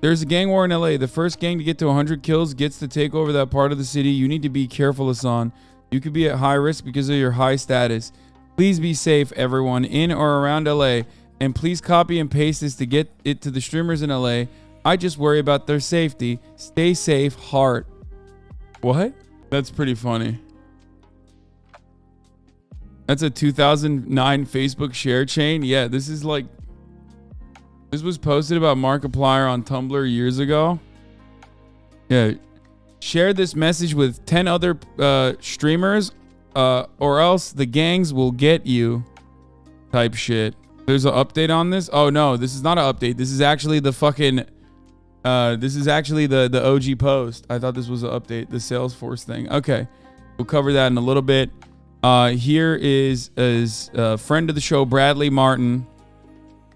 There's a gang war in LA. The first gang to get to 100 kills gets to take over that part of the city. You need to be careful, Hasan. You could be at high risk because of your high status. Please be safe, everyone in or around LA. And please copy and paste this to get it to the streamers in LA. I just worry about their safety. Stay safe, heart. What? That's pretty funny. That's a 2009 Facebook share chain. Yeah, this is like... This was posted about Markiplier on Tumblr years ago. Yeah. Share this message with 10 other streamers or else the gangs will get you. Type shit. There's an update on this? Oh, no. This is not an update. This is actually the fucking... this is actually the OG post. I thought this was an update. The Salesforce thing. Okay. We'll cover that in a little bit. Here is a friend of the show, Bradley Martin,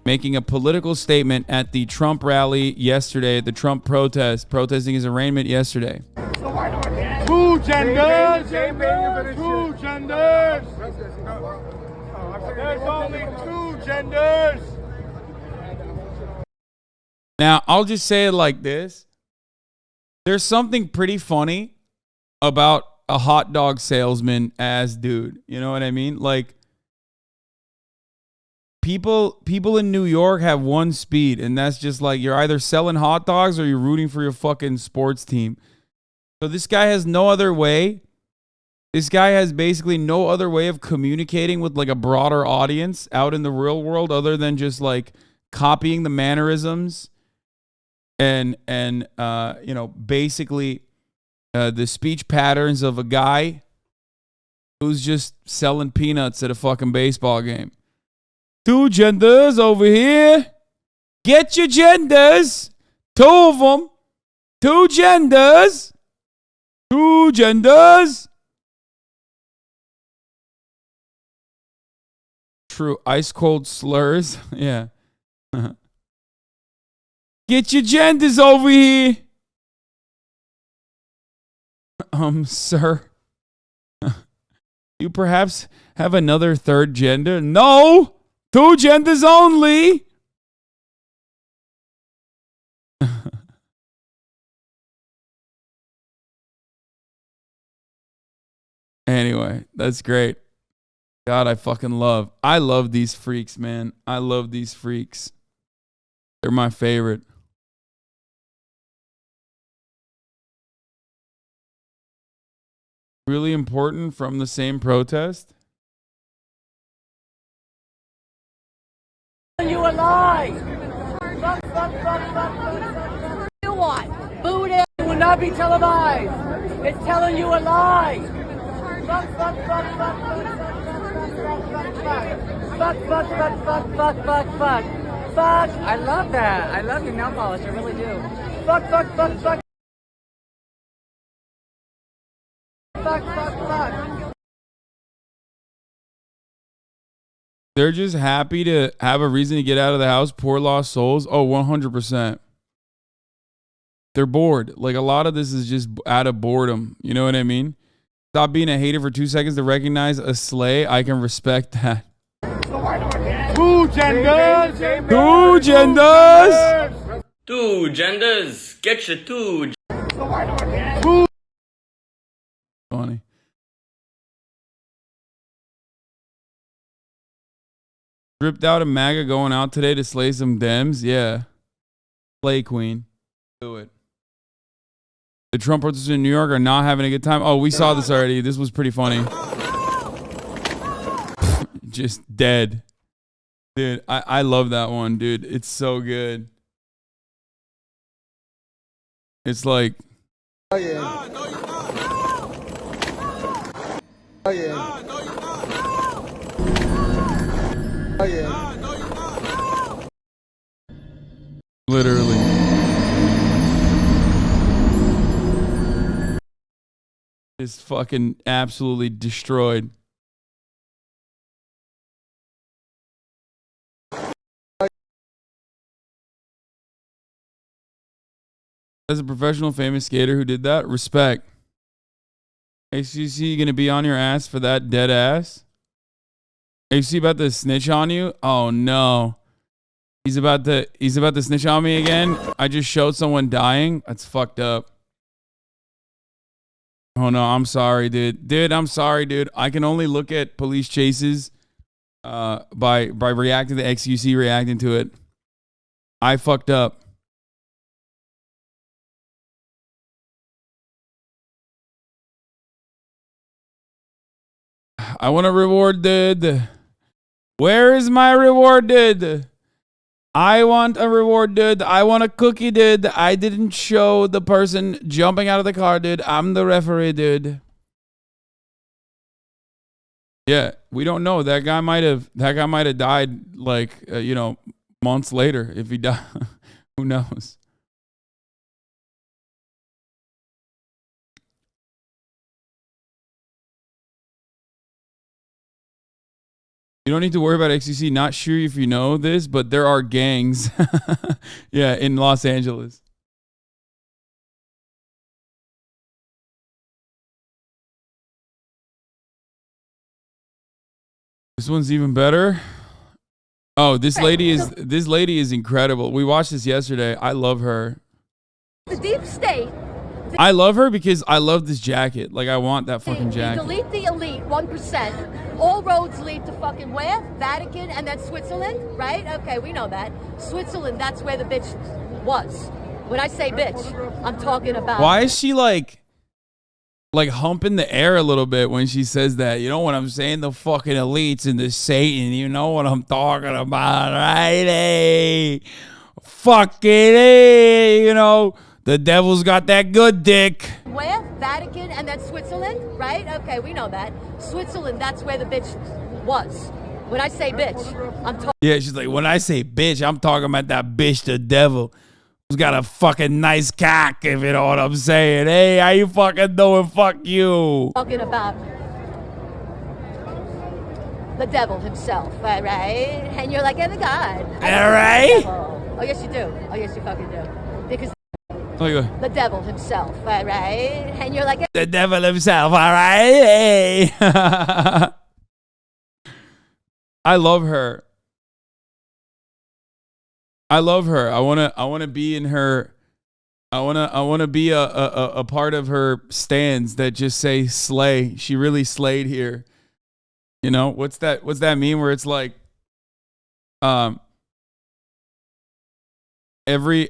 making a political statement at the Trump rally yesterday, at the Trump protesting his arraignment yesterday. Two genders! Two genders! There's only two genders! Now, I'll just say it like this. There's something pretty funny about a hot dog salesman as dude. You know what I mean? Like, people in New York have one speed, and that's just like you're either selling hot dogs or you're rooting for your fucking sports team. So this guy has no other way. This guy has basically no other way of communicating with like a broader audience out in the real world other than just like copying the mannerisms and you know, basically the speech patterns of a guy who's just selling peanuts at a fucking baseball game. Two genders over here. Get your genders. Two of them. Two genders. Two genders. True. Ice cold slurs. Yeah. Get your genders over here. Sir. You perhaps have another third gender? No. Two genders only. Anyway, that's great. God, I love these freaks, man. I love these freaks. They're my favorite. Really important from the same protest. You a lie. Fuck. You want? Boot it. It will not be televised. It's telling you a lie. Fuck. Fuck. I love that. I love your nail polish. I really do. Fuck. Fuck. They're just happy to have a reason to get out of the house. Poor lost souls. Oh, 100%. They're bored. Like, a lot of this is just out of boredom. You know what I mean? Stop being a hater for 2 seconds to recognize a slay. I can respect that. Two genders! Two genders! Two genders! Get your two. Funny. Ripped out a MAGA going out today to slay some Dems? Yeah. Slay queen. Do it. The Trump protesters in New York are not having a good time. Oh, we saw this already. This was pretty funny. Just dead. Dude, I love that one, dude. It's so good. It's like... Oh, yeah. Oh, yeah. Oh, yeah. Literally. Just fucking absolutely destroyed. As a professional famous skater who did that, respect. ACC gonna be on your ass for that dead ass? ACC about to snitch on you? Oh no. He's about to snitch on me again. I just showed someone dying. That's fucked up. Oh no, I'm sorry, dude. Dude, I'm sorry, dude. I can only look at police chases by reacting to XUC reacting to it. I fucked up. I want a reward, dude. Where is my reward, dude? I want a reward, dude. I want a cookie, dude. I didn't show the person jumping out of the car, dude. I'm the referee, dude. Yeah, we don't know. That guy might have died like months later. If he died, who knows? You don't need to worry about XCC. Not sure if you know this, but there are gangs. Yeah, in Los Angeles. This one's even better. Oh, this lady is incredible. We watched this yesterday. I love her. The deep state. I love her because I love this jacket. Like, I want that fucking jacket. Delete the elite 1%. All roads lead to fucking where? Vatican and then Switzerland, right? Okay, we know that. Switzerland, that's where the bitch was. When I say bitch, I'm talking about. Why is she like humping the air a little bit when she says that? You know what I'm saying? The fucking elites and the Satan. You know what I'm talking about, right? Hey, fucking hey, you know. The devil's got that good dick. Where? Vatican and then Switzerland, right? Okay, we know that. Switzerland, that's where the bitch was. When I say bitch, I'm talking. Yeah, she's like, when I say bitch, I'm talking about that bitch, the devil, who's got a fucking nice cock, if you know what I'm saying. Hey, how you fucking doing? Fuck you. Talking about the devil himself, all right? And you're like, yeah, the God. All right? Oh, yes, you do. Oh, yes, you fucking do. Because the devil himself, all right? And you're like, the devil himself, all right? Hey. I love her. I love her. I wanna be in her. I wanna be a part of her stands that just say slay. She really slayed here. You know, what's that meme where it's like every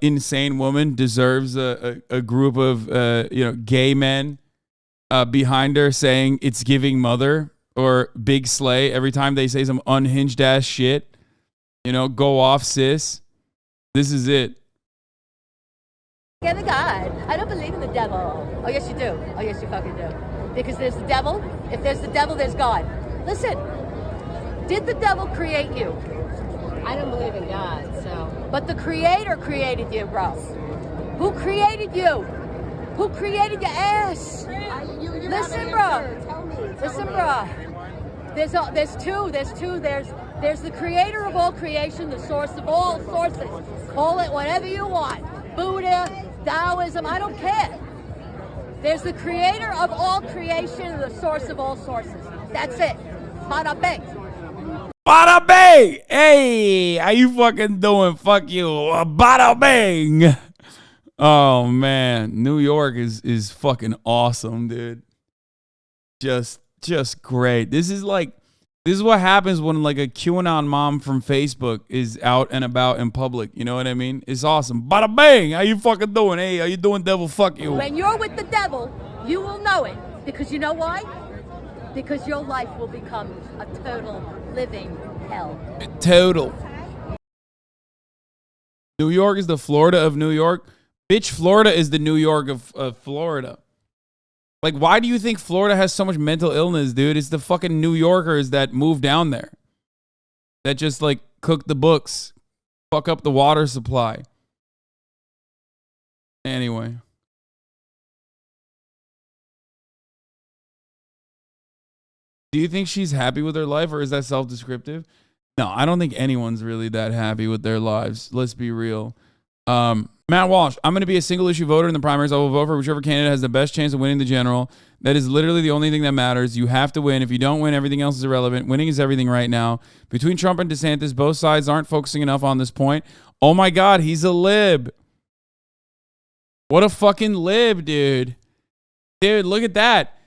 insane woman deserves a group of gay men behind her saying it's giving mother or big slay every time they say some unhinged ass shit. You know, go off, sis. This is it. yeah, the God. I don't believe in the devil. Oh, yes, you do. Oh, yes, you fucking do. Because there's the devil. If there's the devil, there's God. Listen, did the devil create you? I don't believe in God, so. But the Creator created you, bro. Who created you? Who created your ass? Listen, bro. Listen, bro. There's two. There's the Creator of all creation, the source of all sources. Call it whatever you want. Buddha, Taoism, I don't care. There's the Creator of all creation and the source of all sources. That's it. Bada bing. Bada bang! Hey, how you fucking doing? Fuck you. Bada bang! Oh man, New York is fucking awesome, dude. Just great. This is what happens when like a QAnon mom from Facebook is out and about in public. You know what I mean? It's awesome. Bada bang! How you fucking doing? Hey, how you doing, devil? Fuck you. When you're with the devil, you will know it. Because you know why? Because your life will become a total living hell. Total. New York is the Florida of New York. Bitch, Florida is the New York of Florida. Like, why do you think Florida has so much mental illness, dude? It's the fucking New Yorkers that move down there. That just, like, cook the books. Fuck up the water supply. Anyway. Do you think she's happy with her life, or is that self-descriptive? No, I don't think anyone's really that happy with their lives. Let's be real. Matt Walsh, I'm going to be a single issue voter in the primaries. I will vote for whichever candidate has the best chance of winning the general. That is literally the only thing that matters. You have to win. If you don't win, everything else is irrelevant. Winning is everything right now. Between Trump and DeSantis, both sides aren't focusing enough on this point. Oh my God, he's a lib. What a fucking lib, dude. Dude, look at that.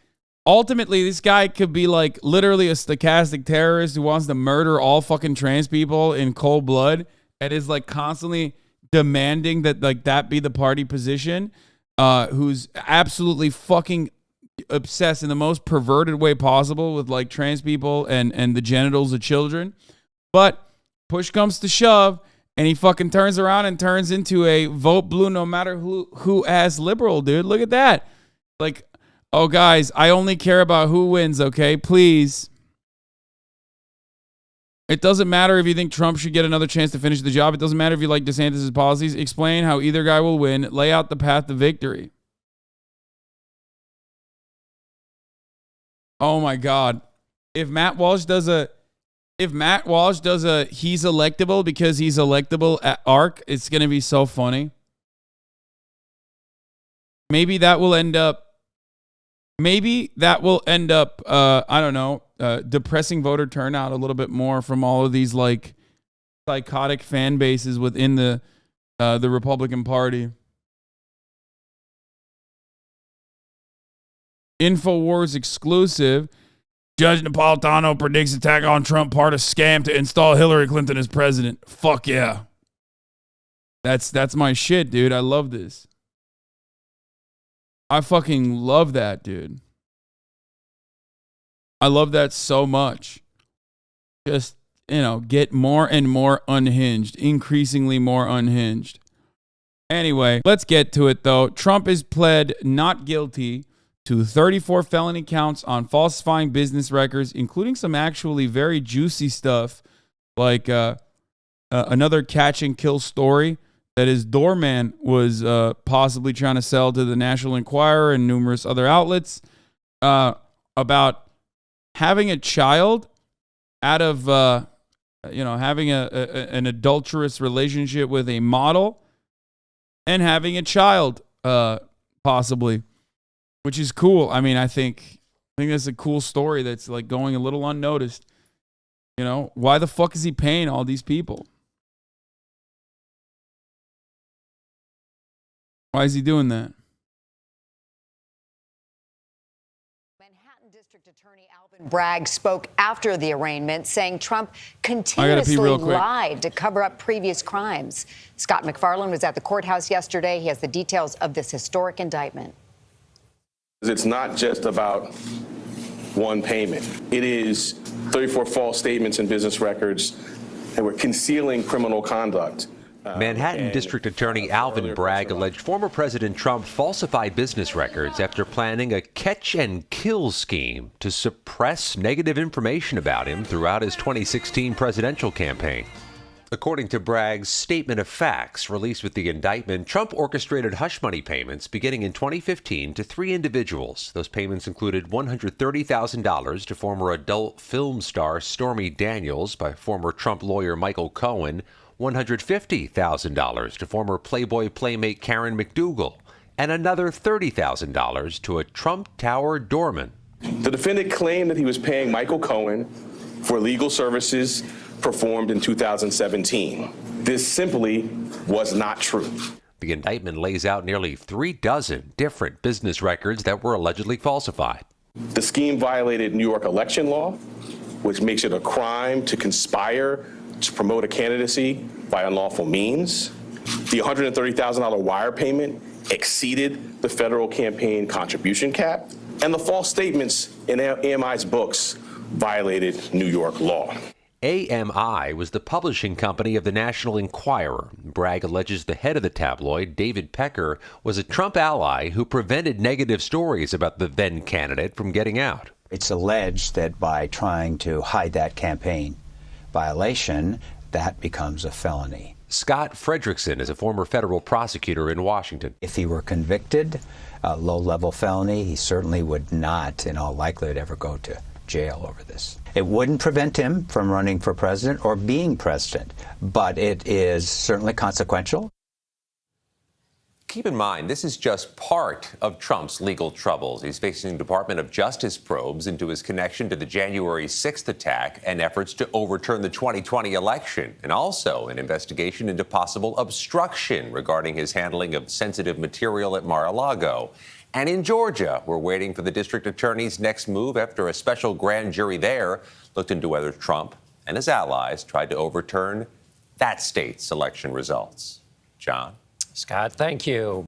Ultimately, this guy could be like literally a stochastic terrorist who wants to murder all fucking trans people in cold blood and is like constantly demanding that like that be the party position, who's absolutely fucking obsessed in the most perverted way possible with like trans people and the genitals of children. But push comes to shove and he fucking turns around and turns into a vote blue no matter who ass liberal, dude. Look at that. Like, oh guys, I only care about who wins, okay? Please. It doesn't matter if you think Trump should get another chance to finish the job. It doesn't matter if you like DeSantis' policies. Explain how either guy will win. Lay out the path to victory. Oh my God. If Matt Walsh does a he's electable because he's electable at ARC, it's going to be so funny. Maybe that will end up I don't know, depressing voter turnout a little bit more from all of these like psychotic fan bases within the Republican Party. InfoWars exclusive. Judge Napolitano predicts attack on Trump part of scam to install Hillary Clinton as president. Fuck yeah. That's my shit, dude. I love this. I fucking love that, dude. I love that so much. Just, get more and more unhinged, increasingly more unhinged. Anyway, let's get to it, though. Trump is pled not guilty to 34 felony counts on falsifying business records, including some actually very juicy stuff, like another catch and kill story that his doorman was possibly trying to sell to the National Enquirer and numerous other outlets, about having a child out of, having an adulterous relationship with a model and having a child, possibly, which is cool. I mean, I think that's a cool story that's like going a little unnoticed. Why the fuck is he paying all these people? Why is he doing that? Manhattan District Attorney Alvin Bragg spoke after the arraignment, saying Trump continuously lied to cover up previous crimes. Scott McFarland was at the courthouse yesterday. He has the details of this historic indictment. It's not just about one payment. It is 34 false statements in business records that were concealing criminal conduct. Manhattan District Attorney Alvin Bragg alleged former President Trump falsified business records after planning a catch-and-kill scheme to suppress negative information about him throughout his 2016 presidential campaign. According to Bragg's statement of facts released with the indictment, Trump orchestrated hush money payments beginning in 2015 to 3 individuals. Those payments included $130,000 to former adult film star Stormy Daniels by former Trump lawyer Michael Cohen, $150,000 to former Playboy playmate Karen McDougal, and another $30,000 to a Trump Tower doorman. The defendant claimed that he was paying Michael Cohen for legal services performed in 2017. This simply was not true. The indictment lays out nearly 36 different business records that were allegedly falsified. The scheme violated New York election law, which makes it a crime to conspire to promote a candidacy by unlawful means. The $130,000 wire payment exceeded the federal campaign contribution cap, and the false statements in AMI's books violated New York law. AMI was the publishing company of the National Enquirer. Bragg alleges the head of the tabloid, David Pecker, was a Trump ally who prevented negative stories about the then candidate from getting out. It's alleged that by trying to hide that campaign violation, that becomes a felony. Scott Frederickson is a former federal prosecutor in Washington. If he were convicted, a low-level felony, he certainly would not, in all likelihood, ever go to jail over this. It wouldn't prevent him from running for president or being president, but it is certainly consequential. Keep in mind, this is just part of Trump's legal troubles. He's facing Department of Justice probes into his connection to the January 6th attack and efforts to overturn the 2020 election, and also an investigation into possible obstruction regarding his handling of sensitive material at Mar-a-Lago. And in Georgia, we're waiting for the district attorney's next move after a special grand jury there looked into whether Trump and his allies tried to overturn that state's election results. John? Scott, thank you.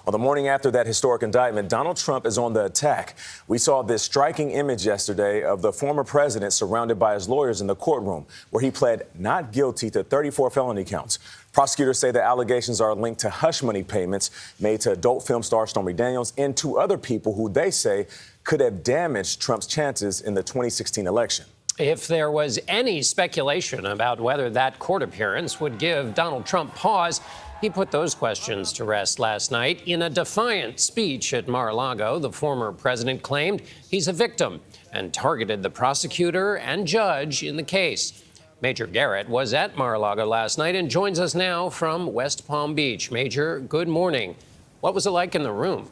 Well, the morning after that historic indictment, Donald Trump is on the attack. We saw this striking image yesterday of the former president surrounded by his lawyers in the courtroom, where he pled not guilty to 34 felony counts. Prosecutors say the allegations are linked to hush money payments made to adult film star Stormy Daniels and to other people who they say could have damaged Trump's chances in the 2016 election. If there was any speculation about whether that court appearance would give Donald Trump pause, he put those questions to rest last night. In a defiant speech at Mar-a-Lago, the former president claimed he's a victim and targeted the prosecutor and judge in the case. Major Garrett was at Mar-a-Lago last night and joins us now from West Palm Beach. Major, good morning. What was it like in the room?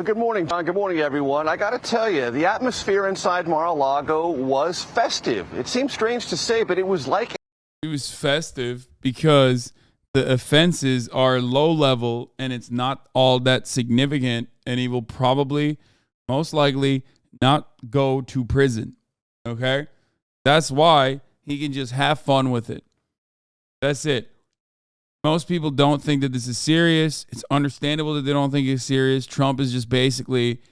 Good morning, John. Good morning, everyone. I got to tell you, the atmosphere inside Mar-a-Lago was festive. It seems strange to say, but it was like... It was festive because the offenses are low level and it's not all that significant, and he will probably, most likely, not go to prison. Okay? That's why he can just have fun with it. That's it. Most people don't think that this is serious. It's understandable that they don't think it's serious. Trump is just basically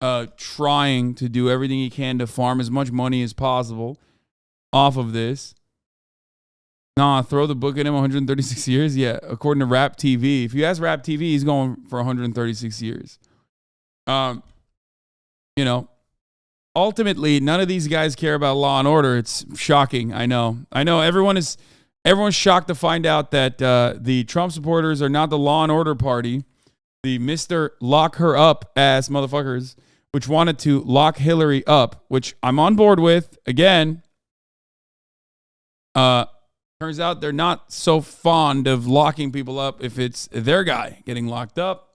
trying to do everything he can to farm as much money as possible off of this. Nah, throw the book at him, 136 years? Yeah, according to Rap TV. If you ask Rap TV, he's going for 136 years. You know, ultimately, none of these guys care about law and order. It's shocking, I know. Everyone's shocked to find out that the Trump supporters are not the law and order party, the Mr. Lock Her Up ass motherfuckers, which wanted to lock Hillary up, which I'm on board with. Again, turns out they're not so fond of locking people up if it's their guy getting locked up.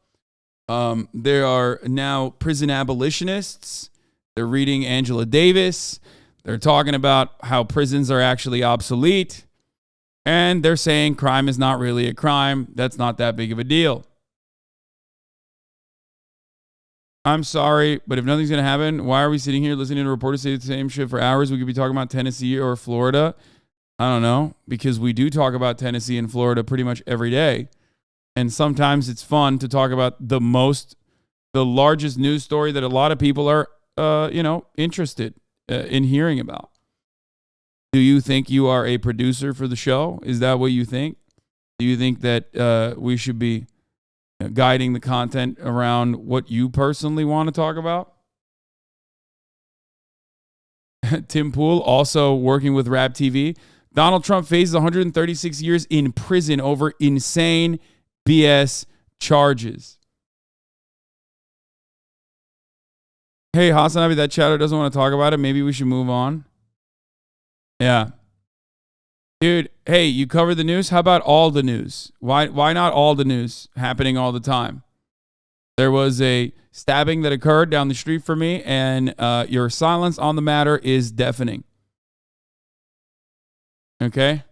There are now prison abolitionists. They're reading Angela Davis. They're talking about how prisons are actually obsolete. And they're saying crime is not really a crime. That's not that big of a deal. I'm sorry, but if nothing's going to happen, why are we sitting here listening to reporters say the same shit for hours? We could be talking about Tennessee or Florida. I don't know, because we do talk about Tennessee and Florida pretty much every day. And sometimes it's fun to talk about the largest news story that a lot of people are, interested in hearing about. Do you think you are a producer for the show? Is that what you think? Do you think that we should be guiding the content around what you personally want to talk about? Tim Pool, also working with Rap TV. Donald Trump faces 136 years in prison over insane BS charges. Hey, Hasanabi, that chatter doesn't want to talk about it. Maybe we should move on. Yeah. Dude, hey, you cover the news? How about all the news? Why not all the news happening all the time? There was a stabbing that occurred down the street from me, and your silence on the matter is deafening. Okay?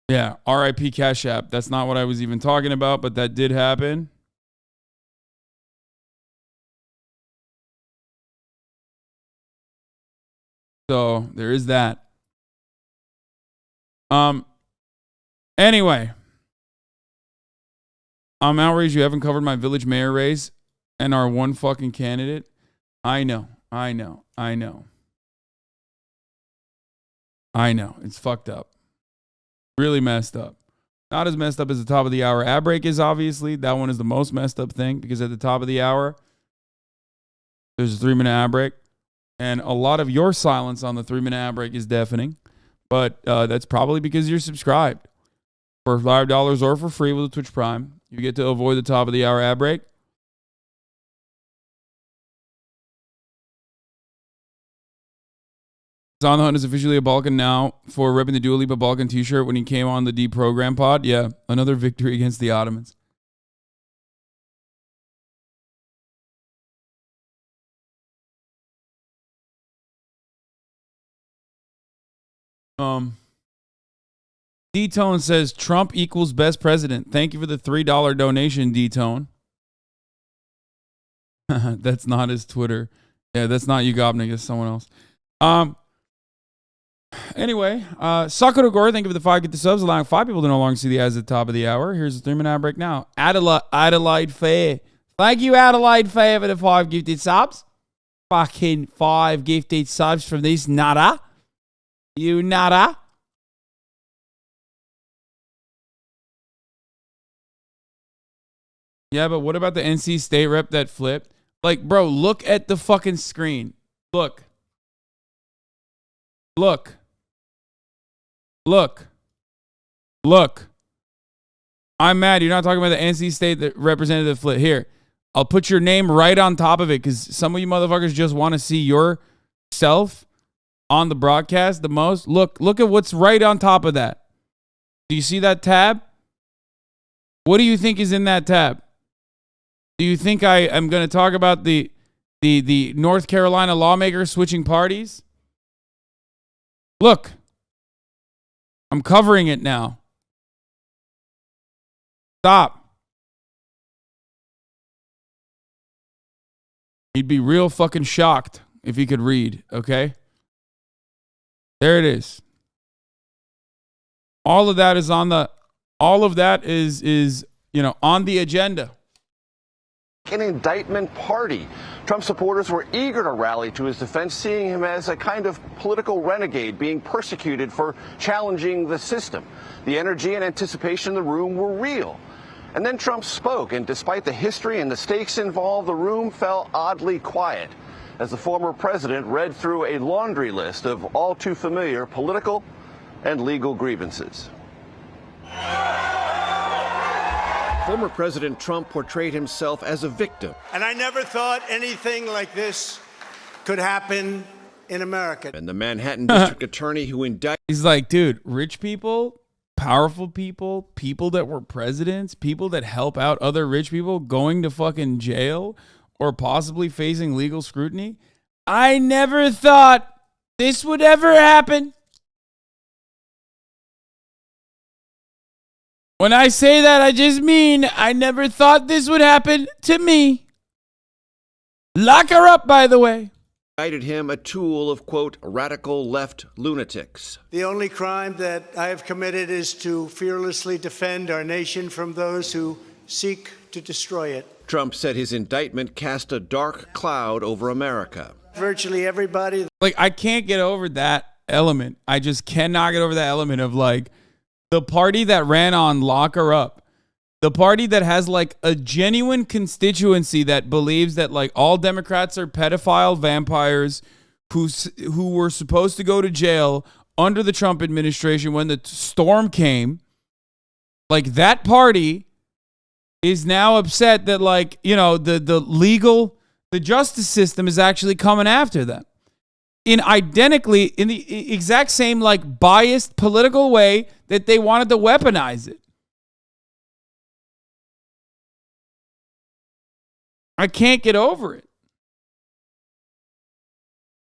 Yeah, RIP Cash App. That's not what I was even talking about, but that did happen. So there is that. Anyway, I'm outraged you haven't covered my village mayor race and our one fucking candidate. I know. It's fucked up. Really messed up. Not as messed up as the top of the hour ad break is, obviously. That one is the most messed up thing because at the top of the hour, there's a 3-minute ad break. And a lot of your silence on the 3-minute ad break is deafening. But that's probably because you're subscribed. For $5 or for free with a Twitch Prime, you get to avoid the top of the hour ad break. Hassan the Hunt is officially a Balkan now for repping the Dua Lipa Balkan t-shirt when he came on the Deprogram pod. Yeah, another victory against the Ottomans. D-Tone says Trump equals best president. Thank you for the $3 donation, D-Tone. That's not his Twitter. Yeah, that's not you, Gopnik. It's someone else. Anyway, Sakura Gore, thank you for the 5 get the subs, allowing 5 people to no longer see the ads at the top of the hour. Here's a 3-minute ad break now. Adelaide Fair. Thank you, Adelaide Fair, for the 5 gifted subs. Fucking 5 gifted subs from this nutter. You nutter. Yeah, but what about the NC State rep that flipped? Like, bro, look at the fucking screen. Look. Look. Look. Look. I'm mad. You're not talking about the NC State representative flip. Here, I'll put your name right on top of it because some of you motherfuckers just want to see yourself on the broadcast the most. Look at what's right on top of that. Do you see that tab? What do you think is in that tab? Do you think I am going to talk about the North Carolina lawmakers switching parties? Look. I'm covering it now. Stop. He'd be real fucking shocked if he could read, okay? There it is. All of that is on the on the agenda. An indictment party. Trump supporters were eager to rally to his defense, seeing him as a kind of political renegade being persecuted for challenging the system. The energy and anticipation in the room were real. And then Trump spoke, and despite the history and the stakes involved, the room fell oddly quiet as the former president read through a laundry list of all too familiar political and legal grievances. Former President Trump portrayed himself as a victim. And I never thought anything like this could happen in America. And the Manhattan District Attorney who indicted... He's like, dude, rich people, powerful people, people that were presidents, people that help out other rich people going to fucking jail or possibly facing legal scrutiny. I never thought this would ever happen. When I say that, I just mean I never thought this would happen to me. Lock her up, by the way. Indicted him a tool of, quote, radical left lunatics. The only crime that I have committed is to fearlessly defend our nation from those who seek to destroy it. Trump said his indictment cast a dark cloud over America. Virtually everybody. Like, I can't get over that element. I just cannot get over that element of, like, the party that ran on Lock Her Up, the party that has like a genuine constituency that believes that like all Democrats are pedophile vampires who were supposed to go to jail under the Trump administration when the storm came. Like that party is now upset that like, you know, the justice system is actually coming after them. In the exact same like biased political way that they wanted to weaponize it. I can't get over it.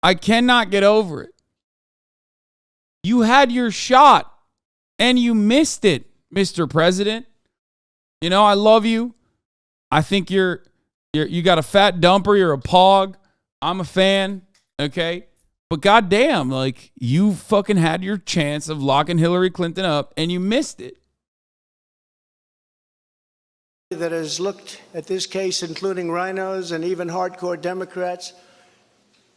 I cannot get over it. You had your shot and you missed it, Mr. President. You know, I love you. I think you got a fat dumper, you're a pog. I'm a fan, okay? But goddamn, like you fucking had your chance of locking Hillary Clinton up and you missed it. That has looked at this case, including rhinos and even hardcore Democrats,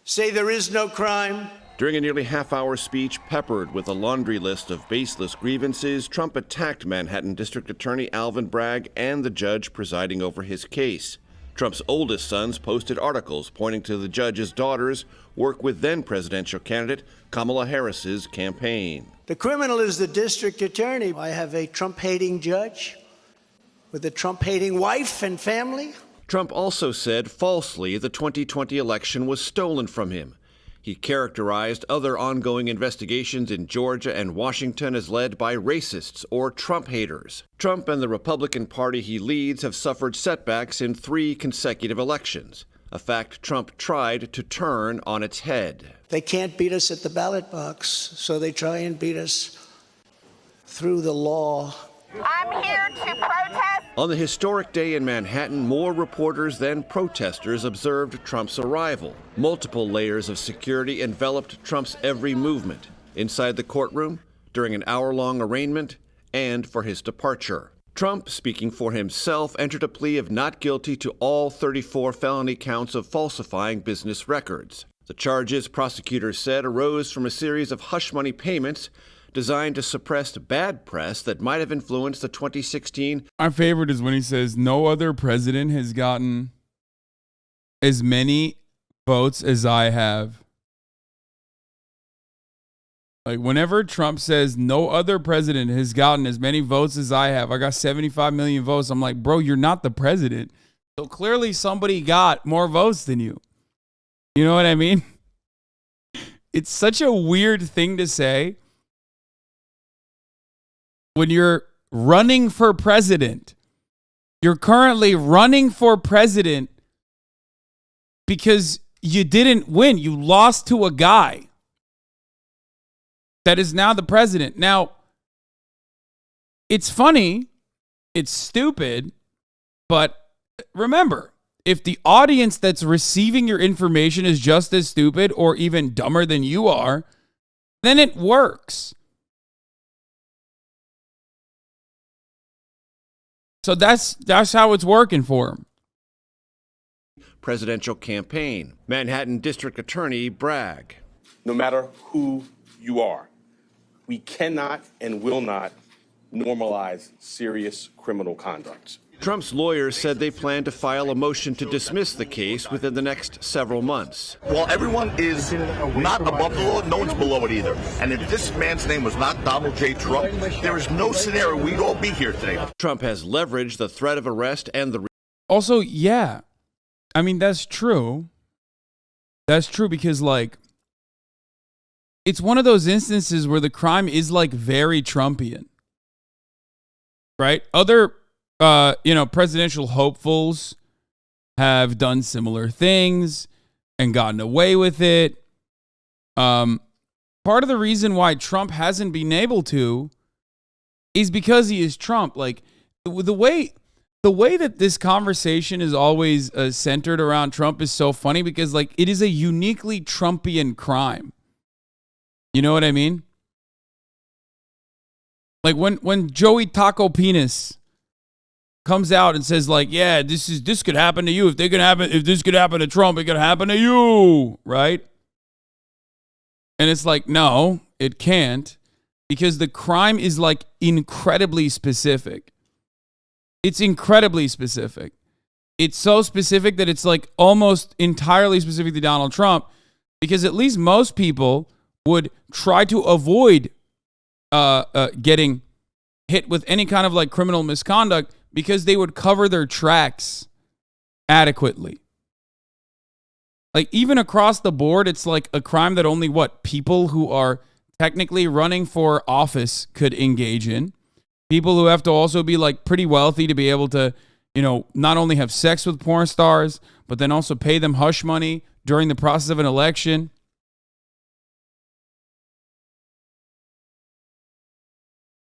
say there is no crime. During a nearly half-hour speech peppered with a laundry list of baseless grievances, Trump attacked Manhattan District Attorney Alvin Bragg and the judge presiding over his case. Trump's oldest sons posted articles pointing to the judge's daughters work with then-presidential candidate Kamala Harris's campaign. The criminal is the district attorney. I have a Trump-hating judge with a Trump-hating wife and family. Trump also said falsely the 2020 election was stolen from him. He characterized other ongoing investigations in Georgia and Washington as led by racists or Trump haters. Trump and the Republican Party he leads have suffered setbacks in 3 consecutive elections, a fact Trump tried to turn on its head. They can't beat us at the ballot box, so they try and beat us through the law. I'm here to protest. On the historic day in Manhattan, more reporters than protesters observed Trump's arrival. Multiple layers of security enveloped Trump's every movement, inside the courtroom, during an hour-long arraignment, and for his departure. Trump, speaking for himself, entered a plea of not guilty to all 34 felony counts of falsifying business records. The charges, prosecutors said, arose from a series of hush money payments designed to suppress bad press that might have influenced the 2016. My favorite is when he says, no other president has gotten as many votes as I have. Like, whenever Trump says no other president has gotten as many votes as I have, I got 75 million votes. I'm like, bro, you're not the president. So clearly somebody got more votes than you. You know what I mean? It's such a weird thing to say when you're running for president. You're currently running for president because you didn't win. You lost to a guy that is now the president. Now, it's funny, it's stupid, but remember, if the audience that's receiving your information is just as stupid or even dumber than you are, then it works. So that's how it's working for him. Presidential campaign. Manhattan District Attorney Bragg. No matter who you are, we cannot and will not normalize serious criminal conduct. Trump's lawyers said they plan to file a motion to dismiss the case within the next several months. Well, everyone is not above the law, no one's below it either. And if this man's name was not Donald J. Trump, there is no scenario we'd all be here today. Trump has leveraged the threat of arrest and the... Also, yeah. I mean, that's true. That's true because, like, it's one of those instances where the crime is, like, very Trumpian. Right? Other... presidential hopefuls have done similar things and gotten away with it. Part of the reason why Trump hasn't been able to is because he is Trump. Like, the way that this conversation is always centered around Trump is so funny because, like, it is a uniquely Trumpian crime. You know what I mean? Like when Joey Tacopina comes out and says, like, yeah, this could happen to you. If this could happen to Trump, it could happen to you, right? And it's like, no, it can't, because the crime is, like, incredibly specific. It's incredibly specific. It's so specific that it's, like, almost entirely specific to Donald Trump, because at least most people would try to avoid getting hit with any kind of, like, criminal misconduct, because they would cover their tracks adequately. Like, even across the board, it's like a crime that only people who are technically running for office could engage in. People who have to also be, like, pretty wealthy to be able to, not only have sex with porn stars, but then also pay them hush money during the process of an election.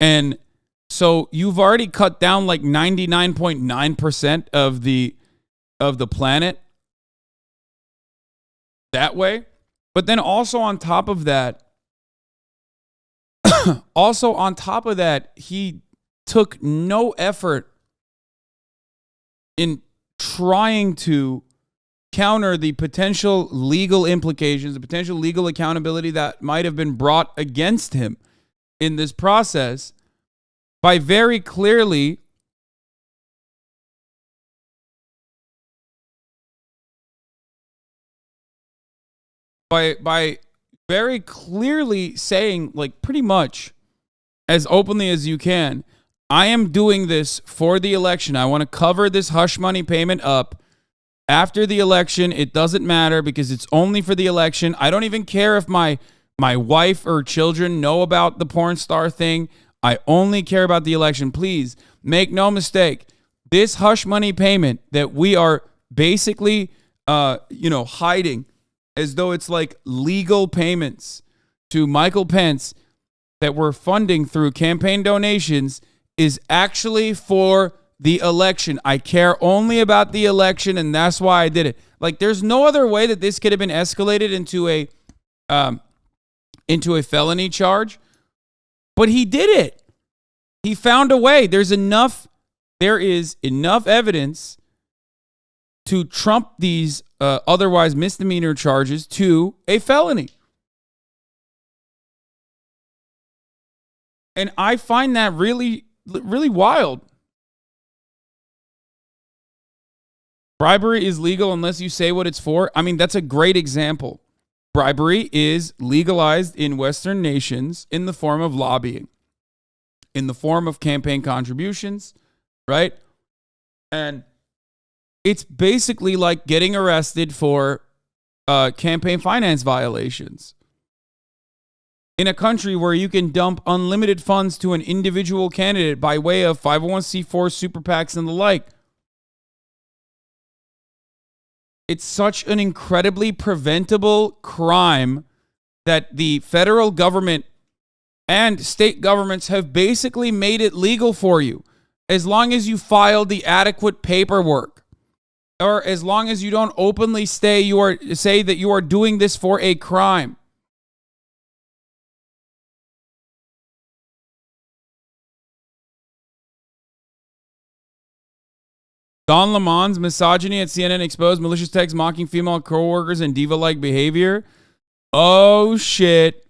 And so you've already cut down like 99.9% of the planet that way. But then also on top of that, he took no effort in trying to counter the potential legal implications, the potential legal accountability that might have been brought against him in this process, by very clearly saying, like, pretty much as openly as you can, I am doing this for the election. I want to cover this hush money payment up after the election. It doesn't matter because it's only for the election. I don't even care if my wife or children know about the porn star thing. I only care about the election. Please make no mistake. This hush money payment that we are basically, hiding as though it's like legal payments to Michael Pence that we're funding through campaign donations is actually for the election. I care only about the election, and that's why I did it. Like, there's no other way that this could have been escalated into a felony charge, but he did it. He found a way. There is enough evidence to trump these otherwise misdemeanor charges to a felony. And I find that really, really wild. Bribery is legal unless you say what it's for. I mean, that's a great example. Bribery is legalized in Western nations in the form of lobbying, in the form of campaign contributions, right? And it's basically like getting arrested for campaign finance violations. In a country where you can dump unlimited funds to an individual candidate by way of 501c4 super PACs and the like. It's such an incredibly preventable crime that the federal government and state governments have basically made it legal for you. As long as you file the adequate paperwork, or as long as you don't openly say that you are doing this for a crime. Don Lemon's misogyny at CNN exposed malicious texts mocking female coworkers and diva-like behavior. Oh, shit.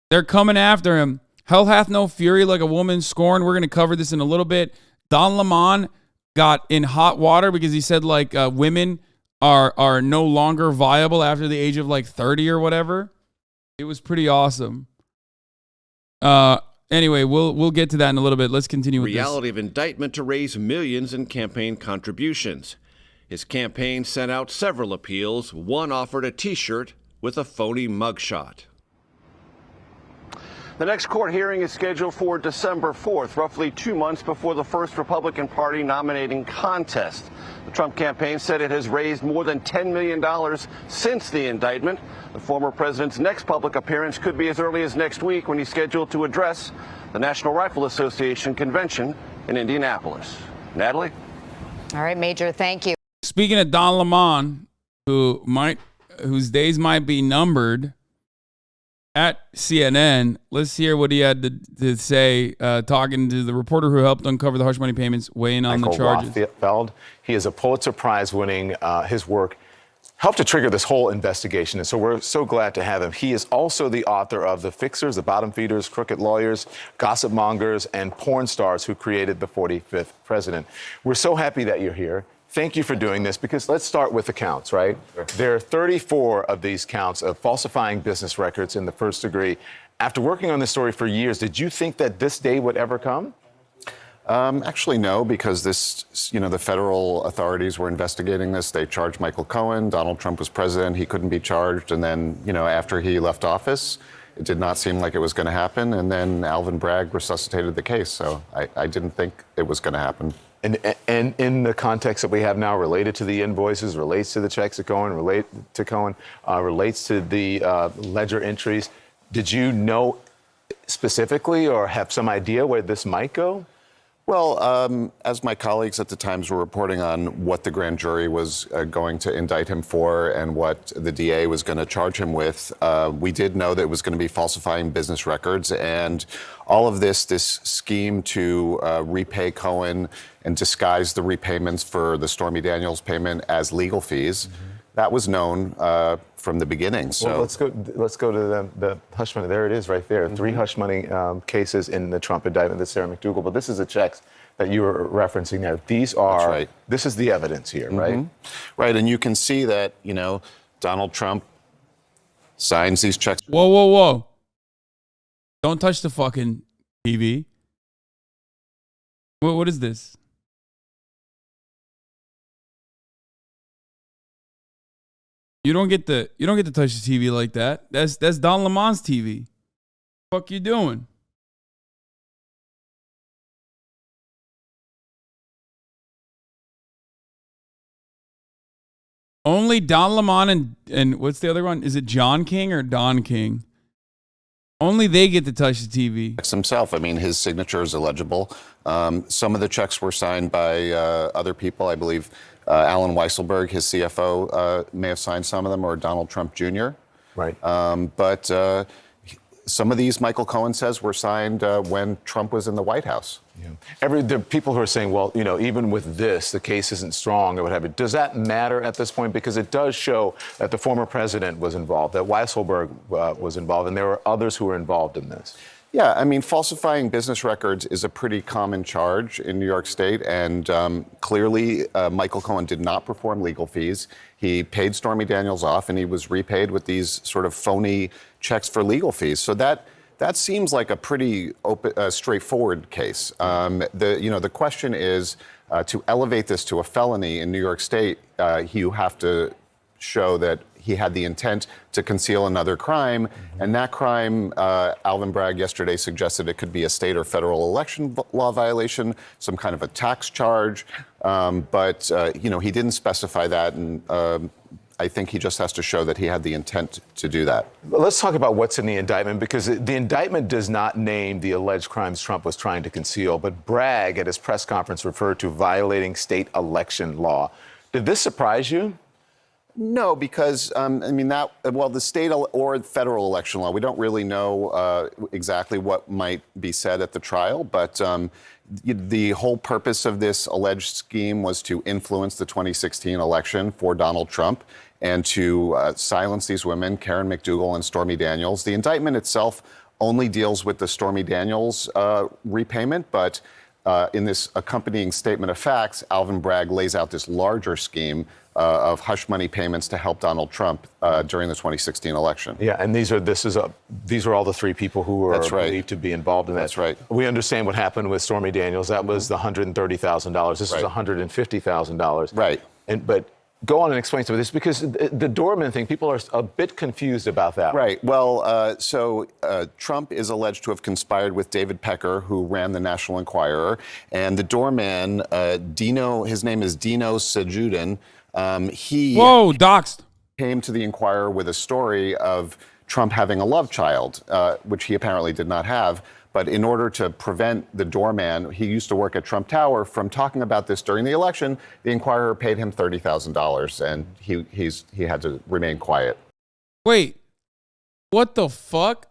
They're coming after him. Hell hath no fury like a woman scorned. We're going to cover this in a little bit. Don Lemon got in hot water because he said women are no longer viable after the age of 30 or whatever. It was pretty awesome. Anyway, we'll get to that in a little bit. Let's continue with Reality of indictment to raise millions in campaign contributions. His campaign sent out several appeals. One offered a T-shirt with a phony mugshot. The next court hearing is scheduled for December 4th, roughly 2 months before the first Republican Party nominating contest. The Trump campaign said it has raised more than $10 million since the indictment. The former president's next public appearance could be as early as next week when he's scheduled to address the National Rifle Association convention in Indianapolis. Natalie? All right, Major, thank you. Speaking of Don Lemon, whose days might be numbered, at CNN, let's hear what he had to say, talking to the reporter who helped uncover the hush money payments, weighing on the charges. Rothfeld. He is a Pulitzer Prize winning. His work helped to trigger this whole investigation, and so we're so glad to have him. He is also the author of The Fixers, The Bottom Feeders, Crooked Lawyers, Gossip Mongers, and Porn Stars Who Created the 45th President. We're so happy that you're here. Thank you for doing this, because let's start with the counts, right? Sure. There are 34 of these counts of falsifying business records in the first degree. After working on this story for years, did you think that this day would ever come? Actually, no, because the federal authorities were investigating this. They charged Michael Cohen. Donald Trump was president. He couldn't be charged. And then, after he left office, it did not seem like it was going to happen. And then Alvin Bragg resuscitated the case. So I didn't think it was going to happen. And in the context that we have now, related to the invoices, relates to the checks that Cohen, relates to the ledger entries, did you know specifically or have some idea where this might go? Well, as my colleagues at the Times were reporting on what the grand jury was going to indict him for and what the DA was going to charge him with, we did know that it was going to be falsifying business records. And all of this scheme to repay Cohen and disguise the repayments for the Stormy Daniels payment as legal fees, that was known from the beginning. So well, let's go to the hush money. There it is right there. 3 hush money cases in the Trump indictment that Sarah McDougal. But this is the checks that you were referencing there. These are, that's right. This is the evidence here, right? Right, and you can see that, Donald Trump signs these checks. Whoa. Don't touch the fucking TV. What is this? You don't get to touch the TV like that. That's Don Lemon's TV. Fuck you doing? Only Don Lemon and what's the other one? Is it John King or Don King? Only they get to touch the TV. Himself, I mean, his signature is illegible. Some of the checks were signed by other people. I believe Alan Weisselberg, his CFO, may have signed some of them, or Donald Trump Jr. Right. But some of these, Michael Cohen says, were signed when Trump was in the White House. Yeah. The people who are saying, well, even with this, the case isn't strong or what have you. Does that matter at this point? Because it does show that the former president was involved, that Weisselberg was involved, and there were others who were involved in this. Yeah, I mean, falsifying business records is a pretty common charge in New York State, and clearly Michael Cohen did not perform legal fees. He paid Stormy Daniels off, and he was repaid with these sort of phony checks for legal fees. So that seems like a pretty straightforward case. The question is to elevate this to a felony in New York State, you have to show that he had the intent to conceal another crime. And that crime, Alvin Bragg yesterday suggested it could be a state or federal election law violation, some kind of a tax charge. But he didn't specify that. And I think he just has to show that he had the intent to do that. Let's talk about what's in the indictment, because the indictment does not name the alleged crimes Trump was trying to conceal. But Bragg at his press conference referred to violating state election law. Did this surprise you? No, because, the state or federal election law, we don't really know exactly what might be said at the trial, but the whole purpose of this alleged scheme was to influence the 2016 election for Donald Trump and to silence these women, Karen McDougal and Stormy Daniels. The indictment itself only deals with the Stormy Daniels repayment, but in this accompanying statement of facts, Alvin Bragg lays out this larger scheme of hush money payments to help Donald Trump during the 2016 election. Yeah, and these are all the three people who were believed to be involved in that. That's right. We understand what happened with Stormy Daniels. That was the $130,000. This was $150,000. Right. But go on and explain some of this, because the doorman thing, people are a bit confused about that. Right. Well, so Trump is alleged to have conspired with David Pecker, who ran the National Enquirer, and the doorman, his name is Dino Sajudin. He doxed. Came to the Enquirer with a story of Trump having a love child, which he apparently did not have. But in order to prevent the doorman, he used to work at Trump Tower, from talking about this during the election, the Enquirer paid him $30,000, and he had to remain quiet. Wait, what the fuck?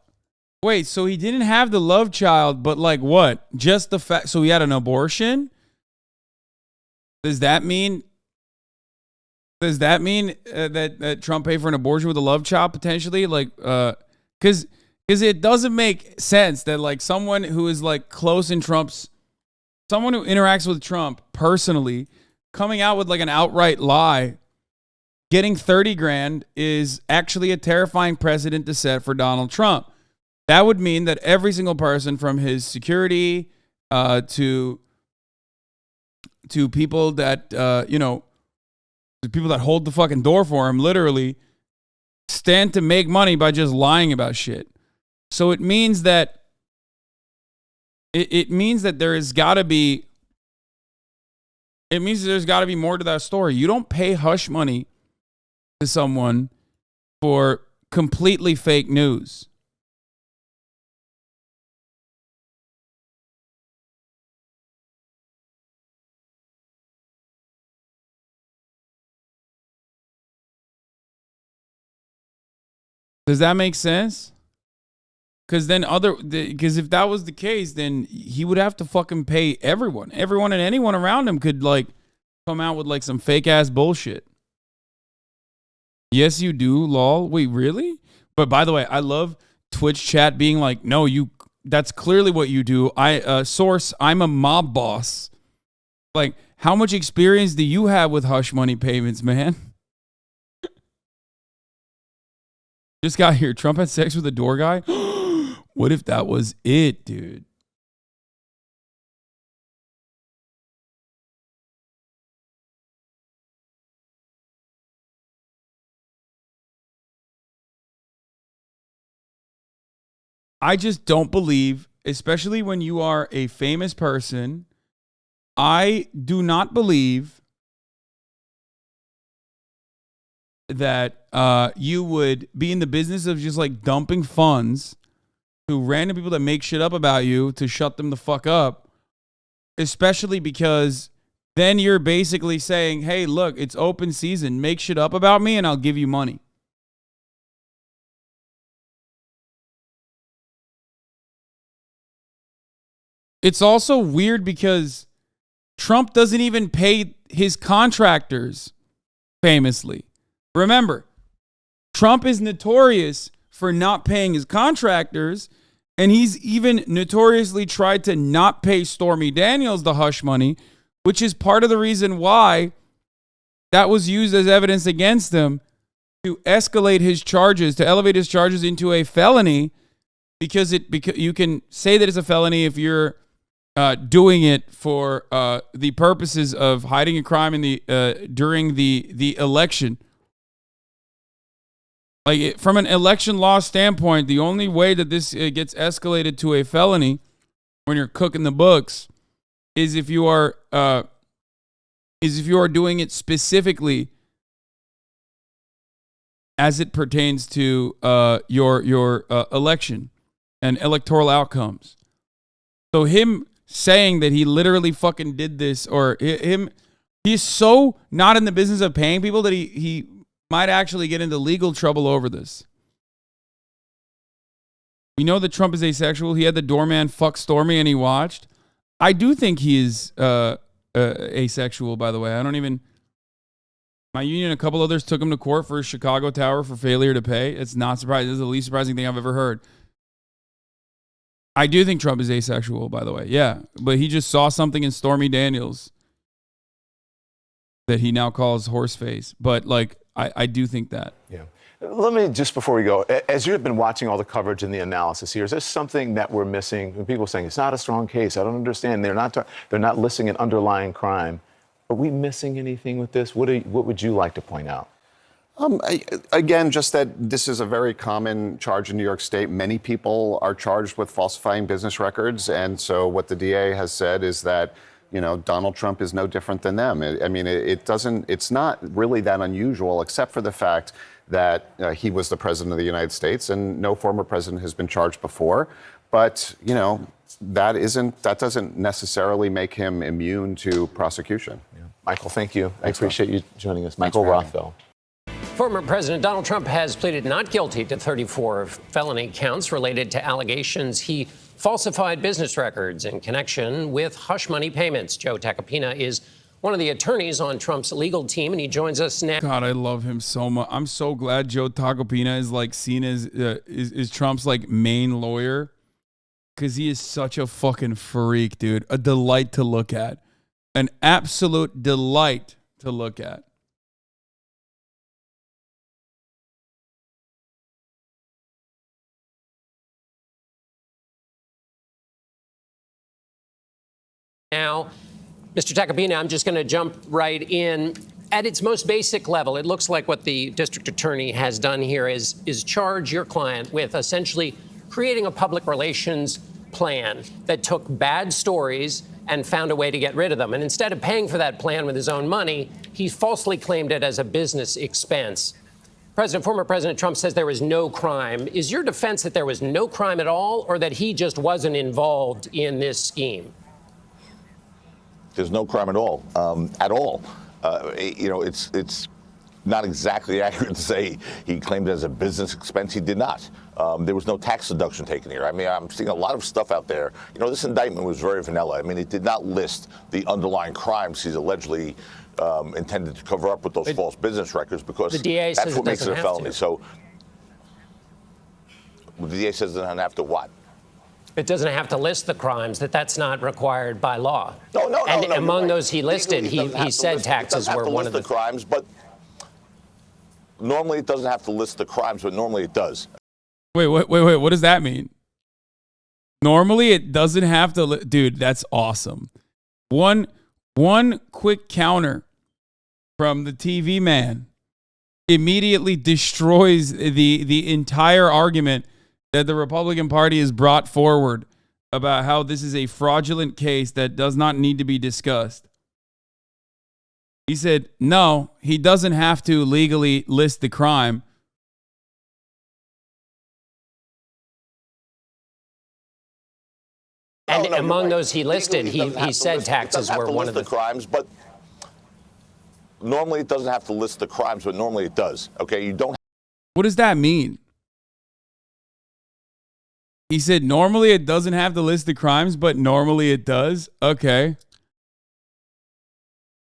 Wait, so he didn't have the love child, but like what? Just the fact, so he had an abortion? Does that mean that Trump paid for an abortion with a love child potentially? Like, because it doesn't make sense that like someone who is like close in someone who interacts with Trump personally, coming out with like an outright lie, getting 30 grand is actually a terrifying precedent to set for Donald Trump. That would mean that every single person, from his security to people that the people that hold the fucking door for him, literally stand to make money by just lying about shit. So it means that there has got to be more to that story. You don't pay hush money to someone for completely fake news. Does that make sense? Because if that was the case, then he would have to fucking pay everyone. Everyone and anyone around him could like come out with like some fake ass bullshit. Yes, you do, lol. Wait, really? But by the way, I love Twitch chat being like, no, that's clearly what you do. Source, I'm a mob boss. Like, how much experience do you have with hush money payments, man? Just got here. Trump had sex with a door guy? What if that was it, dude? I just don't believe, especially when you are a famous person, I do not believe that you would be in the business of just like dumping funds to random people that make shit up about you to shut them the fuck up, especially because then you're basically saying, hey, look, it's open season. Make shit up about me and I'll give you money. It's also weird because Trump doesn't even pay his contractors famously. Remember, Trump is notorious for not paying his contractors, and he's even notoriously tried to not pay Stormy Daniels the hush money, which is part of the reason why that was used as evidence against him to escalate his charges, to elevate his charges into a felony, because you can say that it's a felony if you're doing it for the purposes of hiding a crime in the during the election. Like from an election law standpoint, the only way that this gets escalated to a felony when you're cooking the books is if you are doing it specifically as it pertains to your election and electoral outcomes. So him saying that he literally fucking did this, or he's so not in the business of paying people that he might actually get into legal trouble over this. We know that Trump is asexual. He had the doorman fuck Stormy and he watched. I do think he is asexual, by the way. My union and a couple others took him to court for his Chicago Tower for failure to pay. It's not surprising. This is the least surprising thing I've ever heard. I do think Trump is asexual, by the way. Yeah, but he just saw something in Stormy Daniels that he now calls horseface. But like, I do think that. Yeah. Let me, just before we go, as you've been watching all the coverage and the analysis here, is there something that we're missing? When people are saying it's not a strong case, I don't understand. They're not listing an underlying crime. Are we missing anything with this? What would you like to point out? Again, just that this is a very common charge in New York State. Many people are charged with falsifying business records. And so what the DA has said is that, Donald Trump is no different than them. It's not really that unusual, except for the fact that he was the president of the United States and no former president has been charged before. But, that doesn't necessarily make him immune to prosecution. Yeah. Michael, thank you. I appreciate you joining us. Michael Rothfeld. Former President Donald Trump has pleaded not guilty to 34 felony counts related to allegations he falsified business records in connection with hush money payments. Joe Tacopina is one of the attorneys on Trump's legal team, and he joins us now. God, I love him so much. I'm so glad Joe Tacopina is like seen as is Trump's like main lawyer, because he is such a fucking freak, dude. A delight to look at. An absolute delight to look at. Now, Mr. Tacopina, I'm just going to jump right in. At its most basic level, it looks like what the district attorney has done here is charge your client with essentially creating a public relations plan that took bad stories and found a way to get rid of them. And instead of paying for that plan with his own money, he falsely claimed it as a business expense. Former President Trump says there was no crime. Is your defense that there was no crime at all, or that he just wasn't involved in this scheme? There's no crime at all. It's not exactly accurate to say he claimed it as a business expense. He did not. There was no tax deduction taken here. I'm seeing a lot of stuff out there. This indictment was very vanilla. It did not list the underlying crimes he's allegedly intended to cover up with those false business records, because the DA that's says what makes it a felony. To. So the DA says it doesn't have to what? It doesn't have to list the crimes, that's not required by law. No. And among right. those he listed, he said taxes were one of the crimes, but normally it doesn't have to list the crimes, but normally it does. Wait, what does that mean? Normally it doesn't have to, dude, that's awesome. One quick counter from the TV man immediately destroys the entire argument that the Republican Party has brought forward about how this is a fraudulent case that does not need to be discussed. He said, no, he doesn't have to legally list the crime. And among those he listed, he said taxes were one of the crimes, but normally it doesn't have to list the crimes, but normally it does. Okay, you don't. What does that mean? He said normally it doesn't have to list the crimes, but normally it does. Okay.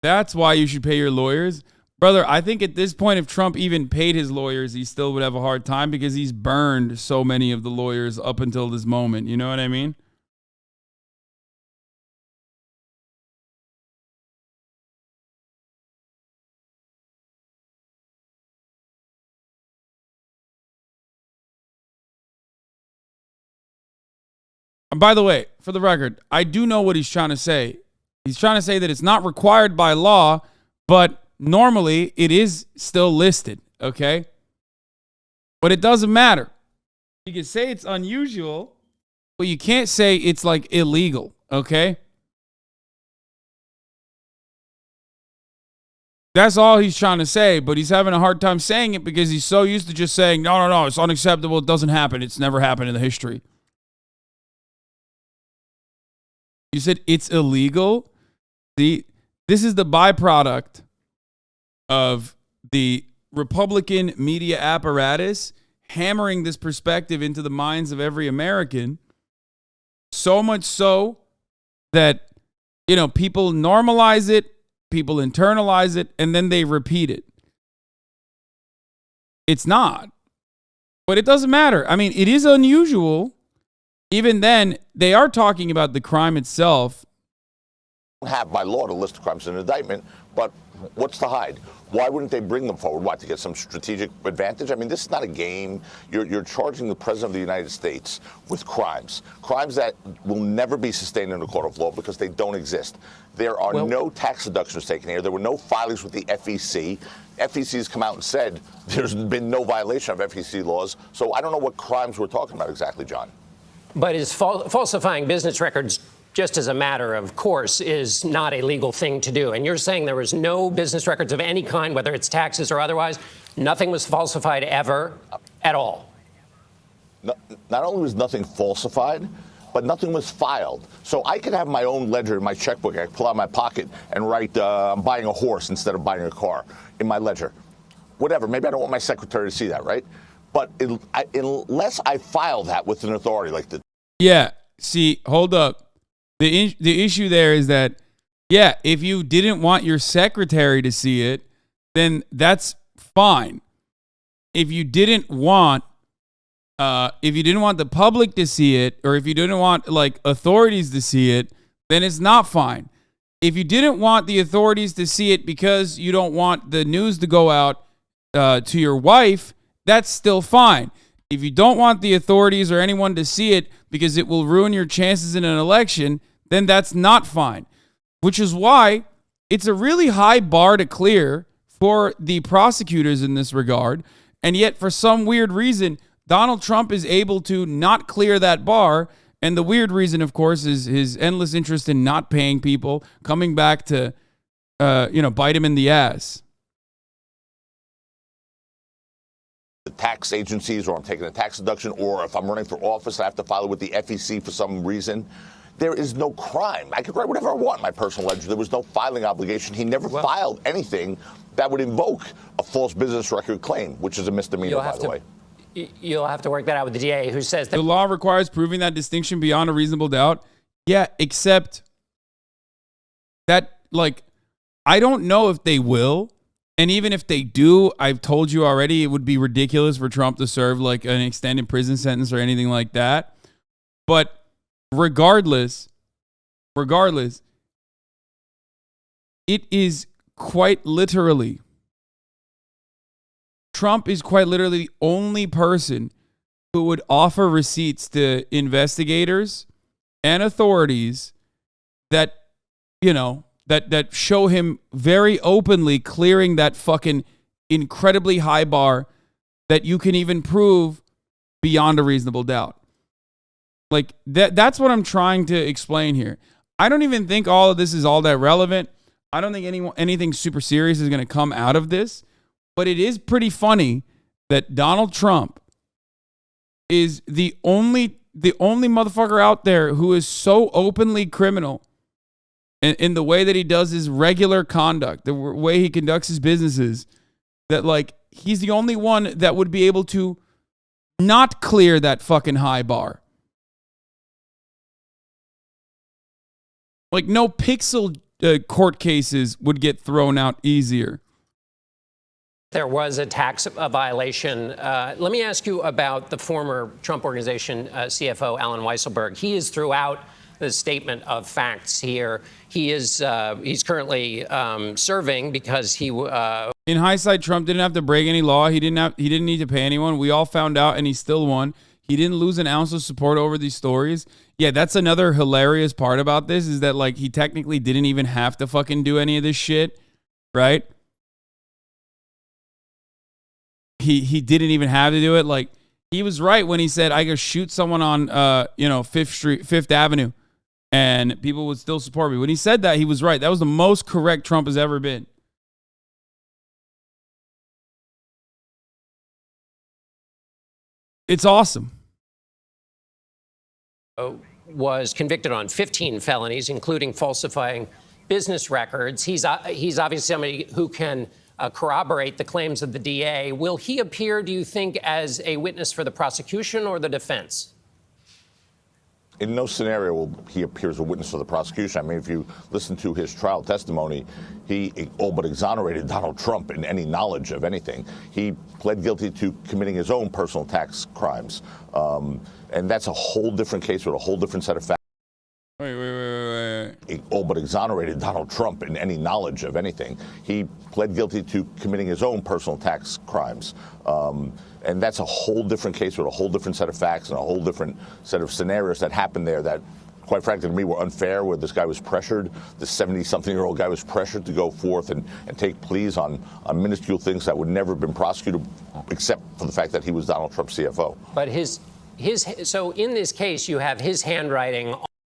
That's why you should pay your lawyers. Brother, I think at this point, if Trump even paid his lawyers, he still would have a hard time because he's burned so many of the lawyers up until this moment. You know what I mean? And by the way, for the record, I do know what he's trying to say. He's trying to say that it's not required by law, but normally it is still listed, okay? But it doesn't matter. You can say it's unusual, but you can't say it's like illegal, okay? That's all he's trying to say, but he's having a hard time saying it because he's so used to just saying, no, it's unacceptable, it doesn't happen, it's never happened in the history. You said it's illegal? This is the byproduct of the Republican media apparatus hammering this perspective into the minds of every American. So much so that, people normalize it, people internalize it, and then they repeat it. It's not. But it doesn't matter. I mean, it is unusual. Even then, they are talking about the crime itself. Have by law to list the crimes in an indictment, but what's to hide? Why wouldn't they bring them forward? What, to get some strategic advantage? I mean, this is not a game. You're charging the president of the United States with crimes that will never be sustained in a court of law because they don't exist. There are no tax deductions taken here. There were no filings with the FEC. FEC has come out and said there's been no violation of FEC laws. So I don't know what crimes we're talking about exactly, John. But is falsifying business records, just as a matter of course, is not a legal thing to do? And you're saying there was no business records of any kind, whether it's taxes or otherwise? Nothing was falsified ever at all? Not only was nothing falsified, but nothing was filed. So I could have my own ledger in my checkbook. I could pull out my pocket and write, I'm buying a horse instead of buying a car in my ledger. Whatever. Maybe I don't want my secretary to see that, right? But unless I file that with an authority like the... Yeah, see, hold up. The issue there is that, yeah, if you didn't want your secretary to see it, then that's fine. If you didn't want the public to see it, or if you didn't want authorities to see it, then it's not fine. If you didn't want the authorities to see it because you don't want the news to go out to your wife, that's still fine. If you don't want the authorities or anyone to see it because it will ruin your chances in an election, then that's not fine. Which is why it's a really high bar to clear for the prosecutors in this regard. And yet, for some weird reason, Donald Trump is able to not clear that bar. And the weird reason, of course, is his endless interest in not paying people, coming back to, bite him in the ass. The tax agencies, or I'm taking a tax deduction, or if I'm running for office, I have to file it with the FEC for some reason. There is no crime. I could write whatever I want in my personal ledger. There was no filing obligation. He never filed anything that would invoke a false business record claim, which is a misdemeanor, by the way. You'll have to work that out with the DA, who says that the law requires proving that distinction beyond a reasonable doubt. Yeah, except that, I don't know if they will. And even if they do, I've told you already, it would be ridiculous for Trump to serve an extended prison sentence or anything like that. But regardless, it is quite literally, Trump is quite literally the only person who would offer receipts to investigators and authorities that, that show him very openly clearing that fucking incredibly high bar that you can even prove beyond a reasonable doubt. Like that's what I'm trying to explain here. I don't even think all of this is all that relevant. I don't think anything super serious is going to come out of this, but it is pretty funny that Donald Trump is the only motherfucker out there who is so openly criminal in the way that he does his regular conduct, the way he conducts his businesses, that like he's the only one that would be able to not clear that fucking high bar. Like no pixel court cases would get thrown out easier. There was a tax violation. Let me ask you about the former Trump Organization CFO, Alan Weisselberg. He is throughout the statement of facts here. He's currently serving because he. In hindsight, Trump didn't have to break any law. He didn't need to pay anyone. We all found out, and he still won. He didn't lose an ounce of support over these stories. Yeah, that's another hilarious part about this is that like he technically didn't even have to fucking do any of this shit, right? He didn't even have to do it. Like he was right when he said I could shoot someone on Fifth Avenue and people would still support me. When he said that, he was right. That was the most correct Trump has ever been. It's awesome. Was convicted on 15 felonies, including falsifying business records. He's obviously somebody who can corroborate the claims of the DA. Will he appear, do you think, as a witness for the prosecution or the defense? In no scenario will he appear as a witness for the prosecution. I mean, if you listen to his trial testimony, he all but exonerated Donald Trump in any knowledge of anything. He pled guilty to committing his own personal tax crimes. And that's a whole different case with a whole different set of facts. Wait. He all but exonerated Donald Trump in any knowledge of anything. He pled guilty to committing his own personal tax crimes. And that's a whole different case with a whole different set of facts and a whole different set of scenarios that happened there that, quite frankly, to me were unfair, where this guy was pressured, this 70-something-year-old guy was pressured to go forth and take pleas on minuscule things that would never have been prosecuted except for the fact that he was Donald Trump's CFO. But so in this case, you have his handwriting.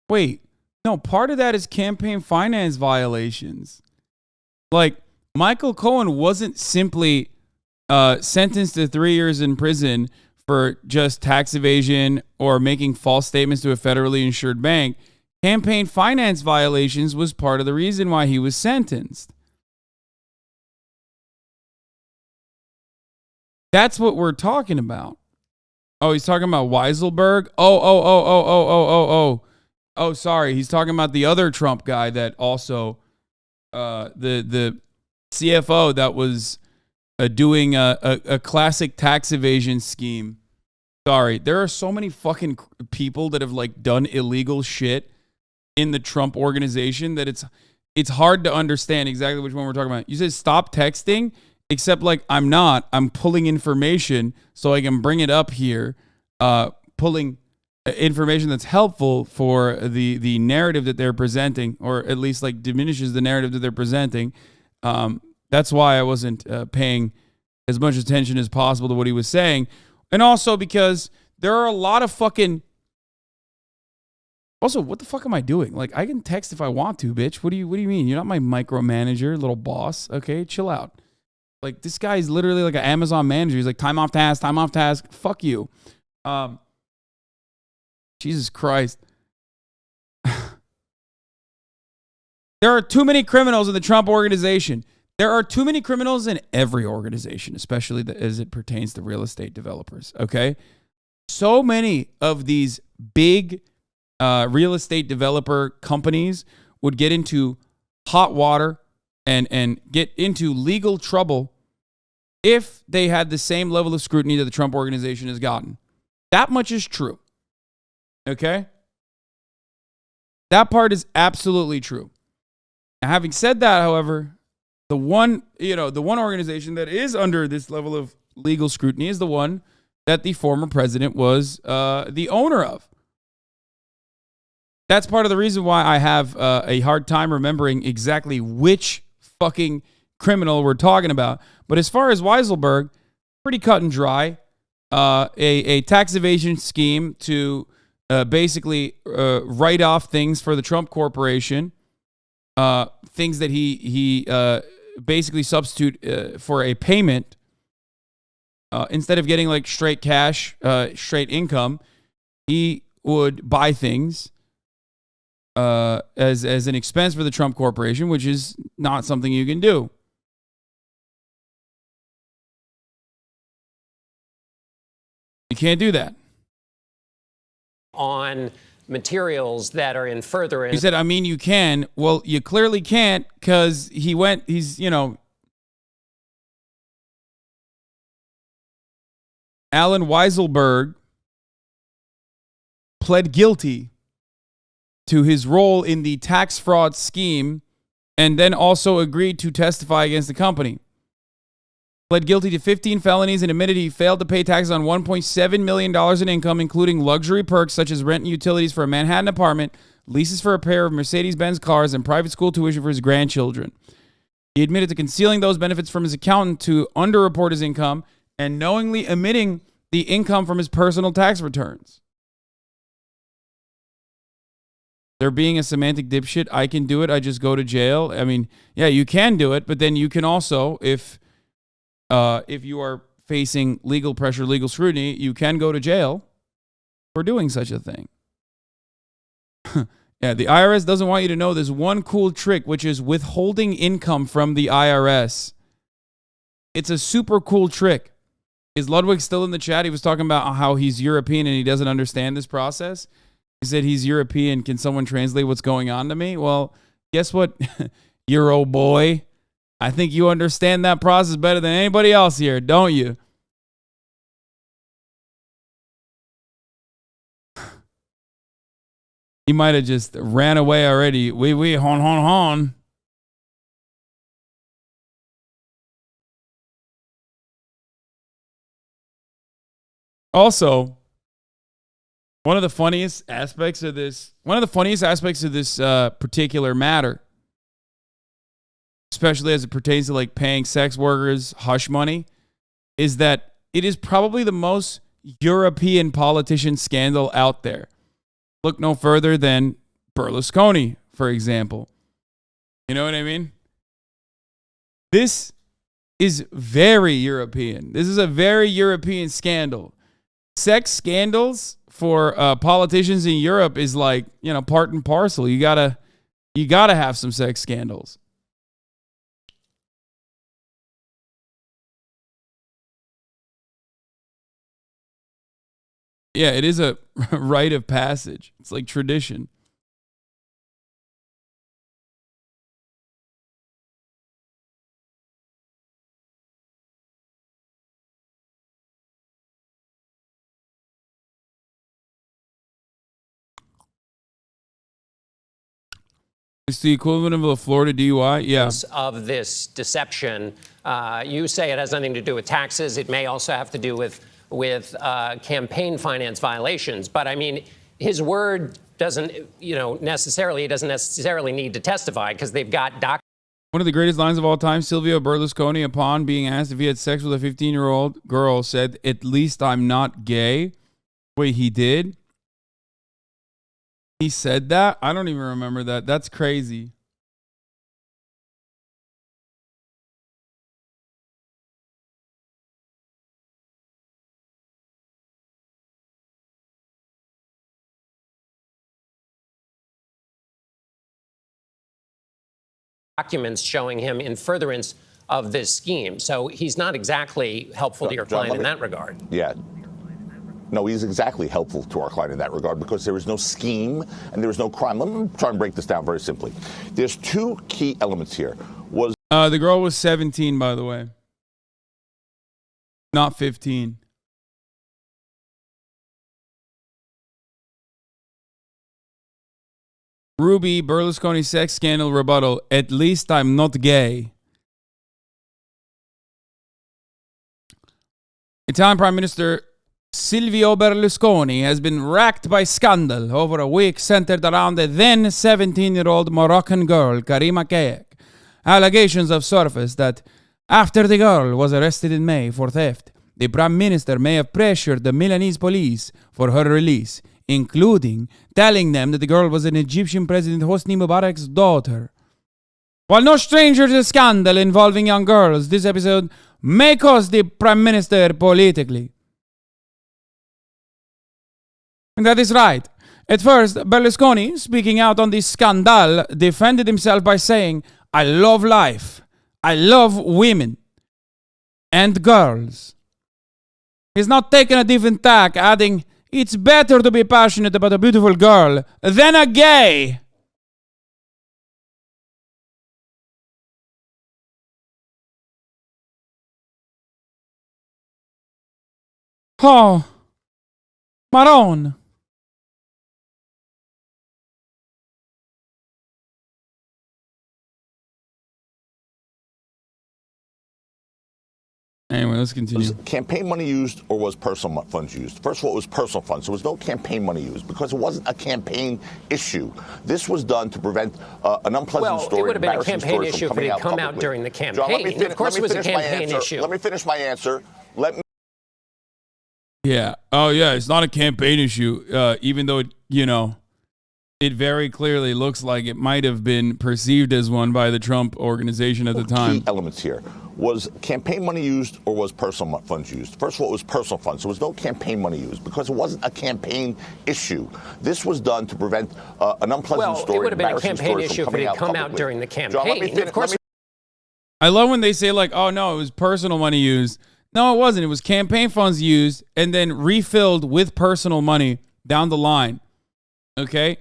Wait, no, part of that is campaign finance violations. Like, Michael Cohen wasn't simply sentenced to 3 years in prison for just tax evasion or making false statements to a federally insured bank. Campaign finance violations was part of the reason why he was sentenced. That's what we're talking about. Oh, he's talking about Weisselberg? Oh, sorry. He's talking about the other Trump guy that also, the CFO that was doing a classic tax evasion scheme. Sorry. There are so many fucking people that have like done illegal shit in the Trump organization that it's hard to understand exactly which one we're talking about. You said stop texting, except like I'm pulling information so I can bring it up here, pulling information that's helpful for the narrative that they're presenting, or at least like diminishes the narrative that they're presenting. That's why I wasn't paying as much attention as possible to what he was saying. And also because there are a lot of fucking... Also, what the fuck am I doing? Like, I can text if I want to, bitch. What do you mean? You're not my micromanager, little boss. Okay, chill out. Like, this guy is literally like an Amazon manager. He's like, time off task. Fuck you. Jesus Christ. There are too many criminals in the Trump organization. There are too many criminals in every organization, especially as it pertains to real estate developers, okay? So many of these big real estate developer companies would get into hot water and get into legal trouble if they had the same level of scrutiny that the Trump organization has gotten. That much is true, okay? That part is absolutely true. Now, having said that, however, the one organization that is under this level of legal scrutiny is the one that the former president was the owner of. That's part of the reason why I have a hard time remembering exactly which fucking criminal we're talking about. But as far as Weisselberg, pretty cut and dry. a tax evasion scheme to basically write off things for the Trump Corporation, things that he basically substitute for a payment. Instead of getting like straight cash, straight income, he would buy things as an expense for the Trump Corporation, which is not something you can do. You can't do that. On materials that are in furtherance. He said, I mean, you can. Well, you clearly can't because he's, Alan Weiselberg pled guilty to his role in the tax fraud scheme and then also agreed to testify against the company. Pled guilty to 15 felonies and admitted he failed to pay taxes on $1.7 million in income, including luxury perks such as rent and utilities for a Manhattan apartment, leases for a pair of Mercedes-Benz cars, and private school tuition for his grandchildren. He admitted to concealing those benefits from his accountant to underreport his income and knowingly omitting the income from his personal tax returns. They're being a semantic dipshit. I can do it. I just go to jail. I mean, yeah, you can do it, but then you can also, if you are facing legal pressure, legal scrutiny, you can go to jail for doing such a thing. Yeah, the IRS doesn't want you to know this one cool trick, which is withholding income from the IRS. It's a super cool trick. Is Ludwig still in the chat? He was talking about how he's European and he doesn't understand this process. He said he's European. Can someone translate what's going on to me? Well, guess what, Euro boy? I think you understand that process better than anybody else here, don't you? He might have just ran away already. Oui, hon, hon, hon. Also, one of the funniest aspects of this particular matter, especially as it pertains to like paying sex workers hush money, is that it is probably the most European politician scandal out there. Look no further than Berlusconi, for example. You know what I mean? This is very European. This is a very European scandal. Sex scandals for politicians in Europe is like, part and parcel. You gotta have some sex scandals. Yeah, it is a rite of passage. It's like tradition. It's the equivalent of a Florida DUI? Yeah. Of this deception. You say it has nothing to do with taxes. It may also have to do with campaign finance violations. But I mean, his word doesn't, necessarily need to testify because they've got documents. One of the greatest lines of all time, Silvio Berlusconi, upon being asked if he had sex with a 15-year-old girl, said, "At least I'm not gay." Wait, he did? He said that? I don't even remember that. That's crazy. Documents showing him in furtherance of this scheme. So he's not exactly helpful to your client in that regard. Yeah. No, he's exactly helpful to our client in that regard because there is no scheme and there is no crime. Let me try and break this down very simply. There's two key elements here. The girl was 17, by the way. Not 15. Ruby, Berlusconi sex scandal rebuttal. At least I'm not gay. Italian Prime Minister Silvio Berlusconi has been racked by scandal over a week centered around the then 17-year-old Moroccan girl, Karima Kayek. Allegations have surfaced that after the girl was arrested in May for theft, the Prime Minister may have pressured the Milanese police for her release, including telling them that the girl was an Egyptian President Hosni Mubarak's daughter. While no stranger to scandal involving young girls, this episode may cost the Prime Minister politically. And that is right. At first, Berlusconi, speaking out on this scandal, defended himself by saying, "I love life. I love women and girls." He's now taken a different tack, adding, "It's better to be passionate about a beautiful girl than a gay." Oh, Maron. Anyway, let's continue. Was campaign money used or was personal funds used? First of all, it was personal funds. There was no campaign money used because it wasn't a campaign issue. This was done to prevent an unpleasant story. Well, it would have been a campaign issue if it had come out during the campaign. John, of course, it was a campaign issue. Let me finish my answer. Yeah. Oh, yeah. It's not a campaign issue, even though, it very clearly looks like it might have been perceived as one by the Trump organization at the time. Key elements here. Was campaign money used or was personal funds used? First of all, it was personal funds. There was no campaign money used because it wasn't a campaign issue. This was done to prevent an unpleasant story. Well, it would have been a campaign issue if it had come out during the campaign. John, of course. I love when they say, like, oh, no, it was personal money used. No, it wasn't. It was campaign funds used and then refilled with personal money down the line. Okay?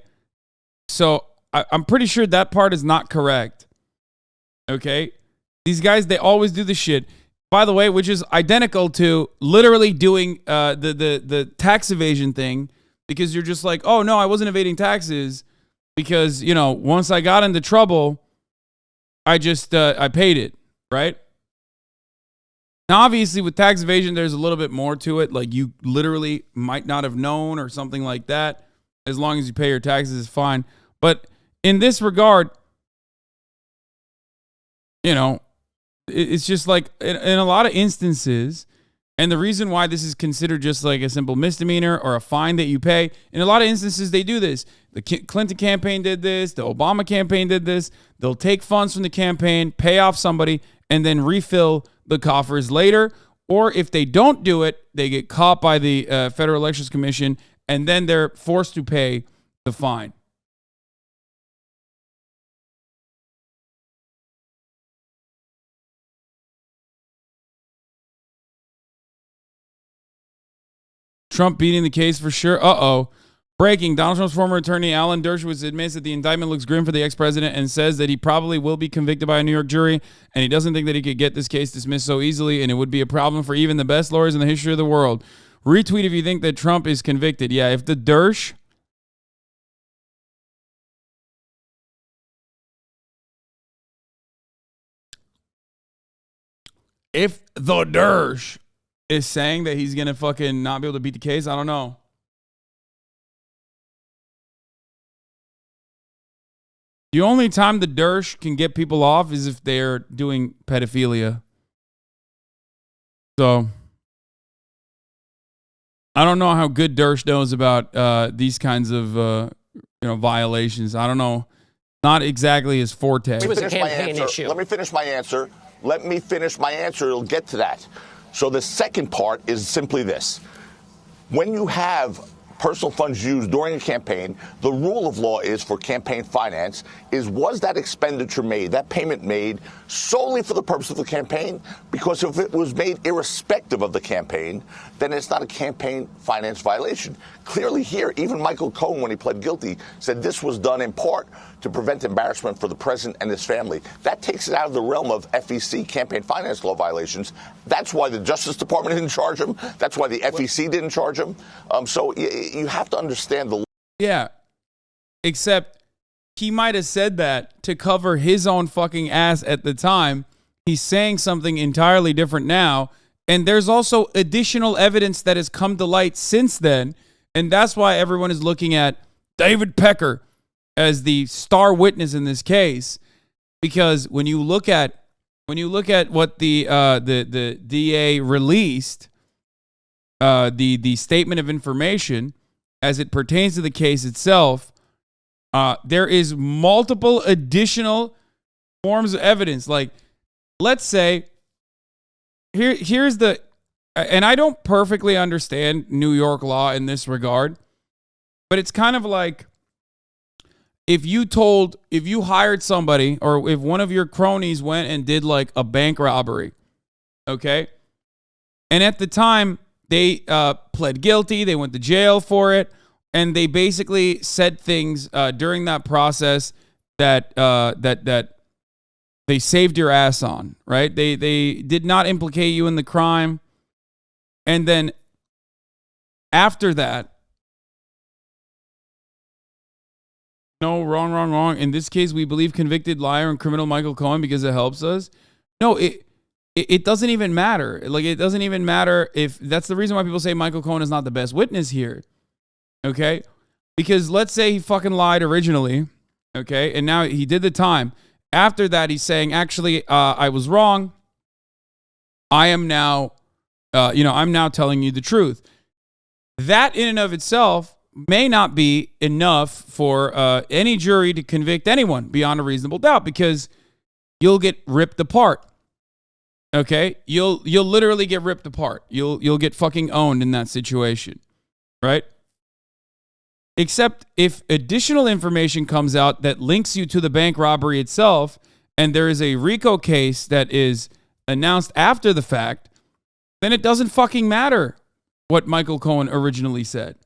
So I'm pretty sure that part is not correct. Okay? These guys, they always do this shit. By the way, which is identical to literally doing the tax evasion thing, because you're just like, oh, no, I wasn't evading taxes because, once I got into trouble, I just, I paid it, right? Now, obviously, with tax evasion, there's a little bit more to it. Like, you literally might not have known or something like that. As long as you pay your taxes, it's fine. But in this regard, it's just like in a lot of instances, and the reason why this is considered just like a simple misdemeanor or a fine that you pay, in a lot of instances, they do this. The Clinton campaign did this. The Obama campaign did this. They'll take funds from the campaign, pay off somebody, and then refill the coffers later. Or if they don't do it, they get caught by the Federal Elections Commission, and then they're forced to pay the fine. Trump beating the case for sure. Uh-oh. Breaking. Donald Trump's former attorney, Alan Dershowitz, admits that the indictment looks grim for the ex-president and says that he probably will be convicted by a New York jury, and he doesn't think that he could get this case dismissed so easily, and it would be a problem for even the best lawyers in the history of the world. Retweet if you think that Trump is convicted. Yeah, if the Dersh... If the Dersh is saying that he's going to fucking not be able to beat the case, I don't know. The only time the Dersh can get people off is if they're doing pedophilia. So, I don't know how good Dersh knows about these kinds of violations. I don't know. Not exactly his forte. It was a campaign issue. Let me finish my answer. It'll get to that. So the second part is simply this. When you have personal funds used during a campaign, the rule of law is for campaign finance was that expenditure made, that payment made solely for the purpose of the campaign? Because if it was made irrespective of the campaign, then it's not a campaign finance violation. Clearly here, even Michael Cohen, when he pled guilty, said this was done in part to prevent embarrassment for the president and his family. That takes it out of the realm of FEC, campaign finance law violations. That's why the Justice Department didn't charge him. That's why the FEC didn't charge him. So you have to understand the... Yeah, except he might have said that to cover his own fucking ass at the time. He's saying something entirely different now. And there's also additional evidence that has come to light since then. And that's why everyone is looking at David Pecker as the star witness in this case, because when you look at what the DA released, the statement of information as it pertains to the case itself, there is multiple additional forms of evidence. Like, let's say, here's the, and I don't perfectly understand New York law in this regard, but it's kind of like if you hired somebody, or if one of your cronies went and did like a bank robbery, okay? And at the time, they pled guilty, they went to jail for it, and they basically said things during that process that they saved your ass on, right? They did not implicate you in the crime. And then after that, no, wrong. In this case, we believe convicted liar and criminal Michael Cohen because it helps us. No, it doesn't even matter. Like, it doesn't even matter if that's the reason why people say Michael Cohen is not the best witness here. Okay? Because let's say he fucking lied originally, okay? And now he did the time. After that, he's saying, actually, I was wrong. I am now, I'm now telling you the truth. That in and of itself may not be enough for any jury to convict anyone beyond a reasonable doubt, because you'll get ripped apart. Okay? You'll literally get ripped apart. You'll get fucking owned in that situation. Right? Except if additional information comes out that links you to the bank robbery itself, and there is a RICO case that is announced after the fact, then it doesn't fucking matter what Michael Cohen originally said.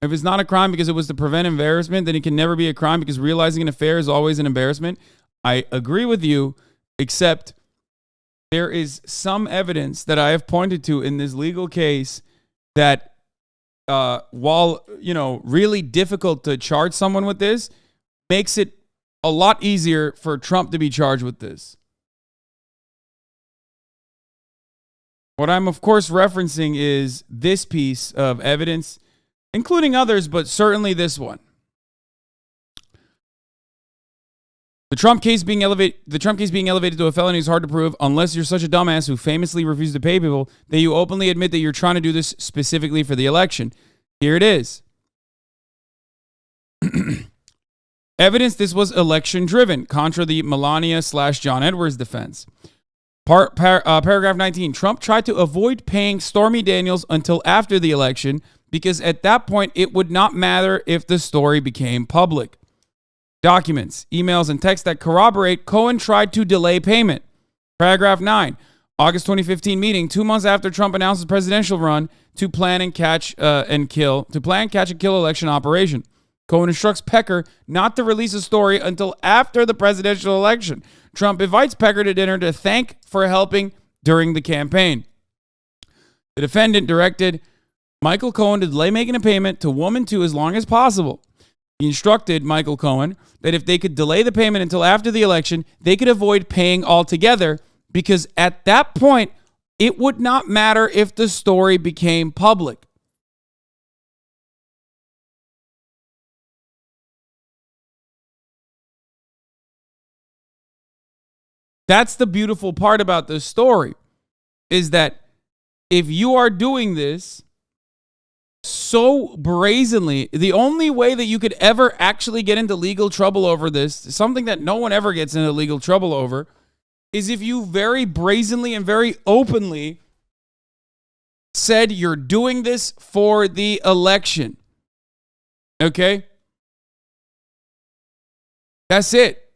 If it's not a crime because it was to prevent embarrassment, then it can never be a crime because realizing an affair is always an embarrassment. I agree with you, except there is some evidence that I have pointed to in this legal case that while, really difficult to charge someone with this, makes it a lot easier for Trump to be charged with this. What I'm, of course, referencing is this piece of evidence, including others, but certainly this one. The Trump case being elevated to a felony is hard to prove unless you're such a dumbass who famously refused to pay people that you openly admit that you're trying to do this specifically for the election. Here it is. Evidence this was election driven, contra the Melania/John Edwards defense. Paragraph 19. Trump tried to avoid paying Stormy Daniels until after the election because at that point it would not matter if the story became public. Documents, emails, and texts that corroborate Cohen tried to delay payment. Paragraph 9. August 2015 meeting, 2 months after Trump announced his presidential run to plan and catch and kill election operation. Cohen instructs Pecker not to release a story until after the presidential election. Trump invites Pecker to dinner to thank for helping during the campaign. The defendant directed Michael Cohen to delay making a payment to Woman 2 as long as possible. He instructed Michael Cohen that if they could delay the payment until after the election, they could avoid paying altogether because at that point, it would not matter if the story became public. That's the beautiful part about this story, is that if you are doing this so brazenly, the only way that you could ever actually get into legal trouble over this, something that no one ever gets into legal trouble over, is if you very brazenly and very openly said you're doing this for the election. Okay? That's it.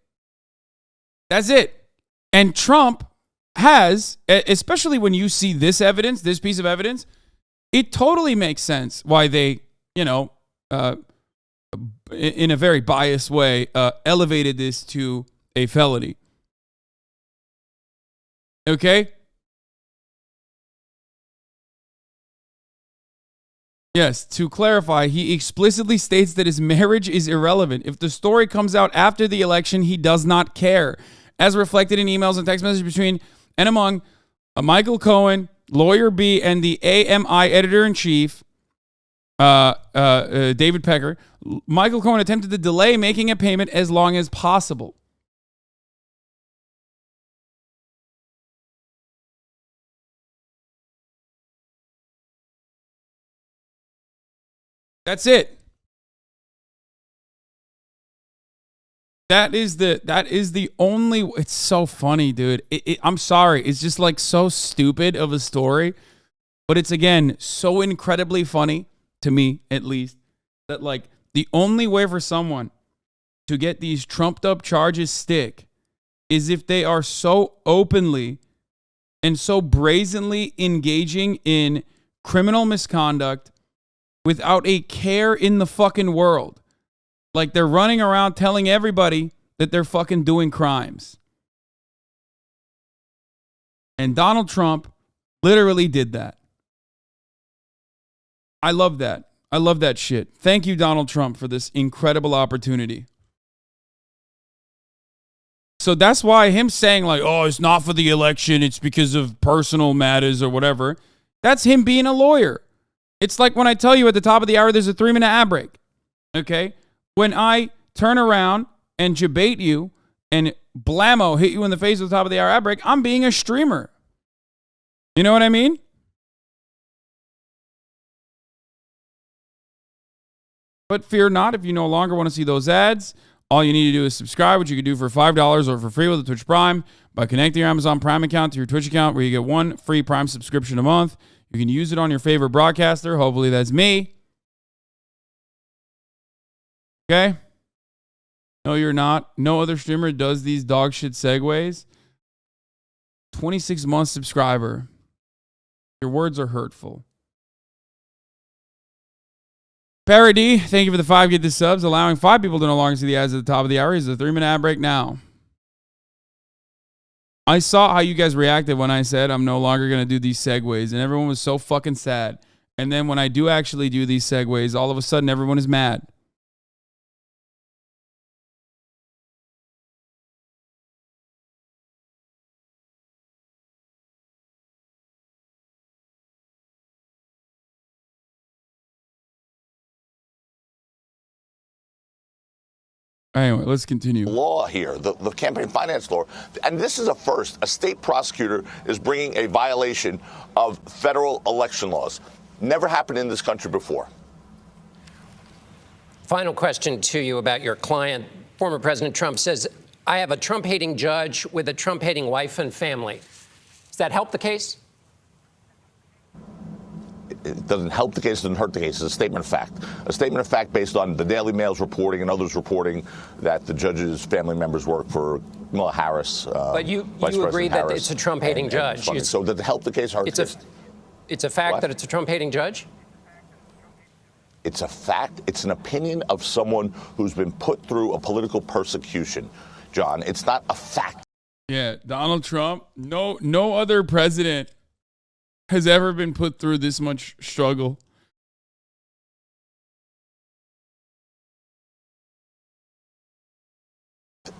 That's it. And Trump has, especially when you see this evidence, this piece of evidence, it totally makes sense why they, in a very biased way, elevated this to a felony. Okay? Yes, to clarify, he explicitly states that his marriage is irrelevant. If the story comes out after the election, he does not care. As reflected in emails and text messages between and among Michael Cohen, Lawyer B, and the AMI editor-in-chief, David Pecker, Michael Cohen attempted to delay making a payment as long as possible. That's it. That is the only. It's so funny, dude. I'm sorry. It's just like so stupid of a story, but it's again so incredibly funny to me, at least, that like the only way for someone to get these trumped up charges stick is if they are so openly and so brazenly engaging in criminal misconduct without a care in the fucking world. Like they're running around telling everybody that they're fucking doing crimes. And Donald Trump literally did that. I love that. I love that shit. Thank you, Donald Trump, for this incredible opportunity. So that's why him saying like, oh, it's not for the election, it's because of personal matters or whatever. That's him being a lawyer. It's like when I tell you at the top of the hour, there's a 3-minute ad break. Okay? When I turn around and debate you and blammo hit you in the face at the top of the hour ad break, I'm being a streamer. You know what I mean? But fear not, if you no longer want to see those ads, all you need to do is subscribe, which you can do for $5 or for free with the Twitch Prime by connecting your Amazon Prime account to your Twitch account, where you get 1 free Prime subscription a month. You can use it on your favorite broadcaster. Hopefully that's me. Okay? No, you're not. No other streamer does these dog shit segues. 26-month subscriber. Your words are hurtful. Parody, thank you for the 5 get the subs. Allowing 5 people to no longer see the ads at the top of the hour is a 3-minute ad break now. I saw how you guys reacted when I said I'm no longer going to do these segues, and everyone was so fucking sad. And then when I do actually do these segues, all of a sudden everyone is mad. Anyway, let's continue. Law here, the campaign finance law. And this is a first. A state prosecutor is bringing a violation of federal election laws. Never happened in this country before. Final question to you about your client. Former President Trump says, I have a Trump-hating judge with a Trump-hating wife and family. Does that help the case? It doesn't help the case, it doesn't hurt the case. It's a statement of fact. A statement of fact based on the Daily Mail's reporting and others reporting that the judge's family members work for Kamala Harris. But you agree that it's a Trump-hating judge. So does it help the case or hurt the case? It's a fact that it's a Trump-hating judge? It's a fact. It's an opinion of someone who's been put through a political persecution, John. It's not a fact. Yeah, Donald Trump, no other president has ever been put through this much struggle.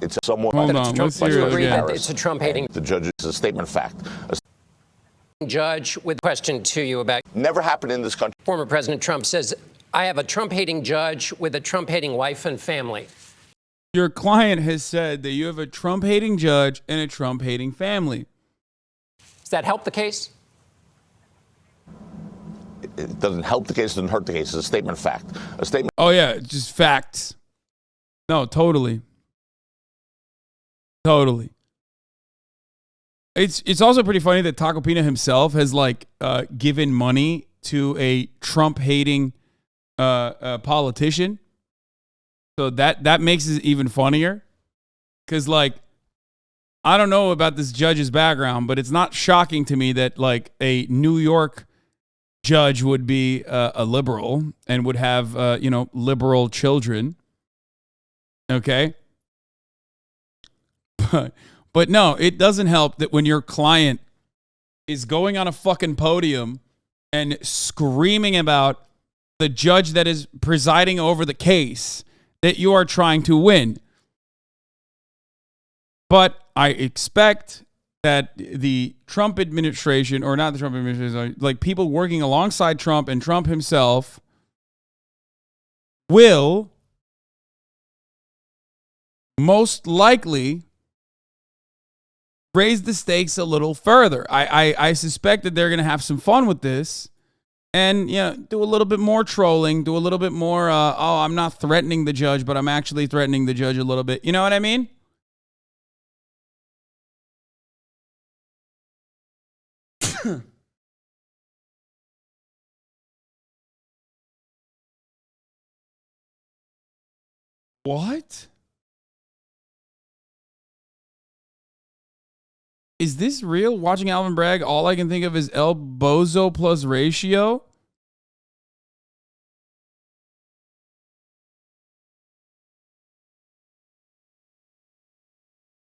It's someone. Hold on, let's hear it again. It's a Trump-hating. The judge is a statement of fact. A judge with a question to you about. Never happened in this country. Former President Trump says, I have a Trump-hating judge with a Trump-hating wife and family. Your client has said that you have a Trump-hating judge and a Trump-hating family. Does that help the case? It doesn't help the case, it doesn't hurt the case. It's a statement of fact. A statement. Oh, yeah, just facts. No, totally. Totally. It's also pretty funny that Tacopina himself has like given money to a Trump-hating politician. So that makes it even funnier. Because like, I don't know about this judge's background, but it's not shocking to me that like a New York judge would be a liberal and would have, liberal children. Okay. But no, it doesn't help that when your client is going on a fucking podium and screaming about the judge that is presiding over the case that you are trying to win. But I expect that the Trump administration, or not the Trump administration, like people working alongside Trump and Trump himself will most likely raise the stakes a little further. I suspect that they're going to have some fun with this and do a little bit more trolling, do a little bit more, I'm not threatening the judge, but I'm actually threatening the judge a little bit. You know what I mean? What? Is this real? Watching Alvin Bragg, all I can think of is El Bozo plus ratio.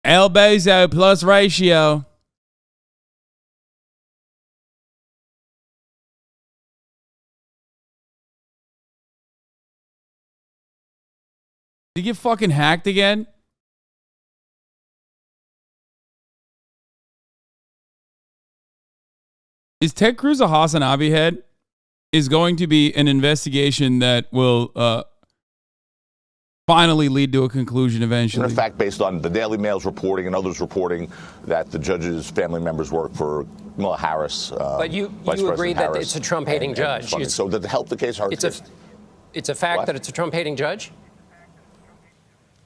El Bozo plus ratio. Did he get fucking hacked again? Is Ted Cruz a Hasanabi head? Is going to be an investigation that will finally lead to a conclusion eventually. In fact, based on the Daily Mail's reporting and others reporting that the judge's family members work for Kamala Harris. But you agree that it's a Trump-hating judge. So to help the case, it's a fact that it's a Trump-hating judge?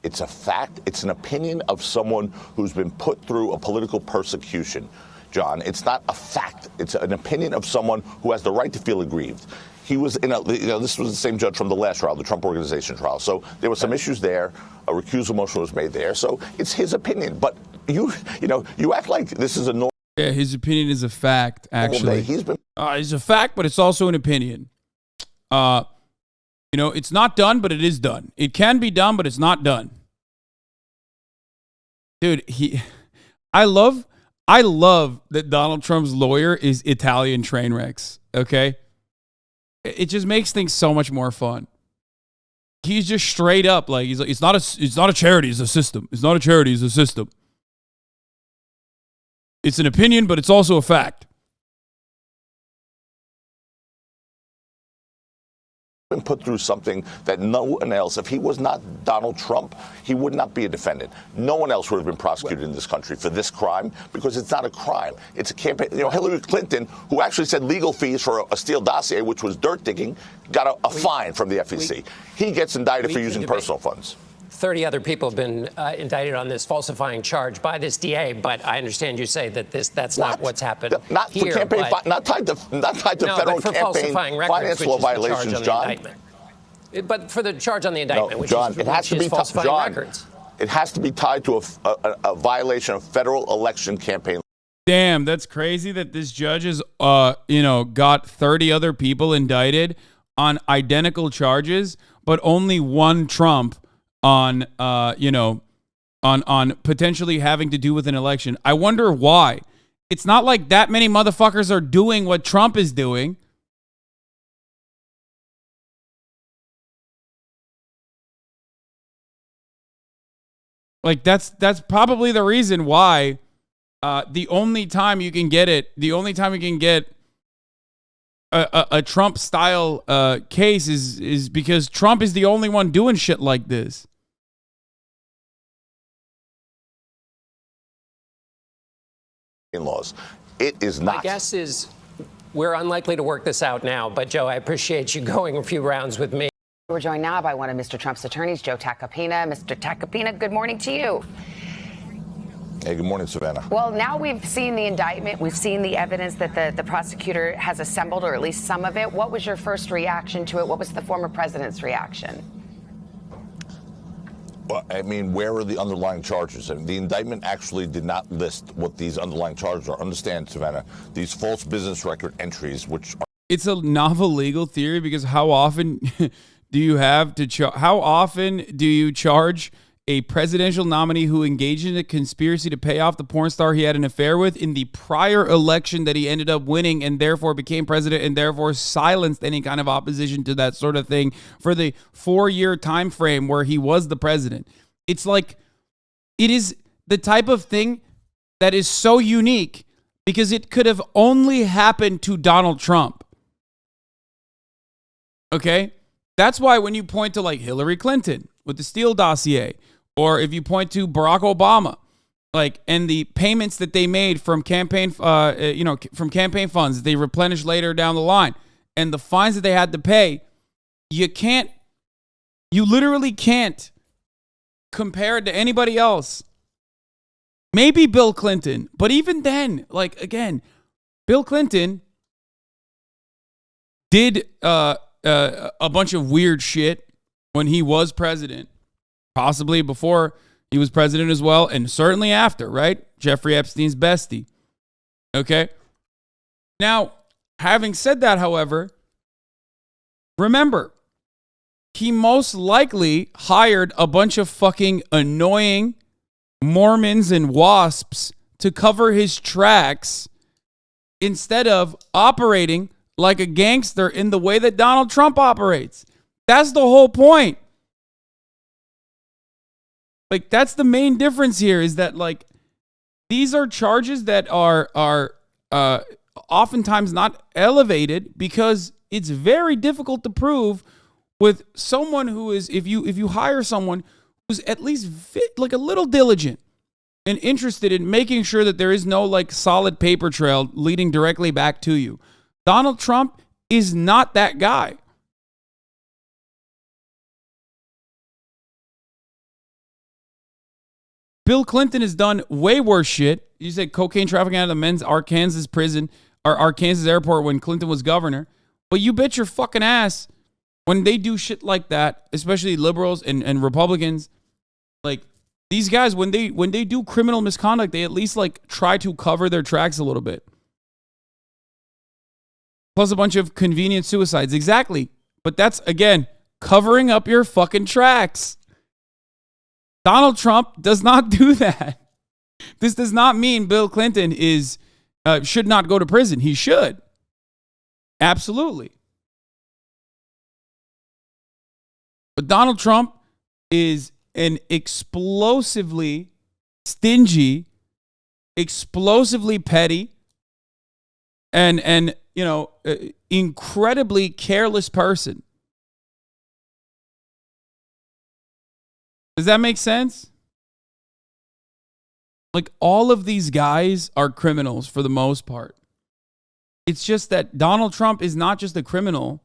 It's a fact. It's an opinion of someone who's been put through a political persecution, John. It's not a fact. It's an opinion of someone who has the right to feel aggrieved. He was in this was the same judge from the last trial, the Trump Organization trial. So there were some issues there. A recusal motion was made there. So it's his opinion. But you act like this is a normal. Yeah, his opinion is a fact, actually. It's a fact, but it's also an opinion. It's not done, but it is done. It can be done, but it's not done. Dude, I love that Donald Trump's lawyer is Italian train wrecks, okay? It just makes things so much more fun. He's just straight up like he's like it's not a charity, it's a system. It's not a charity, it's a system. It's an opinion, but it's also a fact. Been put through something that no one else, if he was not Donald Trump, he would not be a defendant. No one else would have been prosecuted in this country for this crime because it's not a crime. It's a campaign. Hillary Clinton, who actually said legal fees for a Steele dossier, which was dirt digging, got a fine from the FEC. He gets indicted for using personal funds. 30 other people have been indicted on this falsifying charge by this DA, but I understand you say that that's not what's happened not here. For campaign, not tied to federal campaign finance law violations, John. But for the charge on the indictment, which John, is falsifying records. It has to be tied to a violation of federal election campaign. Damn, that's crazy that this judge has, got 30 other people indicted on identical charges, but only one Trump on potentially having to do with an election. I wonder why. It's not like that many motherfuckers are doing what Trump is doing. Like that's probably the reason why the only time you can get a Trump style case is because Trump is the only one doing shit like this. In laws, it is not. My guess is we're unlikely to work this out now, but Joe, I appreciate you going a few rounds with me. We're joined now by one of Mr. Trump's attorneys, Joe Tacopina. Mr. Tacopina, good morning to you. Hey, good morning, Savannah. Well, now we've seen the indictment. We've seen the evidence that the prosecutor has assembled, or at least some of it. What was your first reaction to it? What was the former president's reaction? Well, I mean, where are the underlying charges? I mean, the indictment actually did not list what these underlying charges are. Understand, Savannah, these false business record entries, which are... It's a novel legal theory because how often do you have to how often do you charge a presidential nominee who engaged in a conspiracy to pay off the porn star he had an affair with in the prior election that he ended up winning and therefore became president and therefore silenced any kind of opposition to that sort of thing for the 4-year time frame where he was the president? It's like, it is the type of thing that is so unique because it could have only happened to Donald Trump. Okay? That's why when you point to like Hillary Clinton with the Steele dossier, or if you point to Barack Obama, like, and the payments that they made from campaign, from campaign funds that they replenished later down the line, and the fines that they had to pay, you literally can't compare it to anybody else. Maybe Bill Clinton, but even then, like, again, Bill Clinton did a bunch of weird shit when he was president, possibly before he was president as well, and certainly after, right? Jeffrey Epstein's bestie. Okay? Now, having said that, however, remember, he most likely hired a bunch of fucking annoying Mormons and WASPs to cover his tracks instead of operating like a gangster in the way that Donald Trump operates. That's the whole point. Like, that's the main difference here, is that, like, these are charges that are oftentimes not elevated because it's very difficult to prove with someone who is, if you hire someone who's at least like a little diligent and interested in making sure that there is no like solid paper trail leading directly back to you. Donald Trump is not that guy. Bill Clinton has done way worse shit. You said cocaine trafficking out of the men's Arkansas prison or Arkansas airport when Clinton was governor. But you bet your fucking ass when they do shit like that, especially liberals and Republicans, like these guys, when they do criminal misconduct, they at least like try to cover their tracks a little bit. Plus a bunch of convenient suicides. Exactly. But that's, again, covering up your fucking tracks. Donald Trump does not do that. This does not mean Bill Clinton should not go to prison. He should. Absolutely. But Donald Trump is an explosively stingy, explosively petty, and incredibly careless person. Does that make sense? Like, all of these guys are criminals for the most part. It's just that Donald Trump is not just a criminal,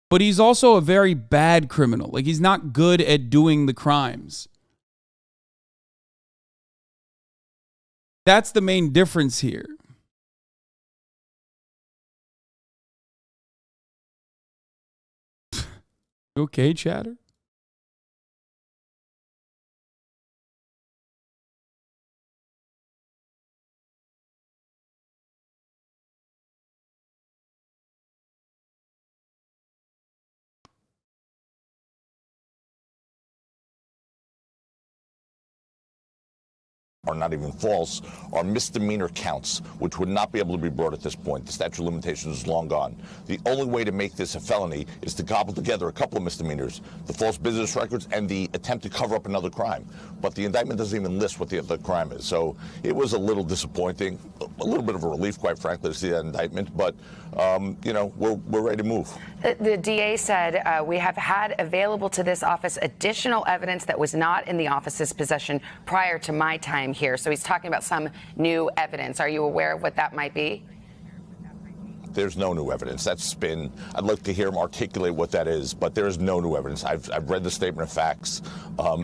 but he's also a very bad criminal. Like, he's not good at doing the crimes. That's the main difference here. Okay, chatter? Are not even false, are misdemeanor counts, which would not be able to be brought at this point. The statute of limitations is long gone. The only way to make this a felony is to gobble together a couple of misdemeanors, the false business records and the attempt to cover up another crime. But the indictment doesn't even list what the other crime is. So it was a little disappointing, a little bit of a relief, quite frankly, to see that indictment. But, we're ready to move. The DA said, we have had available to this office additional evidence that was not in the office's possession prior to my time here. So he's talking about some new evidence. Are you aware of what that might be? There's no new evidence. That's spin. I'd like to hear him articulate what that is, but there is no new evidence. I've read the statement of facts.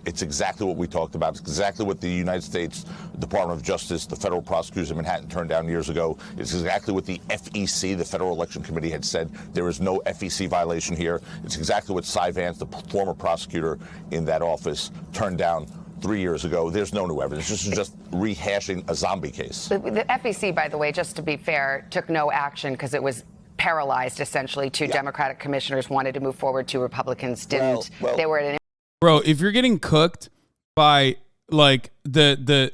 It's exactly what we talked about. It's exactly what the United States Department of Justice, the federal prosecutors in Manhattan turned down years ago. It's exactly what the FEC, the Federal Election Committee, had said. There is no FEC violation here. It's exactly what Cy Vance, the former prosecutor in that office, turned down 3 years ago. There's no new evidence. This is just rehashing a zombie case. The FEC, by the way, just to be fair, took no action because it was paralyzed, essentially. Two Democratic commissioners wanted to move forward. Two Republicans didn't. Well, they were at an... Bro, if you're getting cooked by, like, dude,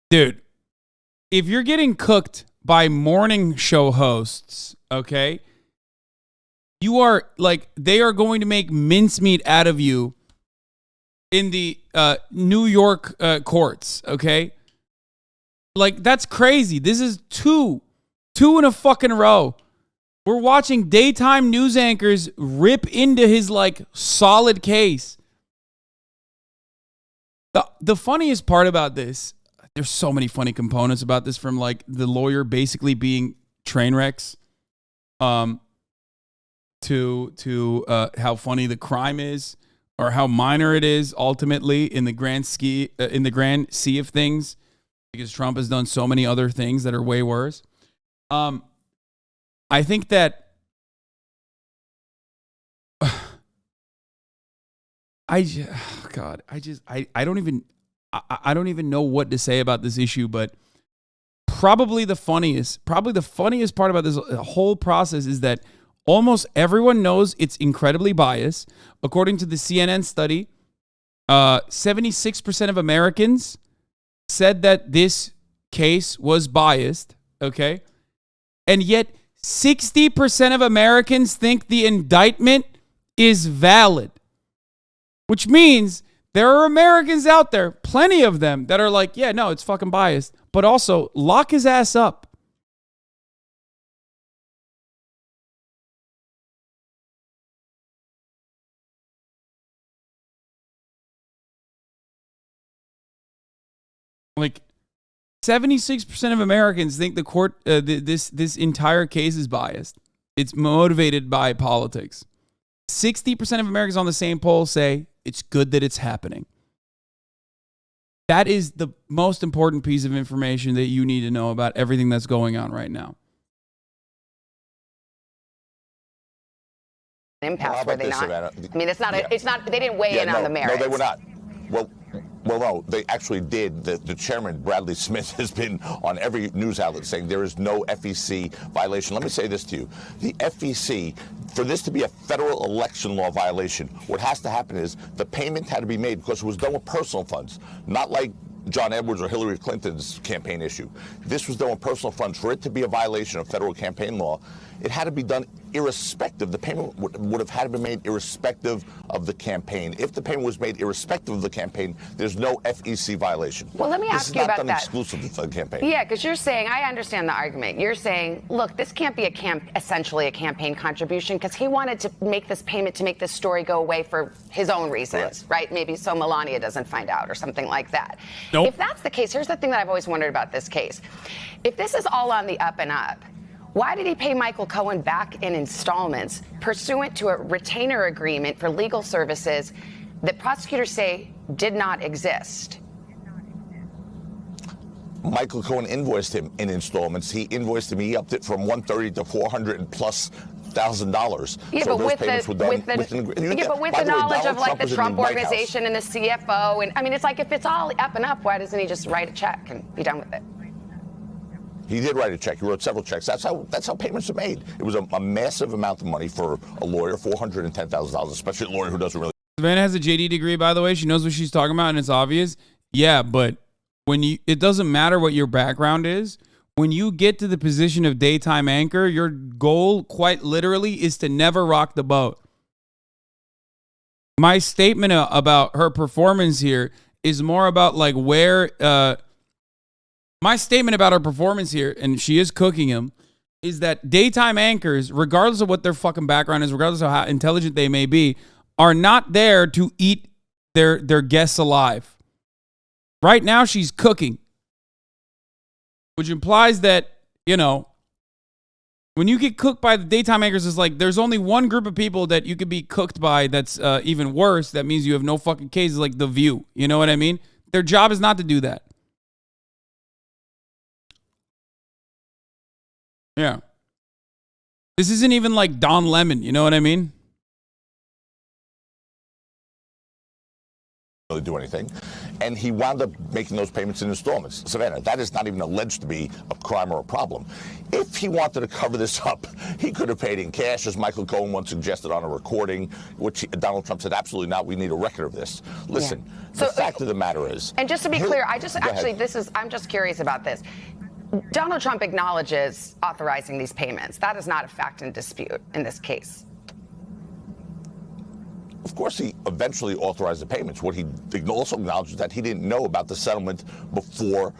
if you're getting cooked by morning show hosts, okay, you are, like, they are going to make mincemeat out of you in the New York courts, okay? Like, that's crazy. This is two in a fucking row. We're watching daytime news anchors rip into his, like, solid case. The funniest part about this, there's so many funny components about this, from, like, the lawyer basically being train wrecks. to how funny the crime is or how minor it is ultimately in the grand sea of things, because Trump has done so many other things that are way worse. I think that I don't even know what to say about this issue, but probably the funniest part about this whole process is that almost everyone knows it's incredibly biased. According to the CNN study, 76% of Americans said that this case was biased, okay? And yet 60% of Americans think the indictment is valid, which means there are Americans out there, plenty of them, that are like, yeah, no, it's fucking biased, but also lock his ass up. Like 76% of Americans think the court, this entire case is biased. It's motivated by politics. 60% of Americans on the same poll say it's good that it's happening. That is the most important piece of information that you need to know about everything that's going on right now. Impasse, were they not? Savannah? I mean, it's not. They didn't weigh in on the merits. No, they were not. Well, no, they actually did. The chairman, Bradley Smith, has been on every news outlet saying there is no FEC violation. Let me say this to you. The FEC, for this to be a federal election law violation, what has to happen is the payment had to be made because it was done with personal funds, not like John Edwards or Hillary Clinton's campaign issue. This was done with personal funds. For it to be a violation of federal campaign law, it had to be done irrespective. The payment would have had to be made irrespective of the campaign. If the payment was made irrespective of the campaign, there's no FEC violation. Well, let me ask you about that. This is not done exclusively for the campaign. Yeah, because you're saying, I understand the argument. You're saying, look, this can't be essentially a campaign contribution because he wanted to make this payment to make this story go away for his own reasons, right? Maybe so Melania doesn't find out or something like that. Nope. If that's the case, here's the thing that I've always wondered about this case. If this is all on the up and up, why did he pay Michael Cohen back in installments pursuant to a retainer agreement for legal services that prosecutors say did not exist? Michael Cohen invoiced him in installments. He invoiced him. He upped it from $130,000 to $400,000+. Yeah, so but with the knowledge of like the Trump organization and the CFO, and I mean, it's like if it's all up and up, why doesn't he just write a check and be done with it? He did write a check. He wrote several checks. That's how payments are made. It was a massive amount of money for a lawyer, $410,000, especially a lawyer who doesn't really. Savannah has a JD degree, by the way. She knows what she's talking about, and it's obvious. Yeah, but it doesn't matter what your background is. When you get to the position of daytime anchor, your goal, quite literally, is to never rock the boat. My statement about her performance here is more about like where. My statement about her performance here, and she is cooking him, is that daytime anchors, regardless of what their fucking background is, regardless of how intelligent they may be, are not there to eat their guests alive. Right now, she's cooking, which implies that, when you get cooked by the daytime anchors, it's like there's only one group of people that you could be cooked by that's even worse. That means you have no fucking cases, like The View. You know what I mean? Their job is not to do that. Yeah. This isn't even like Don Lemon, you know what I mean? Really do anything. And he wound up making those payments in installments. Savannah, that is not even alleged to be a crime or a problem. If he wanted to cover this up, he could have paid in cash, as Michael Cohen once suggested on a recording, which Donald Trump said, absolutely not, we need a record of this. Listen, the fact of the matter is... And just to be clear, I'm just curious about this. Donald Trump acknowledges authorizing these payments. That is not a fact in dispute in this case. Of course, he eventually authorized the payments. What he also acknowledged is that he didn't know about the settlement before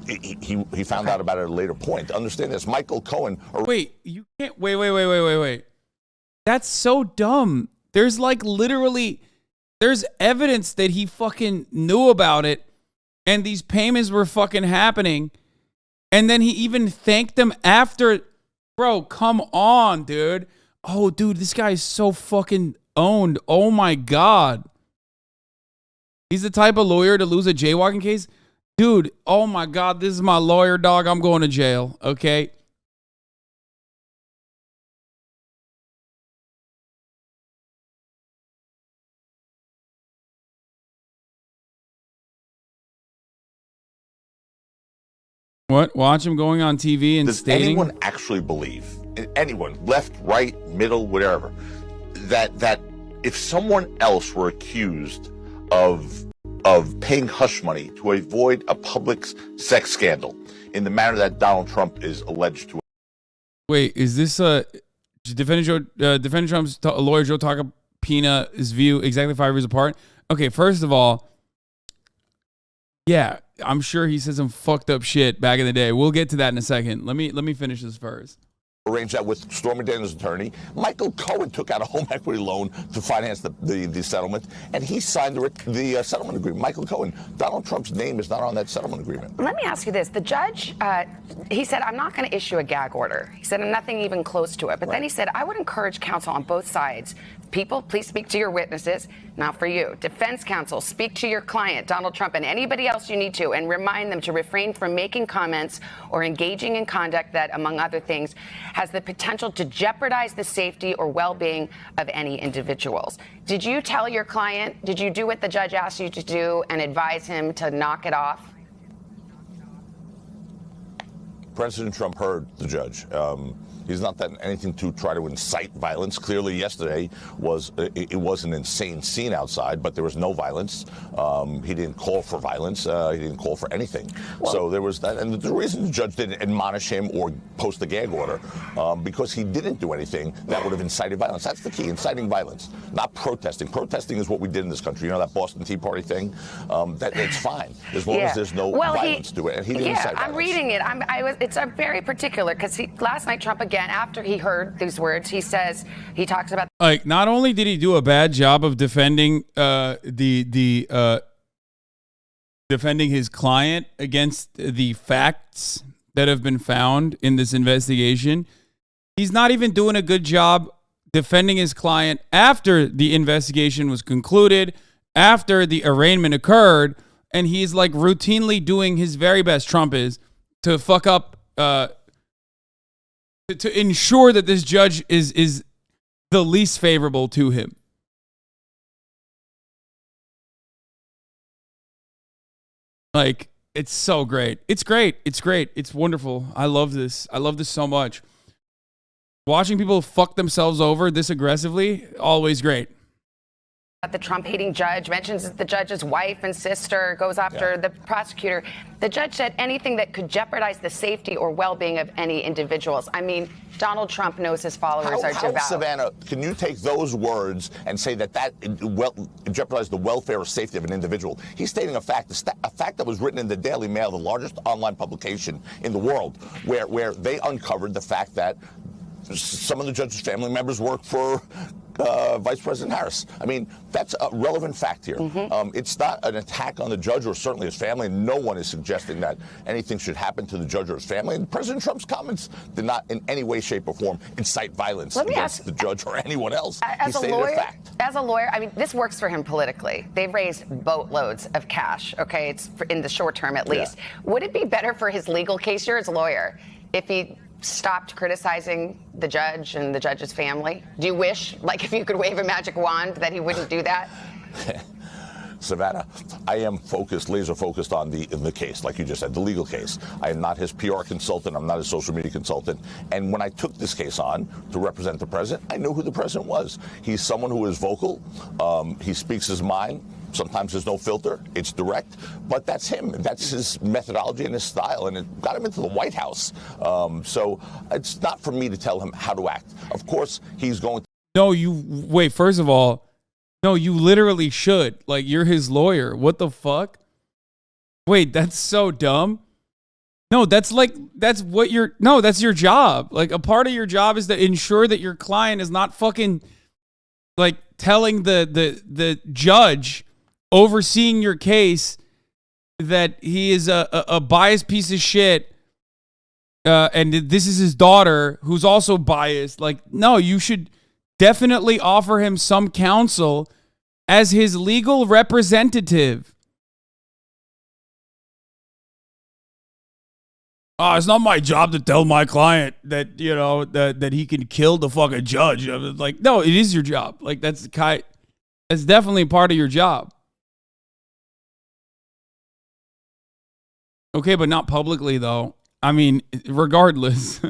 he found out about it at a later point. Understand this, Michael Cohen. Wait, you can't. Wait. That's so dumb. There's like literally, there's evidence that he fucking knew about it, and these payments were fucking happening. And then he even thanked them after Bro, come on, dude. Oh, dude, this guy is so fucking owned. Oh my God. He's the type of lawyer to lose a jaywalking case. Dude, oh my God, this is my lawyer, dog. I'm going to jail, okay? What? Watch him going on TV and Does stating? anyone actually believe, anyone, left, right, middle, whatever, that if someone else were accused of paying hush money to avoid a public sex scandal in the manner that Donald Trump is alleged to? Wait, is this defending Trump's lawyer Joe Tacopina's view exactly 5 years apart? Okay, first of all, yeah, I'm sure he said some fucked up shit back in the day. We'll get to that in a second. Let me finish this first. Arranged that with Stormy Daniels' attorney. Michael Cohen took out a home equity loan to finance the settlement, and he signed the settlement agreement. Michael Cohen, Donald Trump's name is not on that settlement agreement. Let me ask you this. The judge, he said, I'm not going to issue a gag order. He said, nothing even close to it. But then he said, I would encourage counsel on both sides. People, please speak to your witnesses, not for you. Defense counsel, speak to your client, Donald Trump, and anybody else you need to, and remind them to refrain from making comments or engaging in conduct that, among other things, has the potential to jeopardize the safety or well-being of any individuals. Did you tell your client, did you do what the judge asked you to do and advise him to knock it off? President Trump heard the judge. He's not done anything to try to incite violence. Clearly, yesterday was an insane scene outside, but there was no violence. He didn't call for violence. He didn't call for anything. Well, so there was that. And the reason the judge didn't admonish him or post a gag order, because he didn't do anything that would have incited violence. That's the key, inciting violence, not protesting. Protesting is what we did in this country. You know, that Boston Tea Party thing? It's fine, as long as there's no violence to it. And he didn't incite violence. I'm reading it. It's a very particular, because last night Trump again, after he heard these words, he talks about, like, not only did he do a bad job of defending defending his client against the facts that have been found in this investigation, he's not even doing a good job defending his client after the investigation was concluded, after the arraignment occurred, and he's like routinely doing his very best, Trump is, to fuck up to ensure that this judge is the least favorable to him. Like, it's so great. It's great. It's great. It's wonderful. I love this. I love this so much. Watching people fuck themselves over this aggressively, always great. the Trump-hating judge, mentions the judge's wife and sister, goes after the prosecutor. The judge said anything that could jeopardize the safety or well-being of any individuals. I mean, Donald Trump knows his followers are devout. Savannah, can you take those words and say that jeopardized the welfare or safety of an individual? He's stating a fact that was written in the Daily Mail, the largest online publication in the world, where they uncovered the fact that some of the judge's family members work for Vice President Harris. I mean, that's a relevant fact here. It's not an attack on the judge or certainly his family. No one is suggesting that anything should happen to the judge or his family. And President Trump's comments did not in any way, shape, or form incite violence against the judge or anyone else. He stated a fact. As a lawyer, I mean, this works for him politically. They've raised boatloads of cash, okay? It's in the short term at least. Yeah. Would it be better for his legal case, you're his lawyer, if he stopped criticizing the judge and the judge's family? Do you wish, like, if you could wave a magic wand, that he wouldn't do that? Savannah, I am laser focused on the case, like you just said, the legal case. I am not his PR consultant. I'm not his social media consultant. And when I took this case on to represent the president, I knew who the president was. He's someone who is vocal. He speaks his mind. Sometimes there's no filter. It's direct. But that's him. That's his methodology and his style. And it got him into the White House. So it's not for me to tell him how to act. Of course, he's going to. No, wait, first of all, no, you literally should. Like, you're his lawyer. What the fuck? Wait, that's so dumb. No, that's your job. Like, a part of your job is to ensure that your client is not fucking, like, telling the judge overseeing your case that he is a biased piece of shit and this is his daughter who's also biased. Like, no, you should definitely offer him some counsel as his legal representative. Oh, it's not my job to tell my client that, you know, that he can kill the fucking judge. I was like, no, it is your job. Like, that's definitely part of your job. Okay, but not publicly, though. I mean, regardless.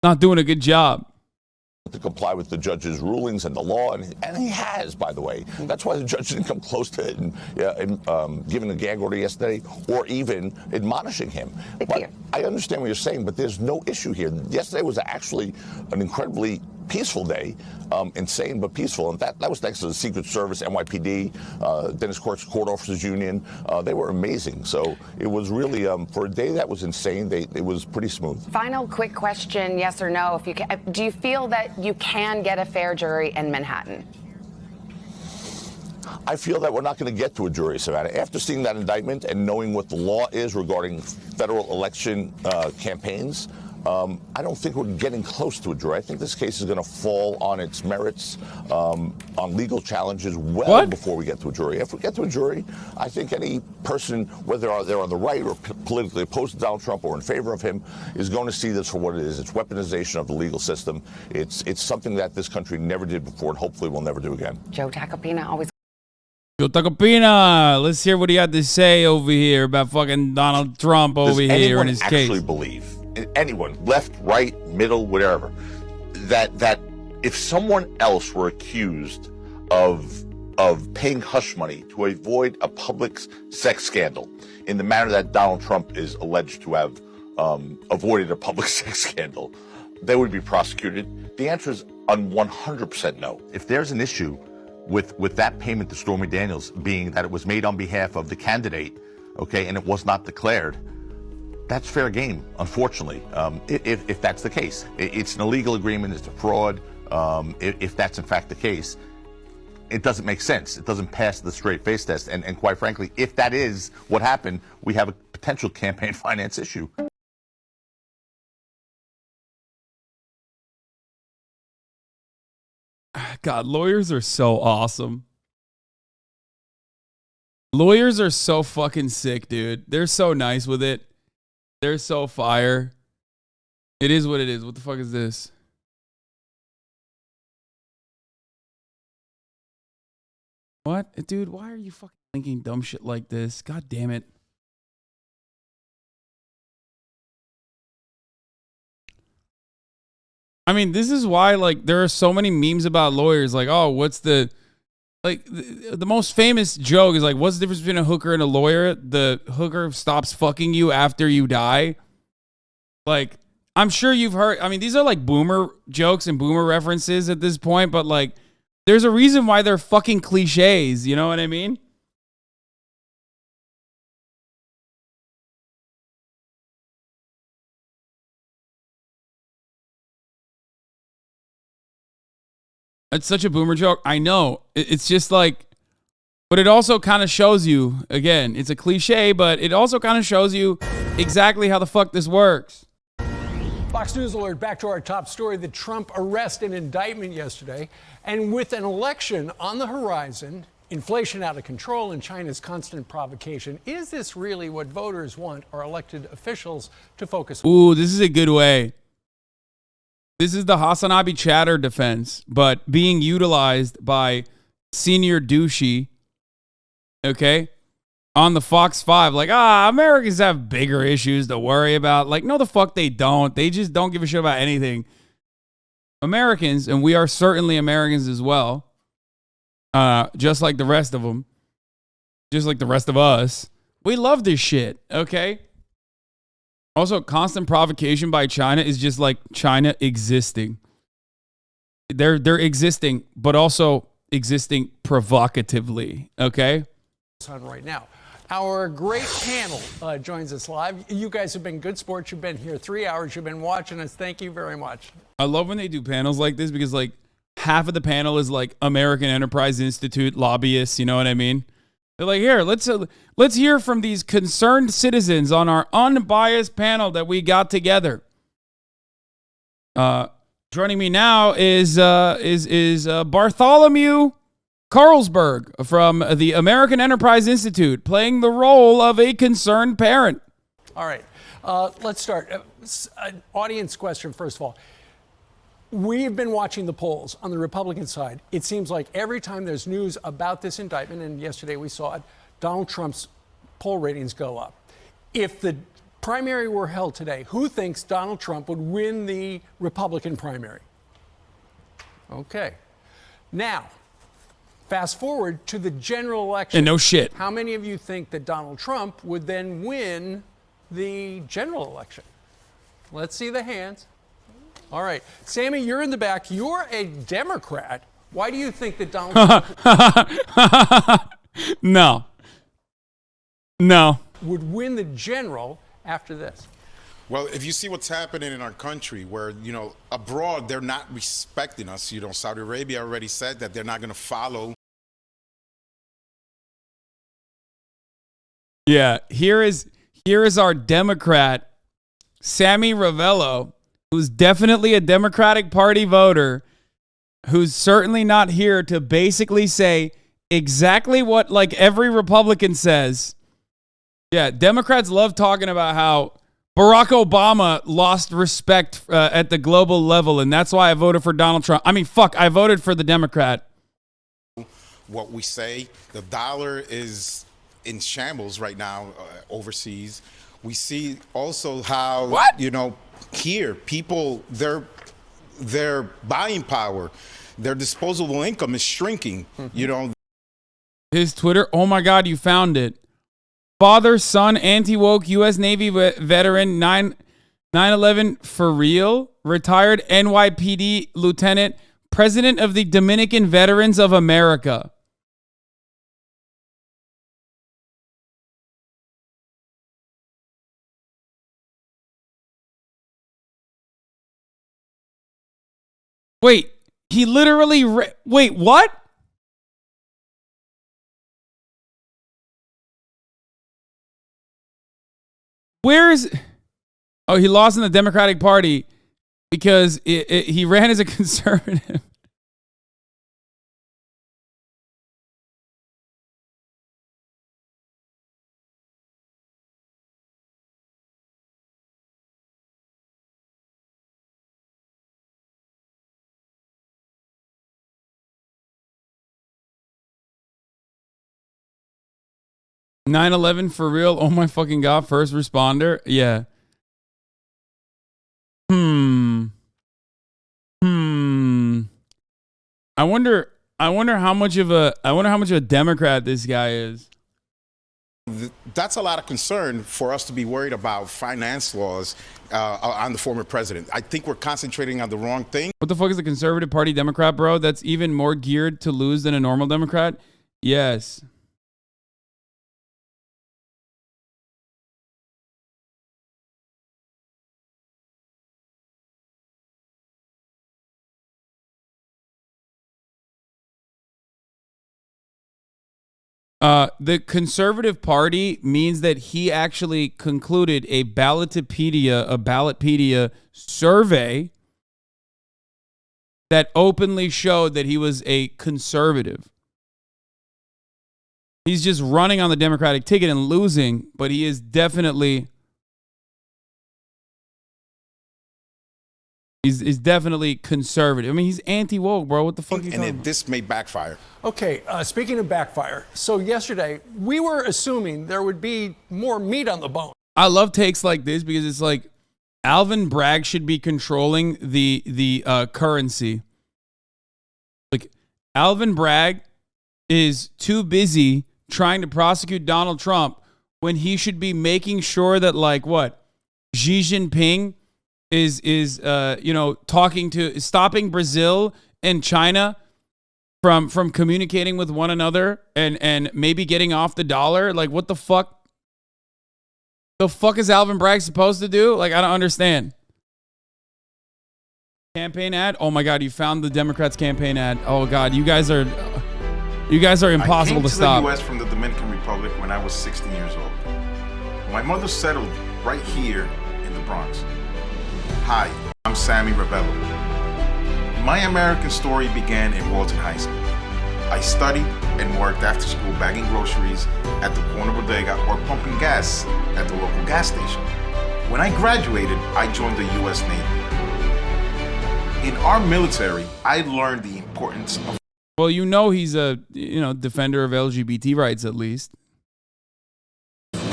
Not doing a good job. To comply with the judge's rulings and the law, and he has, by the way. That's why the judge didn't come close to it and giving a gag order yesterday or even admonishing him. But I understand what you're saying, but there's no issue here. Yesterday was actually an incredibly peaceful day, insane but peaceful. And that was thanks to the Secret Service, NYPD, Dennis Court's Court Officers Union. They were amazing. So it was really, for a day that was insane, it was pretty smooth. Final quick question, yes or no, if you can. Do you feel that you can get a fair jury in Manhattan? I feel that we're not going to get to a jury, Savannah. After seeing that indictment and knowing what the law is regarding federal election campaigns, I don't think we're getting close to a jury. I think this case is going to fall on its merits, on legal challenges before we get to a jury. If we get to a jury, I think any person, whether they're on the right or politically opposed to Donald Trump or in favor of him, is going to see this for what it is. It's weaponization of the legal system. It's something that this country never did before and hopefully will never do again. Joe Tacopina, always. Joe Tacopina, let's hear what he had to say over here about fucking Donald Trump over here in his case. Does anyone actually believe, anyone, left, right, middle, whatever, that if someone else were accused of paying hush money to avoid a public sex scandal in the manner that Donald Trump is alleged to have avoided a public sex scandal, they would be prosecuted? The answer is 100% no. If there's an issue with that payment to Stormy Daniels being that it was made on behalf of the candidate, okay, and it was not declared, that's fair game, unfortunately, if that's the case. It's an illegal agreement, it's a fraud. If that's in fact the case, it doesn't make sense. It doesn't pass the straight face test. And quite frankly, if that is what happened, we have a potential campaign finance issue. God, lawyers are so awesome. Lawyers are so fucking sick, dude. They're so nice with it. They're so fire. It is what it is. What the fuck is this? What? Dude, why are you fucking linking dumb shit like this? God damn it. I mean, this is why, like, there are so many memes about lawyers. Like, oh, what's the... Like, the most famous joke is like, what's the difference between a hooker and a lawyer? The hooker stops fucking you after you die. Like, I'm sure you've heard... I mean, these are like boomer jokes and boomer references at this point, but like, there's a reason why they're fucking cliches. You know what I mean? It's such a boomer joke. I know. It's just like, but it also kind of shows you, again, it's a cliche, but it also kind of shows you exactly how the fuck this works. Fox News alert, back to our top story, the Trump arrest and indictment yesterday. And with an election on the horizon, inflation out of control, and China's constant provocation, is this really what voters want our elected officials to focus on? Ooh, this is a good way. This is the Hasanabi chatter defense, but being utilized by senior douchey, okay, on the Fox 5. Like, Americans have bigger issues to worry about. Like, no, the fuck they don't. They just don't give a shit about anything. Americans, and we are certainly Americans as well, just like the rest of them, just like the rest of us, we love this shit, okay? Also, constant provocation by China is just like China existing. They're existing, but also existing provocatively, okay? On right now. Our great panel joins us live. You guys have been good sports. You've been here 3 hours. You've been watching us. Thank you very much. I love when they do panels like this because like half of the panel is like American Enterprise Institute lobbyists, you know what I mean? They're like, here, let's hear from these concerned citizens on our unbiased panel that we got together. Joining me now is Bartholomew Carlsberg from the American Enterprise Institute, playing the role of a concerned parent. All right, let's start. An audience question, first of all. We've been watching the polls on the Republican side. It seems like every time there's news about this indictment, and yesterday we saw it, Donald Trump's poll ratings go up. If the primary were held today, who thinks Donald Trump would win the Republican primary? Okay. Now, fast forward to the general election. And no shit. How many of you think that Donald Trump would then win the general election? Let's see the hands. All right. Sammy, you're in the back. You're a Democrat. Why do you think that Donald Trump No. would win the general after this? Well, if you see what's happening in our country where, abroad, they're not respecting us. Saudi Arabia already said that they're not going to follow. Yeah, here is our Democrat, Sammy Ravello, who's definitely a Democratic Party voter, who's certainly not here to basically say exactly what like every Republican says. Yeah, Democrats love talking about how Barack Obama lost respect at the global level, and that's why I voted for Donald Trump. I mean, I voted for the Democrat. What we say, the dollar is in shambles right now overseas. We see also how, here, people, their buying power, their disposable income is shrinking, His Twitter, oh my God, you found it. Father, son, anti-woke U.S. Navy veteran, 9/11 for real, retired NYPD lieutenant, president of the Dominican Veterans of America. Wait, he literally, wait, what? Oh, he lost in the Democratic Party because he ran as a conservative. "9/11 for real? Oh my fucking God, first responder." Yeah. I wonder how much of a Democrat this guy is. That's a lot of concern for us to be worried about finance laws on the former president. I think we're concentrating on the wrong thing. What the fuck is a conservative party Democrat, bro? That's even more geared to lose than a normal Democrat? Yes. The Conservative Party means that he actually concluded a Ballotpedia survey that openly showed that he was a conservative. He's just running on the Democratic ticket and losing, but he is definitely... He's definitely conservative. I mean, he's anti-woke, bro. What the fuck are you talking about? This may backfire. Okay, speaking of backfire, so yesterday we were assuming there would be more meat on the bone. I love takes like this because it's like Alvin Bragg should be controlling the currency. Like Alvin Bragg is too busy trying to prosecute Donald Trump when he should be making sure that Xi Jinping is stopping Brazil and China from communicating with one another and maybe getting off the dollar. Like, what the fuck? The fuck is Alvin Bragg supposed to do? Like, I don't understand. Campaign ad? Oh my God, you found the Democrats' campaign ad. Oh God, you guys are impossible to stop. I came to the U.S. from the Dominican Republic. Republic when I was 16 years old. My mother settled right here in the Bronx. Hi, I'm Sammy Ravello. My American story began in Walton High School. I studied and worked after school bagging groceries at the corner bodega or pumping gas at the local gas station. When I graduated, I joined the U.S. Navy. In our military, I learned the importance of... Well, you know he's a defender of LGBT rights, at least.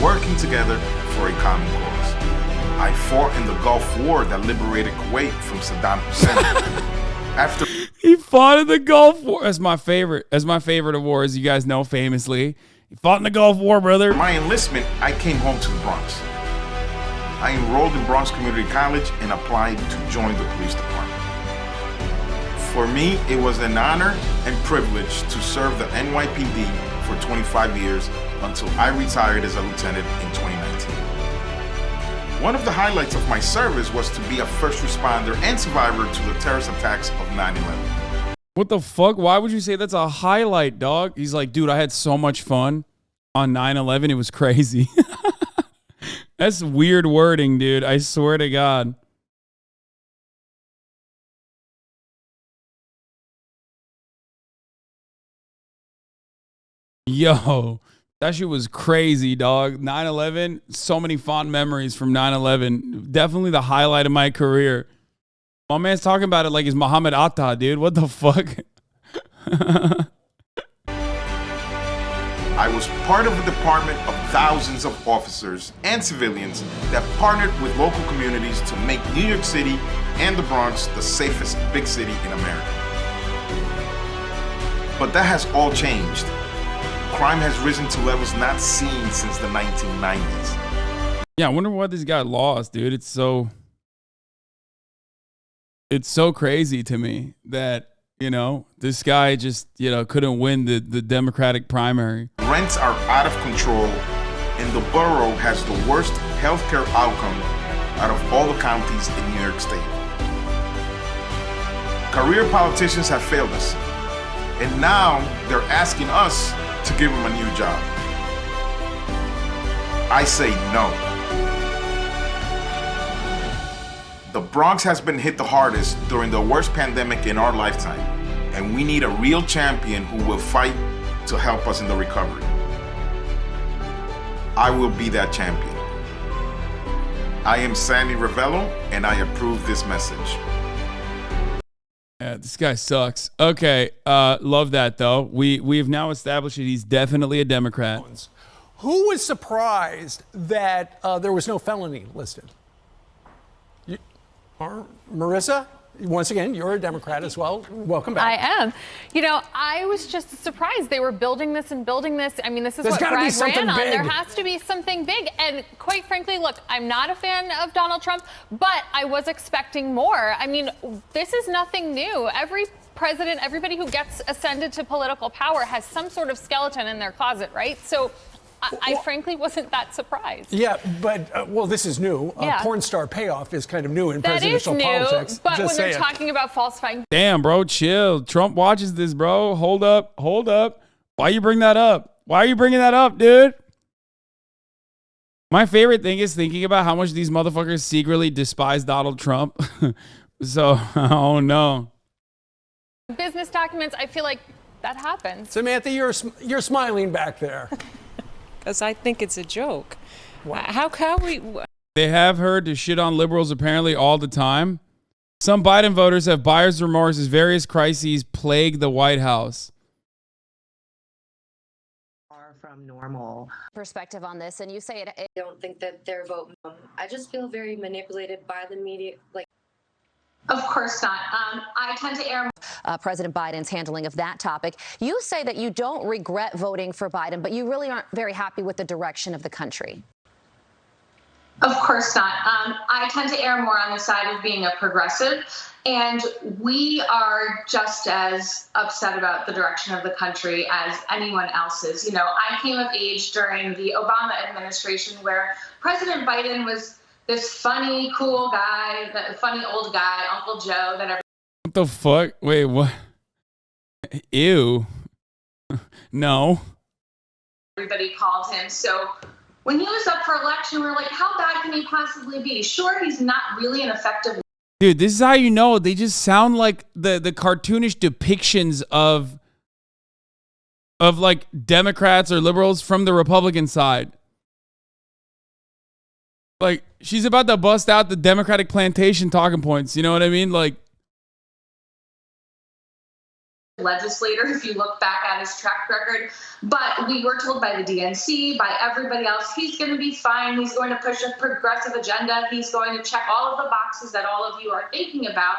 Working together for a common cause. I fought in the Gulf War that liberated Kuwait from Saddam Hussein. After he fought in the Gulf War. That's my favorite. That's my favorite of wars. You guys know famously. He fought in the Gulf War, brother. My enlistment, I came home to the Bronx. I enrolled in Bronx Community College and applied to join the police department. For me, it was an honor and privilege to serve the NYPD for 25 years until I retired as a lieutenant in 2019. One of the highlights of my service was to be a first responder and survivor to the terrorist attacks of 9/11. What the fuck? Why would you say that's a highlight, dog? He's like, dude, I had so much fun on 9/11. It was crazy. That's weird wording, dude. I swear to God. Yo, that shit was crazy, dog. 9/11, so many fond memories from 9/11. Definitely the highlight of my career. My man's talking about it like it's Muhammad Atta, dude. What the fuck? I was part of a department of thousands of officers and civilians that partnered with local communities to make New York City and the Bronx the safest big city in America. But that has all changed. Crime has risen to levels not seen since the 1990s. Yeah, I wonder why this guy lost, dude. It's so crazy to me that, this guy just, couldn't win the Democratic primary. Rents are out of control, and the borough has the worst healthcare outcome out of all the counties in New York State. Career politicians have failed us, and now they're asking us to give them a new job. I say no. The Bronx has been hit the hardest during the worst pandemic in our lifetime, and we need a real champion who will fight to help us in the recovery. I will be that champion. I am Sammy Ravello, and I approve this message. Yeah, this guy sucks. Okay, love that though. We've now established that he's definitely a Democrat. Who was surprised that there was no felony listed? Marissa? Once again, you're a Democrat as well. Welcome back. I am. I was just surprised they were building this and building this. I mean, this is There's what gotta be Bragg something ran on. big. There has to be something big. And quite frankly, look, I'm not a fan of Donald Trump, but I was expecting more. I mean, this is nothing new. Every president, everybody who gets ascended to political power has some sort of skeleton in their closet, right? So I frankly wasn't that surprised. Yeah, but, this is new. Yeah. Porn star payoff is kind of new in That is presidential new, politics. but Just when they're saying. talking about falsifying. Damn, bro, chill. Trump watches this, bro. Hold up. Why you bring that up? Why are you bringing that up, dude? My favorite thing is thinking about how much these motherfuckers secretly despise Donald Trump. So, oh no. Business documents, I feel like that happens. Samantha, you're smiling back there. Because I think it's a joke. How we... They have heard to shit on liberals apparently all the time. Some Biden voters have buyer's remorse as various crises plague the White House. From normal Perspective on this, and you say it. I don't think that their vote, I just feel very manipulated by the media. Of course not. I tend to err. President Biden's handling of that topic. You say that you don't regret voting for Biden, but you really aren't very happy with the direction of the country. Of course not. I tend to err more on the side of being a progressive, and we are just as upset about the direction of the country as anyone else is. I came of age during the Obama administration where President Biden was this funny, cool guy, that funny old guy, Uncle Joe, that everyone. What the fuck? Wait, what? Ew. No. everybody called him. So when he was up for election, we were like, how bad can he possibly be? Sure, he's not really an effective. Dude, this is how you know they just sound like the cartoonish depictions of like Democrats or liberals from the Republican side. Like, she's about to bust out the Democratic plantation talking points. You know what I mean? Like, legislator, if you look back at his track record. But we were told by the DNC, by everybody else, he's going to be fine. He's going to push a progressive agenda. He's going to check all of the boxes that all of you are thinking about.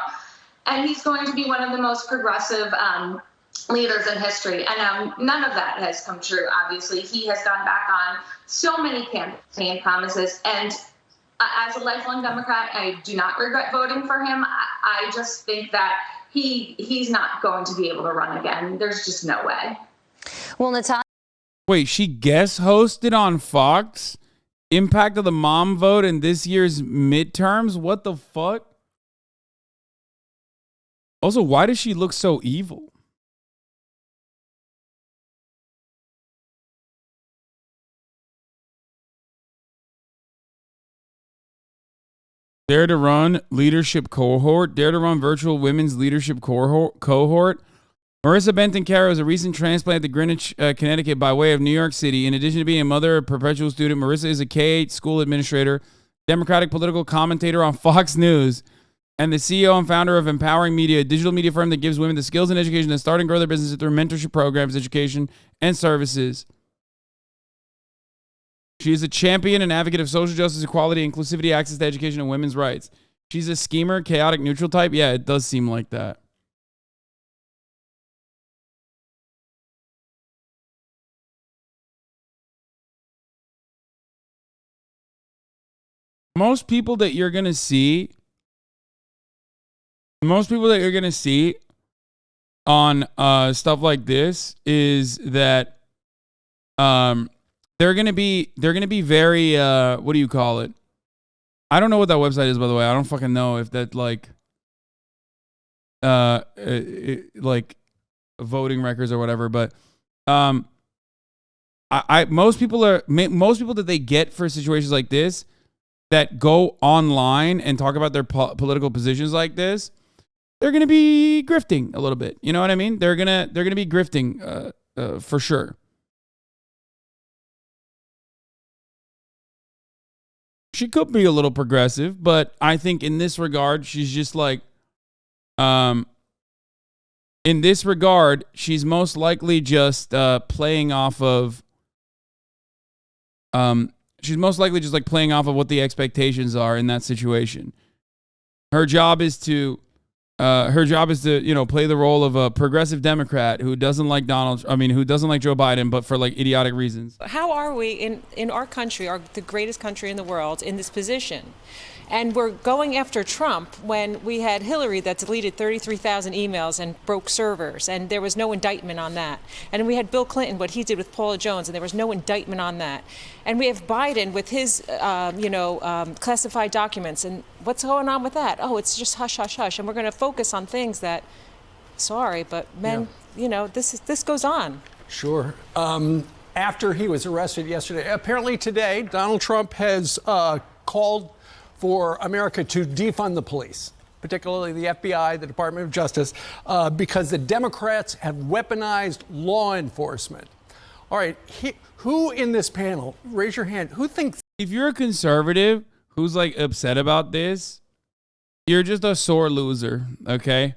And he's going to be one of the most progressive leaders in history. And none of that has come true, obviously. He has gone back on so many campaign promises. And as a lifelong Democrat, I do not regret voting for him. I just think that he's not going to be able to run again. There's just no way. Well, Natalia. Wait, she guest hosted on Fox? Impact of the mom vote in this year's midterms? What the fuck? Also, why does she look so evil? Dare to Run leadership cohort. Dare to Run virtual women's leadership cohort. Marissa Benton-Caro is a recent transplant to Greenwich, Connecticut by way of New York City. In addition to being a mother, a perpetual student, Marissa is a K-8 school administrator, Democratic political commentator on Fox News, and the CEO and founder of Empowering Media, a digital media firm that gives women the skills and education to start and grow their businesses through mentorship programs, education, and services. She is a champion and advocate of social justice, equality, inclusivity, access to education, and women's rights. She's a schemer, chaotic, neutral type. Yeah, it does seem like that. Most people that you're going to see on stuff like this is that they're going to be very what do you call it? I don't know what that website is, by the way. I don't fucking know if that like voting records or whatever, but most people that they get for situations like this that go online and talk about their political positions like this, they're going to be grifting a little bit. You know what I mean? They're going to be grifting for sure. She could be a little progressive, but I think in this regard, she's just like, in this regard, she's most likely just playing off of, she's most likely just like playing off of what the expectations are in that situation. Her job is to, play the role of a progressive Democrat who doesn't like who doesn't like Joe Biden, but for like idiotic reasons. How are we in our country, the greatest country in the world, in this position? And we're going after Trump when we had Hillary that deleted 33,000 emails and broke servers, and there was no indictment on that. And we had Bill Clinton, what he did with Paula Jones, and there was no indictment on that. And we have Biden with his, classified documents. And what's going on with that? Oh, it's just hush, hush, hush. And we're going to focus on things that, sorry, but men, this goes on. Sure. After he was arrested yesterday, apparently today, Donald Trump has called for America to defund the police, particularly the FBI, the Department of Justice, because the Democrats have weaponized law enforcement. All right, who in this panel, raise your hand, who thinks... If you're a conservative who's like upset about this, you're just a sore loser, okay?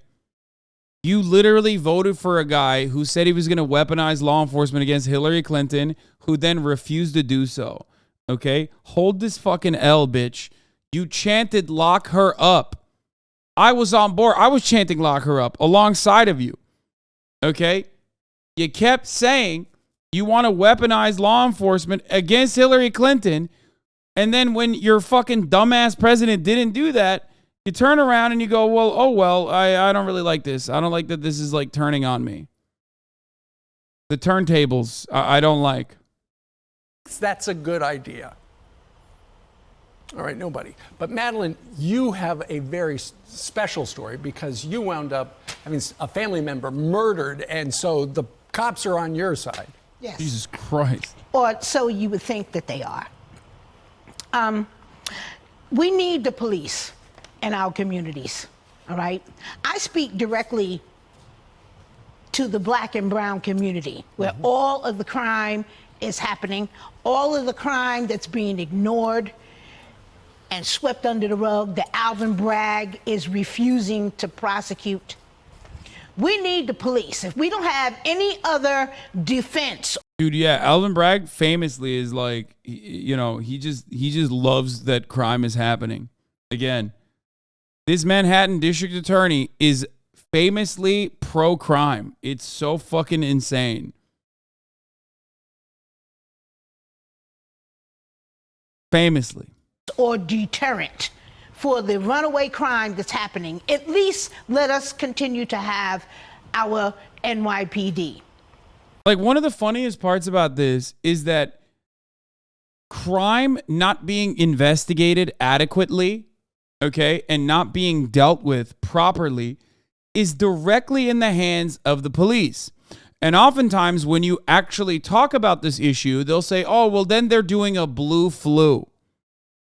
You literally voted for a guy who said he was going to weaponize law enforcement against Hillary Clinton, who then refused to do so, okay? Hold this fucking L, bitch. You chanted lock her up. I was on board. I was chanting lock her up alongside of you. Okay? You kept saying you want to weaponize law enforcement against Hillary Clinton. And then when your fucking dumbass president didn't do that, you turn around and you go, well, I don't really like this. I don't like that this is like turning on me. The turntables, I don't like. That's a good idea. All right, nobody. But Madeline, you have a very special story because you wound up having a family member murdered, and so the cops are on your side. Yes. Jesus Christ. Or so you would think that they are. We need the police in our communities, all right? I speak directly to the black and brown community, where all of the crime is happening, all of the crime that's being ignored and swept under the rug, that Alvin Bragg is refusing to prosecute. We need the police. If we don't have any other defense. Dude, yeah, Alvin Bragg famously is like, you know, he just loves that crime is happening. Again, this Manhattan district attorney is famously pro-crime. It's so fucking insane. Famously. Or deterrent for the runaway crime that's happening. At least let us continue to have our NYPD. Like, one of the funniest parts about this is that crime not being investigated adequately, okay, and not being dealt with properly is directly in the hands of the police. And oftentimes when you actually talk about this issue, they'll say, oh, well, then they're doing a blue flu,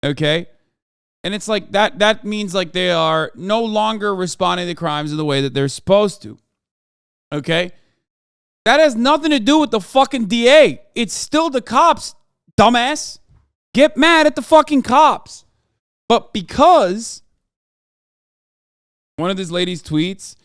okay? And it's like that means like they are no longer responding to crimes in the way that they're supposed to, okay? That has nothing to do with the fucking DA. It's still the cops, dumbass. Get mad at the fucking cops. But because one of this lady's tweets,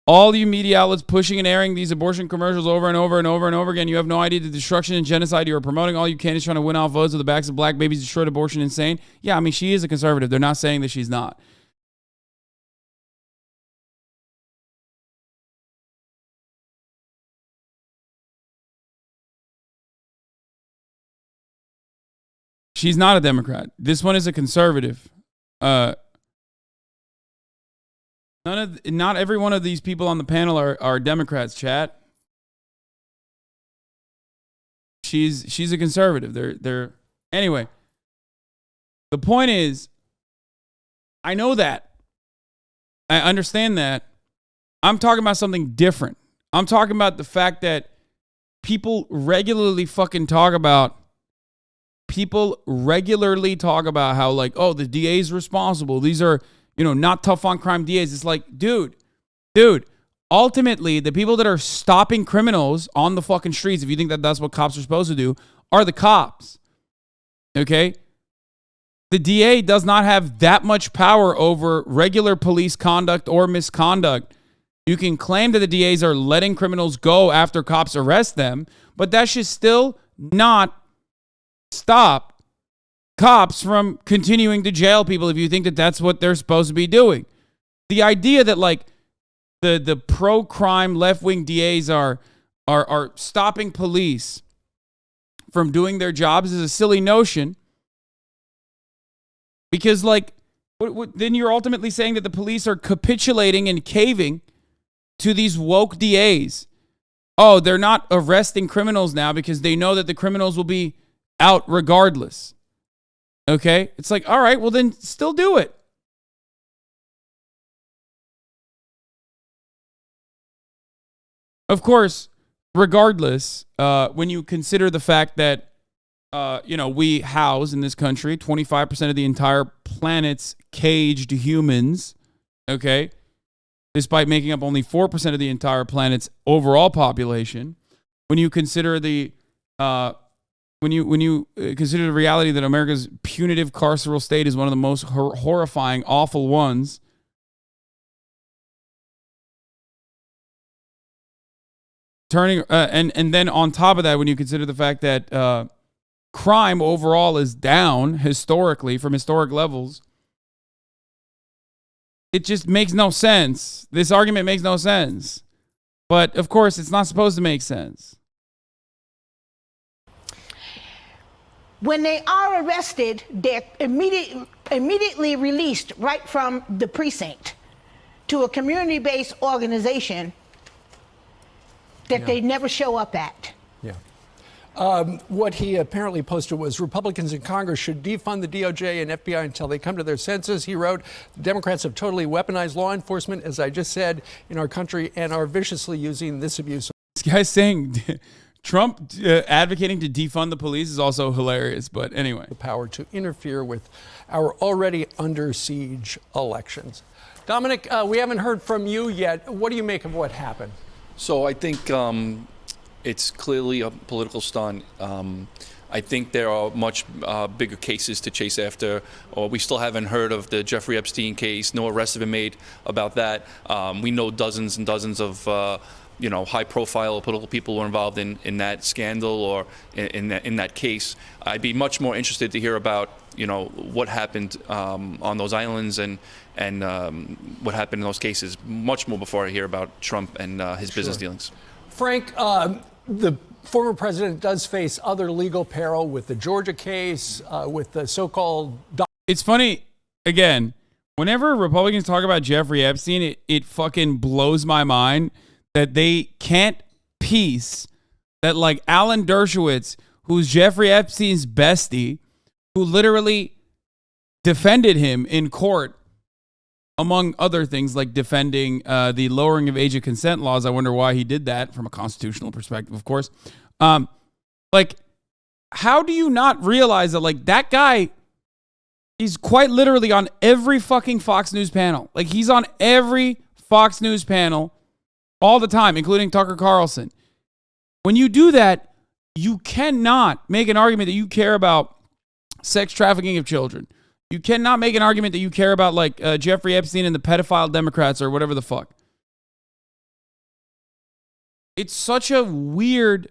all you media outlets pushing and airing these abortion commercials over and over and over and over again, you have no idea the destruction and genocide you are promoting. All you can is trying to win off votes with the backs of black babies, destroyed abortion, insane. Yeah, I mean, she is a conservative. They're not saying that she's not. She's not a Democrat. This one is a conservative. Not every one of these people on the panel are Democrats, chat. She's a conservative. They're anyway. The point is, I know that. I understand that. I'm talking about something different. I'm talking about the fact that people regularly talk about how, like, oh, the DA is responsible. These are, you know, not tough on crime DAs. It's like, dude, ultimately, the people that are stopping criminals on the fucking streets, if you think that that's what cops are supposed to do, are the cops. Okay? The DA does not have that much power over regular police conduct or misconduct. You can claim that the DAs are letting criminals go after cops arrest them, but that should still not stop cops from continuing to jail people if you think that that's what they're supposed to be doing. The idea that, like, the pro-crime left-wing DAs are stopping police from doing their jobs is a silly notion, because, like, then you're ultimately saying that the police are capitulating and caving to these woke DAs. Oh, they're not arresting criminals now because they know that the criminals will be out regardless. Okay? It's like, all right, well then still do it. Of course, regardless, when you consider the fact that, we house in this country 25% of the entire planet's caged humans, okay, despite making up only 4% of the entire planet's overall population, when you consider the consider the reality that America's punitive carceral state is one of the most horrifying, awful ones, and then on top of that, when you consider the fact that crime overall is down historically from historic levels, it just makes no sense. This argument makes no sense. But of course, it's not supposed to make sense. When they are arrested, they're immediately released right from the precinct to a community-based organization that they never show up at. Yeah. What he apparently posted was Republicans in Congress should defund the DOJ and FBI until they come to their senses. He wrote, Democrats have totally weaponized law enforcement, as I just said, in our country, and are viciously using this abuse. This guy's saying Trump advocating to defund the police is also hilarious. But anyway, the power to interfere with our already under siege elections. Dominic, we haven't heard from you yet. What do you make of what happened? So I think it's clearly a political stunt. I think there are much bigger cases to chase after, or we still haven't heard of the Jeffrey Epstein case. No arrests have been made about that. We know dozens and dozens of high-profile political people were involved in that scandal or in that case. I'd be much more interested to hear about what happened on those islands and what happened in those cases, much more before I hear about Trump and his business dealings. Frank, the former president does face other legal peril with the Georgia case, with the so-called... It's funny, again, whenever Republicans talk about Jeffrey Epstein, it fucking blows my mind that they can't piece that, like, Alan Dershowitz, who's Jeffrey Epstein's bestie, who literally defended him in court, among other things, like defending the lowering of age of consent laws. I wonder why he did that from a constitutional perspective, of course. Like, how do you not realize that, like, that guy is quite literally on every fucking Fox News panel? Like, he's on every Fox News panel all the time, including Tucker Carlson. When you do that, you cannot make an argument that you care about sex trafficking of children. You cannot make an argument that you care about, like, Jeffrey Epstein and the pedophile Democrats or whatever the fuck. It's such a weird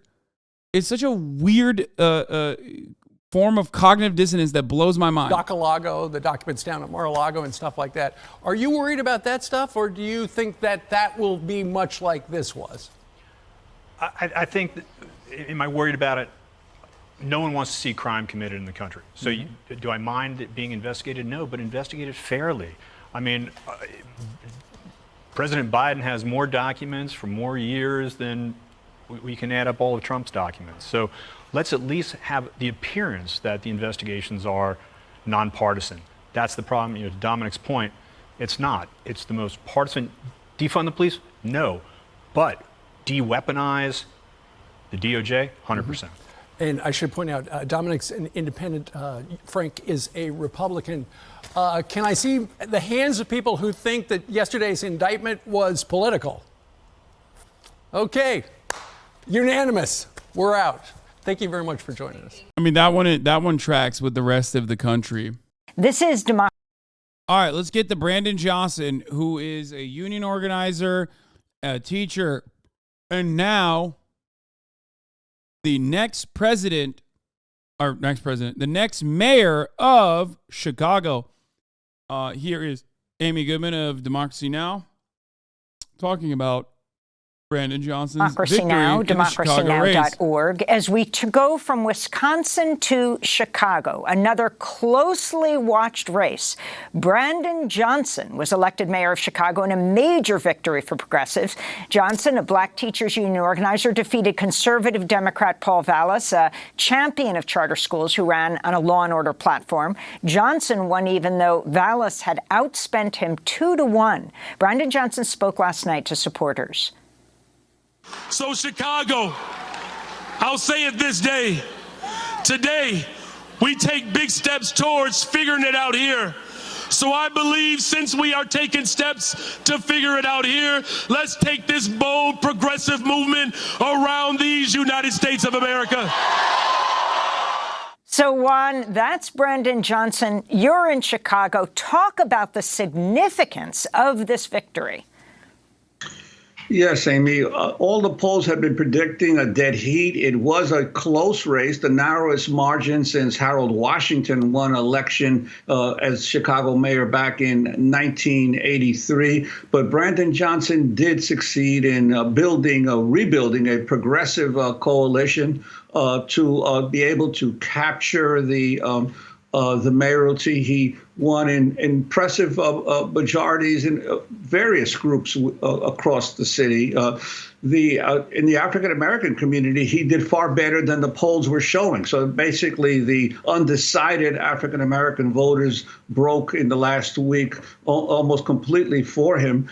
form of cognitive dissonance that blows my mind. Docalago, the documents down at Mar-a-Lago and stuff like that. Are you worried about that stuff, or do you think that will be much like this was? I think, am I worried about it? No one wants to see crime committed in the country. So do I mind it being investigated? No, but investigated fairly. I mean, President Biden has more documents for more years than we can add up all of Trump's documents. So let's at least have the appearance that the investigations are nonpartisan. That's the problem. To Dominic's point, it's not. It's the most partisan. Defund the police? No. But de-weaponize the DOJ? 100%. And I should point out, Dominic's an independent. Frank is a Republican. Can I see the hands of people who think that yesterday's indictment was political? Okay. Unanimous. We're out. Thank you very much for joining us. I mean, that one tracks with the rest of the country. This is democracy. All right, let's get to Brandon Johnson, who is a union organizer, a teacher, and now the next mayor of Chicago. Here is Amy Goodman of Democracy Now! Talking about Brandon Johnson's victory Now, in the Chicago race. democracynow.org. As we go from Wisconsin to Chicago, another closely watched race. Brandon Johnson was elected mayor of Chicago in a major victory for progressives. Johnson, a black teachers union organizer, defeated conservative Democrat Paul Vallas, a champion of charter schools who ran on a law and order platform. Johnson won even though Vallas had outspent him 2-1. Brandon Johnson spoke last night to supporters. So Chicago, I'll say it this day. Today, we take big steps towards figuring it out here. So I believe since we are taking steps to figure it out here, let's take this bold progressive movement around these United States of America. So, Juan, that's Brandon Johnson. You're in Chicago. Talk about the significance of this victory. Yes, Amy. All the polls have been predicting a dead heat. It was a close race, the narrowest margin since Harold Washington won election as Chicago mayor back in 1983. But Brandon Johnson did succeed in rebuilding a progressive coalition to be able to capture the mayoralty. He won in impressive majorities in various groups across the city. In the African-American community, he did far better than the polls were showing. So basically, the undecided African-American voters broke in the last week almost completely for him.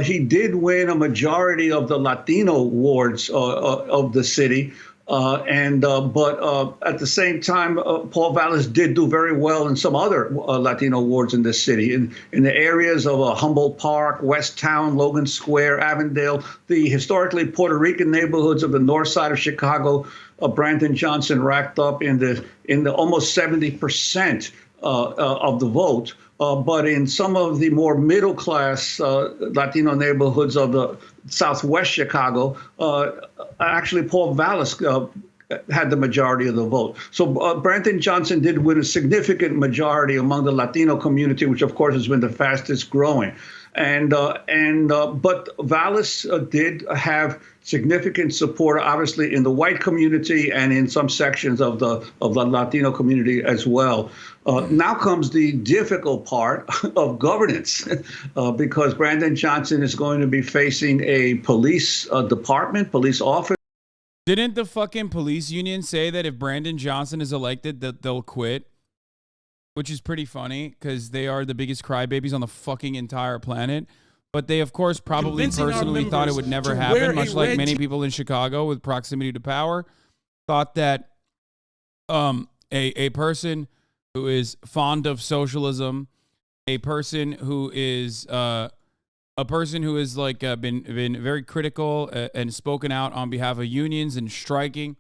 He did win a majority of the Latino wards of the city. But at the same time, Paul Vallis did do very well in some other Latino wards in this city, in the areas of Humboldt Park, West Town, Logan Square, Avondale, the historically Puerto Rican neighborhoods of the north side of Chicago. Brandon Johnson racked up in the almost 70% of the vote. But in some of the more middle class Latino neighborhoods of the Southwest Chicago, actually Paul Vallis had the majority of the vote. So Brandon Johnson did win a significant majority among the Latino community, which of course has been the fastest growing. But Vallis did have significant support, obviously, in the white community and in some sections of the Latino community as well. Now comes the difficult part of governance, because Brandon Johnson is going to be facing a police department, police office. Didn't the fucking police union say that if Brandon Johnson is elected, that they'll quit? Which is pretty funny because they are the biggest crybabies on the fucking entire planet. But they, of course, probably personally thought it would never happen, much like many people in Chicago with proximity to power thought that a person who is fond of socialism, a person who is like been very critical and spoken out on behalf of unions and striking,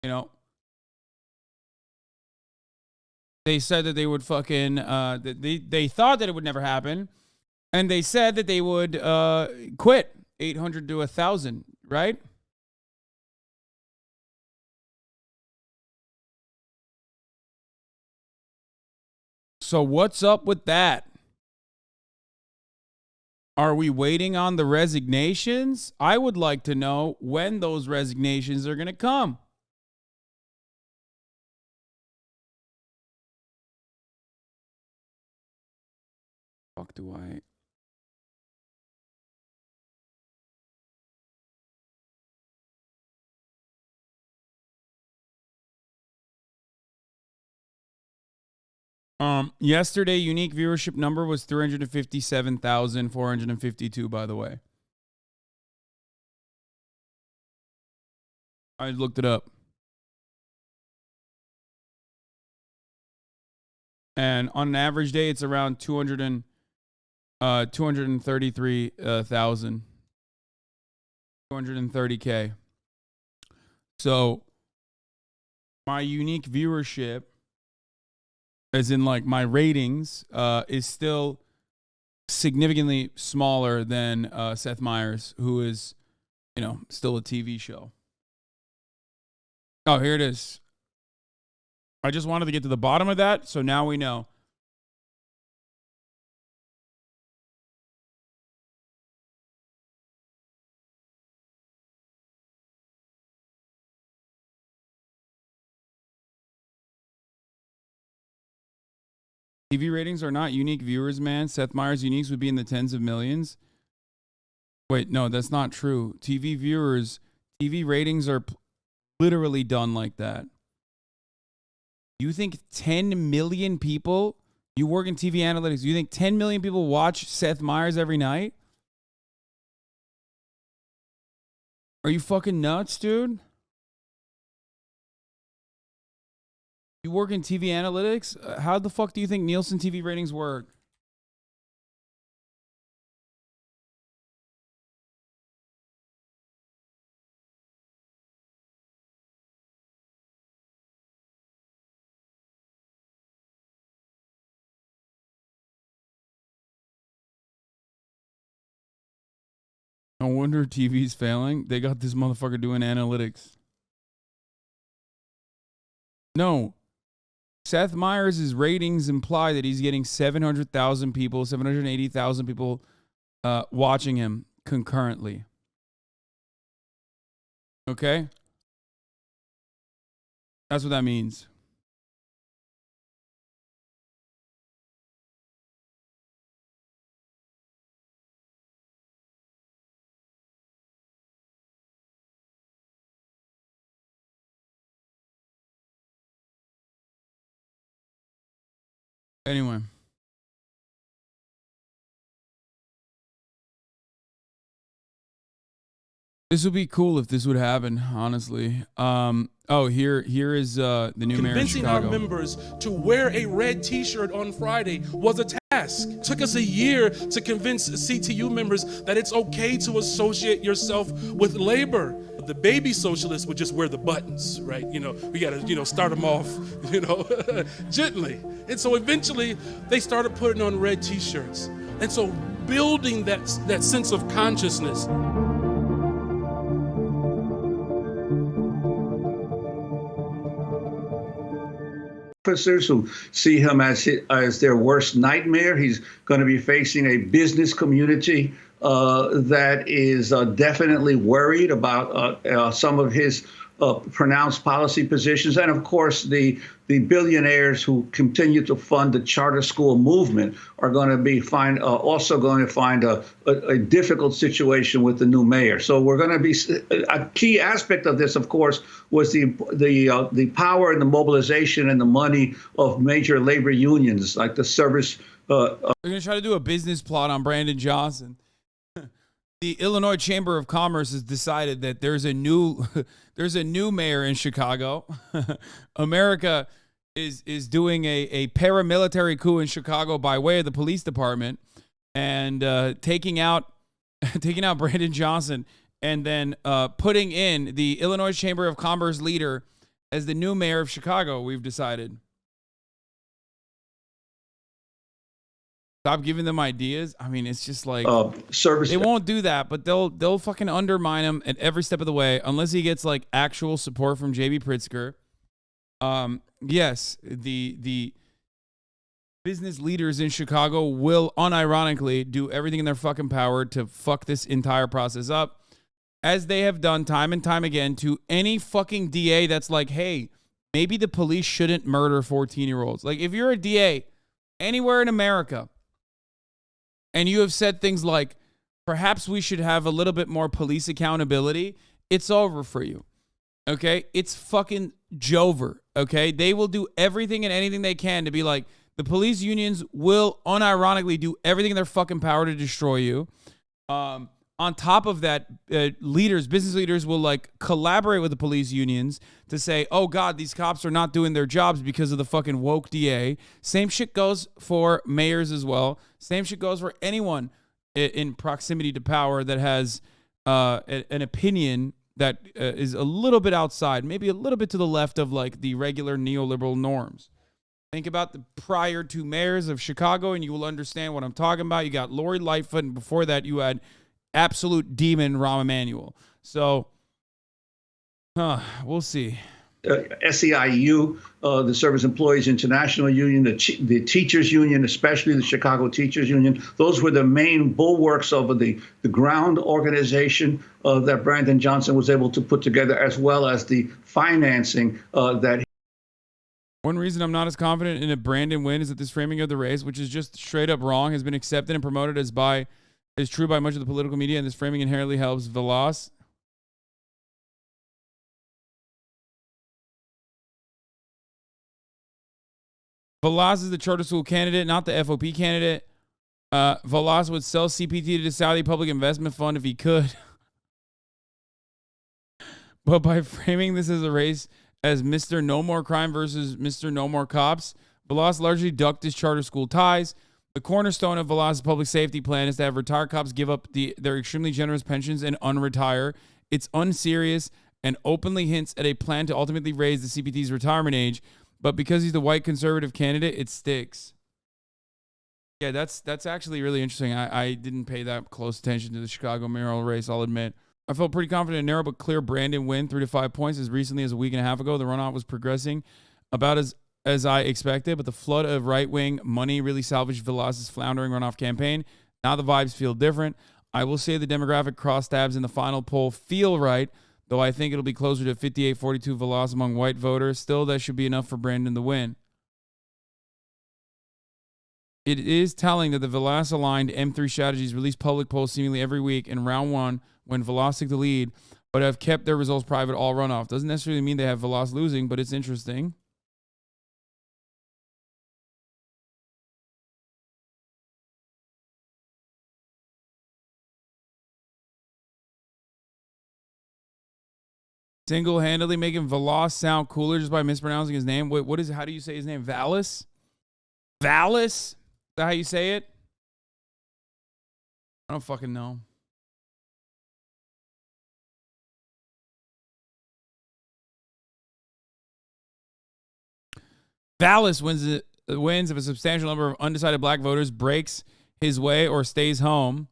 you know, they said that they would fucking they thought that it would never happen, and they said that they would quit 800 to 1,000, right? So what's up with that? Are we waiting on the resignations? I would like to know when those resignations are going to come. Fuck do I? Yesterday, unique viewership number was 357,452, by the way. I looked it up. And on an average day, it's around 233,000. 230K. So my unique viewership, as in like my ratings, is still significantly smaller than Seth Meyers, who is, you know, still a TV show. Oh, here it is. I just wanted to get to the bottom of that, so now we know. TV ratings are not unique viewers, man. Seth Meyers' uniques would be in the tens of millions. Wait, no, that's not true. TV viewers, TV ratings are literally done like that. You think 10 million people, you work in TV analytics, you think 10 million people watch Seth Meyers every night? Are you fucking nuts, dude? You work in TV analytics? How the fuck do you think Nielsen TV ratings work? No wonder TV's failing. They got this motherfucker doing analytics. No. Seth Meyers' ratings imply that he's getting 700,000 people, 780,000 people watching him concurrently. Okay? That's what that means. Anyway. This would be cool if this would happen, honestly. Here is the new mayor of Convincing our Chicago. members to wear a red t-shirt on Friday was a task. It took us a year to convince CTU members that it's okay to associate yourself with labor. The baby socialists would just wear the buttons, right? We gotta, start them off, gently. And so eventually they started putting on red t-shirts. And so building that sense of consciousness. Officers who see him as their worst nightmare. He's going to be facing a business community that is definitely worried about some of his pronounced policy positions, and of course the billionaires who continue to fund the charter school movement are going to be also going to find a difficult situation with the new mayor. So we're going to be a key aspect of this, of course, was the power and the mobilization and the money of major labor unions like the service. They're going to try to do a business plot on Brandon Johnson. The Illinois Chamber of Commerce has decided that there's a new mayor in Chicago. America is doing a paramilitary coup in Chicago by way of the police department and taking out Brandon Johnson and then putting in the Illinois Chamber of Commerce leader as the new mayor of Chicago. We've decided. Stop giving them ideas. I mean, it's just like they won't do that, but they'll fucking undermine him at every step of the way unless he gets like actual support from JB Pritzker. Yes, the business leaders in Chicago will unironically do everything in their fucking power to fuck this entire process up, as they have done time and time again to any fucking DA that's like, hey, maybe the police shouldn't murder 14-year-olds. Like, if you're a DA anywhere in America, and you have said things like, perhaps we should have a little bit more police accountability, it's over for you. Okay? It's fucking Jover. Okay? They will do everything and anything they can to be like, the police unions will unironically do everything in their fucking power to destroy you. On top of that, business leaders will like collaborate with the police unions to say, oh God, these cops are not doing their jobs because of the fucking woke DA. Same shit goes for mayors as well. Same shit goes for anyone in proximity to power that has an opinion that is a little bit outside, maybe a little bit to the left of like the regular neoliberal norms. Think about the prior two mayors of Chicago and you will understand what I'm talking about. You got Lori Lightfoot, and before that you had absolute demon Rahm Emanuel. So, we'll see. SEIU, the Service Employees International Union, the Teachers Union, especially the Chicago Teachers Union, those were the main bulwarks of the ground organization that Brandon Johnson was able to put together, as well as the financing that. One reason I'm not as confident in a Brandon win is that this framing of the race, which is just straight up wrong, has been accepted and promoted as true by much of the political media, and this framing inherently helps Velas. Velas is the charter school candidate, not the FOP candidate. Velas would sell CPT to the Saudi Public Investment Fund if he could. But by framing this as a race as Mr. No More Crime versus Mr. No More Cops, Velas largely ducked his charter school ties. The cornerstone of Velas's public safety plan is to have retired cops give up their extremely generous pensions and unretire. It's unserious and openly hints at a plan to ultimately raise the CPT's retirement age, but because he's the white conservative candidate, it sticks. Yeah, that's actually really interesting. I didn't pay that close attention to the Chicago mayoral race, I'll admit. I felt pretty confident in a narrow but clear Brandon win, 3 to 5 points. As recently as a week and a half ago, the runoff was progressing about as I expected, but the flood of right-wing money really salvaged Velas's floundering runoff campaign. Now the vibes feel different. I will say the demographic crosstabs in the final poll feel right, though I think it'll be closer to 58-42 Velas among white voters. Still, that should be enough for Brandon to win. It is telling that the Velas-aligned M3 strategies release public polls seemingly every week in round one when Velas took the lead, but have kept their results private all runoff. Doesn't necessarily mean they have Velas losing, but it's interesting. Single-handedly making Valas sound cooler just by mispronouncing his name. Wait, what is it? How do you say his name? Valis? Valis? Is that how you say it? I don't fucking know. Valis wins if a substantial number of undecided black voters breaks his way or stays home,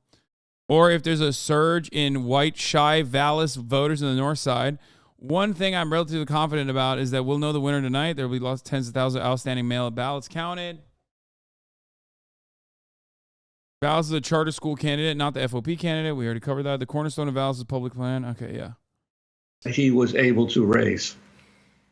or if there's a surge in white, shy Valis voters in the north side. One thing I'm relatively confident about is that we'll know the winner tonight. There will be lots of tens of thousands of outstanding mail ballots counted. Valis is a charter school candidate, not the FOP candidate. We already covered that. The cornerstone of Valis is public plan. Okay, yeah. He was able to raise.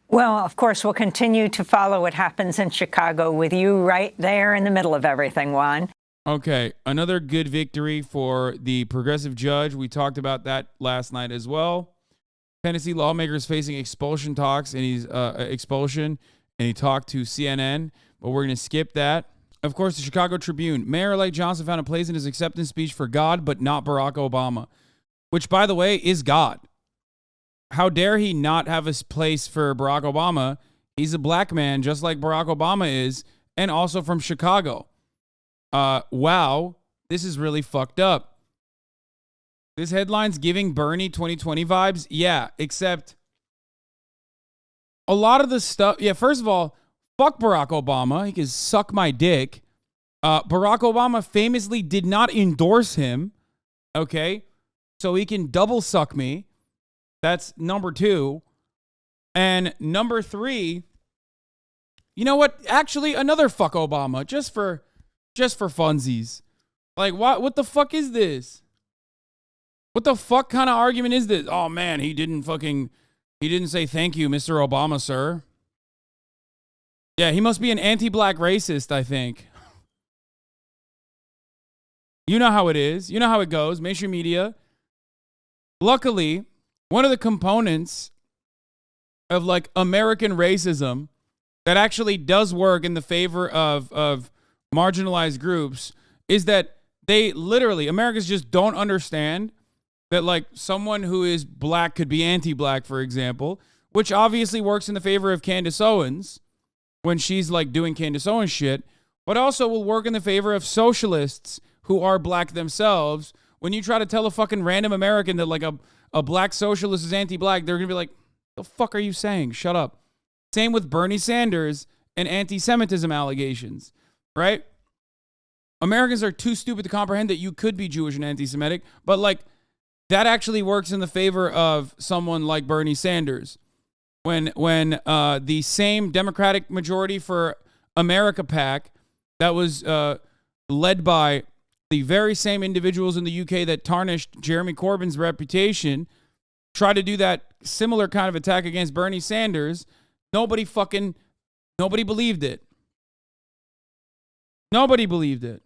Well, of course, we'll continue to follow what happens in Chicago with you right there in the middle of everything, Juan. Okay, another good victory for the progressive judge. We talked about that last night as well. Tennessee lawmakers facing expulsion talks, and he's expulsion, and he talked to CNN, but we're going to skip that. Of course, the Chicago Tribune. Mayor-elect Johnson found a place in his acceptance speech for God, but not Barack Obama, which, by the way, is God. How dare he not have a place for Barack Obama? He's a black man, just like Barack Obama is, and also from Chicago. Wow, this is really fucked up. This headline's giving Bernie 2020 vibes. Yeah, except a lot of the stuff. Yeah, first of all, fuck Barack Obama. He can suck my dick. Barack Obama famously did not endorse him. Okay, so he can double suck me. That's number two. And number three, you know what? Actually, another fuck Obama, just for funsies. Like, what the fuck is this? What the fuck kind of argument is this? Oh man, he didn't say thank you, Mr. Obama, sir. Yeah, he must be an anti-black racist, I think. You know how it is. You know how it goes. Mainstream media. Luckily, one of the components of like American racism that actually does work in the favor of marginalized groups is that they literally, Americans just don't understand that like someone who is black could be anti-black, for example, which obviously works in the favor of Candace Owens when she's like doing Candace Owens shit, but also will work in the favor of socialists who are black themselves. When you try to tell a fucking random American that like a black socialist is anti-black, they're going to be like, the fuck are you saying? Shut up. Same with Bernie Sanders and anti-Semitism allegations, right? Americans are too stupid to comprehend that you could be Jewish and anti-Semitic, but like that actually works in the favor of someone like Bernie Sanders. When the same Democratic majority for America PAC that was led by the very same individuals in the UK that tarnished Jeremy Corbyn's reputation try to do that similar kind of attack against Bernie Sanders, nobody believed it. Nobody believed it.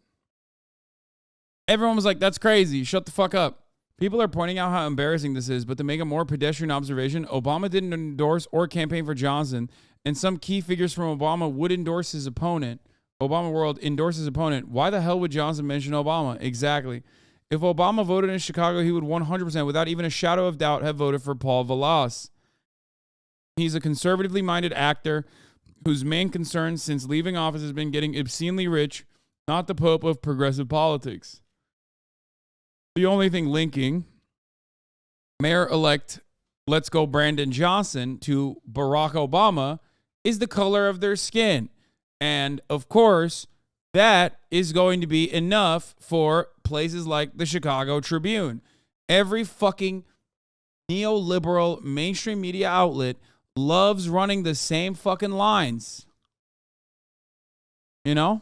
Everyone was like, that's crazy. Shut the fuck up. People are pointing out how embarrassing this is, but to make a more pedestrian observation, Obama didn't endorse or campaign for Johnson, and some key figures from Obama would endorse his opponent. Obama world endorses his opponent. Why the hell would Johnson mention Obama? Exactly. If Obama voted in Chicago, he would 100%, without even a shadow of doubt, have voted for Paul Vallas. He's a conservatively minded actor whose main concern since leaving office has been getting obscenely rich, not the Pope of progressive politics. The only thing linking Mayor-elect Let's Go Brandon Johnson to Barack Obama is the color of their skin. And, of course, that is going to be enough for places like the Chicago Tribune. Every fucking neoliberal mainstream media outlet loves running the same fucking lines. You know?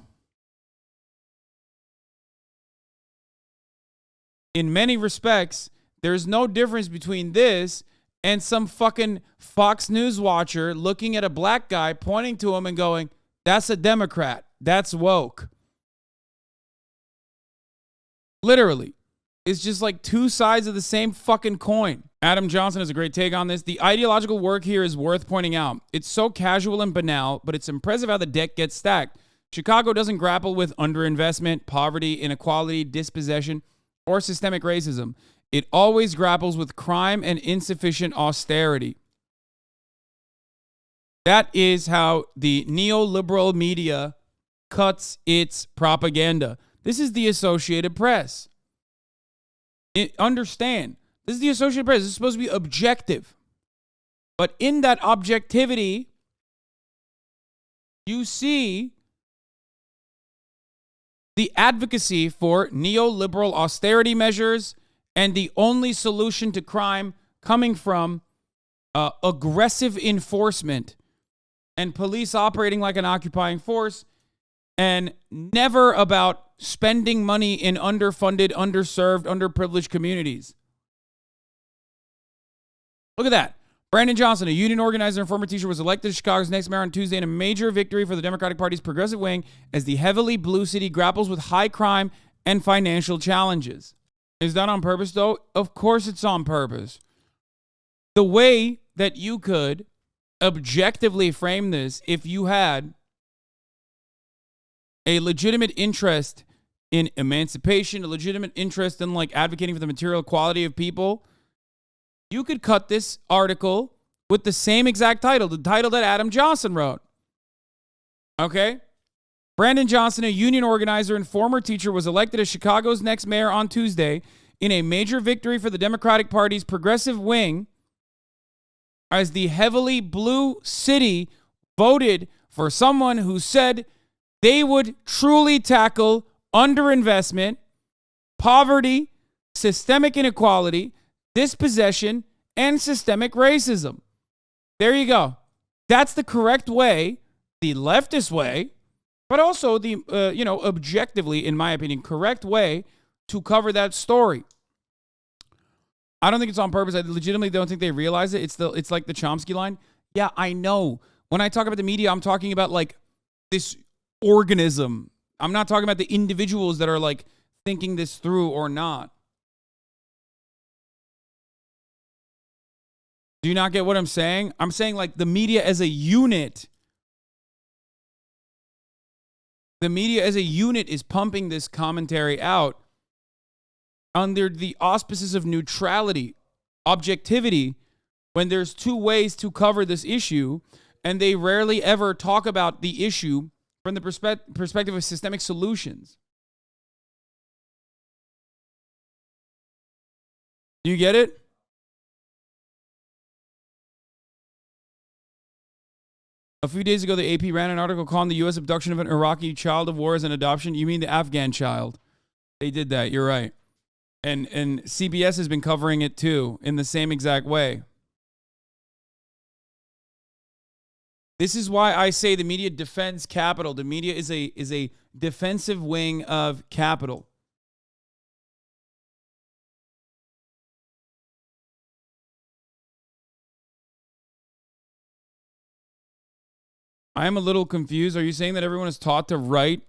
In many respects, there's no difference between this and some fucking Fox News watcher looking at a black guy, pointing to him and going, that's a Democrat. That's woke. Literally. It's just like two sides of the same fucking coin. Adam Johnson has a great take on this. The ideological work here is worth pointing out. It's so casual and banal, but it's impressive how the deck gets stacked. Chicago doesn't grapple with underinvestment, poverty, inequality, dispossession, or systemic racism. It always grapples with crime and insufficient austerity. That is how the neoliberal media cuts its propaganda. This is the Associated Press. Understand, this is the Associated Press. This is supposed to be objective. But in that objectivity, you see the advocacy for neoliberal austerity measures and the only solution to crime coming from aggressive enforcement and police operating like an occupying force, and never about spending money in underfunded, underserved, underprivileged communities. Look at that. Brandon Johnson, a union organizer and former teacher, was elected to Chicago's next mayor on Tuesday in a major victory for the Democratic Party's progressive wing as the heavily blue city grapples with high crime and financial challenges. Is that on purpose, though? Of course it's on purpose. The way that you could objectively frame this, if you had a legitimate interest in emancipation, a legitimate interest in like advocating for the material equality of people, you could cut this article with the same exact title, the title that Adam Johnson wrote. Okay? Brandon Johnson, a union organizer and former teacher, was elected as Chicago's next mayor on Tuesday in a major victory for the Democratic Party's progressive wing as the heavily blue city voted for someone who said they would truly tackle underinvestment, poverty, systemic inequality, dispossession, and systemic racism. There you go. That's the correct way, the leftist way, but also the, objectively, in my opinion, correct way to cover that story. I don't think it's on purpose. I legitimately don't think they realize it. It's like the Chomsky line. Yeah, I know. When I talk about the media, I'm talking about like this organism. I'm not talking about the individuals that are like thinking this through or not. Do you not get what I'm saying? I'm saying like the media as a unit. The media as a unit is pumping this commentary out under the auspices of neutrality, objectivity, when there's two ways to cover this issue, and they rarely ever talk about the issue from the perspective of systemic solutions. Do you get it? A few days ago, the AP ran an article calling the U.S. abduction of an Iraqi child of war as an adoption. You mean the Afghan child? They did that. You're right. And CBS has been covering it too in the same exact way. This is why I say the media defends capital. The media is a defensive wing of capital. I am a little confused. Are you saying that everyone is taught to write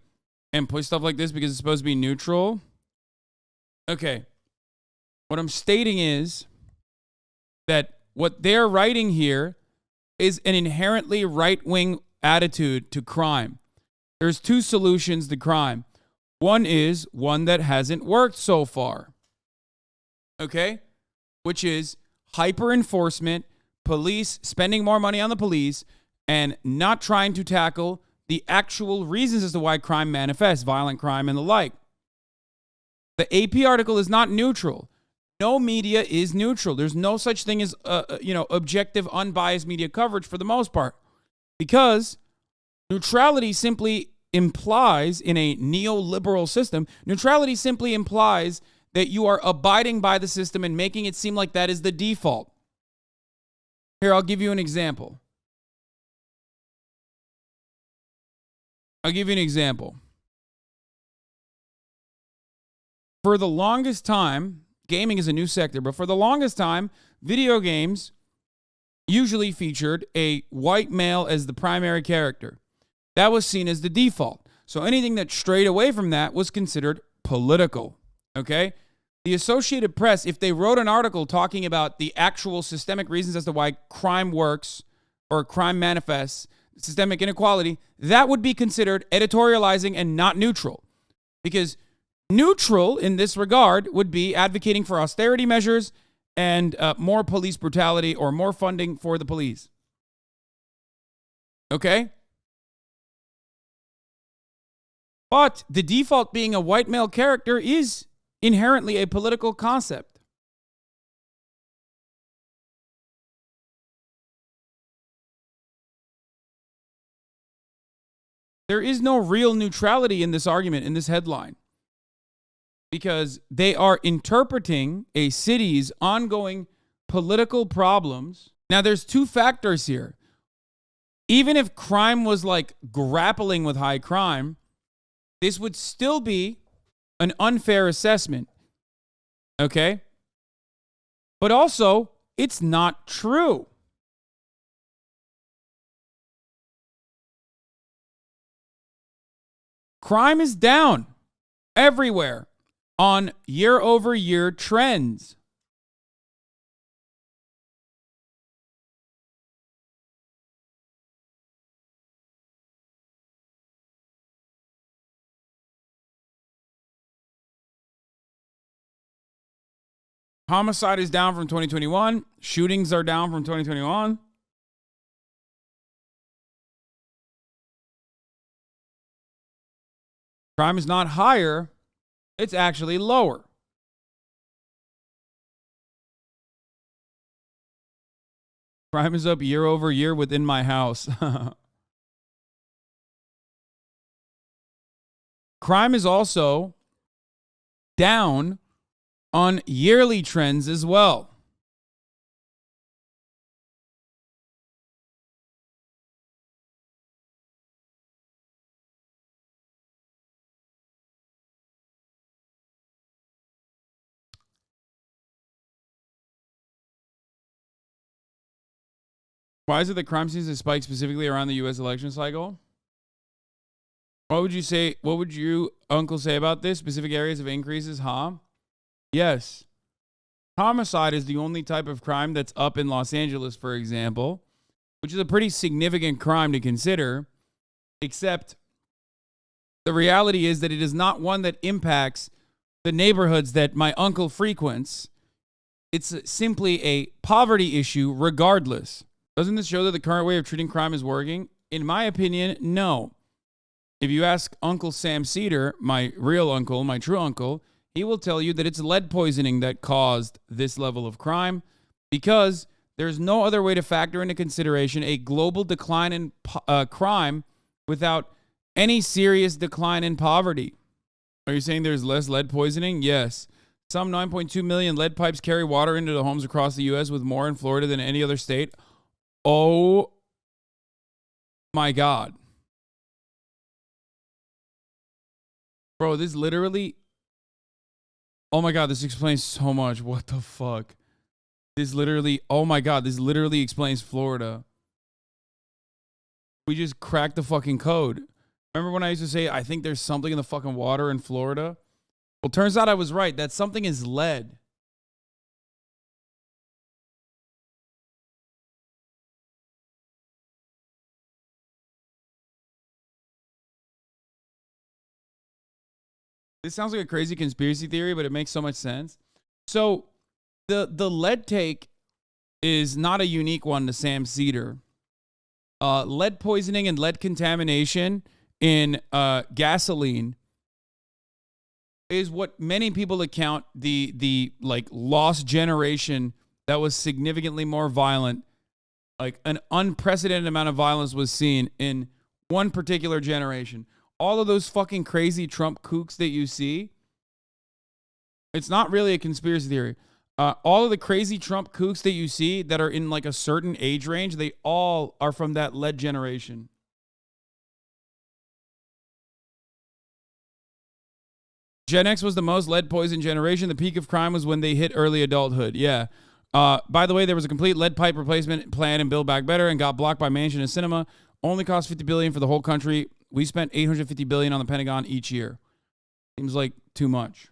and push stuff like this because it's supposed to be neutral? Okay. What I'm stating is that what they're writing here is an inherently right-wing attitude to crime. There's two solutions to crime. One is one that hasn't worked so far. Okay? Which is hyper-enforcement, police spending more money on the police, and not trying to tackle the actual reasons as to why crime manifests, violent crime and the like. The AP article is not neutral. No media is neutral. There's no such thing as, objective, unbiased media coverage for the most part. Because neutrality simply implies, in a neoliberal system, neutrality simply implies that you are abiding by the system and making it seem like that is the default. Here, I'll give you an example. For the longest time, gaming is a new sector, but for the longest time, video games usually featured a white male as the primary character. That was seen as the default. So anything that strayed away from that was considered political. Okay? The Associated Press, if they wrote an article talking about the actual systemic reasons as to why crime works or crime manifests, systemic inequality, that would be considered editorializing and not neutral. Because neutral in this regard would be advocating for austerity measures and more police brutality or more funding for the police. Okay? But the default being a white male character is inherently a political concept. There is no real neutrality in this argument, in this headline, because they are interpreting a city's ongoing political problems. Now, there's two factors here. Even if crime was like grappling with high crime, this would still be an unfair assessment. Okay? But also, it's not true. Crime is down everywhere on year-over-year trends. Homicide is down from 2021. Shootings are down from 2021. Crime is not higher. It's actually lower. Crime is up year over year within my house. Crime is also down on yearly trends as well. Why is it that crime seems to spike specifically around the U.S. election cycle? What would you say? What would you, Uncle, say about this? Specific areas of increases, huh? Yes. Homicide is the only type of crime that's up in Los Angeles, for example, which is a pretty significant crime to consider, except the reality is that it is not one that impacts the neighborhoods that my uncle frequents. It's simply a poverty issue regardless. Doesn't this show that the current way of treating crime is working? In my opinion, no. If you ask Uncle Sam Cedar, my real uncle, my true uncle, he will tell you that it's lead poisoning that caused this level of crime because there's no other way to factor into consideration a global decline in crime without any serious decline in poverty. Are you saying there's less lead poisoning? Yes. Some 9.2 million lead pipes carry water into the homes across the U.S., with more in Florida than any other state. Oh my God. Bro, this literally... Oh my God, this explains so much. What the fuck? This literally... Oh my God, this literally explains Florida. We just cracked the fucking code. Remember when I used to say, I think there's something in the fucking water in Florida? Well, turns out I was right. That something is lead. This sounds like a crazy conspiracy theory, but it makes so much sense. So the lead take is not a unique one to Sam Cedar. Lead poisoning and lead contamination in gasoline is what many people account the like lost generation that was significantly more violent. Like an unprecedented amount of violence was seen in one particular generation. All of those fucking crazy Trump kooks that you see, it's not really a conspiracy theory. All of the crazy Trump kooks that you see that are in like a certain age range, they all are from that lead generation. Gen X was the most lead poisoned generation. The peak of crime was when they hit early adulthood. Yeah. By the way, there was a complete lead pipe replacement plan in Build Back Better and got blocked by Manchin and Sinema. Only cost $50 billion for the whole country. We spent $850 billion on the Pentagon each year. Seems like too much.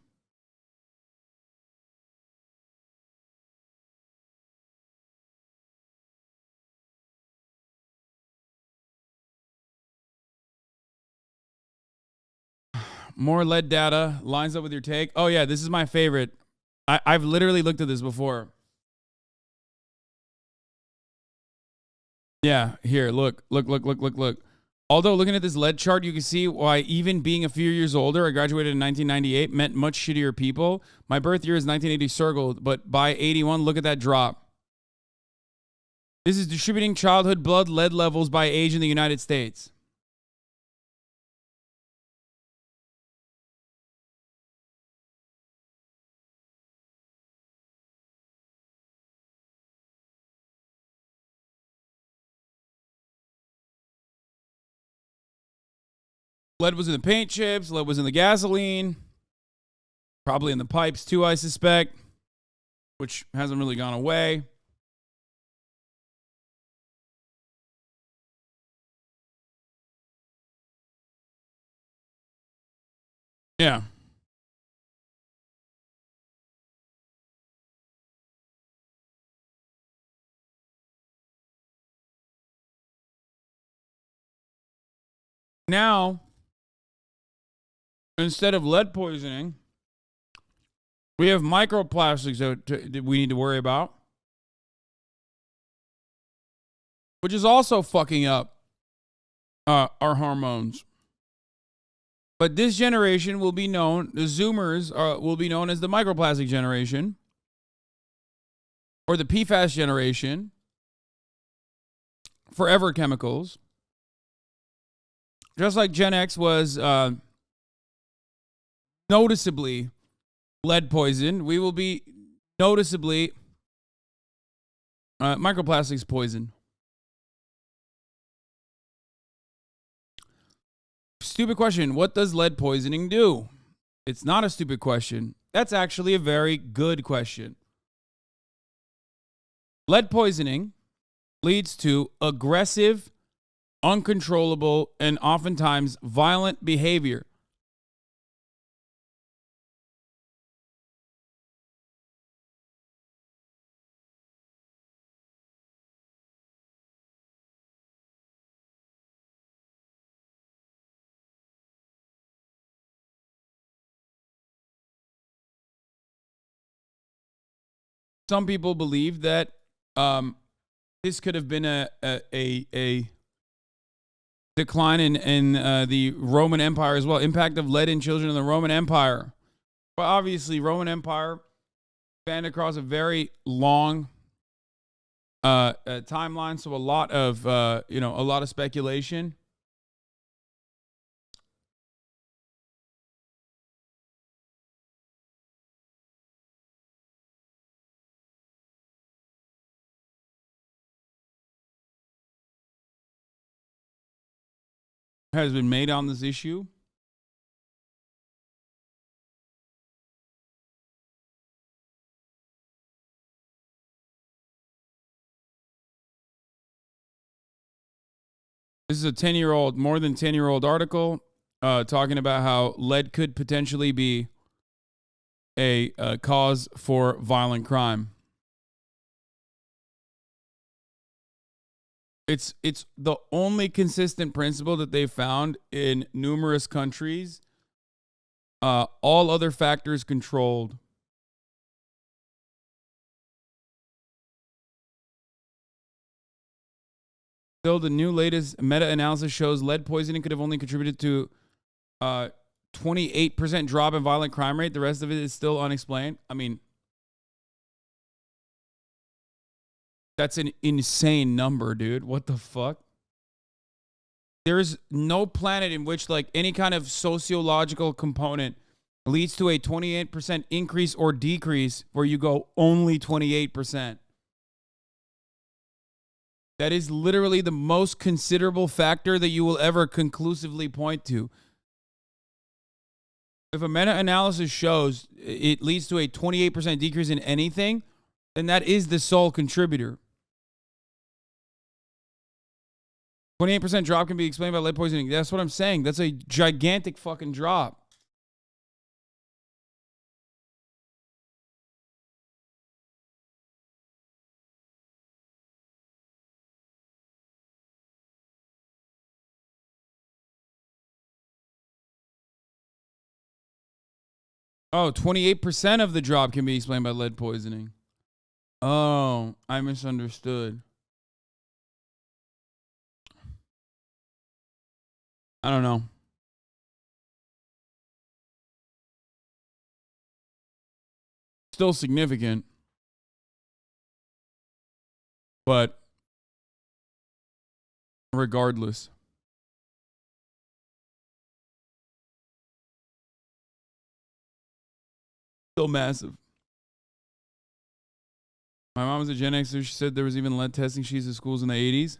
More lead data lines up with your take. Oh yeah, this is my favorite. I've literally looked at this before. Yeah, here, look. Although looking at this lead chart, you can see why even being a few years older, I graduated in 1998, meant much shittier people. My birth year is 1980 circled, but by 81, look at that drop. This is distributing childhood blood lead levels by age in the United States. Lead was in the paint chips. Lead was in the gasoline. Probably in the pipes too, I suspect. Which hasn't really gone away. Yeah. Now, instead of lead poisoning, we have microplastics that we need to worry about, which is also fucking up our hormones. But this generation will be known, the Zoomers will be known as the microplastic generation, or the PFAS generation, forever chemicals. Just like Gen X was noticeably lead poisoned, we will be noticeably microplastics poisoned. Stupid question. What does lead poisoning do? It's not a stupid question. That's actually a very good question. Lead poisoning leads to aggressive, uncontrollable, and oftentimes violent behavior. Some people believe that this could have been a decline in the Roman Empire as well. Impact of lead in children in the Roman Empire. But obviously, Roman Empire spanned across a very long timeline, so a lot of speculation. Has been made on this issue. This is a 10-year-old, more than 10-year-old article talking about how lead could potentially be a cause for violent crime. It's the only consistent principle that they've found in numerous countries. All other factors controlled. Still, the new latest meta-analysis shows lead poisoning could have only contributed to 28% drop in violent crime rate. The rest of it is still unexplained. I mean, that's an insane number, dude. What the fuck? There's no planet in which like any kind of sociological component leads to a 28% increase or decrease where you go only 28%. That is literally the most considerable factor that you will ever conclusively point to. If a meta-analysis shows it leads to a 28% decrease in anything, then that is the sole contributor. 28% drop can be explained by lead poisoning. That's what I'm saying. That's a gigantic fucking drop. Oh, 28% of the drop can be explained by lead poisoning. Oh, I misunderstood. I don't know. Still significant. But regardless. Still massive. My mom was a Gen Xer. She said there was even lead testing sheets at schools in the 80s.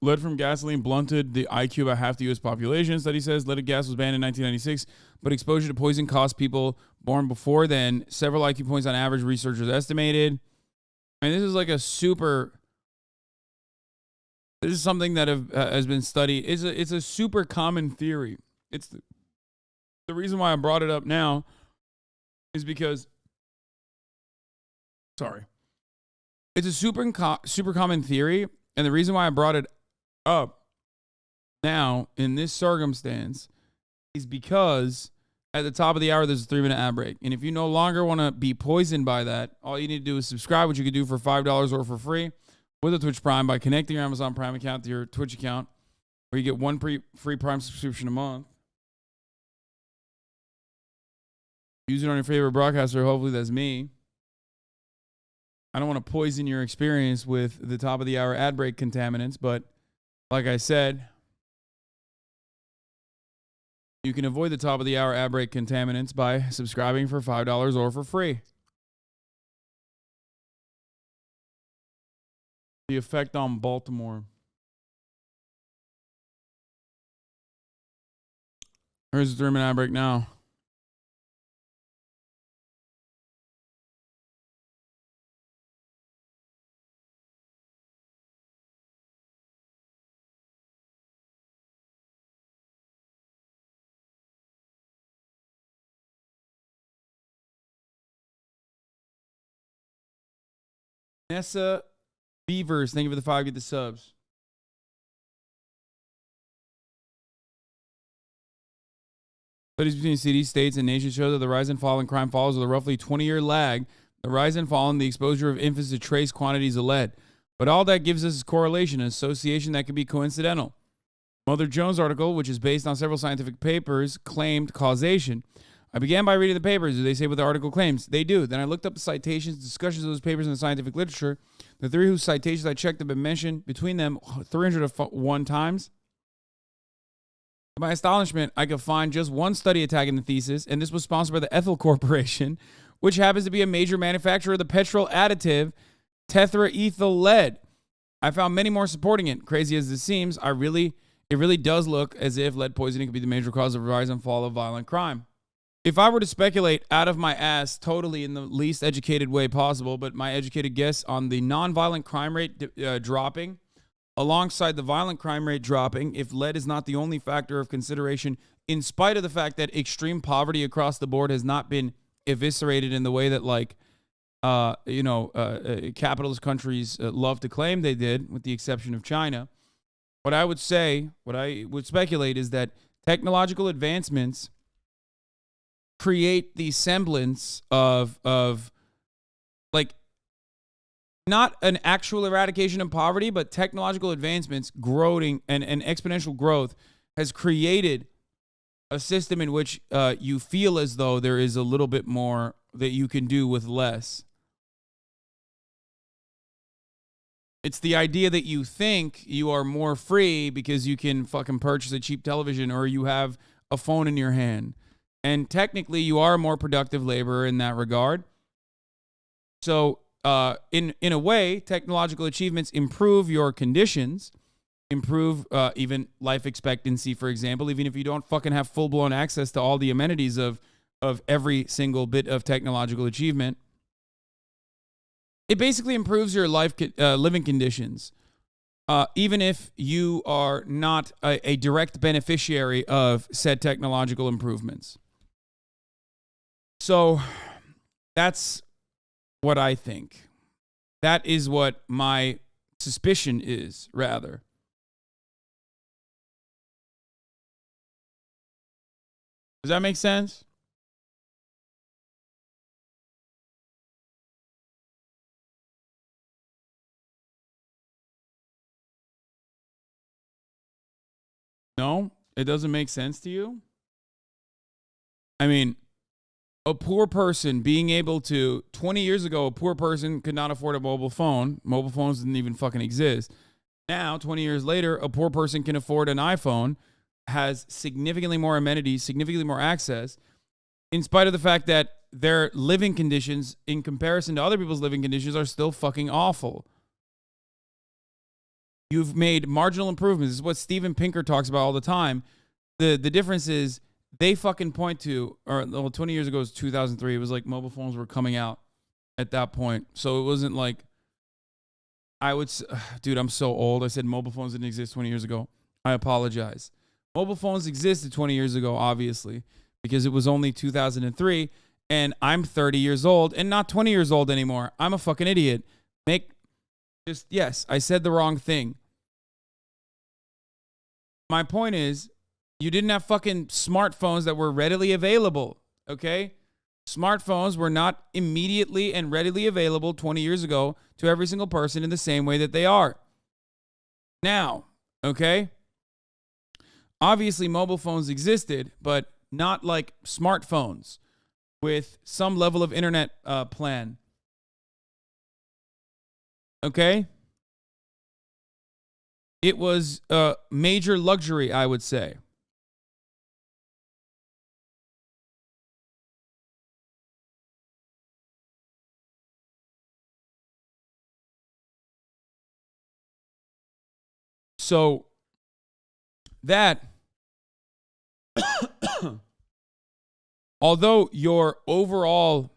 Lead from gasoline blunted the IQ about half the U.S. population. Study says leaded gas was banned in 1996, but exposure to poison cost people born before then several IQ points on average, researchers estimated. I mean, this is like a super... This is something that has been studied. It's a super common theory. It's the reason why I brought it up now is because... Sorry. It's a super common theory, and the reason why I brought it up now in this circumstance is because at the top of the hour there's a 3-minute ad break, and if you no longer want to be poisoned by that, all you need to do is subscribe, which you could do for $5 or for free with a Twitch Prime by connecting your Amazon Prime account to your Twitch account, where you get one free Prime subscription a month. Use it on your favorite broadcaster. Hopefully that's me. I don't want to poison your experience with the top of the hour ad break contaminants, but like I said, you can avoid the top of the hour ad break contaminants by subscribing for $5 or for free. The effect on Baltimore. Here's the 3-minute ad break now. Nessa Beavers, thank you for the 5. Get the subs. Studies between cities, states, and nations show that the rise and fall in crime follows with a roughly 20-year lag. The rise and fall in the exposure of infants to trace quantities of lead. But all that gives us is correlation, an association that can be coincidental. Mother Jones' article, which is based on several scientific papers, claimed causation. I began by reading the papers. Do they say what the article claims? They do. Then I looked up the citations, discussions of those papers in the scientific literature. The 3 whose citations I checked have been mentioned between them 301 times. To my astonishment, I could find just one study attacking the thesis, and this was sponsored by the Ethyl Corporation, which happens to be a major manufacturer of the petrol additive tetraethyl lead. I found many more supporting it. Crazy as this seems, it really does look as if lead poisoning could be the major cause of rise and fall of violent crime. If I were to speculate out of my ass totally in the least educated way possible, but my educated guess on the nonviolent crime rate dropping, alongside the violent crime rate dropping, if lead is not the only factor of consideration, in spite of the fact that extreme poverty across the board has not been eviscerated in the way that, like, capitalist countries love to claim they did, with the exception of China. What I would speculate is that technological advancements create the semblance of like, not an actual eradication of poverty, but technological advancements growing and exponential growth has created a system in which you feel as though there is a little bit more that you can do with less. It's the idea that you think you are more free because you can fucking purchase a cheap television or you have a phone in your hand. And technically, you are a more productive laborer in that regard. So, in a way, technological achievements improve your conditions, improve even life expectancy, for example, even if you don't fucking have full-blown access to all the amenities of every single bit of technological achievement. It basically improves your life living conditions, even if you are not a direct beneficiary of said technological improvements. So that's what I think. That is what my suspicion is, rather. Does that make sense? No? It doesn't make sense to you? I mean, a poor person being able to, 20 years ago, a poor person could not afford a mobile phone. Mobile phones didn't even fucking exist. Now, 20 years later, a poor person can afford an iPhone, has significantly more amenities, significantly more access, in spite of the fact that their living conditions in comparison to other people's living conditions are still fucking awful. You've made marginal improvements. This is what Steven Pinker talks about all the time. The difference is they fucking point to, or well, 20 years ago was 2003. It was like mobile phones were coming out at that point. So it wasn't like, dude, I'm so old. I said mobile phones didn't exist 20 years ago. I apologize. Mobile phones existed 20 years ago, obviously, because it was only 2003. And I'm 30 years old and not 20 years old anymore. I'm a fucking idiot. Yes, I said the wrong thing. My point is, you didn't have fucking smartphones that were readily available, okay? Smartphones were not immediately and readily available 20 years ago to every single person in the same way that they are now, okay? Obviously, mobile phones existed, but not like smartphones with some level of internet plan, okay? It was a major luxury, I would say. So that, although your overall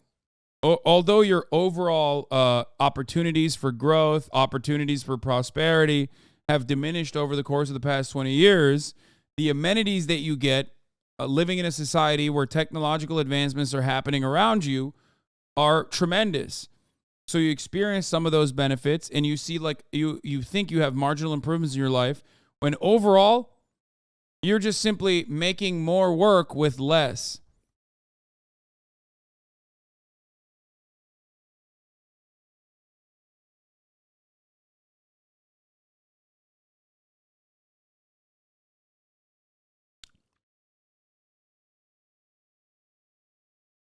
opportunities for growth, opportunities for prosperity have diminished over the course of the past 20 years, the amenities that you get living in a society where technological advancements are happening around you are tremendous. So you experience some of those benefits and you see like you think you have marginal improvements in your life when overall you're just simply making more work with less.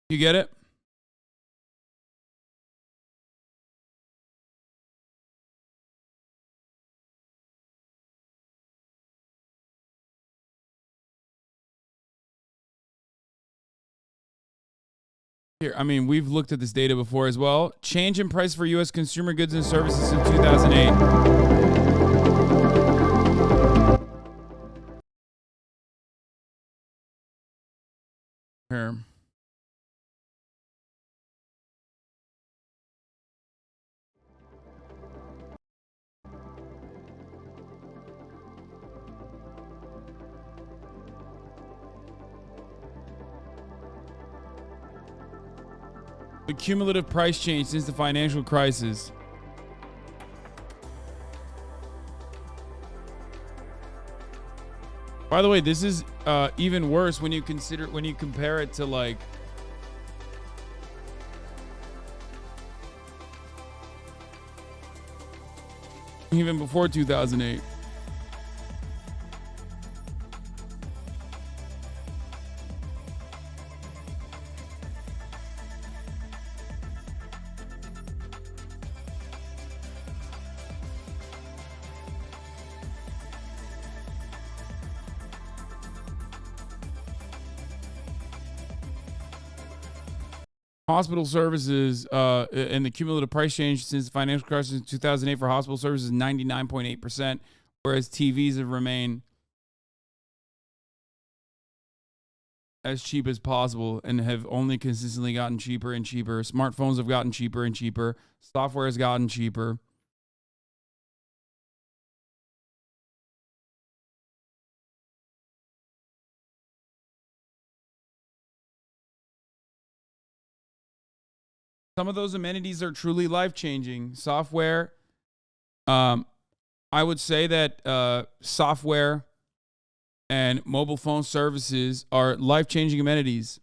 You get it? Here, I mean, we've looked at this data before as well. Change in price for U.S. consumer goods and services since 2008. Here. The cumulative price change since the financial crisis. By the way, this is even worse when you compare it to like even before 2008. Hospital services and the cumulative price change since the financial crisis in 2008 for hospital services is 99.8%, whereas TVs have remained as cheap as possible and have only consistently gotten cheaper and cheaper. Smartphones have gotten cheaper and cheaper. Software has gotten cheaper. Some of those amenities are truly life-changing. Software, I would say that software and mobile phone services are life-changing amenities.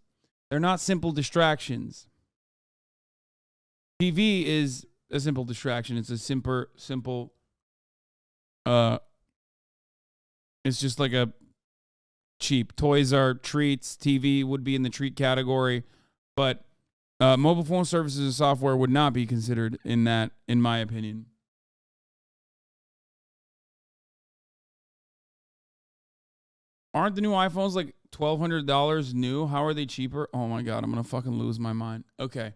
They're not simple distractions. TV is a simple distraction. It's a simple it's just like a cheap. Toys are treats. TV would be in the treat category, but mobile phone services and software would not be considered in that, in my opinion. Aren't the new iPhones like $1,200 new? How are they cheaper? Oh my God, I'm going to fucking lose my mind. Okay.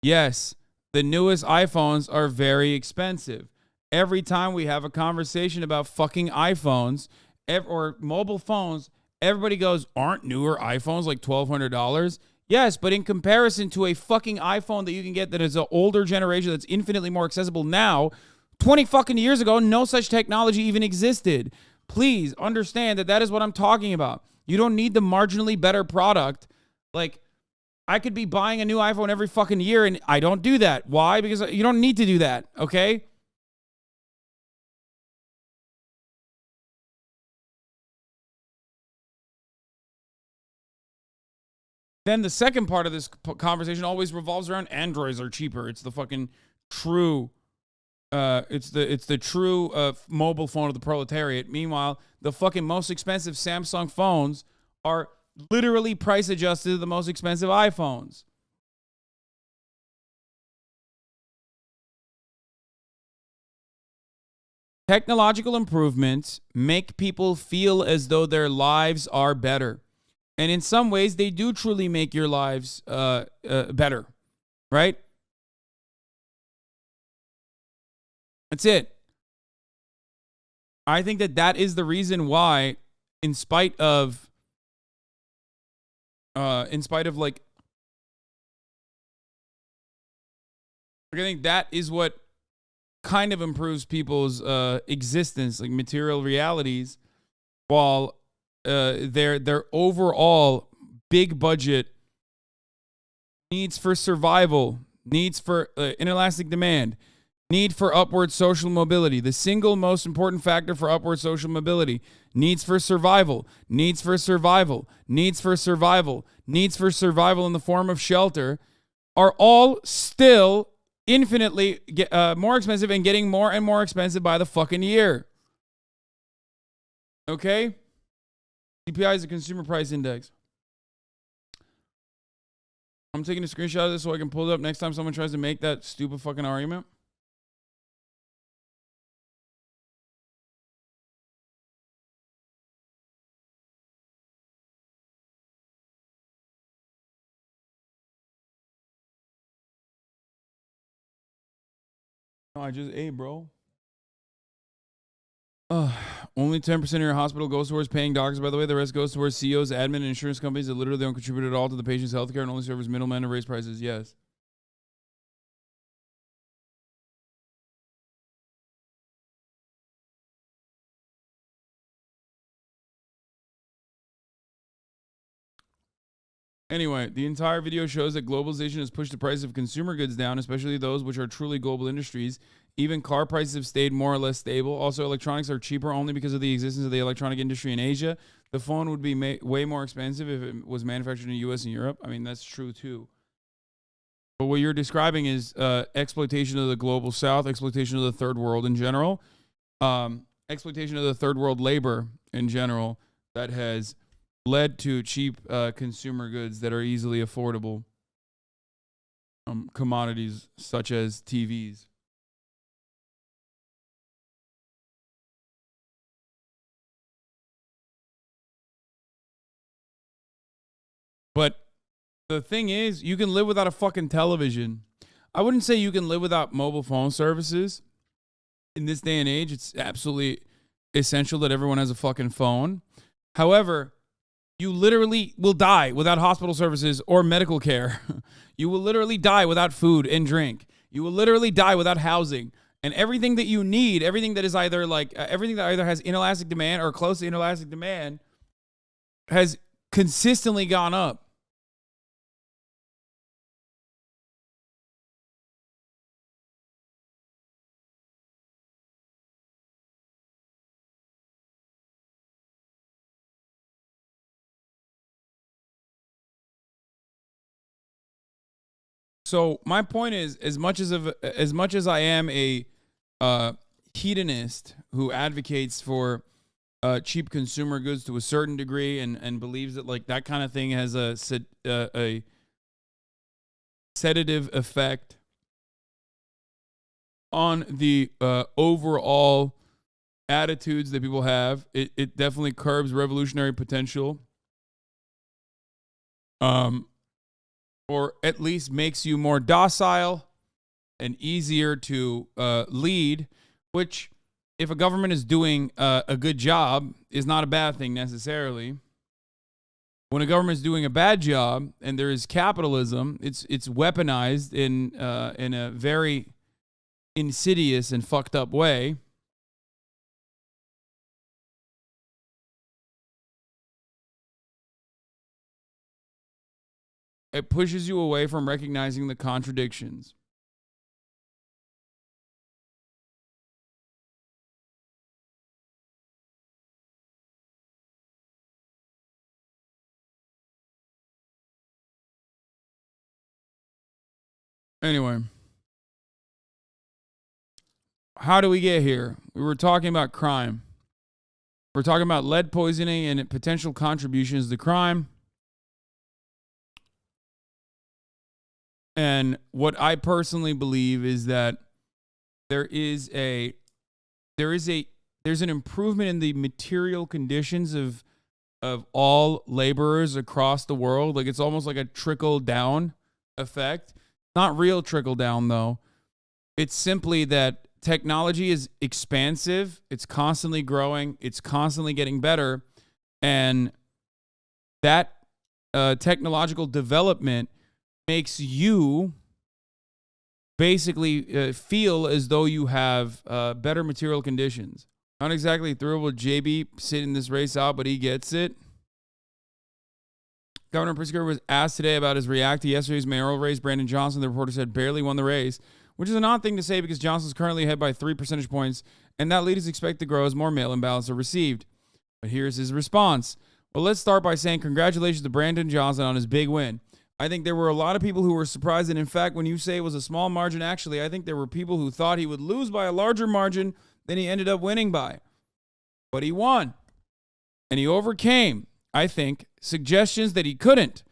Yes, the newest iPhones are very expensive. Every time we have a conversation about fucking iPhones or mobile phones, everybody goes, aren't newer iPhones like $1,200? Yes, but in comparison to a fucking iPhone that you can get that is an older generation that's infinitely more accessible now, 20 fucking years ago, no such technology even existed. Please understand that that is what I'm talking about. You don't need the marginally better product. Like, I could be buying a new iPhone every fucking year, and I don't do that. Why? Because you don't need to do that, okay? Then the second part of this conversation always revolves around Androids are cheaper. It's the fucking true... it's the true mobile phone of the proletariat. Meanwhile, the fucking most expensive Samsung phones are literally price adjusted to the most expensive iPhones. Technological improvements make people feel as though their lives are better. And in some ways, they do truly make your lives better, right? That's it. I think that that is the reason why, in spite of like, I think that is what kind of improves people's existence, like material realities, while their overall big budget needs for survival, needs for inelastic demand, need for upward social mobility, the single most important factor for upward social mobility, needs for survival, needs for survival, needs for survival, needs for survival in the form of shelter, are all still infinitely more expensive and getting more and more expensive by the fucking year. Okay? CPI is a consumer price index. I'm taking a screenshot of this so I can pull it up next time someone tries to make that stupid fucking argument. No, I just ate, bro. Only 10% of your hospital goes towards paying doctors, by the way. The rest goes towards CEOs, admin, and insurance companies that literally don't contribute at all to the patient's healthcare and only serve as middlemen and raise prices. Yes. Anyway, the entire video shows that globalization has pushed the price of consumer goods down, especially those which are truly global industries. Even car prices have stayed more or less stable. Also, electronics are cheaper only because of the existence of the electronic industry in Asia. The phone would be way more expensive if it was manufactured in the U.S. and Europe. I mean, that's true too. But what you're describing is exploitation of the global south, exploitation of the third world in general, exploitation of the third world labor in general that has led to cheap consumer goods that are easily affordable, commodities such as TVs. But the thing is, you can live without a fucking television. I wouldn't say you can live without mobile phone services. In this day and age, it's absolutely essential that everyone has a fucking phone. However, you literally will die without hospital services or medical care. You will literally die without food and drink. You will literally die without housing. And everything that you need, everything that is either like, everything that either has inelastic demand or close to inelastic demand has consistently gone up. So my point is, as much as I am a hedonist who advocates for cheap consumer goods to a certain degree, and believes that like that kind of thing has a sedative effect on the overall attitudes that people have. It definitely curbs revolutionary potential, or at least makes you more docile and easier to lead, which, if a government is doing a good job, is not a bad thing necessarily. When a government is doing a bad job and there is capitalism, it's weaponized in a very insidious and fucked up way. It pushes you away from recognizing the contradictions. Anyway, how do we get here? We were talking about crime. We're talking about lead poisoning and potential contributions to crime. And what I personally believe is that there's an improvement in the material conditions of all laborers across the world. Like, it's almost like a trickle down effect. Not real trickle down though. It's simply that technology is expansive. It's constantly growing. It's constantly getting better. And that technological development makes you basically feel as though you have better material conditions. Not exactly thrilled with JB sitting this race out, but he gets it. Governor Pritzker was asked today about his react to yesterday's mayoral race. Brandon Johnson, the reporter said, barely won the race, which is an odd thing to say because Johnson is currently ahead by 3 percentage points, and that lead is expected to grow as more mail-in ballots are received. But here's his response. Well, let's start by saying congratulations to Brandon Johnson on his big win. I think there were a lot of people who were surprised, and in fact, when you say it was a small margin, actually, I think there were people who thought he would lose by a larger margin than he ended up winning by. But he won, and he overcame, I think, suggestions that he couldn't.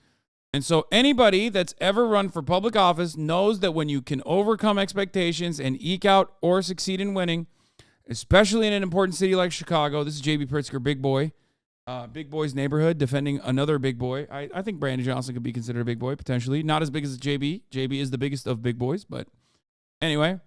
And so anybody that's ever run for public office knows that when you can overcome expectations and eke out or succeed in winning, especially in an important city like Chicago, this is J.B. Pritzker, big boy, big boy's neighborhood, defending another big boy. I think Brandon Johnson could be considered a big boy, potentially. Not as big as JB. JB is the biggest of big boys, but anyway.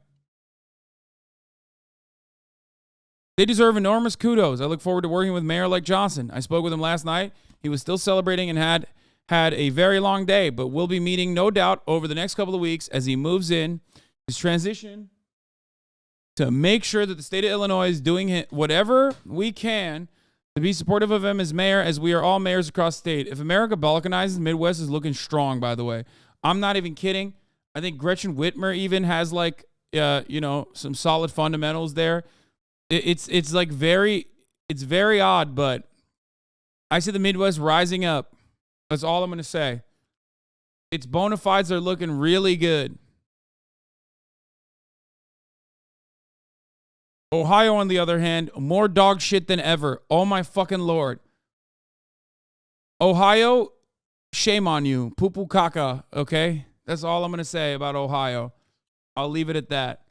They deserve enormous kudos. I look forward to working with Mayor like Johnson. I spoke with him last night. He was still celebrating and had a very long day, but we'll be meeting, no doubt, over the next couple of weeks as he moves in his transition to make sure that the state of Illinois is doing whatever we can to be supportive of him as mayor, as we are all mayors across the state. If America balkanizes, the Midwest is looking strong, by the way. I'm not even kidding. I think Gretchen Whitmer even has some solid fundamentals there. It's very odd, but I see the Midwest rising up. That's all I'm going to say. Its bona fides are looking really good. Ohio, on the other hand, more dog shit than ever. Oh my fucking Lord. Ohio, shame on you. Poo-poo caca, okay? That's all I'm going to say about Ohio. I'll leave it at that.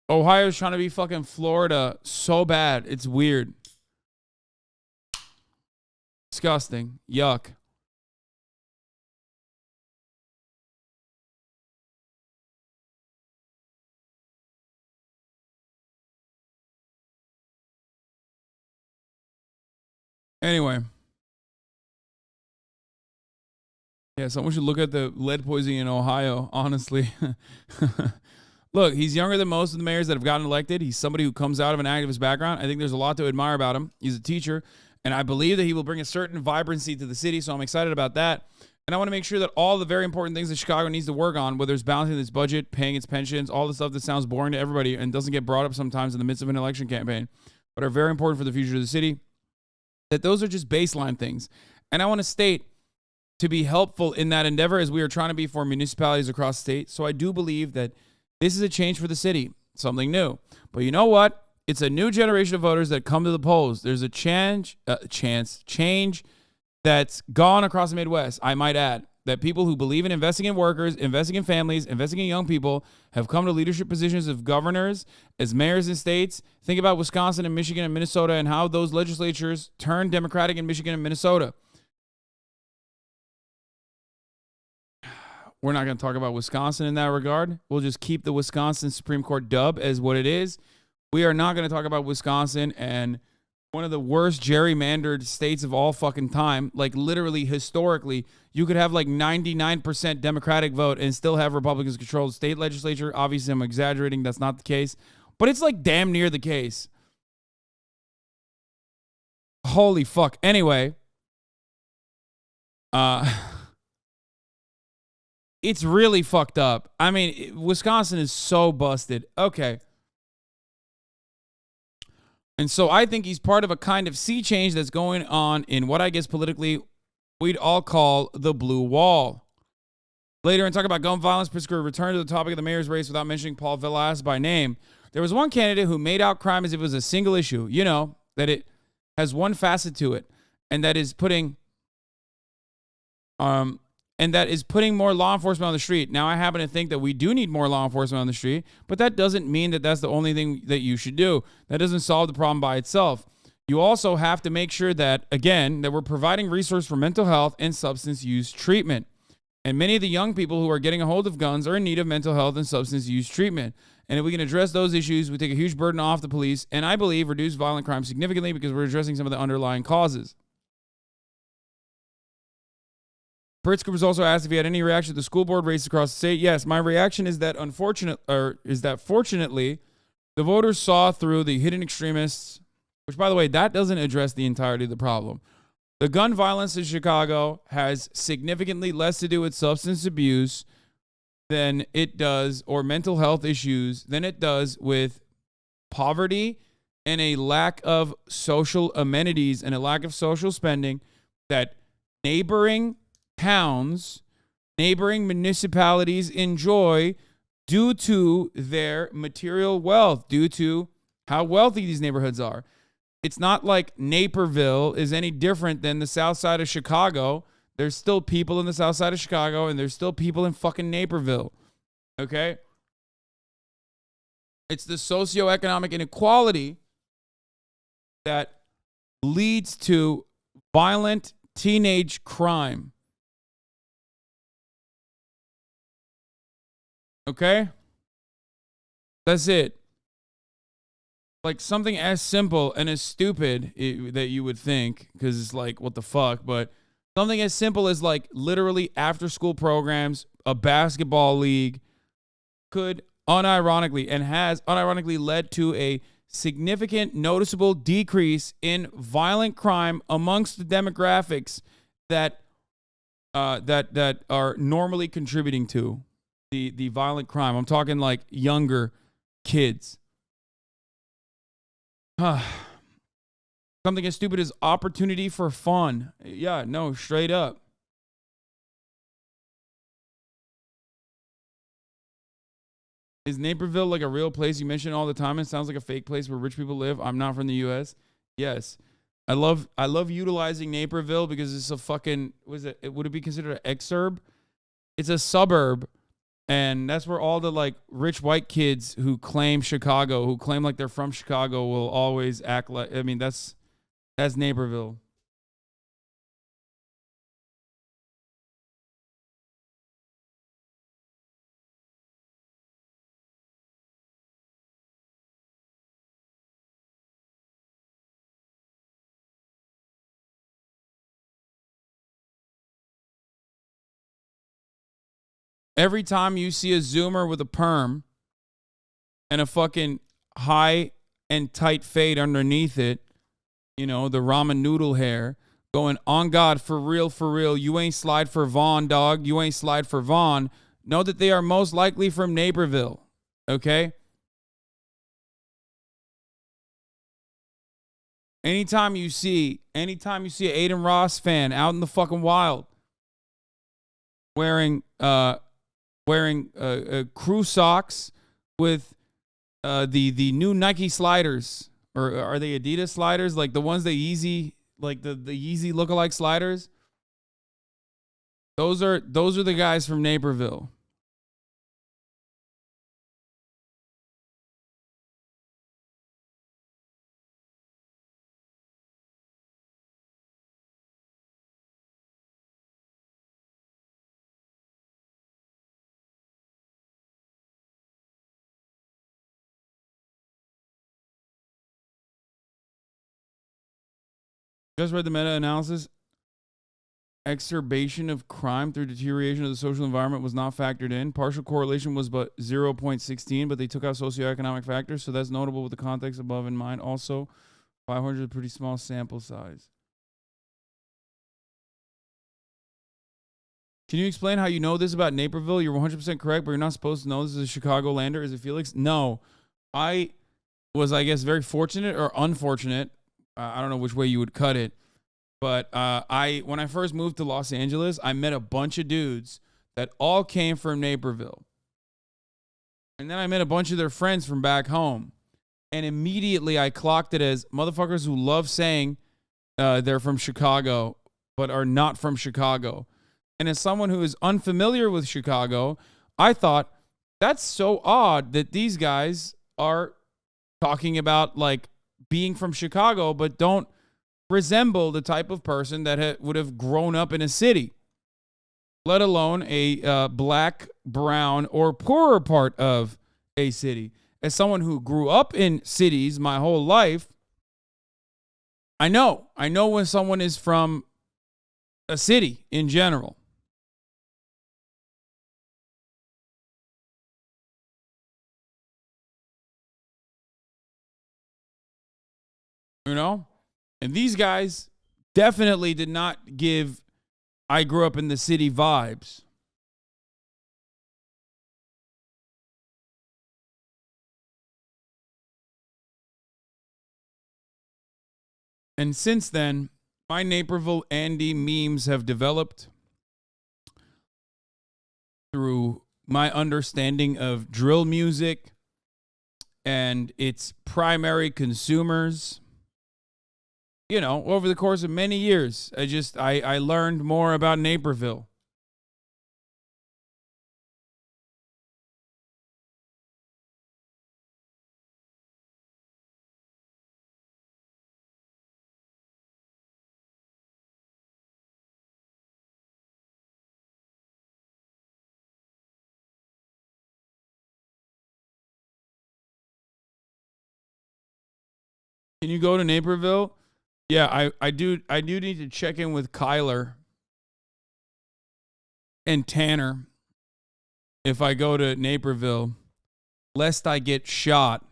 Ohio's trying to be fucking Florida so bad. It's weird. Disgusting. Yuck. Anyway. Yeah, someone should look at the lead poisoning in Ohio, honestly. Look, he's younger than most of the mayors that have gotten elected. He's somebody who comes out of an activist background. I think there's a lot to admire about him. He's a teacher, and I believe that he will bring a certain vibrancy to the city, so I'm excited about that. And I want to make sure that all the very important things that Chicago needs to work on, whether it's balancing its budget, paying its pensions, all the stuff that sounds boring to everybody and doesn't get brought up sometimes in the midst of an election campaign, but are very important for the future of the city, that those are just baseline things. And I want to state to be helpful in that endeavor as we are trying to be for municipalities across the state. So I do believe that this is a change for the city, something new. But you know what? It's a new generation of voters that come to the polls. There's a change that's gone across the Midwest, I might add, that people who believe in investing in workers, investing in families, investing in young people have come to leadership positions of governors, as mayors in states. Think about Wisconsin and Michigan and Minnesota and how those legislatures turned Democratic in Michigan and Minnesota. We're not going to talk about Wisconsin in that regard. We'll just keep the Wisconsin Supreme Court dub as what it is. We are not going to talk about Wisconsin and one of the worst gerrymandered states of all fucking time. Like literally, historically, you could have like 99% Democratic vote and still have Republicans control the state legislature. Obviously, I'm exaggerating. That's not the case. But it's like damn near the case. Holy fuck. Anyway. It's really fucked up. I mean, Wisconsin is so busted. Okay. And so I think he's part of a kind of sea change that's going on in what I guess politically we'd all call the blue wall. Later, and talk about gun violence, Pritzker returned to the topic of the mayor's race without mentioning Paul Villas by name. There was one candidate who made out crime as if it was a single issue. You know, that it has one facet to it, and that is putting more law enforcement on the street. Now, I happen to think that we do need more law enforcement on the street, but that doesn't mean that that's the only thing that you should do. That doesn't solve the problem by itself. You also have to make sure that, again, that we're providing resources for mental health and substance use treatment. And many of the young people who are getting a hold of guns are in need of mental health and substance use treatment. And if we can address those issues, we take a huge burden off the police, and I believe reduce violent crime significantly because we're addressing some of the underlying causes. Pritzker was also asked if he had any reaction to the school board race across the state. Yes, my reaction is that fortunately, the voters saw through the hidden extremists, which, by the way, that doesn't address the entirety of the problem. The gun violence in Chicago has significantly less to do with substance abuse than it does, or mental health issues, than it does with poverty and a lack of social amenities and a lack of social spending that neighboring towns, neighboring municipalities enjoy due to their material wealth, due to how wealthy these neighborhoods are. It's not like Naperville is any different than the south side of Chicago. There's still people in the south side of Chicago, and there's still people in fucking Naperville. Okay? It's the socioeconomic inequality that leads to violent teenage crime. Okay? That's it. Like something as simple and as stupid that you would think, because it's like, what the fuck? But something as simple as like literally after school programs, a basketball league could unironically and has unironically led to a significant noticeable decrease in violent crime amongst the demographics that are normally contributing to the violent crime. I'm talking like younger kids. Something as stupid as opportunity for fun. Yeah, no, straight up. Is Naperville like a real place you mention all the time? It sounds like a fake place where rich people live. I'm not from the U.S. Yes. I love utilizing Naperville because it's a fucking, would it be considered an exurb? It's a suburb. And that's where all the like rich white kids who claim Chicago, who claim like they're from Chicago, will always act like, I mean, that's Naperville. Every time you see a Zoomer with a perm and a fucking high and tight fade underneath it, you know, the ramen noodle hair, going, on God, for real, you ain't slide for Vaughn, dog. You ain't slide for Vaughn. Know that they are most likely from Naperville, okay? Anytime you see an Aiden Ross fan out in the fucking wild, wearing crew socks with the new Nike sliders, or are they Adidas sliders? Like the ones that Yeezy, like the Yeezy lookalike sliders. Those are the guys from Naperville. Just read the meta-analysis. Exacerbation of crime through deterioration of the social environment was not factored in. Partial correlation was but 0.16, but they took out socioeconomic factors, so that's notable with the context above in mind. Also, 500 is a pretty small sample size. Can you explain how you know this about Naperville? You're 100% correct, but you're not supposed to know this is a Chicago-lander. Is it Felix? No. I was, I guess, very fortunate or unfortunate. I don't know which way you would cut it. But when I first moved to Los Angeles, I met a bunch of dudes that all came from Naperville. And then I met a bunch of their friends from back home. And immediately I clocked it as motherfuckers who love saying they're from Chicago, but are not from Chicago. And as someone who is unfamiliar with Chicago, I thought, that's so odd that these guys are talking about like being from Chicago, but don't resemble the type of person that would have grown up in a city, let alone a black, brown, or poorer part of a city. As someone who grew up in cities my whole life, I know when someone is from a city in general. You know? And these guys definitely did not give I grew up in the city vibes. And since then, my Naperville Andy memes have developed through my understanding of drill music and its primary consumers. You know, over the course of many years, I learned more about Naperville. Can you go to Naperville? Yeah, I do need to check in with Kyler and Tanner if I go to Naperville, lest I get shot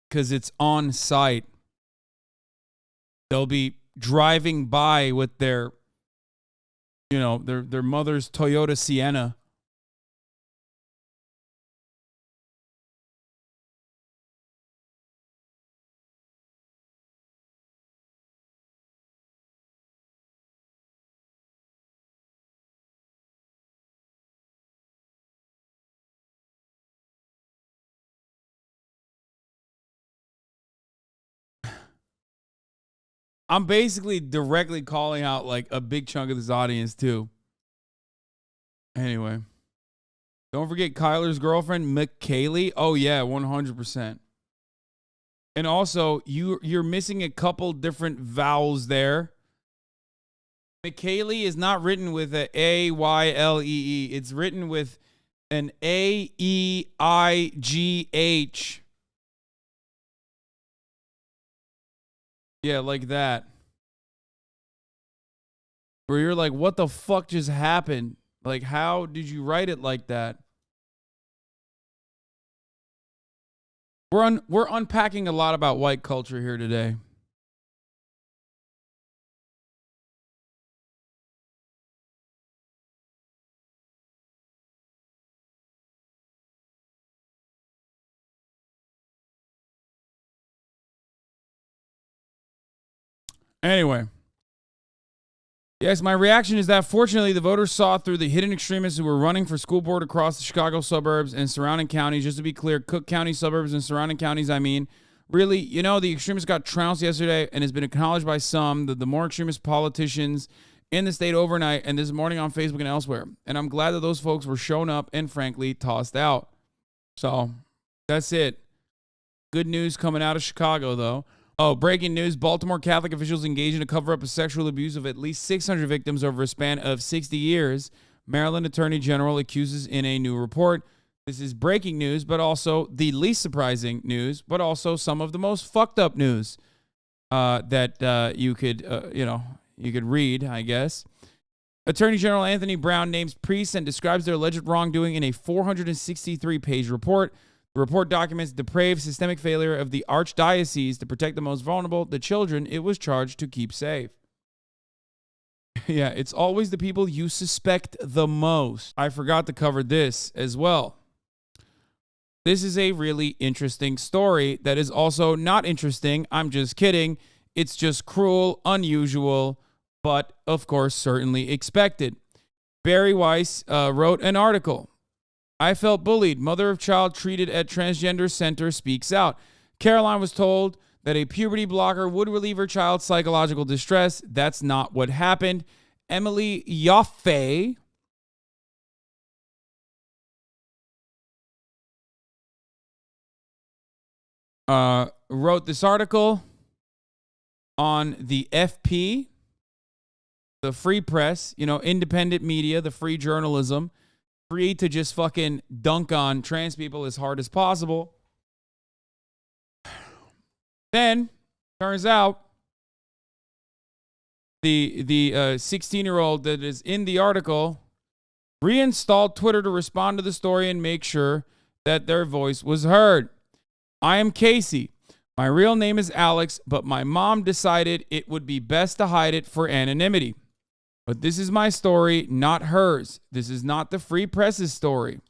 because it's on site. They'll be driving by with their mother's Toyota Sienna. I'm basically directly calling out like a big chunk of this audience too. Anyway, don't forget Kyler's girlfriend, McKaylee. Oh yeah, 100%. And also, you're missing a couple different vowels there. McKaylee is not written with a A-Y-L-E-E. It's written with an A-E-I-G-H. Yeah, like that. Where you're like, what the fuck just happened? Like, how did you write it like that? We're unpacking a lot about white culture here today. Anyway, Yes, my reaction is that fortunately the voters saw through the hidden extremists who were running for school board across the Chicago suburbs and surrounding counties. Just to be clear, Cook County suburbs and surrounding counties, I mean. Really, you know, the extremists got trounced yesterday and has been acknowledged by some, the more extremist politicians in the state overnight and this morning on Facebook and elsewhere. And I'm glad that those folks were shown up and frankly tossed out. So that's it. Good news coming out of Chicago, though. Oh, breaking news. Baltimore Catholic officials engaged in a cover-up of sexual abuse of at least 600 victims over a span of 60 years. Maryland Attorney General accuses in a new report. This is breaking news, but also the least surprising news, but also some of the most fucked up news that you could read, I guess. Attorney General Anthony Brown names priests and describes their alleged wrongdoing in a 463-page report. The report documents depraved systemic failure of the archdiocese to protect the most vulnerable, the children it was charged to keep safe. Yeah, it's always the people you suspect the most. I forgot to cover this as well. This is a really interesting story that is also not interesting. I'm just kidding. It's just cruel, unusual, but of course, certainly expected. Barry Weiss wrote an article. I felt bullied. Mother of child treated at transgender center speaks out. Caroline was told that a puberty blocker would relieve her child's psychological distress. That's not what happened. Emily Yoffe wrote this article on the FP, the free press, independent media, the free journalism, free to just fucking dunk on trans people as hard as possible. Then, turns out, the 16-year-old that is in the article reinstalled Twitter to respond to the story and make sure that their voice was heard. I am Casey. My real name is Alex, but my mom decided it would be best to hide it for anonymity. But this is my story, not hers. This is not the Free Press's story.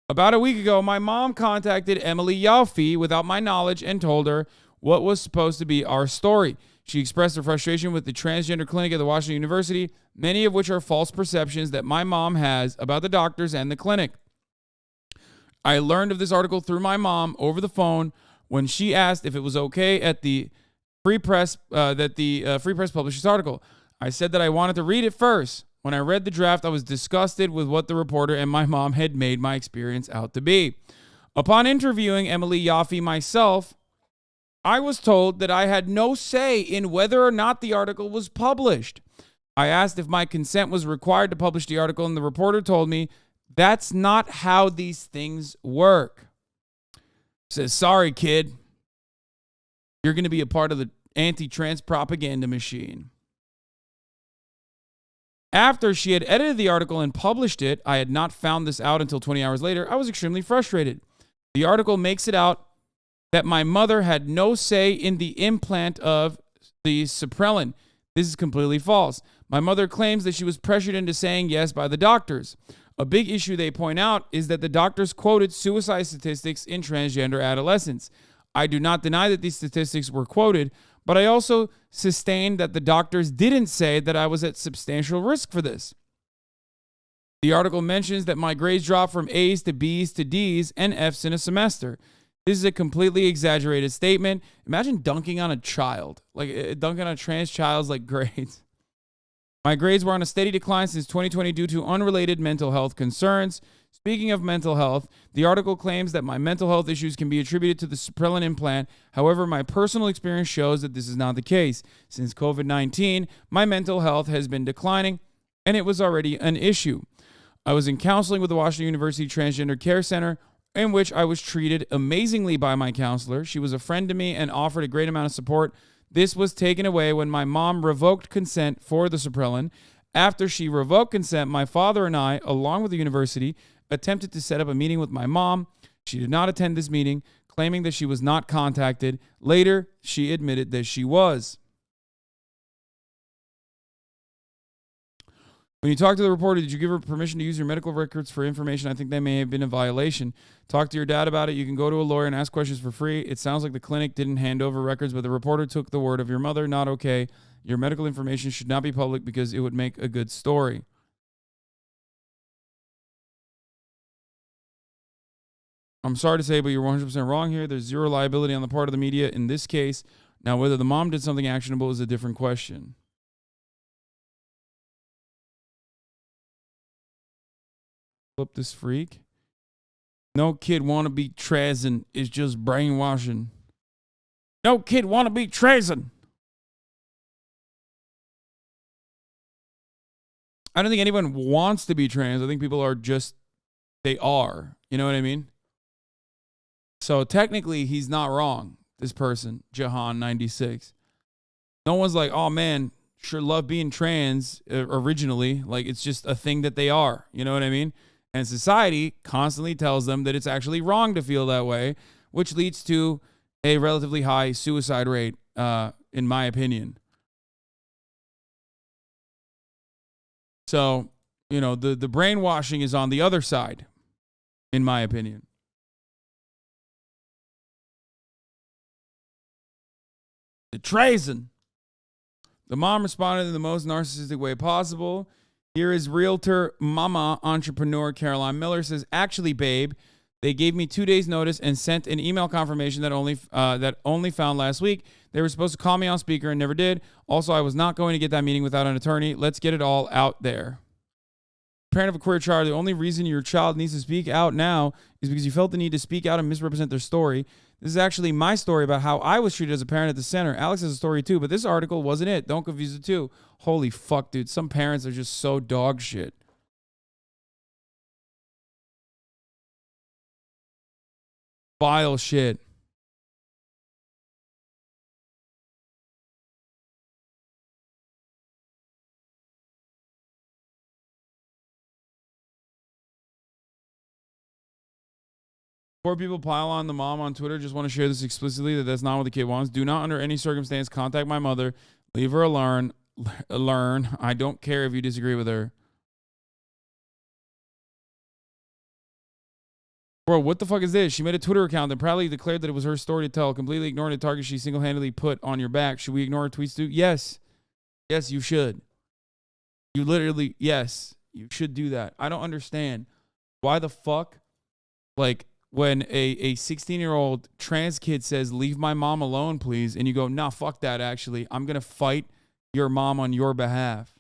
About a week ago, my mom contacted Emily Yoffe without my knowledge and told her what was supposed to be our story. She expressed her frustration with the transgender clinic at the Washington University, many of which are false perceptions that my mom has about the doctors and the clinic. I learned of this article through my mom over the phone when she asked if it was okay at the Free Press that the Free Press published this article. I said that I wanted to read it first. When I read the draft, I was disgusted with what the reporter and my mom had made my experience out to be. Upon interviewing Emily Yoffe myself, I was told that I had no say in whether or not the article was published. I asked if my consent was required to publish the article, and the reporter told me that's not how these things work. Says, sorry, kid. You're going to be a part of the anti-trans propaganda machine. After she had edited the article and published it, I had not found this out until 20 hours later. I was extremely frustrated. The article makes it out that my mother had no say in the implant of the Supprelin. This is completely false. My mother claims that she was pressured into saying yes by the doctors. A big issue they point out is that the doctors quoted suicide statistics in transgender adolescents. I do not deny that these statistics were quoted, but I also sustain that the doctors didn't say that I was at substantial risk for this. The article mentions that my grades dropped from A's to B's to D's and F's in a semester. This is a completely exaggerated statement. Imagine dunking on a child, dunking on a trans child's grades. My grades were on a steady decline since 2020 due to unrelated mental health concerns. Speaking of mental health, the article claims that my mental health issues can be attributed to the Supprelin implant. However, my personal experience shows that this is not the case. Since COVID-19, my mental health has been declining, and it was already an issue. I was in counseling with the Washington University Transgender Care Center, in which I was treated amazingly by my counselor. She was a friend to me and offered a great amount of support. This was taken away when my mom revoked consent for the Supprelin. After she revoked consent, my father and I, along with the university, attempted to set up a meeting with my mom. She did not attend this meeting, claiming that she was not contacted. Later, she admitted that she was. When you talked to the reporter, did you give her permission to use your medical records for information? I think that may have been a violation. Talk to your dad about it. You can go to a lawyer and ask questions for free. It sounds like the clinic didn't hand over records, but the reporter took the word of your mother. Not okay. Your medical information should not be public because it would make a good story. I'm sorry to say, but you're 100% wrong here. There's zero liability on the part of the media in this case. Now, whether the mom did something actionable is a different question. Flip this freak. No kid want to be treason is just brainwashing. No kid want to be treason. I don't think anyone wants to be trans. I think people are just, they are. You know what I mean? So technically, he's not wrong, this person, Jahan96. No one's like, oh man, sure love being trans originally. Like, it's just a thing that they are. You know what I mean? And society constantly tells them that it's actually wrong to feel that way, which leads to a relatively high suicide rate, in my opinion. So, you know, the brainwashing is on the other side, in my opinion. The treason. The mom responded in the most narcissistic way possible. Here is realtor mama entrepreneur Caroline Miller says, actually, babe, they gave me 2 days notice and sent an email confirmation that only found last week. They were supposed to call me on speaker and never did. Also, I was not going to get that meeting without an attorney. Let's get it all out there. Parent of a queer child, the only reason your child needs to speak out now is because you felt the need to speak out and misrepresent their story. This is actually my story about how I was treated as a parent at the center. Alex has a story too, but this article wasn't it. Don't confuse the two. Holy fuck, dude. Some parents are just so dog shit. Vile shit. Poor people pile on the mom on Twitter. Just want to share this explicitly that that's not what the kid wants. Do not under any circumstance contact my mother. Leave her alone. I don't care if you disagree with her. Bro, what the fuck is this? She made a Twitter account and proudly declared that it was her story to tell, completely ignoring the target she single-handedly put on your back. Should we ignore her tweets too? Yes. Yes, you should. You literally, yes, you should do that. I don't understand. Why the fuck? Like, when a 16-year-old trans kid says, leave my mom alone, please, and you go, nah, fuck that, actually. I'm going to fight your mom on your behalf.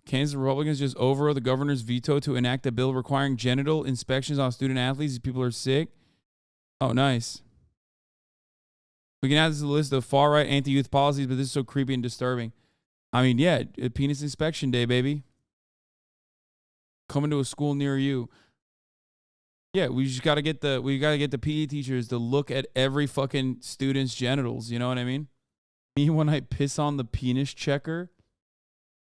Kansas Republicans just overrode the governor's veto to enact a bill requiring genital inspections on student athletes. These people are sick. Oh, nice. We can add this to the list of far-right anti-youth policies, but this is so creepy and disturbing. I mean, yeah, penis inspection day, baby. Coming to a school near you. Yeah, we just gotta get the PE teachers to look at every fucking student's genitals. You know what I mean? Me when I piss on the penis checker.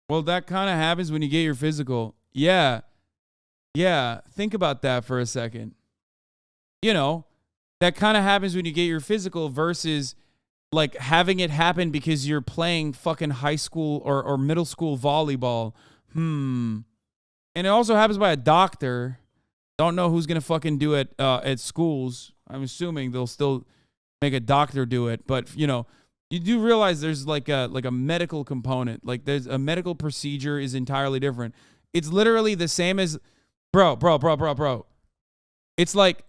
Well, that kind of happens when you get your physical. Yeah. Think about that for a second. You know, that kind of happens when you get your physical versus like having it happen because you're playing fucking high school or middle school volleyball. And it also happens by a doctor. Don't know who's going to fucking do it at schools. I'm assuming they'll still make a doctor do it. But, you know, you do realize there's like a medical component. Like there's a medical procedure is entirely different. It's literally the same as, bro. It's like,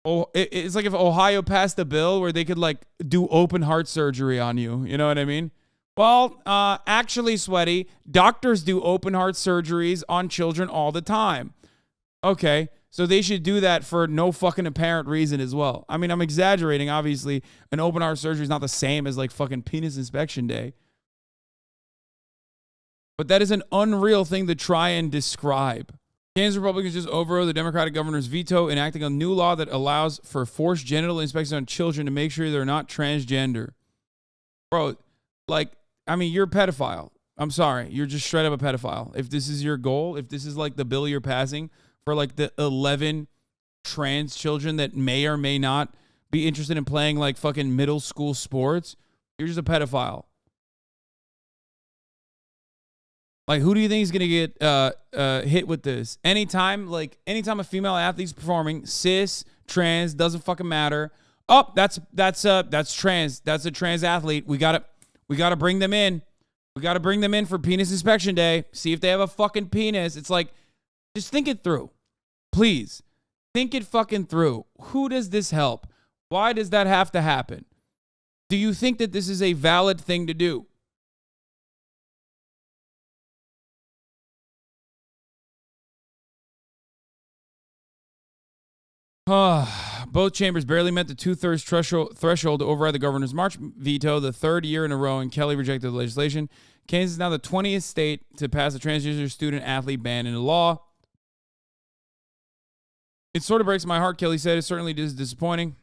it's like if Ohio passed a bill where they could like do open heart surgery on you. You know what I mean? Well, actually, Sweaty, doctors do open heart surgeries on children all the time. Okay, so they should do that for no fucking apparent reason as well. I mean, I'm exaggerating. Obviously, an open heart surgery is not the same as like fucking penis inspection day. But that is an unreal thing to try and describe. Kansas Republicans just overrode the Democratic governor's veto, enacting a new law that allows for forced genital inspection on children to make sure they're not transgender. Bro, like, I mean, you're a pedophile. I'm sorry. You're just straight up a pedophile. If this is your goal, if this is like the bill you're passing for like the 11 trans children that may or may not be interested in playing like fucking middle school sports, you're just a pedophile. Like, who do you think is going to get hit with this? Anytime a female athlete's performing, cis, trans, doesn't fucking matter. Oh, that's trans. That's a trans athlete. We got We got to bring them in. We got to bring them in for penis inspection day. See if they have a fucking penis. It's like, just think it through. Please. Think it fucking through. Who does this help? Why does that have to happen? Do you think that this is a valid thing to do? Both chambers barely met the 2/3 threshold to override the governor's March veto, the third year in a row, and Kelly rejected the legislation. Kansas is now the 20th state to pass a transgender student-athlete ban into law. It sort of breaks my heart, Kelly said. It certainly is disappointing.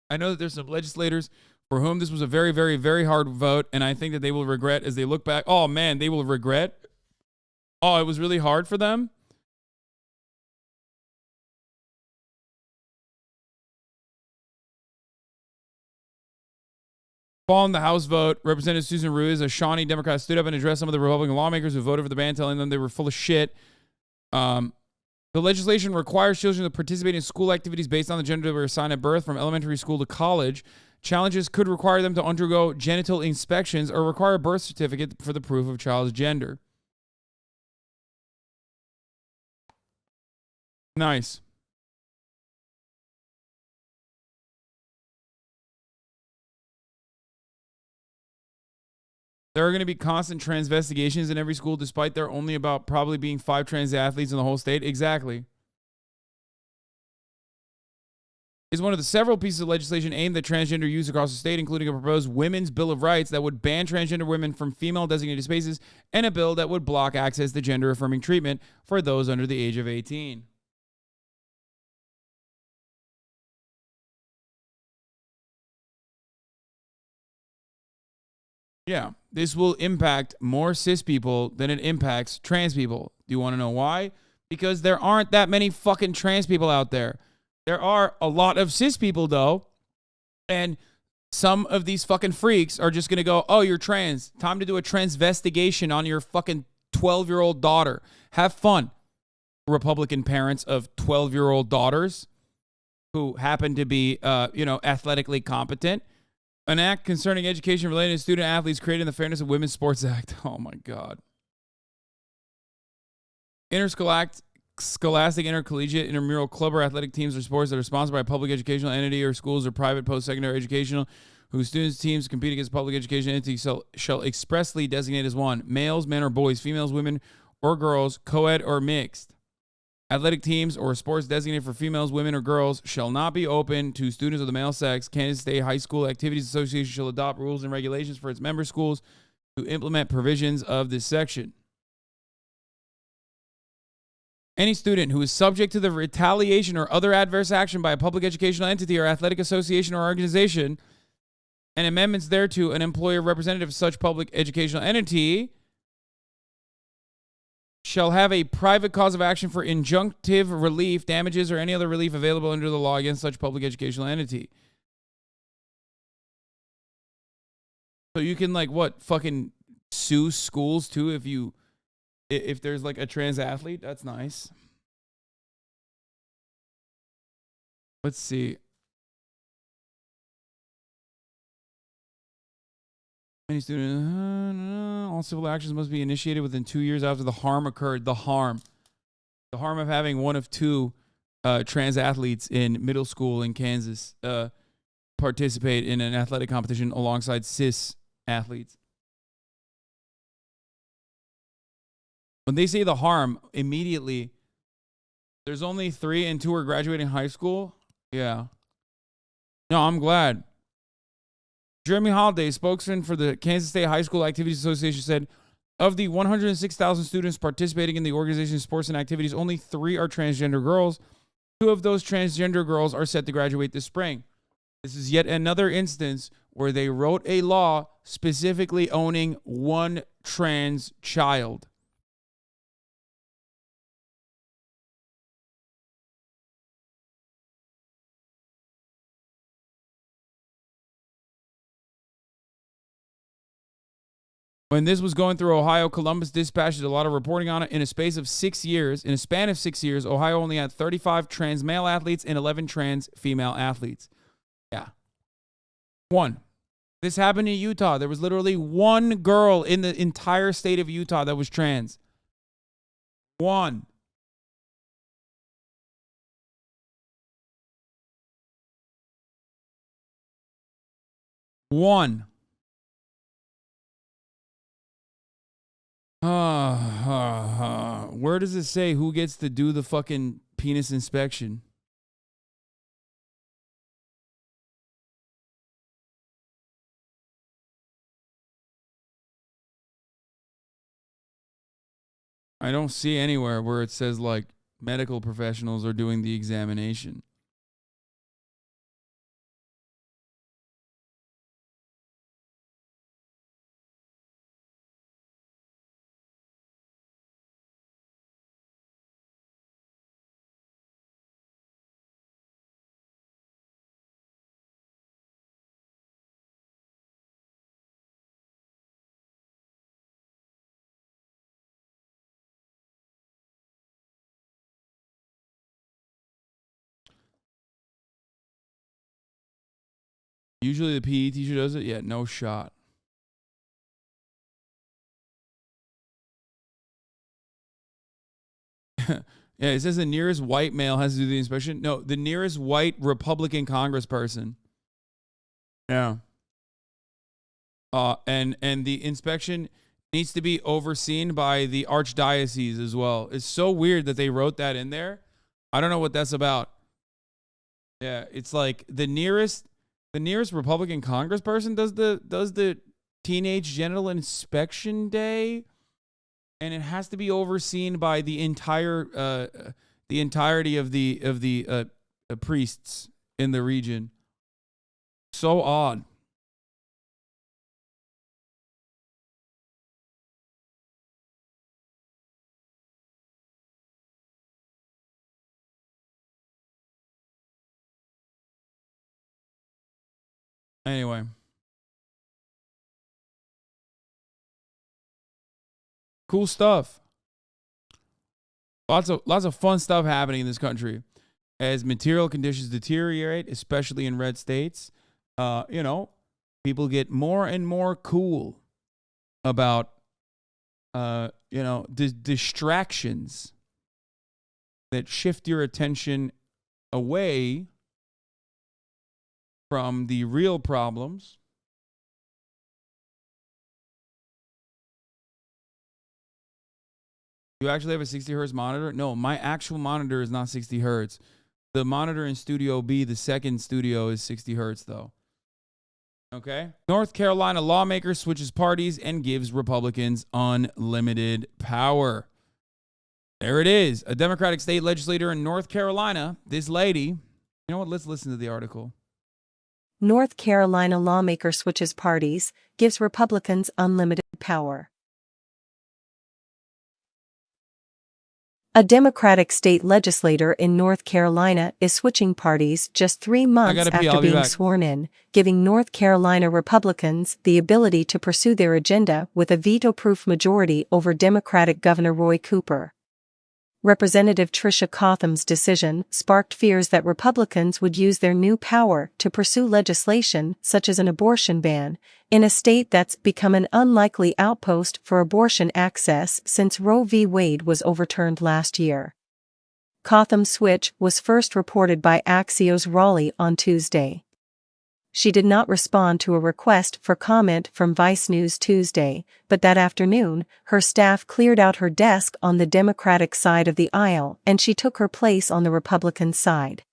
I know that there's some legislators for whom this was a very, very, very hard vote, and I think that they will regret as they look back. Oh, man, they will regret. Oh, it was really hard for them. Following the House vote, Representative Susan Ruiz, a Shawnee Democrat, stood up and addressed some of the Republican lawmakers who voted for the ban, telling them they were full of shit. The legislation requires children to participate in school activities based on the gender they were assigned at birth from elementary school to college. Challenges could require them to undergo genital inspections or require a birth certificate for the proof of child's gender. Nice. There are going to be constant trans investigations in every school, despite there only about probably being 5 trans athletes in the whole state. Exactly. Is one of the several pieces of legislation aimed at transgender youth across the state, including a proposed Women's Bill of Rights that would ban transgender women from female-designated spaces and a bill that would block access to gender-affirming treatment for those under the age of 18. Yeah, this will impact more cis people than it impacts trans people. Do you want to know why? Because there aren't that many fucking trans people out there. There are a lot of cis people, though, and some of these fucking freaks are just going to go, oh, you're trans. Time to do a transvestigation on your fucking 12-year-old daughter. Have fun, Republican parents of 12-year-old daughters who happen to be, athletically competent. An act concerning education related to student athletes created in the Fairness of Women's Sports Act. Oh, my God. Scholastic, intercollegiate, intramural club or athletic teams or sports that are sponsored by a public educational entity or schools or private post-secondary educational whose students' teams compete against public education entities shall expressly designate as one, males, men or boys, females, women or girls, co-ed or mixed. Athletic teams or sports designated for females, women, or girls shall not be open to students of the male sex. Kansas State High School Activities Association shall adopt rules and regulations for its member schools to implement provisions of this section. Any student who is subject to the retaliation or other adverse action by a public educational entity or athletic association or organization and amendments thereto, an employer representative of such public educational entity shall have a private cause of action for injunctive relief, damages, or any other relief available under the law against such public educational entity. So you can, fucking sue schools, too, if there's, a trans athlete? That's nice. Let's see. Any student, all civil actions must be initiated within 2 years after the harm occurred. The harm of having one of 2 trans athletes in middle school in Kansas participate in an athletic competition alongside cis athletes. When they say the harm, immediately, there's only 3 and 2 are graduating high school. Yeah. No, I'm glad. Jeremy Holiday, spokesman for the Kansas State High School Activities Association, said, of the 106,000 students participating in the organization's sports and activities, only 3 are transgender girls. 2 of those transgender girls are set to graduate this spring. This is yet another instance where they wrote a law specifically owning one trans child. When this was going through Ohio, Columbus dispatched a lot of reporting on it. In a span of 6 years, Ohio only had 35 trans male athletes and 11 trans female athletes. Yeah. 1. This happened in Utah. There was literally one girl in the entire state of Utah that was trans. One. One. Where does it say who gets to do the fucking penis inspection? I don't see anywhere where it says like medical professionals are doing the examination. Usually the PE teacher does it. Yeah, no shot. Yeah, it says the nearest white male has to do the inspection. No, the nearest white Republican congressperson. Yeah. And the inspection needs to be overseen by the archdiocese as well. It's so weird that they wrote that in there. I don't know what that's about. Yeah, it's like the nearest Republican congressperson does the teenage genital inspection day, and it has to be overseen by the entirety of the priests in the region. So odd. Anyway. Cool stuff. Lots of fun stuff happening in this country. As material conditions deteriorate, especially in red states, people get more and more cool about distractions that shift your attention away from the real problems. You actually have a 60 hertz monitor? No, my actual monitor is not 60 hertz. The monitor in Studio B, the second studio, is 60 hertz though. Okay. North Carolina lawmaker switches parties and gives Republicans unlimited power. There it is. A Democratic state legislator in North Carolina, this lady, you know what? Let's listen to the article. North Carolina lawmaker switches parties, gives Republicans unlimited power. A Democratic state legislator in North Carolina is switching parties just 3 months after being sworn in, giving North Carolina Republicans the ability to pursue their agenda with a veto-proof majority over Democratic Governor Roy Cooper. Representative Tricia Cotham's decision sparked fears that Republicans would use their new power to pursue legislation such as an abortion ban, in a state that's become an unlikely outpost for abortion access since Roe v. Wade was overturned last year. Cotham's switch was first reported by Axios Raleigh on Tuesday. She did not respond to a request for comment from Vice News Tuesday, but that afternoon, her staff cleared out her desk on the Democratic side of the aisle and she took her place on the Republican side.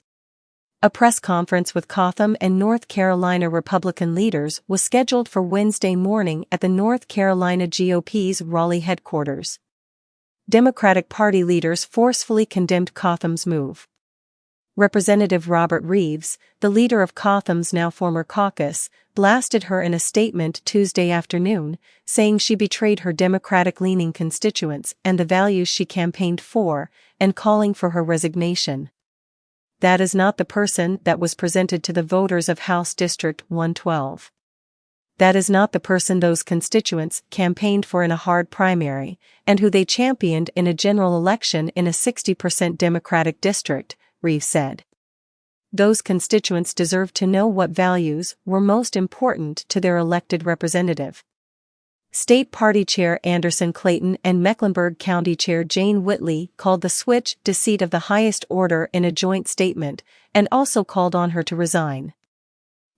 A press conference with Cotham and North Carolina Republican leaders was scheduled for Wednesday morning at the North Carolina GOP's Raleigh headquarters. Democratic Party leaders forcefully condemned Cotham's move. Representative Robert Reeves, the leader of Cotham's now former caucus, blasted her in a statement Tuesday afternoon, saying she betrayed her Democratic-leaning constituents and the values she campaigned for, and calling for her resignation. That is not the person that was presented to the voters of House District 112. That is not the person those constituents campaigned for in a hard primary, and who they championed in a general election in a 60% Democratic district, Reeves said. those constituents deserve to know what values were most important to their elected representative. State Party Chair Anderson Clayton and Mecklenburg County Chair Jane Whitley called the switch deceit of the highest order in a joint statement, and also called on her to resign.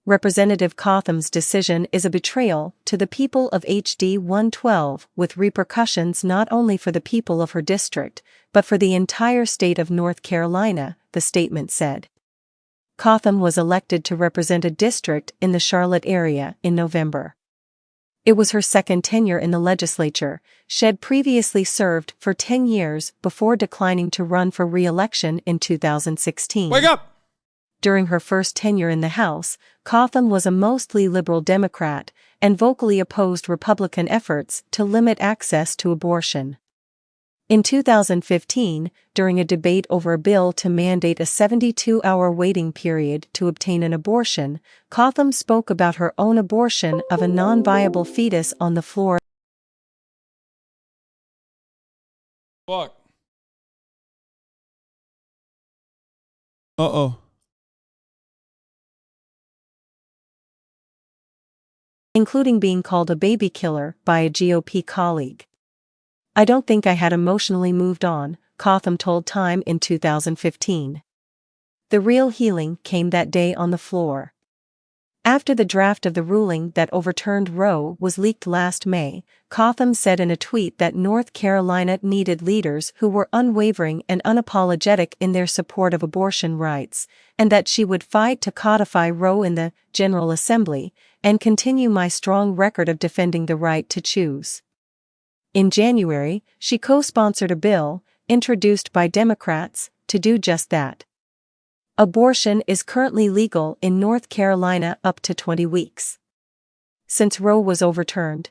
Representative Cotham's decision is a betrayal to the people of HD 112, with repercussions not only for the people of her district, but for the entire state of North Carolina, the statement said. Cotham was elected to represent a district in the Charlotte area in November. It was her second tenure in the legislature. She had previously served for 10 years before declining to run for re-election in 2016. Wake up! During her first tenure in the House, Cotham was a mostly liberal Democrat and vocally opposed Republican efforts to limit access to abortion. In 2015, during a debate over a bill to mandate a 72-hour waiting period to obtain an abortion, Cotham spoke about her own abortion of a non-viable fetus on the floor. Fuck. Uh-oh. Including being called a baby killer by a GOP colleague. I don't think I had emotionally moved on, Cotham told Time in 2015. The real healing came that day on the floor. After the draft of the ruling that overturned Roe was leaked last May, Cotham said in a tweet that North Carolina needed leaders who were unwavering and unapologetic in their support of abortion rights, and that she would fight to codify Roe in the General Assembly, and continue my strong record of defending the right to choose. In January, she co-sponsored a bill, introduced by Democrats, to do just that. Abortion is currently legal in North Carolina up to 20 weeks. Since Roe was overturned,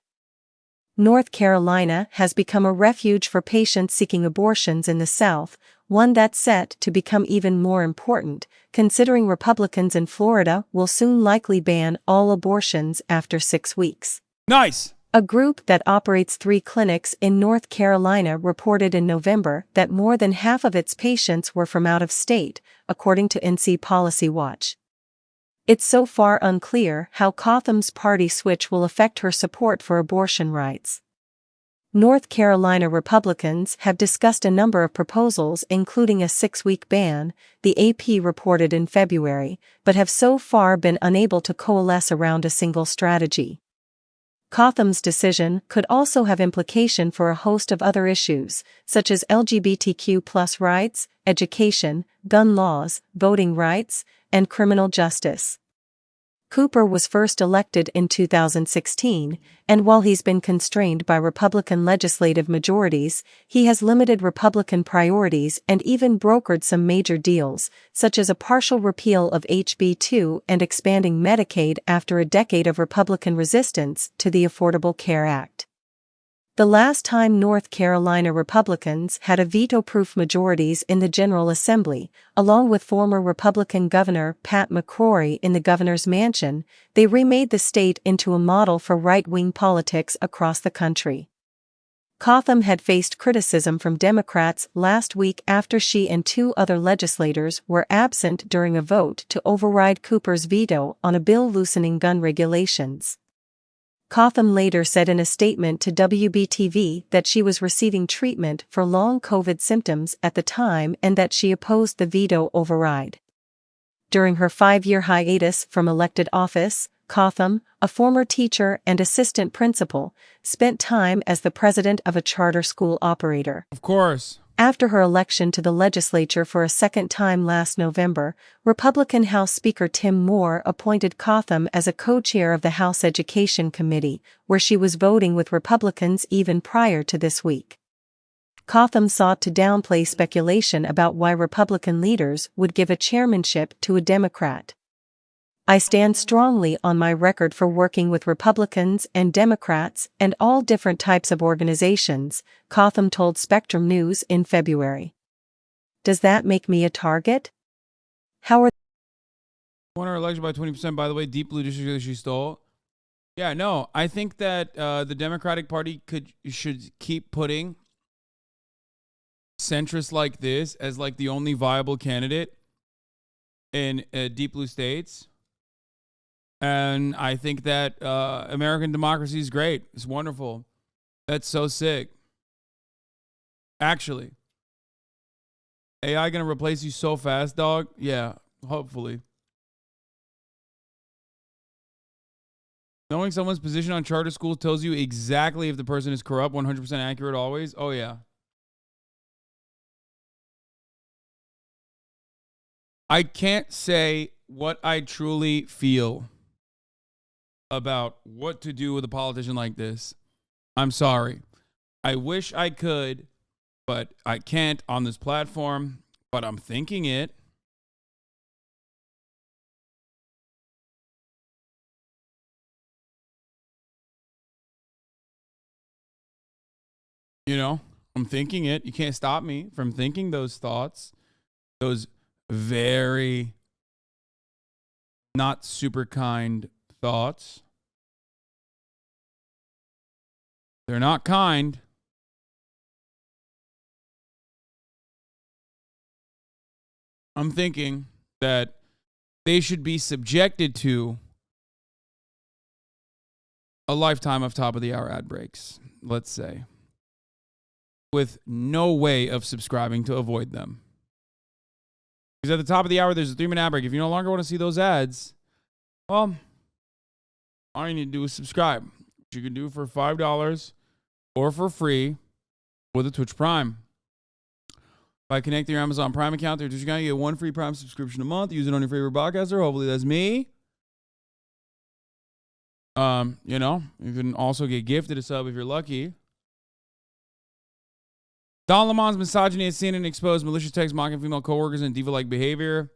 North Carolina has become a refuge for patients seeking abortions in the South, one that's set to become even more important, considering Republicans in Florida will soon likely ban all abortions after 6 weeks. Nice! A group that operates 3 clinics in North Carolina reported in November that more than half of its patients were from out of state, according to NC Policy Watch. It's so far unclear how Cotham's party switch will affect her support for abortion rights. North Carolina Republicans have discussed a number of proposals including a 6-week ban, the AP reported in February, but have so far been unable to coalesce around a single strategy. Cotham's decision could also have implication for a host of other issues, such as LGBTQ+ rights, education, gun laws, voting rights, and criminal justice. Cooper was first elected in 2016, and while he's been constrained by Republican legislative majorities, he has limited Republican priorities and even brokered some major deals, such as a partial repeal of HB 2 and expanding Medicaid after a decade of Republican resistance to the Affordable Care Act. The last time North Carolina Republicans had a veto-proof majorities in the General Assembly, along with former Republican Governor Pat McCrory in the governor's mansion, they remade the state into a model for right-wing politics across the country. Cotham had faced criticism from Democrats last week after she and 2 other legislators were absent during a vote to override Cooper's veto on a bill loosening gun regulations. Cotham later said in a statement to WBTV that she was receiving treatment for long COVID symptoms at the time and that she opposed the veto override. During her 5-year hiatus from elected office, Cotham, a former teacher and assistant principal, spent time as the president of a charter school operator. Of course. After her election to the legislature for a second time last November, Republican House Speaker Tim Moore appointed Cotham as a co-chair of the House Education Committee, where she was voting with Republicans even prior to this week. Cotham sought to downplay speculation about why Republican leaders would give a chairmanship to a Democrat. I stand strongly on my record for working with Republicans and Democrats and all different types of organizations, Cotham told Spectrum News in February. Does that make me a target? How are won her election by 20%, by the way, deep blue district that she stole. Yeah, no, I think that the Democratic Party should keep putting centrists like this as like the only viable candidate in deep blue states. And I think that American democracy is great. It's wonderful. That's so sick. Actually, AI going to replace you so fast, dog? Yeah, hopefully. Knowing someone's position on charter schools tells you exactly if the person is corrupt, 100% accurate always. Oh, yeah. I can't say what I truly feel about what to do with a politician like this. I'm sorry. I wish I could, but I can't on this platform, but I'm thinking it. You know, I'm thinking it. You can't stop me from thinking those thoughts, those very not super kind thoughts. They're not kind. I'm thinking that they should be subjected to a lifetime of top of the hour ad breaks, let's say, with no way of subscribing to avoid them. Because at the top of the hour, there's a 3-minute ad break. If you no longer want to see those ads, well, all you need to do is subscribe, which you can do for $5 or for free with a Twitch Prime. By connecting your Amazon Prime account to your Twitch account, you get 1 free Prime subscription a month. Use it on your favorite podcaster. Hopefully that's me. You know, you can also get gifted a sub if you're lucky. Don Lemon's misogyny has seen and exposed malicious texts mocking female coworkers and diva-like behavior.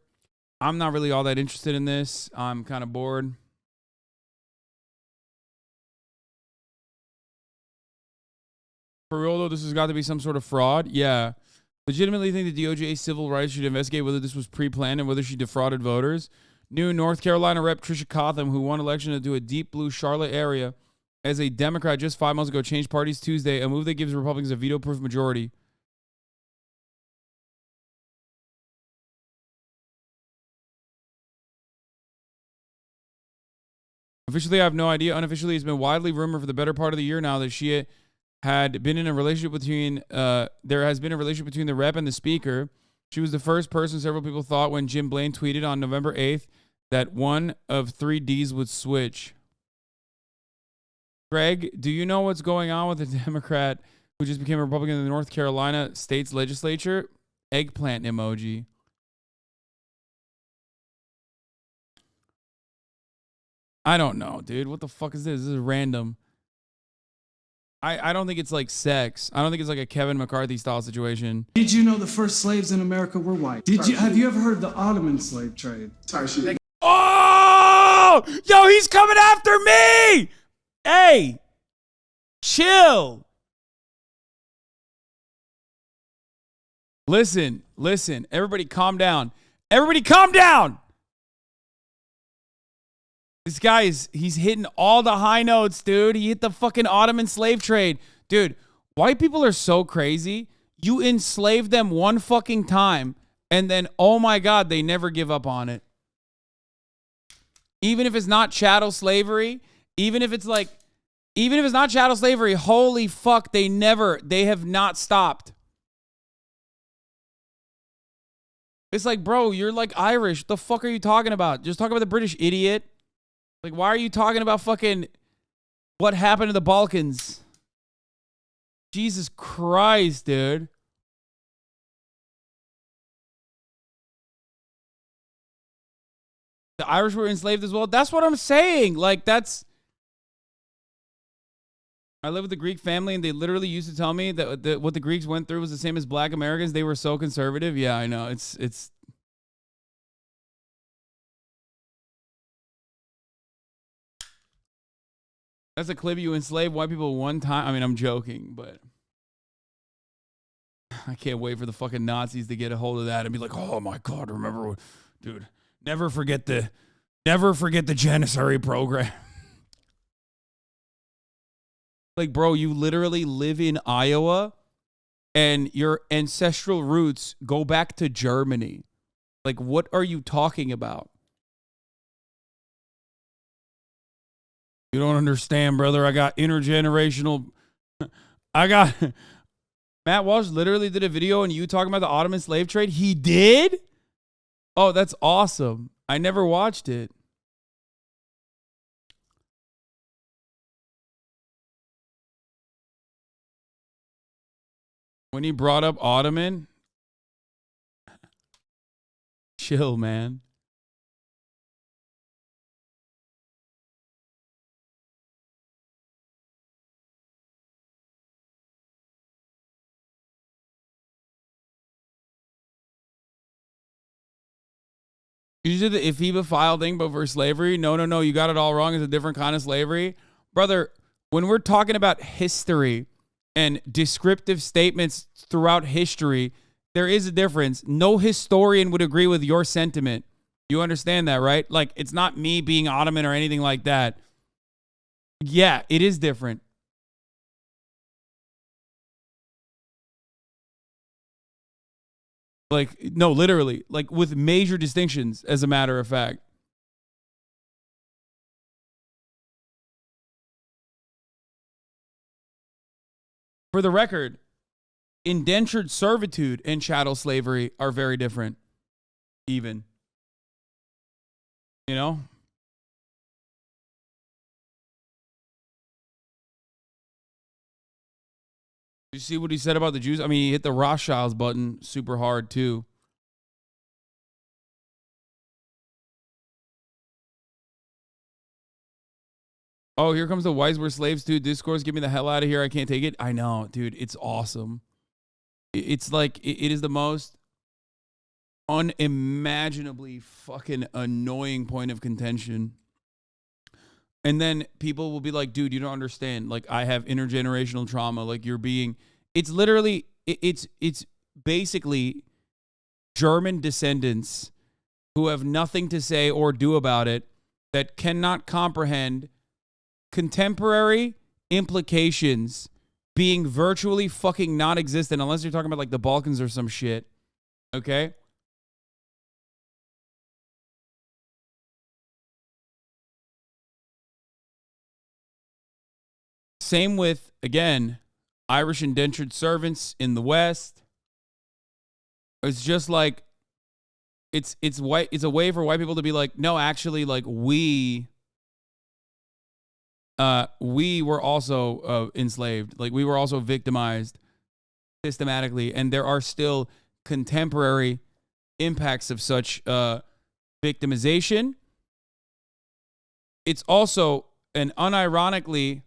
I'm not really all that interested in this. I'm kind of bored. For real, though, this has got to be some sort of fraud. Yeah. Legitimately think the DOJ civil rights should investigate whether this was pre-planned and whether she defrauded voters. New North Carolina Rep. Tricia Cotham, who won election into a deep blue Charlotte area as a Democrat just 5 months ago, changed parties Tuesday, a move that gives Republicans a veto-proof majority. Officially, I have no idea. Unofficially, it's been widely rumored for the better part of the year now that she had been in a relationship between, there has been a relationship between the rep and the speaker. She was the first person several people thought when Jim Blaine tweeted on November 8th that one of 3 Ds would switch. Greg, do you know what's going on with the Democrat who just became a Republican in the North Carolina state's legislature? Eggplant emoji. I don't know, dude. What the fuck is this? This is random. I don't think it's like sex. I don't think it's like a Kevin McCarthy style situation. Did you know the first slaves in America were white? Have you ever heard of the Ottoman slave trade? Oh! Yo, he's coming after me! Hey! Chill. Listen. Everybody calm down. Everybody calm down! This guy he's hitting all the high notes, dude. He hit the fucking Ottoman slave trade. Dude, white people are so crazy. You enslave them one fucking time, and then, oh my God, they never give up on it. Even if it's not chattel slavery, even if it's not chattel slavery, holy fuck, they have not stopped. It's like, bro, you're like Irish. What the fuck are you talking about? Just talk about the British, idiot. Like, why are you talking about fucking what happened to the Balkans? Jesus Christ, dude. The Irish were enslaved as well. That's what I'm saying. Like, I live with a Greek family, and they literally used to tell me that what the Greeks went through was the same as Black Americans. They were so conservative. Yeah, I know. It's. That's a clip. You enslaved white people one time. I mean, I'm joking, but I can't wait for the fucking Nazis to get a hold of that and be like, oh my God, remember, dude, never forget the Janissary program. Like, bro, you literally live in Iowa and your ancestral roots go back to Germany. Like, what are you talking about? You don't understand, brother. I got intergenerational. Matt Walsh literally did a video on you talking about the Ottoman slave trade. He did? Oh, that's awesome. I never watched it. When he brought up Ottoman, chill, man. You did the Ifiba file thing, but for slavery? No. You got it all wrong. It's a different kind of slavery. Brother, when we're talking about history and descriptive statements throughout history, there is a difference. No historian would agree with your sentiment. You understand that, right? Like, it's not me being Ottoman or anything like that. Yeah, it is different. Like, no, literally, like with major distinctions, as a matter of fact. For the record, indentured servitude and chattel slavery are very different, even. You know? You see what he said about the Jews? I mean, he hit the Rothschilds button super hard, too. Oh, here comes the wise were slaves too. Discourse, get me the hell out of here. I can't take it. I know, dude. It's awesome. It's like, it is the most unimaginably fucking annoying point of contention. And then people will be like, dude, you don't understand. Like, I have intergenerational trauma. Like, you're being, it's literally, it's basically German descendants who have nothing to say or do about it that cannot comprehend contemporary implications being virtually fucking non-existent, unless you're talking about like the Balkans or some shit. Okay? Same with, again, Irish indentured servants in the West. It's just like, it's a way for white people to be like, no, actually, like, we were also enslaved. Like, we were also victimized systematically. And there are still contemporary impacts of such victimization. It's also an unironically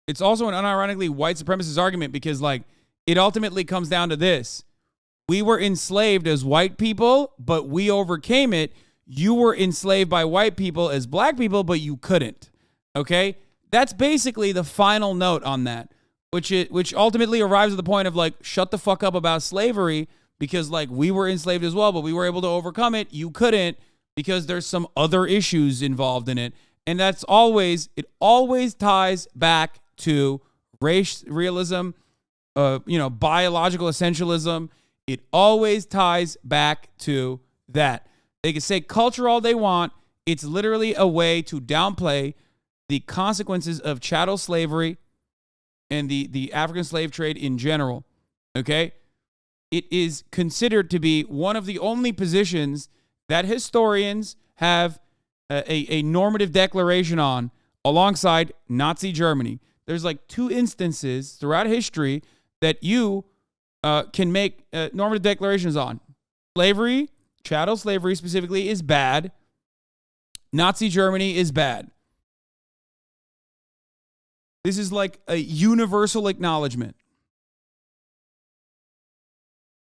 white supremacist argument, because like it ultimately comes down to this. We were enslaved as white people, but we overcame it. You were enslaved by white people as black people, but you couldn't. Okay? That's basically the final note on that, which ultimately arrives at the point of like, shut the fuck up about slavery, because like we were enslaved as well, but we were able to overcome it. You couldn't, because there's some other issues involved in it. And it always ties back to race realism, biological essentialism. It always ties back to that. They can say culture all they want. It's literally a way to downplay the consequences of chattel slavery and the African slave trade in general. Okay? It is considered to be one of the only positions that historians have a normative declaration on, alongside Nazi Germany. There's like 2 instances throughout history that you can make normative declarations on. Slavery, chattel slavery specifically, is bad. Nazi Germany is bad. This is like a universal acknowledgement.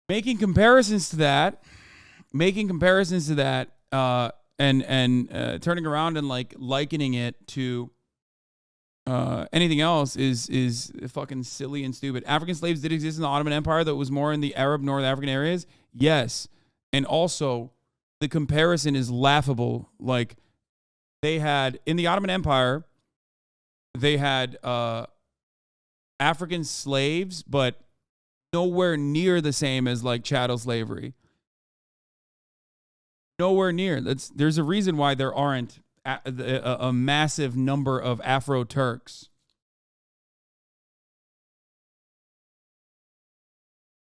Making comparisons to that, and turning around and like likening it to anything else is fucking silly and stupid. African slaves did exist in the Ottoman Empire, that was more in the Arab North African areas. Yes. And also the comparison is laughable. Like, they had, in the Ottoman Empire, they had African slaves, but nowhere near the same as like chattel slavery. Nowhere near. There's a reason why there aren't a massive number of Afro-Turks.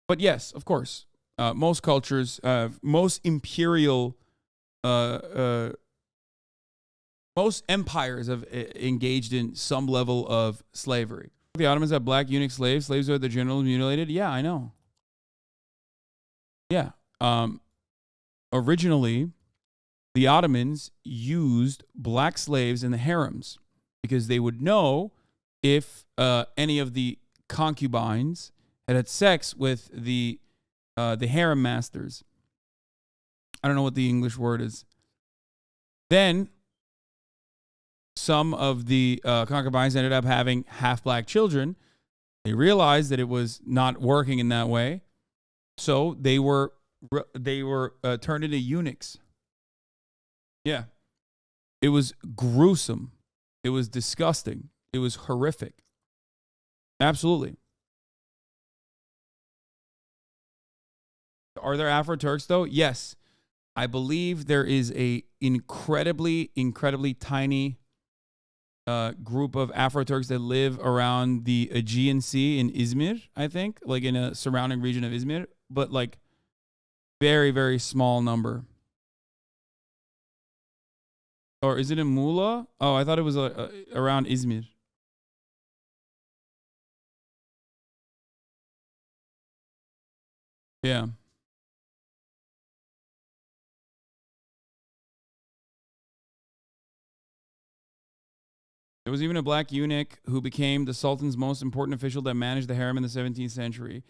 But yes, of course, most cultures, most imperial, most empires have engaged in some level of slavery. The Ottomans had black eunuch slaves. Slaves were the generals mutilated. Yeah, I know. Yeah. Originally, the Ottomans used black slaves in the harems because they would know if any of the concubines had sex with the harem masters. I don't know what the English word is. Then some of the concubines ended up having half-black children. They realized that it was not working in that way, so they were turned into eunuchs. Yeah, it was gruesome. It was disgusting. It was horrific. Absolutely. Are there Afro-Turks though? Yes. I believe there is a incredibly tiny group of Afro-Turks that live around the Aegean Sea in Izmir, I think, like in a surrounding region of Izmir, but like very, very small number. Or is it in Muğla? Oh, I thought it was around Izmir. Yeah. There was even a black eunuch who became the Sultan's most important official that managed the harem in the 17th century.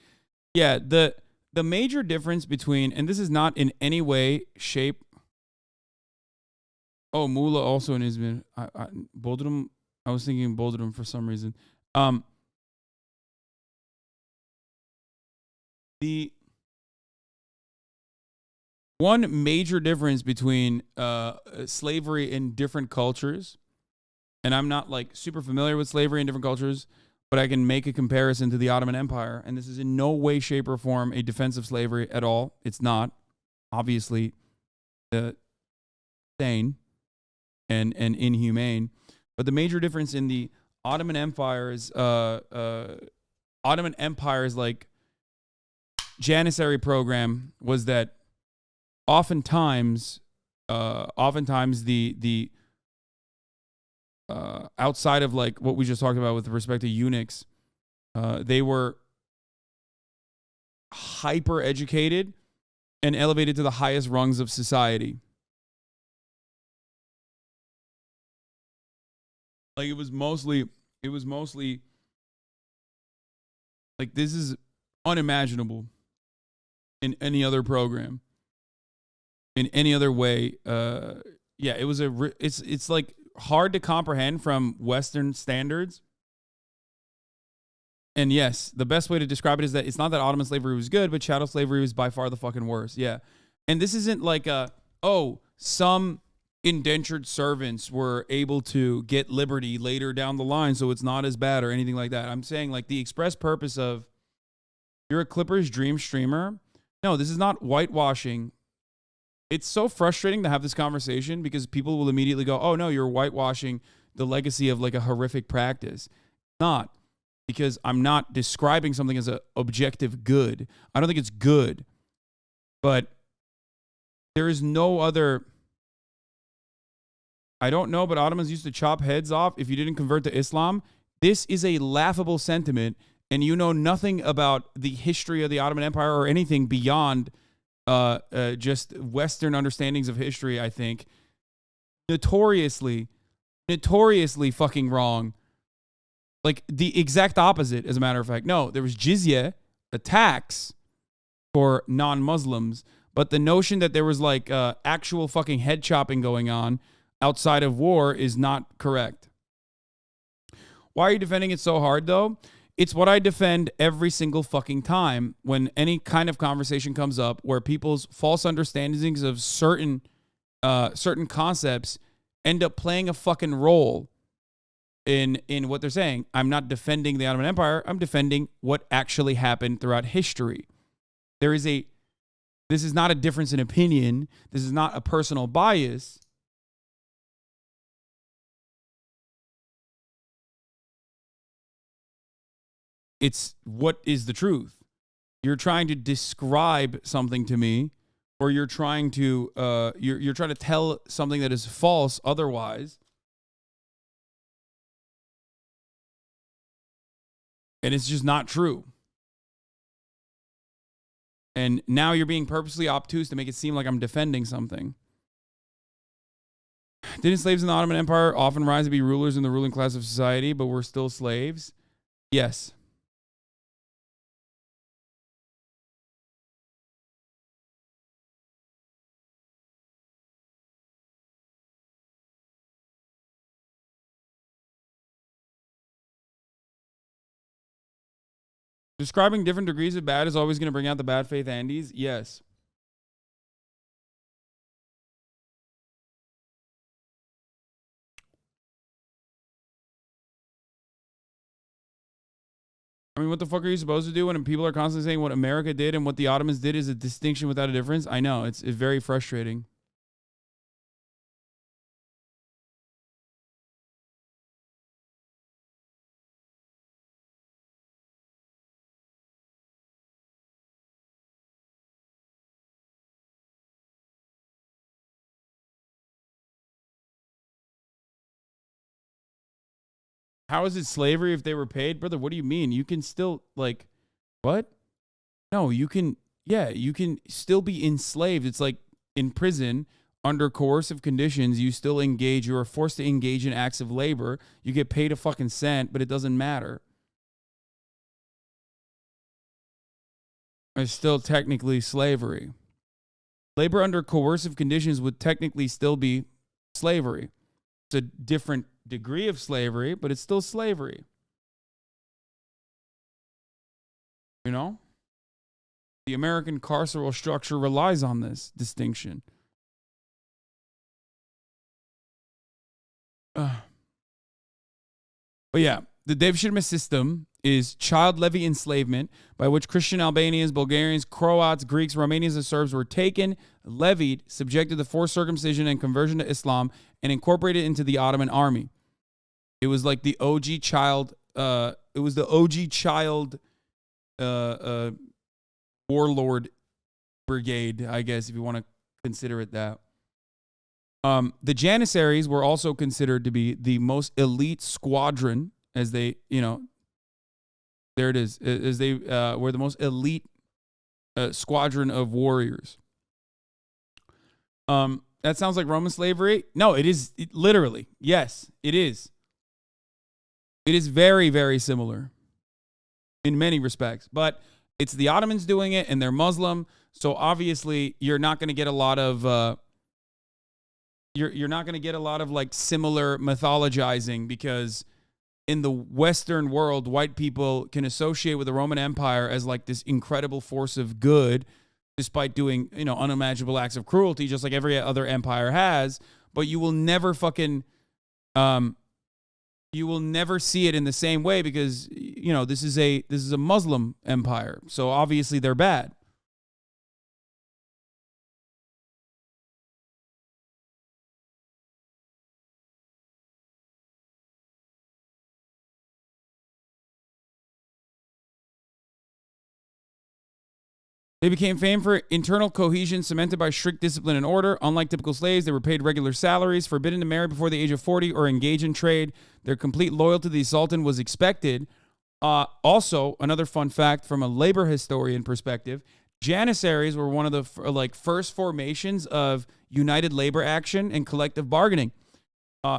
Yeah, the major difference between, and this is not in any way, shape. Oh, Muğla also in Izmir. Bodrum. I was thinking Bodrum for some reason. The one major difference between slavery in different cultures, and I'm not like super familiar with slavery in different cultures, but I can make a comparison to the Ottoman Empire, and this is in no way, shape, or form a defense of slavery at all. It's not. Obviously, insane and inhumane. But the major difference in the Ottoman Empire's like Janissary program was that oftentimes the outside of like what we just talked about with respect to eunuchs, they were hyper educated and elevated to the highest rungs of society. Like it was mostly like this is unimaginable in any other program, in any other way. Yeah, it was it's like hard to comprehend from Western standards. And yes, the best way to describe it is that it's not that Ottoman slavery was good, but chattel slavery was by far the fucking worst. Yeah. And this isn't like some indentured servants were able to get liberty later down the line, so it's not as bad or anything like that. I'm saying like the express purpose of you're a Clippers dream streamer. No, this is not whitewashing. It's so frustrating to have this conversation because people will immediately go, oh no, you're whitewashing the legacy of like a horrific practice. Not. Because I'm not describing something as an objective good. I don't think it's good. But there is no other. I don't know, but Ottomans used to chop heads off if you didn't convert to Islam. This is a laughable sentiment, and you know nothing about the history of the Ottoman Empire or anything beyond just Western understandings of history, I think. Notoriously fucking wrong. Like the exact opposite, as a matter of fact. No, there was jizya, a tax for non-Muslims, but the notion that there was like actual fucking head chopping going on outside of war is not correct. Why are you defending it so hard, though? It's what I defend every single fucking time when any kind of conversation comes up where people's false understandings of certain concepts end up playing a fucking role in what they're saying. I'm not defending the Ottoman Empire. I'm defending what actually happened throughout history. There is a This is not a difference in opinion. This is not a personal bias. It's what is the truth. You're trying to describe something to me, or you're trying to you're trying to tell something that is false otherwise. And it's just not true. And now you're being purposely obtuse to make it seem like I'm defending something. Didn't slaves in the Ottoman Empire often rise to be rulers in the ruling class of society, but were still slaves? Yes. Describing different degrees of bad is always going to bring out the bad faith Andes? Yes. I mean, what the fuck are you supposed to do when people are constantly saying what America did and what the Ottomans did is a distinction without a difference? I know. It's very frustrating. How is it slavery if they were paid? Brother, what do you mean? You can still, like, what? No, you can, yeah, you can still be enslaved. It's like in prison, under coercive conditions, you still engage, you are forced to engage in acts of labor. You get paid a fucking cent, but it doesn't matter. It's still technically slavery. Labor under coercive conditions would technically still be slavery. It's a different degree of slavery, but it's still slavery. You know? The American carceral structure relies on this distinction. But yeah, the Devshirme system is child levy enslavement by which Christian Albanians, Bulgarians, Croats, Greeks, Romanians, and Serbs were taken, levied, subjected to forced circumcision and conversion to Islam, and incorporated into the Ottoman army. It was like the OG child. It was the OG child warlord brigade, I guess, if you want to consider it that. The Janissaries were also considered to be the most elite squadron, as they, you know, there it is, as they were the most elite squadron of warriors. That sounds like Roman slavery. No, it is literally. Yes, it is. It is very, very similar in many respects, but it's the Ottomans doing it, and they're Muslim, so obviously you're not going to get a lot of you're not going to get a lot of like similar mythologizing, because in the Western world, white people can associate with the Roman Empire as like this incredible force of good, despite doing, you know, unimaginable acts of cruelty, just like every other empire has. But you will never fucking you will never see it in the same way, because, you know, this is a Muslim empire, so obviously they're bad. They became famed for internal cohesion cemented by strict discipline and order. Unlike typical slaves, they were paid regular salaries, forbidden to marry before the age of 40 or engage in trade. Their complete loyalty to the Sultan was expected. Also, another fun fact from a labor historian perspective, Janissaries were one of the first formations of united labor action and collective bargaining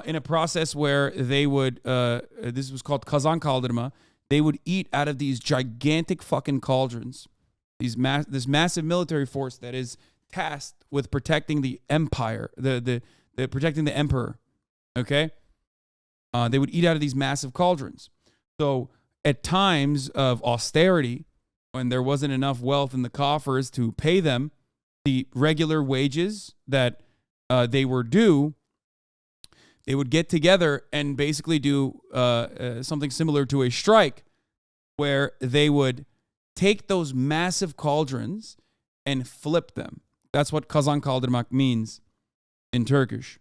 in a process where they would, this was called Kazan Kaldırma, they would eat out of these gigantic fucking cauldrons. This massive military force that is tasked with protecting the empire, the protecting the emperor. Okay, they would eat out of these massive cauldrons. So at times of austerity, when there wasn't enough wealth in the coffers to pay them the regular wages that they were due, they would get together and basically do something similar to a strike, where they would take those massive cauldrons and flipped them. That's what kazan kaldırmak means in Turkish.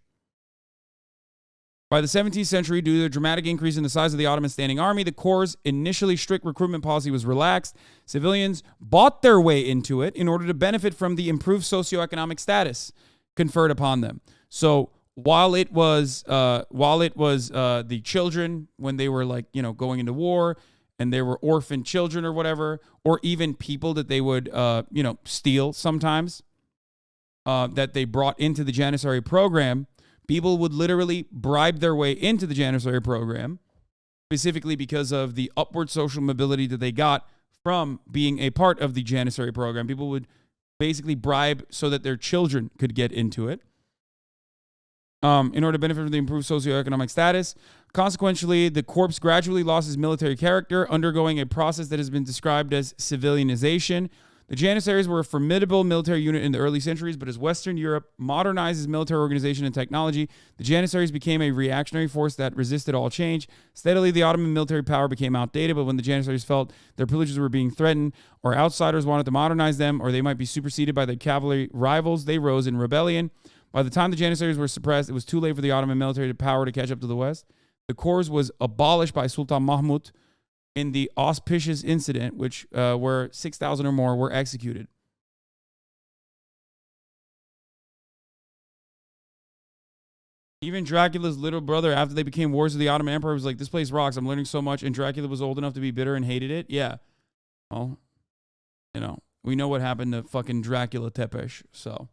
By the 17th century, due to the dramatic increase in the size of the Ottoman standing army, the Corps' initially strict recruitment policy was relaxed. Civilians bought their way into it in order to benefit from the improved socioeconomic status conferred upon them. So while it was the children when they were like, you know, going into war, and there were orphan children or whatever, or even people that they would, steal sometimes, that they brought into the Janissary program. People would literally bribe their way into the Janissary program, specifically because of the upward social mobility that they got from being a part of the Janissary program. People would basically bribe so that their children could get into it in order to benefit from the improved socioeconomic status. Consequently, the corps gradually lost its military character, undergoing a process that has been described as civilianization. The Janissaries were a formidable military unit in the early centuries, but as Western Europe modernized its military organization and technology, the Janissaries became a reactionary force that resisted all change. Steadily, the Ottoman military power became outdated, but when the Janissaries felt their privileges were being threatened, or outsiders wanted to modernize them, or they might be superseded by their cavalry rivals, they rose in rebellion. By the time the Janissaries were suppressed, it was too late for the Ottoman military power to catch up to the West. The corps was abolished by Sultan Mahmud in the auspicious incident, which where 6,000 or more were executed. Even Dracula's little brother, after they became wars of the Ottoman Empire, was like, this place rocks. I'm learning so much. And Dracula was old enough to be bitter and hated it. Yeah. Well, you know, we know what happened to fucking Dracula Tepesh, so.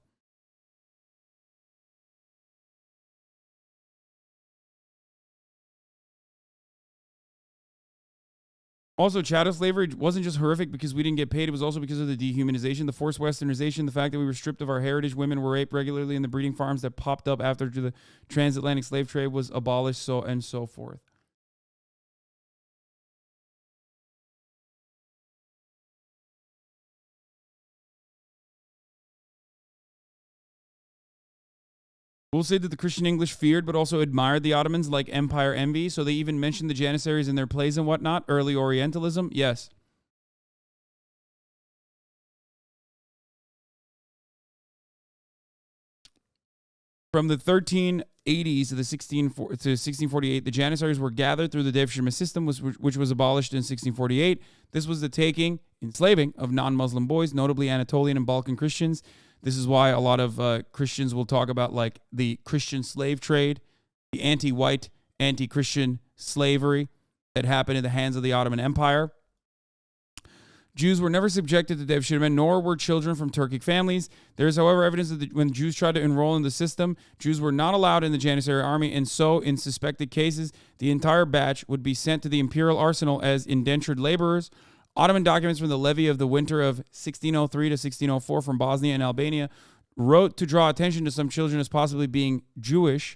Also, chattel slavery wasn't just horrific because we didn't get paid. It was also because of the dehumanization, the forced westernization, the fact that we were stripped of our heritage. Women were raped regularly in the breeding farms that popped up after the transatlantic slave trade was abolished, so and so forth. We'll say that the Christian English feared but also admired the Ottomans like empire envy, so they even mentioned the Janissaries in their plays and whatnot. Early Orientalism, yes. From the 1380s to the 1648, the Janissaries were gathered through the devshirme system, which was abolished in 1648. This was the taking, enslaving of non-Muslim boys, notably Anatolian and Balkan Christians. This is why a lot of Christians will talk about like the Christian slave trade, the anti-white, anti-Christian slavery that happened in the hands of the Ottoman Empire. Jews were never subjected to devshirme, nor were children from Turkic families. There is, however, evidence that when Jews tried to enroll in the system, Jews were not allowed in the Janissary army, and so, in suspected cases, the entire batch would be sent to the imperial arsenal as indentured laborers. Ottoman documents from the levy of the winter of 1603 to 1604 from Bosnia and Albania wrote to draw attention to some children as possibly being Jewish.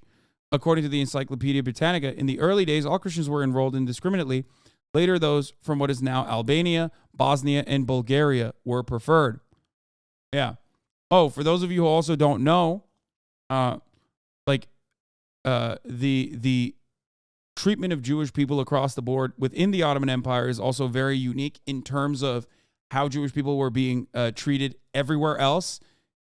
According to the Encyclopedia Britannica, in the early days, all Christians were enrolled indiscriminately. Later, those from what is now Albania, Bosnia, and Bulgaria were preferred. Yeah. Oh, for those of you who also don't know, the treatment of Jewish people across the board within the Ottoman Empire is also very unique in terms of how Jewish people were being treated everywhere else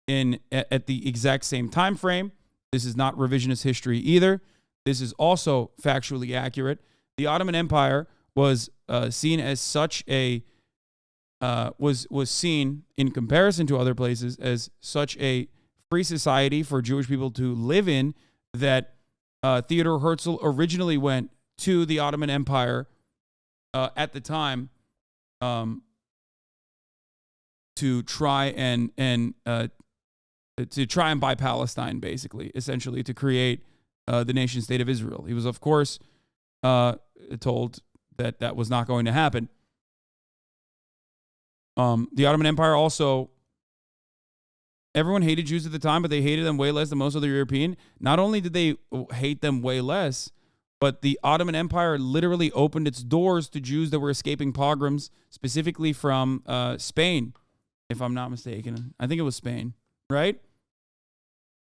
at the exact same time frame. This is not revisionist history either. This is also factually accurate. The Ottoman Empire was seen as such a was seen in comparison to other places as such a free society for Jewish people to live in that Theodor Herzl originally went to the Ottoman Empire at the time to try and buy Palestine, basically, essentially to create the nation state of Israel. He was, of course, told that that was not going to happen. The Ottoman Empire also, everyone hated Jews at the time, but they hated them way less than most other European. Not only did they hate them way less, but the Ottoman Empire literally opened its doors to Jews that were escaping pogroms, specifically from Spain, if I'm not mistaken. I think it was Spain, right?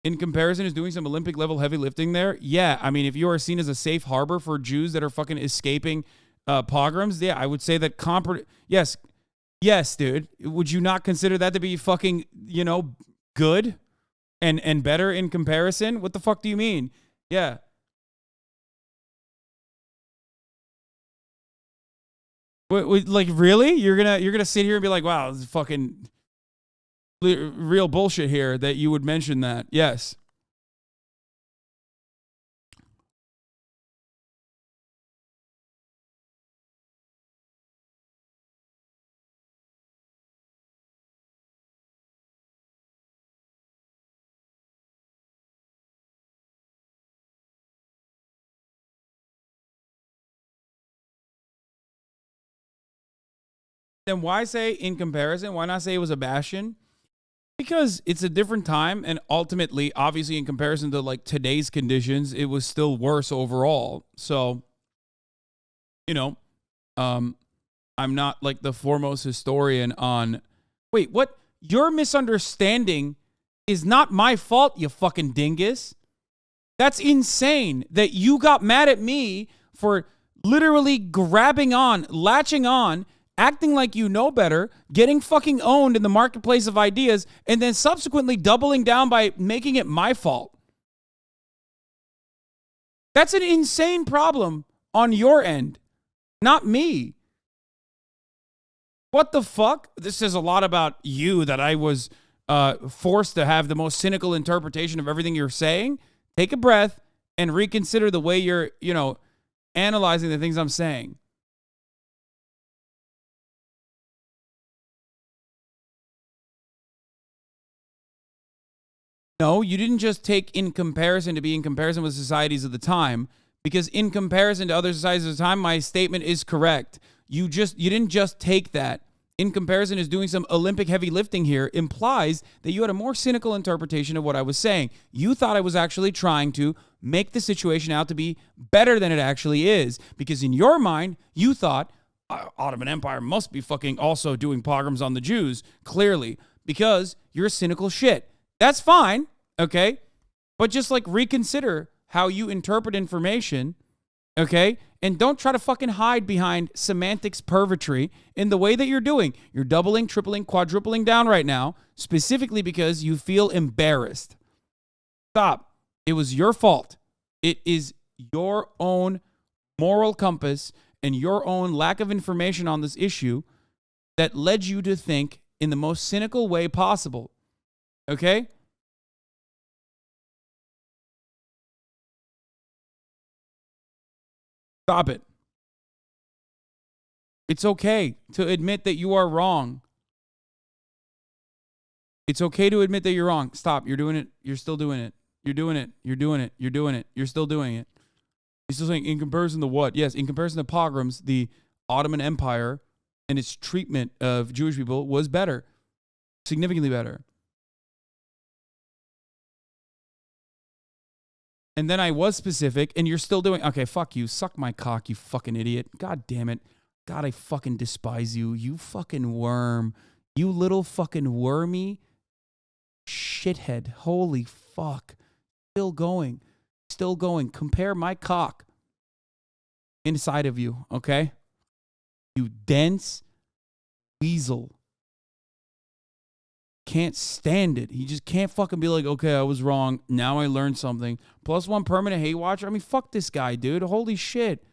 In comparison, is doing some Olympic level heavy lifting there. Yeah, I mean, if you are seen as a safe harbor for Jews that are fucking escaping pogroms, yeah, I would say that yes, Yes, dude. Would you not consider that to be fucking, good and better in comparison? What the fuck do you mean? Yeah. Like, really? You're gonna sit here and be like, wow, this is fucking real bullshit here that you would mention that. Yes. Then why say in comparison? Why not say it was a bastion? Because it's a different time, and ultimately, obviously, in comparison to like today's conditions, it was still worse overall. So, I'm not like the foremost historian on. Wait, what? Your misunderstanding is not my fault, you fucking dingus. That's insane that you got mad at me for literally grabbing on, latching on, acting like you know better, getting fucking owned in the marketplace of ideas, and then subsequently doubling down by making it my fault. That's an insane problem on your end, not me. What the fuck? This says a lot about you that I was forced to have the most cynical interpretation of everything you're saying. Take a breath and reconsider the way you're, analyzing the things I'm saying. No, you didn't just take in comparison to be in comparison with societies of the time, because in comparison to other societies of the time, my statement is correct. You didn't just take that. In comparison is doing some Olympic heavy lifting here implies that you had a more cynical interpretation of what I was saying. You thought I was actually trying to make the situation out to be better than it actually is, because in your mind, you thought Ottoman Empire must be fucking also doing pogroms on the Jews, clearly, because you're a cynical shit. That's fine, okay? But just like reconsider how you interpret information, okay? And don't try to fucking hide behind semantics purgatory in the way that you're doing. You're doubling, tripling, quadrupling down right now, specifically because you feel embarrassed. Stop. It was your fault. It is your own moral compass and your own lack of information on this issue that led you to think in the most cynical way possible. Okay? Stop it. It's okay to admit that you are wrong. It's okay to admit that you're wrong. Stop. You're doing it. You're still doing it. You're doing it. You're doing it. You're doing it. You're still doing it. You're still saying in comparison to what? Yes, in comparison to pogroms, the Ottoman Empire and its treatment of Jewish people was better. Significantly better. And then I was specific, and you're still doing... Okay, fuck you. Suck my cock, you fucking idiot. God damn it. God, I fucking despise you. You fucking worm. You little fucking wormy shithead. Holy fuck. Still going. Still going. Compare my cock inside of you, okay? You dense weasel. Can't stand it. He just can't fucking be like, okay, I was wrong. Now I learned something. +1 permanent hate watcher. I mean, fuck this guy, dude. Holy shit.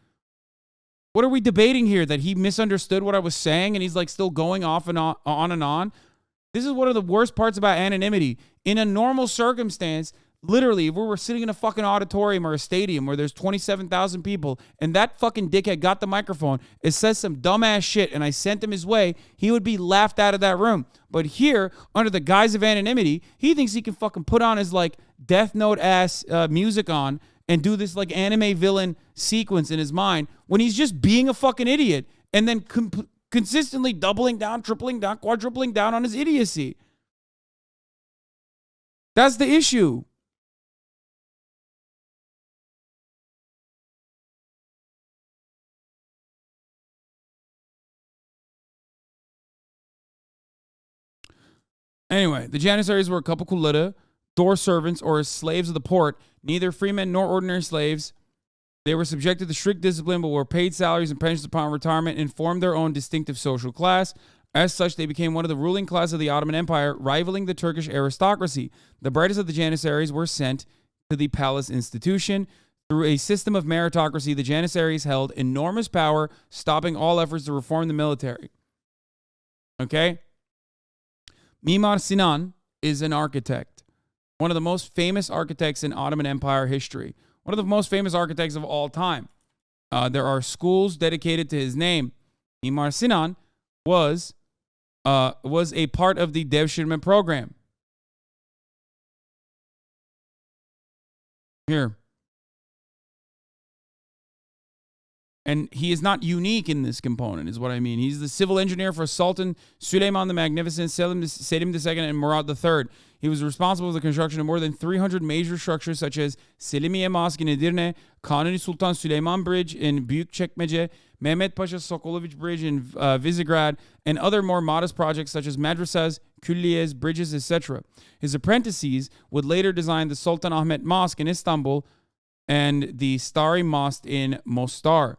What are we debating here? That he misunderstood what I was saying and he's like still going off and on and on? This is one of the worst parts about anonymity. In a normal circumstance, literally, if we were sitting in a fucking auditorium or a stadium where there's 27,000 people and that fucking dickhead got the microphone, it says some dumbass shit and I sent him his way, he would be laughed out of that room. But here, under the guise of anonymity, he thinks he can fucking put on his like Death Note ass music on and do this like anime villain sequence in his mind when he's just being a fucking idiot and then consistently doubling down, tripling down, quadrupling down on his idiocy. That's the issue. Anyway, the Janissaries were a couple kulita, door servants, or slaves of the port, neither freemen nor ordinary slaves. They were subjected to strict discipline, but were paid salaries and pensions upon retirement and formed their own distinctive social class. As such, they became one of the ruling class of the Ottoman Empire, rivaling the Turkish aristocracy. The brightest of the Janissaries were sent to the palace institution. Through a system of meritocracy, the Janissaries held enormous power, stopping all efforts to reform the military. Okay? Mimar Sinan is an architect, one of the most famous architects in Ottoman Empire history, one of the most famous architects of all time. There are schools dedicated to his name. Mimar Sinan was a part of the Devshirme program. Here. And he is not unique in this component, is what I mean. He's the civil engineer for Sultan Suleiman the Magnificent, Selim II, and Murad III. He was responsible for the construction of more than 300 major structures such as Selimiye Mosque in Edirne, Kanuni Sultan Süleyman Bridge in Büyükçekmece, Mehmet Pasha Sokolovich Bridge in Visegrad, and other more modest projects such as madrasas, külliyes, bridges, etc. His apprentices would later design the Sultan Ahmet Mosque in Istanbul and the Stari Mosque in Mostar.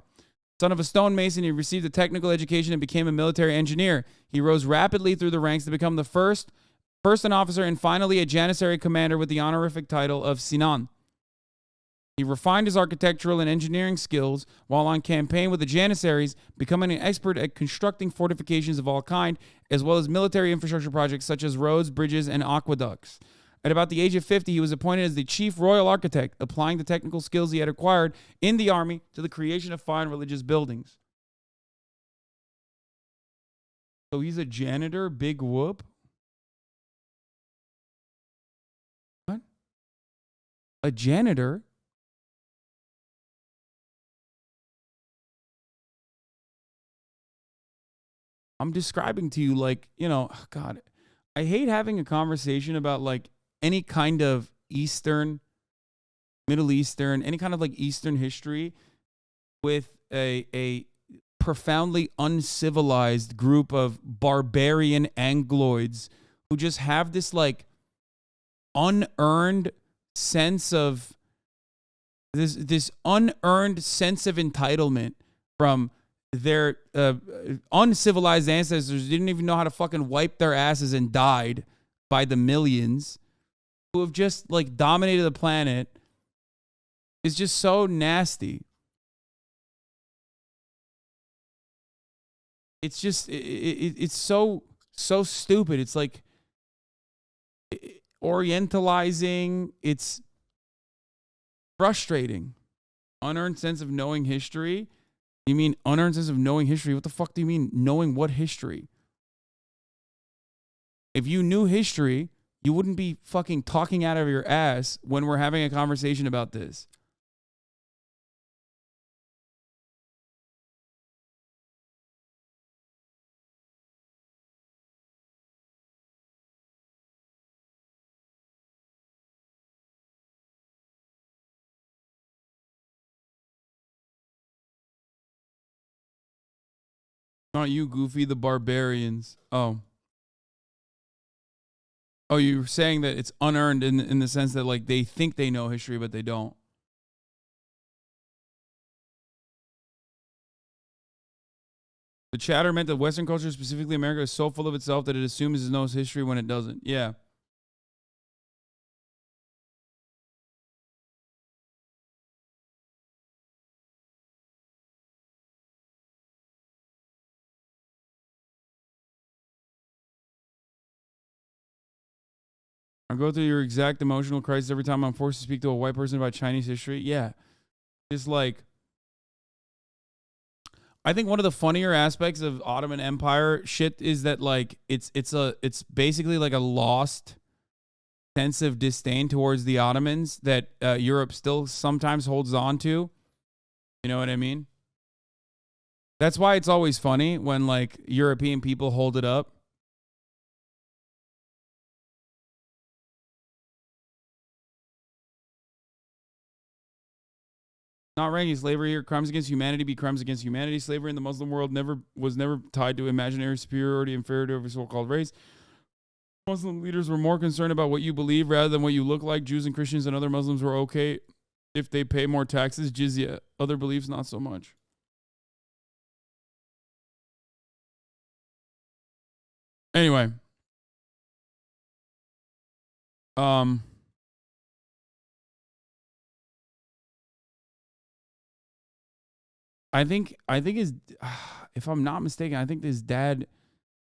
Son of a stonemason, he received a technical education and became a military engineer. He rose rapidly through the ranks to become the first an officer and finally a Janissary commander with the honorific title of Sinan. He refined his architectural and engineering skills while on campaign with the Janissaries, becoming an expert at constructing fortifications of all kind, as well as military infrastructure projects such as roads, bridges, and aqueducts. At about the age of 50, he was appointed as the chief royal architect, applying the technical skills he had acquired in the army to the creation of fine religious buildings. So he's a janitor, big whoop. What? A janitor? I'm describing to you like, God, I hate having a conversation about like any kind of Eastern, Middle Eastern, any kind of like Eastern history with a profoundly uncivilized group of barbarian Angloids who just have this like unearned sense of this unearned sense of entitlement from their uncivilized ancestors. Didn't even know how to fucking wipe their asses and died by the millions, who have just like dominated the planet, is just so nasty. It's just it's so stupid. It's like orientalizing. It's frustrating. Unearned sense of knowing history. You mean unearned sense of knowing history? What the fuck do you mean knowing what history? If you knew history, you wouldn't be fucking talking out of your ass when we're having a conversation about this. Not you, Goofy, the barbarians. Oh, you're saying that it's unearned in the sense that like they think they know history, but they don't. The chatter meant that Western culture, specifically America, is so full of itself that it assumes it knows history when it doesn't. Yeah. I go through your exact emotional crisis every time I'm forced to speak to a white person about Chinese history. Yeah. It's like, I think one of the funnier aspects of Ottoman Empire shit is that like it's basically like a lost sense of disdain towards the Ottomans that Europe still sometimes holds on to. You know what I mean? That's why it's always funny when like European people hold it up. Not ranking slavery here. Crimes against humanity be crimes against humanity. Slavery in the Muslim world was never tied to imaginary superiority, inferiority over so-called race. Muslim leaders were more concerned about what you believe rather than what you look like. Jews and Christians and other Muslims were okay if they pay more taxes, jizya. Other beliefs, not so much. Anyway. I think his, if I'm not mistaken, I think his dad,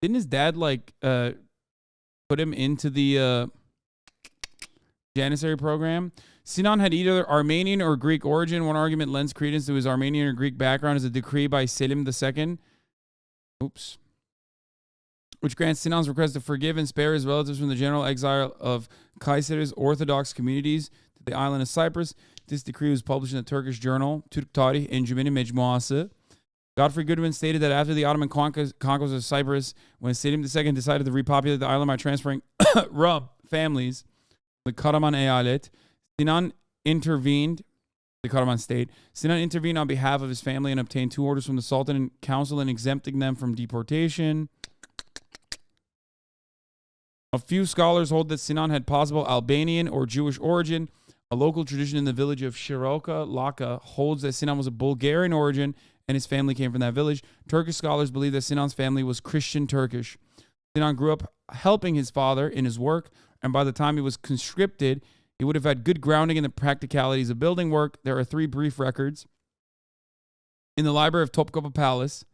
didn't his dad like put him into the Janissary program? Sinan had either Armenian or Greek origin. One argument lends credence to his Armenian or Greek background as a decree by Selim II. Oops. Which grants Sinan's request to forgive and spare his relatives from the general exile of Kayseri's Orthodox communities to the island of Cyprus. This decree was published in the Turkish journal Türk Tarih Encümeni Mecmuası. Godfrey Goodwin stated that after the Ottoman conquest of Cyprus, when Selim II decided to repopulate the island by transferring Rum families, the Karaman Eyalet, Sinan intervened, the Karaman state. Sinan intervened on behalf of his family and obtained 2 orders from the Sultan and Council and exempting them from deportation. A few scholars hold that Sinan had possible Albanian or Jewish origin. A local tradition in the village of Shiroka Laka holds that Sinan was of Bulgarian origin and his family came from that village. Turkish scholars believe that Sinan's family was Christian Turkish. Sinan grew up helping his father in his work, and by the time he was conscripted, he would have had good grounding in the practicalities of building work. There are 3 brief records in the library of Topkapı Palace,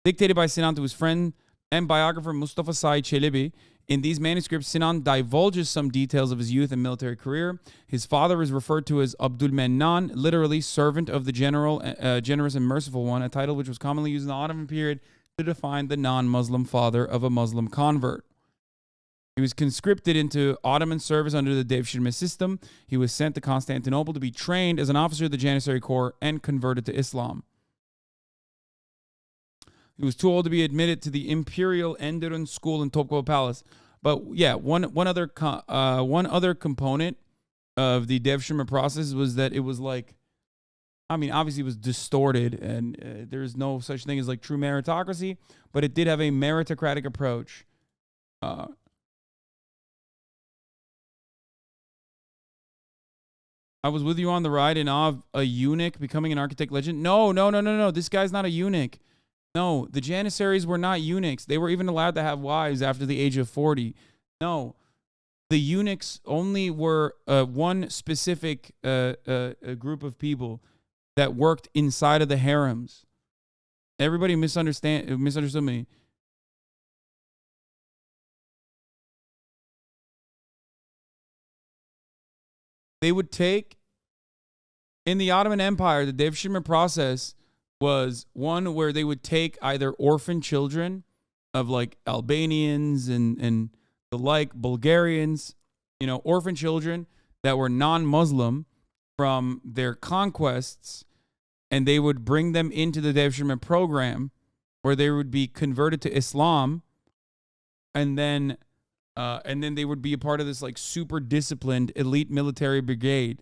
dictated by Sinan to his friend and biographer Mustafa Said Çelebi. In these manuscripts, Sinan divulges some details of his youth and military career. His father is referred to as Abdülmennan, literally servant of the generous and merciful one, a title which was commonly used in the Ottoman period to define the non-Muslim father of a Muslim convert. He was conscripted into Ottoman service under the Devshirme system. He was sent to Constantinople to be trained as an officer of the Janissary Corps and converted to Islam. He was too old to be admitted to the Imperial Enderun School in Topkapı Palace. But yeah, one other component of the Devshirme process was that it was like, I mean, obviously it was distorted, and there's no such thing as like true meritocracy, but it did have a meritocratic approach. I was with you on the ride in awe of a eunuch becoming an architect legend. No. This guy's not a eunuch. No, the Janissaries were not eunuchs. They were even allowed to have wives after the age of 40. No, the eunuchs only were one specific group of people that worked inside of the harems. Everybody misunderstood me. They would take, in the Ottoman Empire, the Devshirme process was one where they would take either orphan children of like Albanians and the like, Bulgarians, orphan children that were non-Muslim from their conquests, and they would bring them into the Devshirme program where they would be converted to Islam, and then they would be a part of this like super disciplined elite military brigade.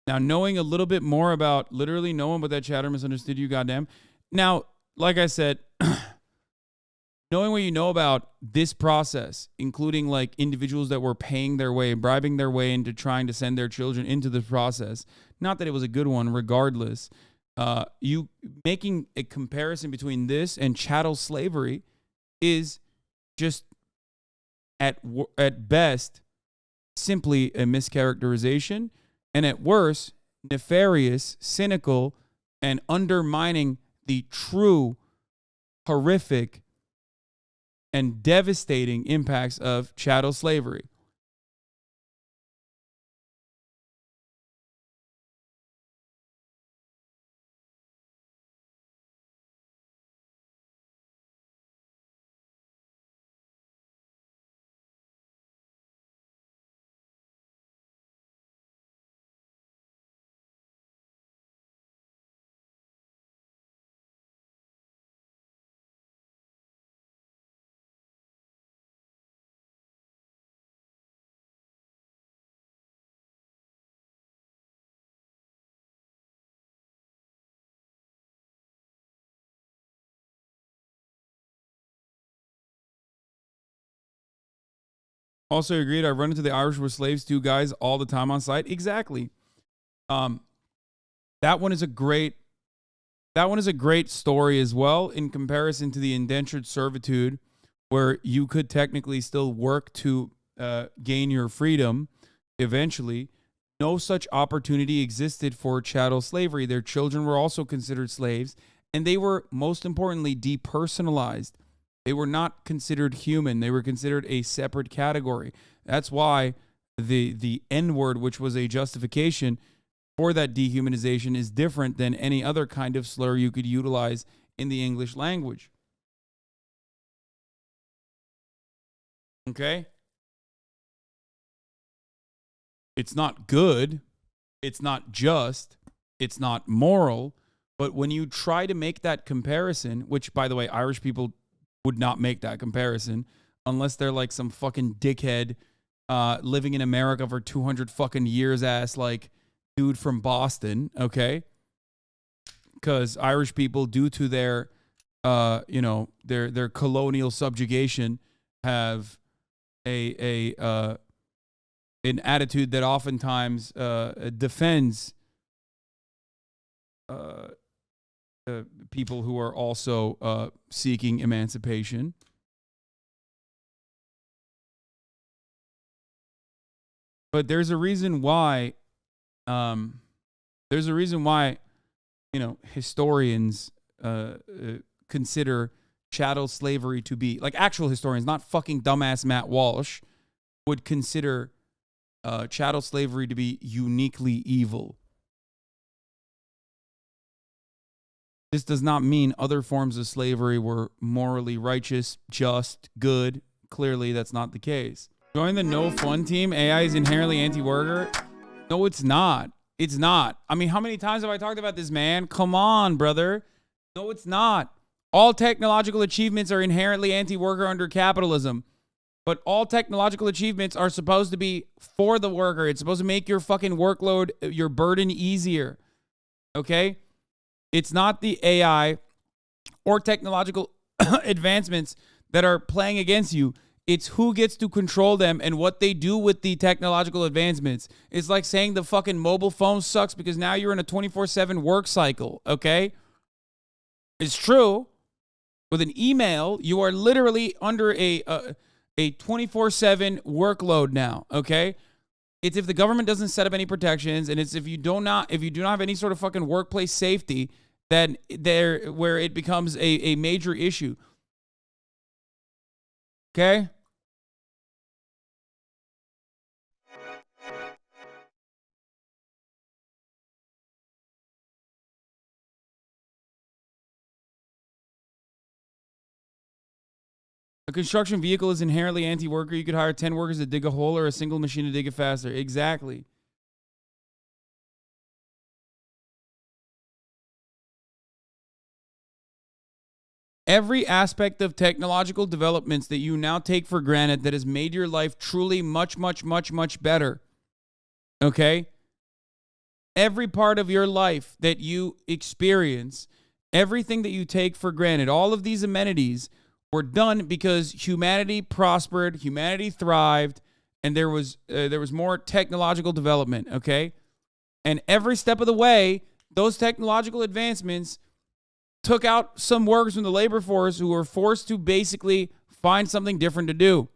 Now, knowing a little bit more about, literally no one but that chatter misunderstood you, goddamn. Now, like I said, knowing what you know about this process, including like individuals that were paying their way, bribing their way into trying to send their children into the process, not that it was a good one, regardless, you making a comparison between this and chattel slavery is just at best simply a mischaracterization, and at worst, nefarious, cynical, and undermining the true, horrific, and devastating impacts of chattel slavery. Also agreed. I run into the Irish were slaves, 2 guys all the time on site. Exactly. That one is a great story as well in comparison to the indentured servitude, where you could technically still work to gain your freedom eventually. No such opportunity existed for chattel slavery. Their children were also considered slaves, and they were, most importantly, depersonalized. They were not considered human. They were considered a separate category. That's why the N-word, which was a justification for that dehumanization, is different than any other kind of slur you could utilize in the English language. Okay? It's not good. It's not just. It's not moral. But when you try to make that comparison, which, by the way, Irish people would not make that comparison unless they're like some fucking dickhead living in America for 200 fucking years ass like dude from Boston, okay? Because Irish people, due to their their colonial subjugation, have an attitude that oftentimes defends people who are also seeking emancipation. But there's a reason why. Historians consider chattel slavery to be, like actual historians, not fucking dumbass Matt Walsh, would consider chattel slavery to be uniquely evil. This does not mean other forms of slavery were morally righteous, just, good. Clearly, that's not the case. Join the no fun team. AI is inherently anti-worker. No, it's not. It's not. I mean, how many times have I talked about this, man? Come on, brother. No, it's not. All technological achievements are inherently anti-worker under capitalism. But all technological achievements are supposed to be for the worker. It's supposed to make your fucking workload, your burden easier. Okay? It's not the AI or technological advancements that are playing against you. It's who gets to control them and what they do with the technological advancements. It's like saying the fucking mobile phone sucks because now you're in a 24/7 work cycle, okay? It's true. With an email, you are literally under a 24/7 workload now, okay? It's if the government doesn't set up any protections, and it's if you do not have any sort of fucking workplace safety, then where it becomes a major issue. Okay? A construction vehicle is inherently anti-worker. You could hire 10 workers to dig a hole or a single machine to dig it faster. Exactly. Every aspect of technological developments that you now take for granted that has made your life truly much, much, much, much better. Okay? Every part of your life that you experience, everything that you take for granted, all of these amenities were done because humanity prospered, humanity thrived, and there was more technological development, okay? And every step of the way, those technological advancements took out some workers from the labor force who were forced to basically find something different to do.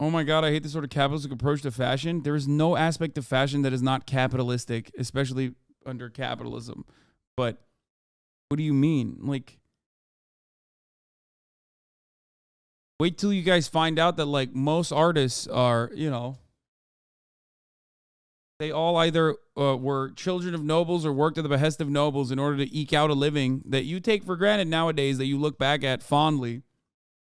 Oh my God, I hate this sort of capitalistic approach to fashion. There is no aspect of fashion that is not capitalistic, especially under capitalism. But what do you mean? Like, wait till you guys find out that, like, most artists are, they all either were children of nobles or worked at the behest of nobles in order to eke out a living that you take for granted nowadays, that you look back at fondly.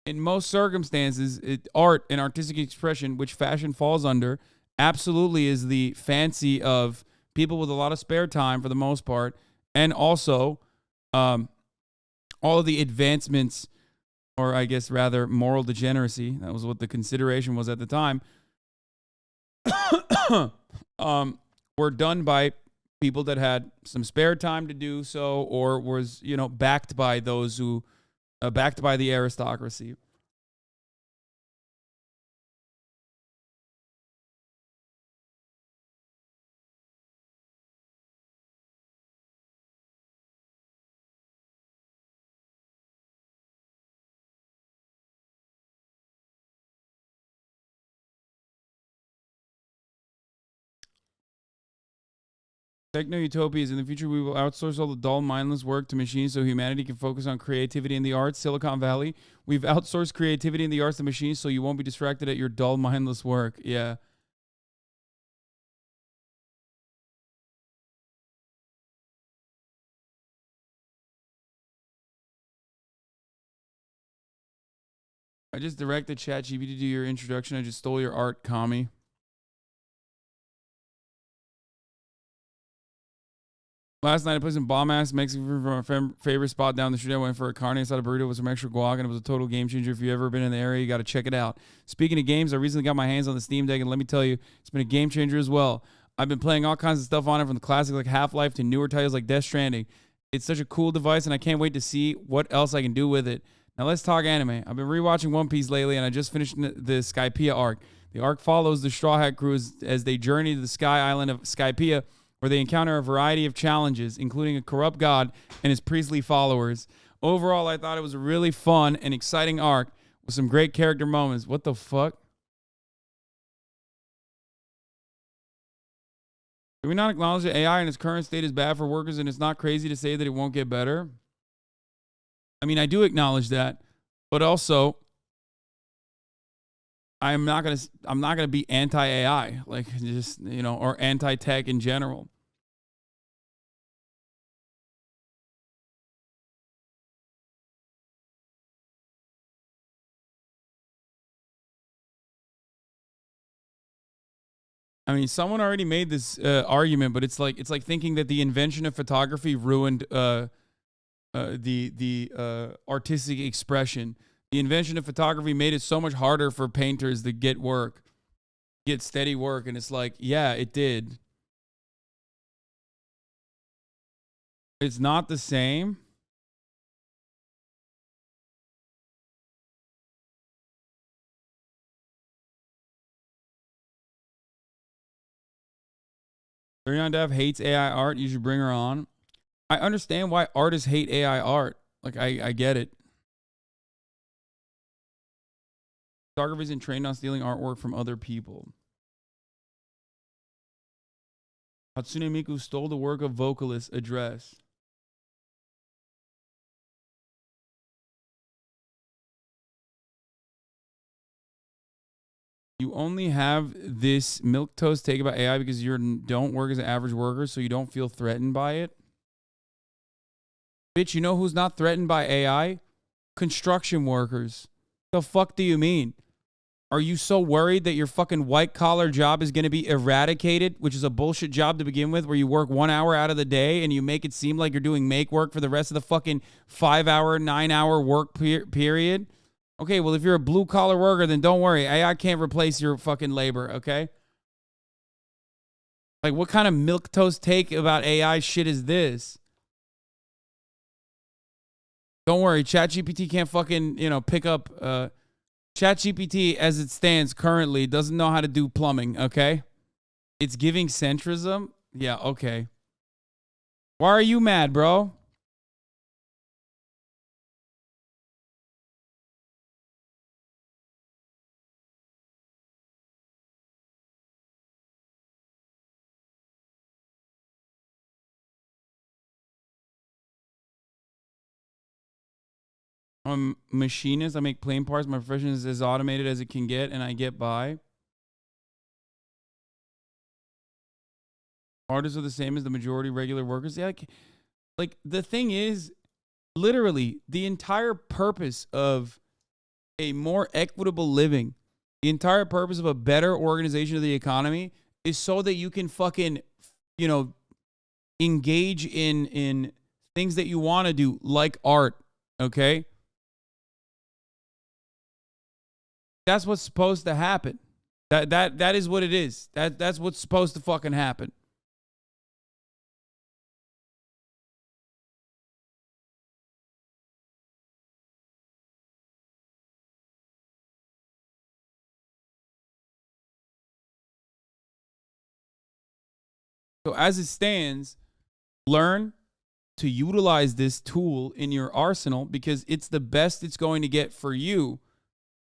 In most circumstances, art and artistic expression, which fashion falls under, absolutely is the fancy of people with a lot of spare time for the most part, and also all of the advancements, or I guess rather moral degeneracy, that was what the consideration was at the time, were done by people that had some spare time to do so, or was, you know, backed by those who, backed by the aristocracy. Techno-utopias. In the future, we will outsource all the dull, mindless work to machines so humanity can focus on creativity in the arts. Silicon Valley. We've outsourced creativity in the arts to machines so you won't be distracted at your dull, mindless work. Yeah. I just directed ChatGPT to do your introduction. I just stole your art, commie. Last night I put some bomb-ass Mexican food from my favorite spot down the street. I went for a carne asada burrito with some extra guac, and it was a total game changer. If you've ever been in the area, you got to check it out. Speaking of games, I recently got my hands on the Steam Deck, and let me tell you, it's been a game changer as well. I've been playing all kinds of stuff on it, from the classics like Half-Life to newer titles like Death Stranding. It's such a cool device, and I can't wait to see what else I can do with it. Now let's talk anime. I've been rewatching One Piece lately, and I just finished the Skypiea arc. The arc follows the Straw Hat crew as they journey to the sky island of Skypiea, where they encounter a variety of challenges, including a corrupt god and his priestly followers. Overall, I thought it was a really fun and exciting arc with some great character moments. What the fuck? Do we not acknowledge that AI in its current state is bad for workers, and it's not crazy to say that it won't get better? I mean, I do acknowledge that, but also I'm not gonna be anti-AI, like, just, you know, or anti-tech in general. I mean, someone already made this argument, but it's like thinking that the invention of photography ruined the artistic expression. The invention of photography made it so much harder for painters to get steady work, and it's like, yeah, it did. It's not the same. Dev hates AI art. You should bring her on. I understand why artists hate AI art. Like, I get it. Photography isn't trained on stealing artwork from other people. Hatsune Miku stole the work of vocalist Address. You only have this milquetoast take about AI because you don't work as an average worker, so you don't feel threatened by it. Bitch, you know who's not threatened by AI? Construction workers. The fuck do you mean? Are you so worried that your fucking white-collar job is going to be eradicated, which is a bullshit job to begin with, where you work 1 hour out of the day and you make it seem like you're doing make work for the rest of the fucking 5-hour, 9-hour work period? Okay, well, if you're a blue-collar worker, then don't worry. AI can't replace your fucking labor, okay? Like, what kind of milquetoast take about AI shit is this? Don't worry, ChatGPT can't fucking, you know, pick up... ChatGPT, as it stands currently, doesn't know how to do plumbing, okay? It's giving centrism? Yeah, okay. Why are you mad, bro? I'm a machinist. I make plane parts. My profession is as automated as it can get, and I get by. Artists are the same as the majority regular workers. Yeah, like the thing is, literally, the entire purpose of a more equitable living, the entire purpose of a better organization of the economy is so that you can fucking, you know, engage in things that you want to do, like art, okay? That's what's supposed to happen. That is what it is. That's what's supposed to fucking happen. So as it stands, learn to utilize this tool in your arsenal because it's the best it's going to get for you,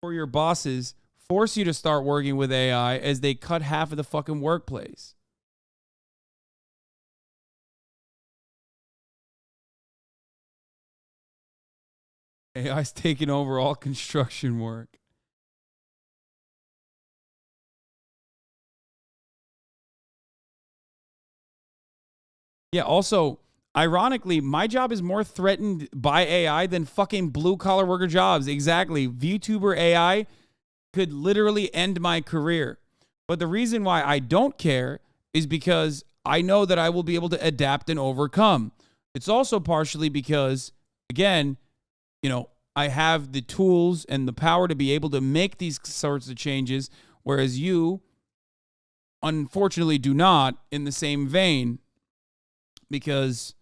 for your bosses. Force you to start working with AI as they cut half of the fucking workplace. AI's taking over all construction work. Yeah, also, ironically, my job is more threatened by AI than fucking blue-collar worker jobs. Exactly. VTuber AI could literally end my career. But the reason why I don't care is because I know that I will be able to adapt and overcome. It's also partially because, again, I have the tools and the power to be able to make these sorts of changes, whereas you, unfortunately, do not in the same vein because,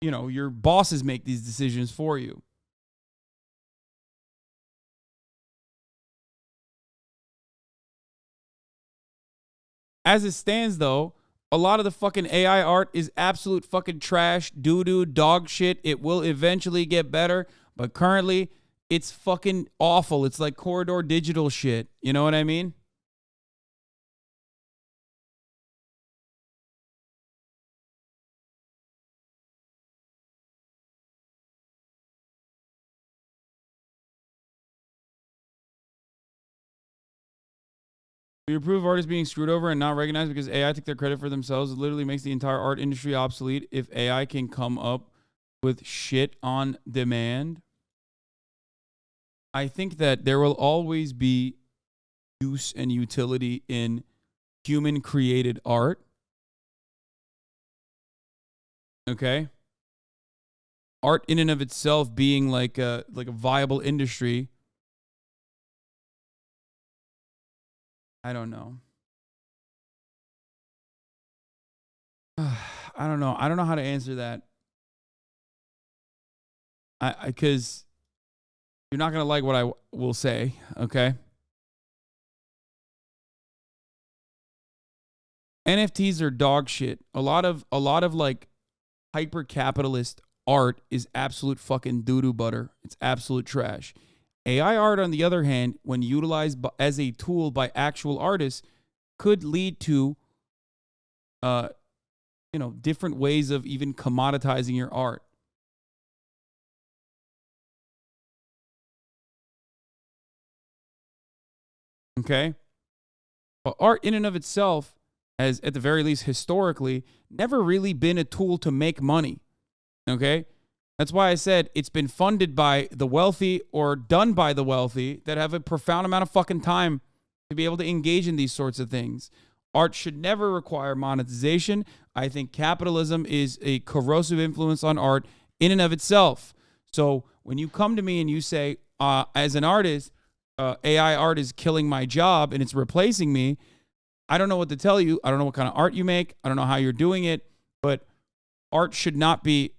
your bosses make these decisions for you. As it stands, though, a lot of the fucking AI art is absolute fucking trash, doo-doo, dog shit. It will eventually get better, but currently, it's fucking awful. It's like corridor digital shit. You know what I mean? We approve artists being screwed over and not recognized because AI took their credit for themselves. It literally makes the entire art industry obsolete if AI can come up with shit on demand. I think that there will always be use and utility in human created art. Okay? Art in and of itself being like a viable industry. I don't know. I don't know. I don't know how to answer that. Because you're not going to like what I will say, okay? NFTs are dog shit. A lot of like hyper capitalist art is absolute fucking doo-doo butter. It's absolute trash. AI art, on the other hand, when utilized as a tool by actual artists, could lead to, different ways of even commoditizing your art. Okay? But art in and of itself has, at the very least historically, never really been a tool to make money. Okay? That's why I said it's been funded by the wealthy or done by the wealthy that have a profound amount of fucking time to be able to engage in these sorts of things. Art should never require monetization. I think capitalism is a corrosive influence on art in and of itself. So when you come to me and you say, as an artist, AI art is killing my job and it's replacing me, I don't know what to tell you. I don't know what kind of art you make. I don't know how you're doing it, but art should not be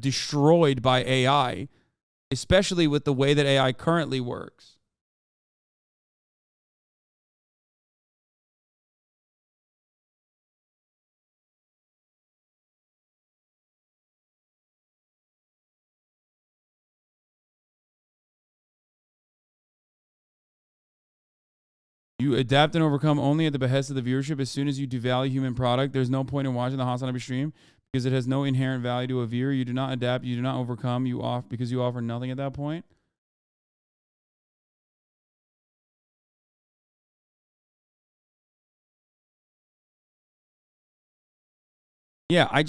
destroyed by AI, especially with the way that AI currently works. You adapt and overcome only at the behest of the viewership. As soon as you devalue human product, there's no point in watching the Hasanabi stream because it has no inherent value to a viewer. You do not adapt. You do not overcome. Because you offer nothing at that point. Yeah, I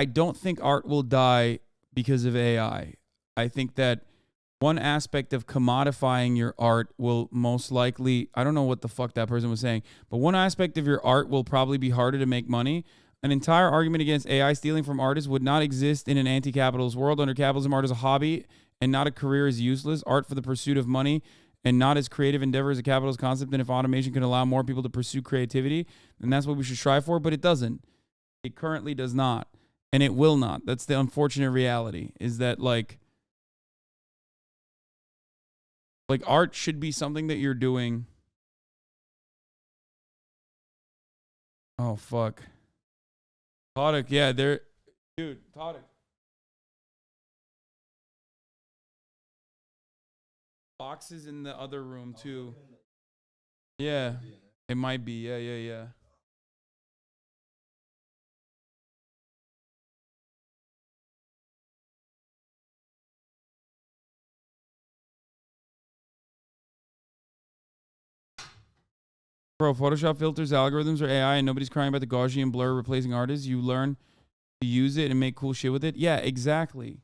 don't think art will die because of AI. I think that one aspect of commodifying your art will most likely, I don't know what the fuck that person was saying, but one aspect of your art will probably be harder to make money. An entire argument against AI stealing from artists would not exist in an anti-capitalist world. Under capitalism, art is a hobby and not a career is useless. Art for the pursuit of money and not as creative endeavor as a capitalist concept. And if automation can allow more people to pursue creativity, then that's what we should strive for, but it doesn't. It currently does not, and it will not. That's the unfortunate reality, is that like art should be something that you're doing Oh, fuck. Todek, yeah, they're... Dude, Todek. Boxes in the other room, too. Yeah. It might be. Yeah. Bro, Photoshop filters, algorithms, or AI, and nobody's crying about the Gaussian blur replacing artists. You learn to use it and make cool shit with it. Yeah, exactly.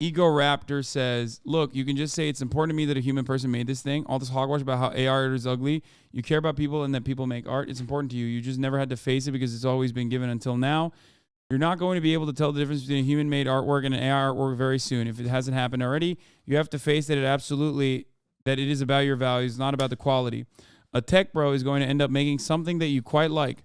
Ego Raptor says, look, you can just say it's important to me that a human person made this thing. All this hogwash about how AI art is ugly. You care about people and that people make art. It's important to you. You just never had to face it because it's always been given until now. You're not going to be able to tell the difference between a human-made artwork and an AI artwork very soon. If it hasn't happened already, you have to face that that it is about your values, not about the quality. A tech bro is going to end up making something that you quite like.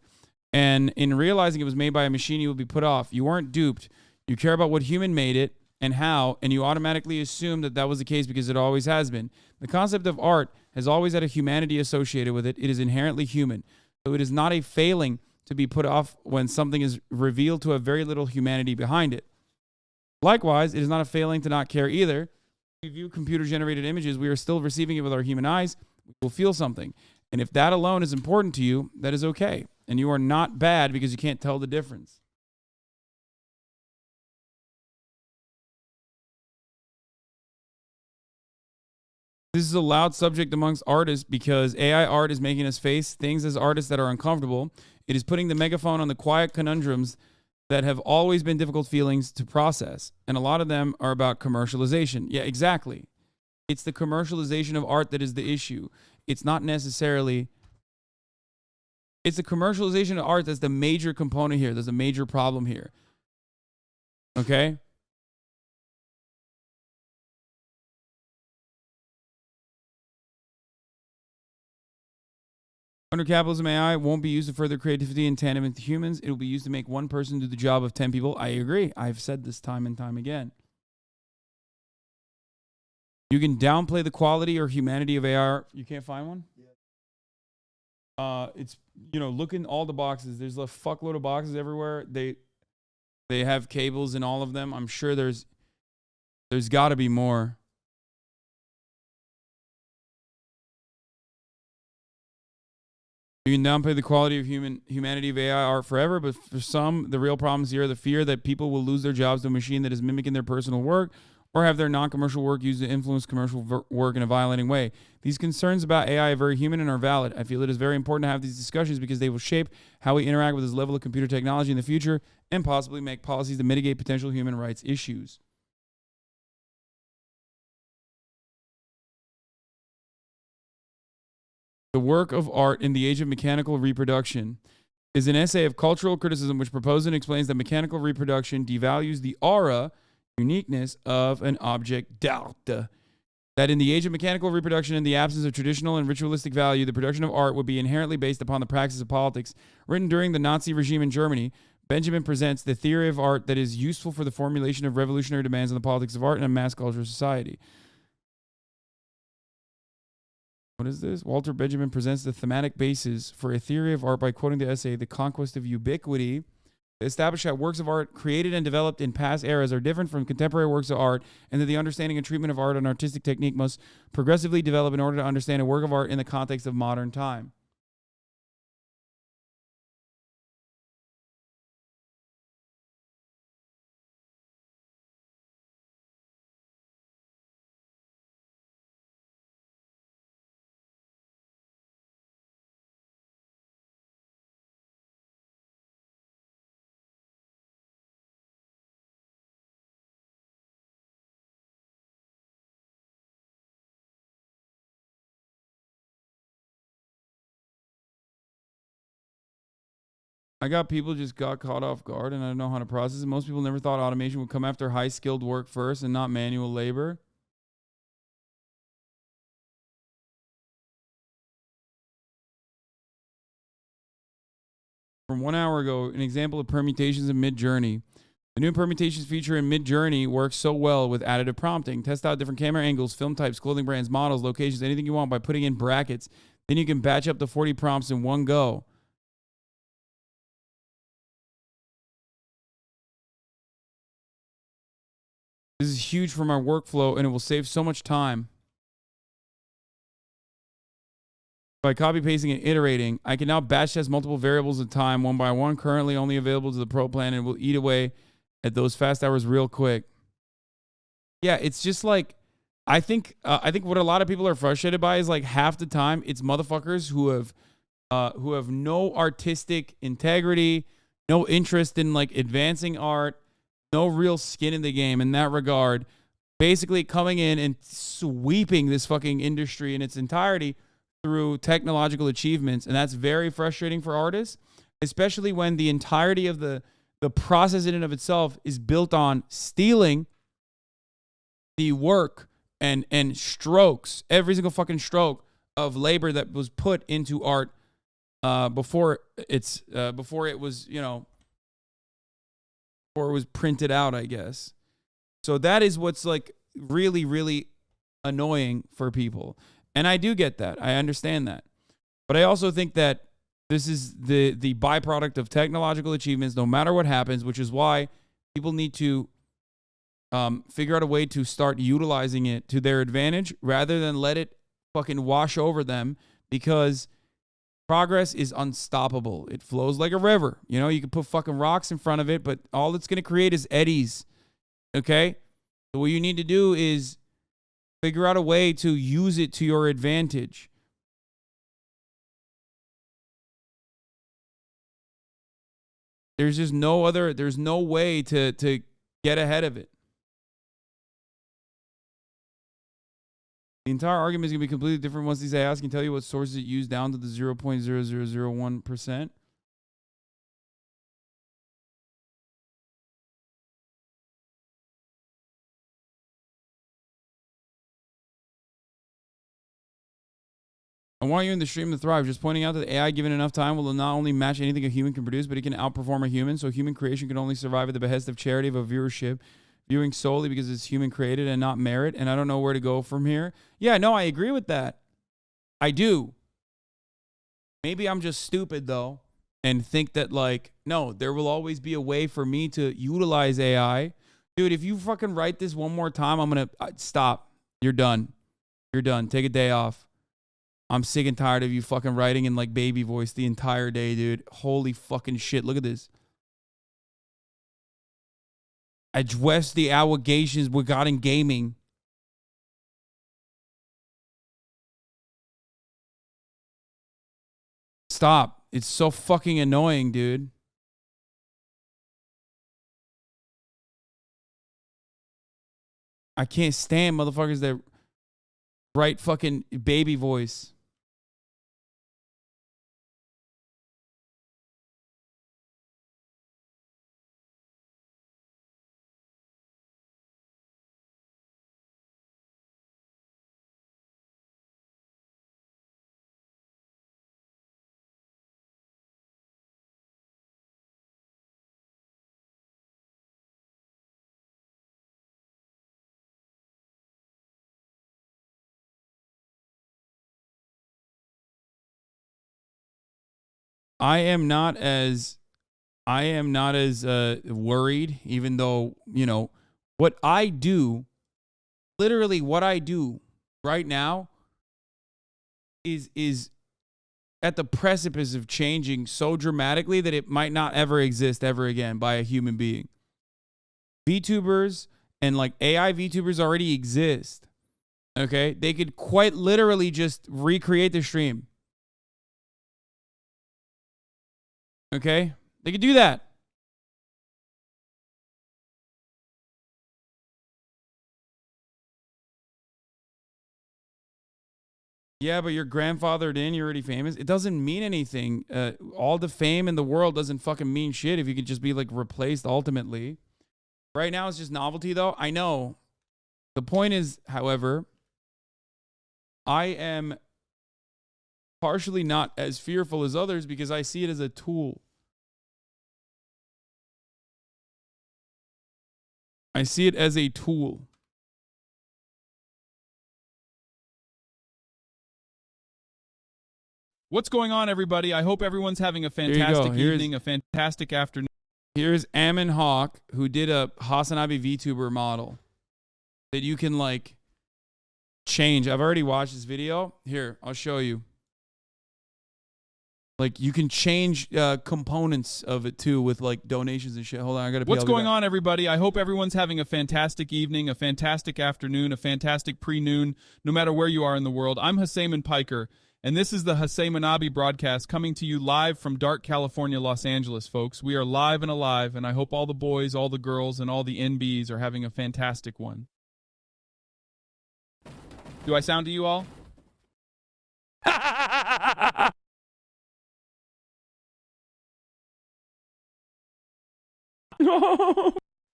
And in realizing it was made by a machine, you will be put off. You weren't duped. You care about what human made it and how, and you automatically assume that was the case because it always has been. The concept of art has always had a humanity associated with it. It is inherently human. So it is not a failing to be put off when something is revealed to have very little humanity behind it. Likewise, it is not a failing to not care either. If we view computer-generated images, we are still receiving it with our human eyes. We will feel something. And if that alone is important to you, that is okay. And you are not bad because you can't tell the difference. This is a loud subject amongst artists because AI art is making us face things as artists that are uncomfortable. It is putting the megaphone on the quiet conundrums that have always been difficult feelings to process. And a lot of them are about commercialization. Yeah, exactly. It's the commercialization of art that is the issue. It's not necessarily... It's the commercialization of art that's the major component here. There's a major problem here. Okay? Under capitalism, AI won't be used to further creativity in tandem with humans. It will be used to make one person do the job of 10 people. I agree. I've said this time and time again. You can downplay the quality or humanity of AI. You can't find one? It's, look in all the boxes. There's a fuckload of boxes everywhere. They have cables in all of them. I'm sure there's got to be more. You can downplay the quality of humanity of AI art forever, but for some, the real problems here are the fear that people will lose their jobs to a machine that is mimicking their personal work or have their non-commercial work used to influence commercial work in a violating way. These concerns about AI are very human and are valid. I feel it is very important to have these discussions because they will shape how we interact with this level of computer technology in the future and possibly make policies to mitigate potential human rights issues. The Work of Art in the Age of Mechanical Reproduction is an essay of cultural criticism which proposes and explains that mechanical reproduction devalues the aura, uniqueness of an object d'art. That in the age of mechanical reproduction and the absence of traditional and ritualistic value, the production of art would be inherently based upon the practice of politics. Written during the Nazi regime in Germany, Benjamin presents the theory of art that is useful for the formulation of revolutionary demands on the politics of art in a mass culture society. What is this? Walter Benjamin presents the thematic basis for a theory of art by quoting the essay, The Conquest of Ubiquity, to establish how works of art created and developed in past eras are different from contemporary works of art, and that the understanding and treatment of art and artistic technique must progressively develop in order to understand a work of art in the context of modern time. I got people just got caught off guard and I don't know how to process it. Most people never thought automation would come after high-skilled work first and not manual labor. From 1 hour ago, an example of permutations in Mid-Journey. The new permutations feature in Mid-Journey works so well with additive prompting. Test out different camera angles, film types, clothing brands, models, locations, anything you want by putting in brackets. Then you can batch up to 40 prompts in one go. This is huge for my workflow, and it will save so much time. By copy pasting and iterating, I can now batch test multiple variables at a time, one by one, currently only available to the Pro plan, and will eat away at those fast hours real quick. Yeah, it's just like, I think what a lot of people are frustrated by is like half the time it's motherfuckers who have no artistic integrity, no interest in like advancing art, no real skin in the game in that regard, basically coming in and sweeping this fucking industry in its entirety through technological achievements. And that's very frustrating for artists, especially when the entirety of the process in and of itself is built on stealing the work and strokes, every single fucking stroke of labor that was put into art before it was, you know, before it was printed out, I guess. So that is what's like really, really annoying for people. And I do get that. I understand that. But I also think that this is the byproduct of technological achievements, no matter what happens, which is why people need to figure out a way to start utilizing it to their advantage rather than let it fucking wash over them, because progress is unstoppable. It flows like a river. You know, you can put fucking rocks in front of it, but all it's going to create is eddies. Okay? So what you need to do is figure out a way to use it to your advantage. There's just there's no way to get ahead of it. The entire argument is going to be completely different once these AIs can tell you what sources it used down to the 0.0001%. I want you in the stream to thrive. Just pointing out that AI, given enough time, will not only match anything a human can produce, but it can outperform a human. So human creation can only survive at the behest of charity of a viewership, viewing solely because it's human created and not merit. And I don't know where to go from here. Yeah, no, I agree with that. I do. Maybe I'm just stupid, though, and think that, like, no, there will always be a way for me to utilize AI. Dude, if you fucking write this one more time, I'm going to stop. You're done. You're done. Take a day off. I'm sick and tired of you fucking writing in, like, baby voice the entire day, dude. Holy fucking shit. Look at this. Address the allegations regarding gaming. Stop. It's so fucking annoying, dude. I can't stand motherfuckers that write fucking baby voice. I am not as worried, even though, you know, what I do, literally what I do right now is at the precipice of changing so dramatically that it might not ever exist ever again by a human being. VTubers and like AI VTubers already exist. Okay? They could quite literally just recreate the stream. Okay? They could do that. Yeah, but you're grandfathered in, you're already famous. It doesn't mean anything. All the fame in the world doesn't fucking mean shit if you could just be like replaced ultimately. Right now it's just novelty though. I know. The point is, however, I am partially not as fearful as others because I see it as a tool. I see it as a tool. What's going on, everybody? I hope everyone's having a fantastic evening, a fantastic afternoon. Here's Ammon Hawk, who did a Hasanabi VTuber model that you can, like, change. I've already watched this video. Here, I'll show you. Like, you can change components of it, too, with, like, donations and shit. Hold on, I gotta... What's going on, everybody? I hope everyone's having a fantastic evening, a fantastic afternoon, a fantastic pre-noon, no matter where you are in the world. I'm Hassan Piker, and this is the Hasanabi broadcast coming to you live from dark California, Los Angeles, folks. We are live and alive, and I hope all the boys, all the girls, and all the NBs are having a fantastic one. Do I sound to you all?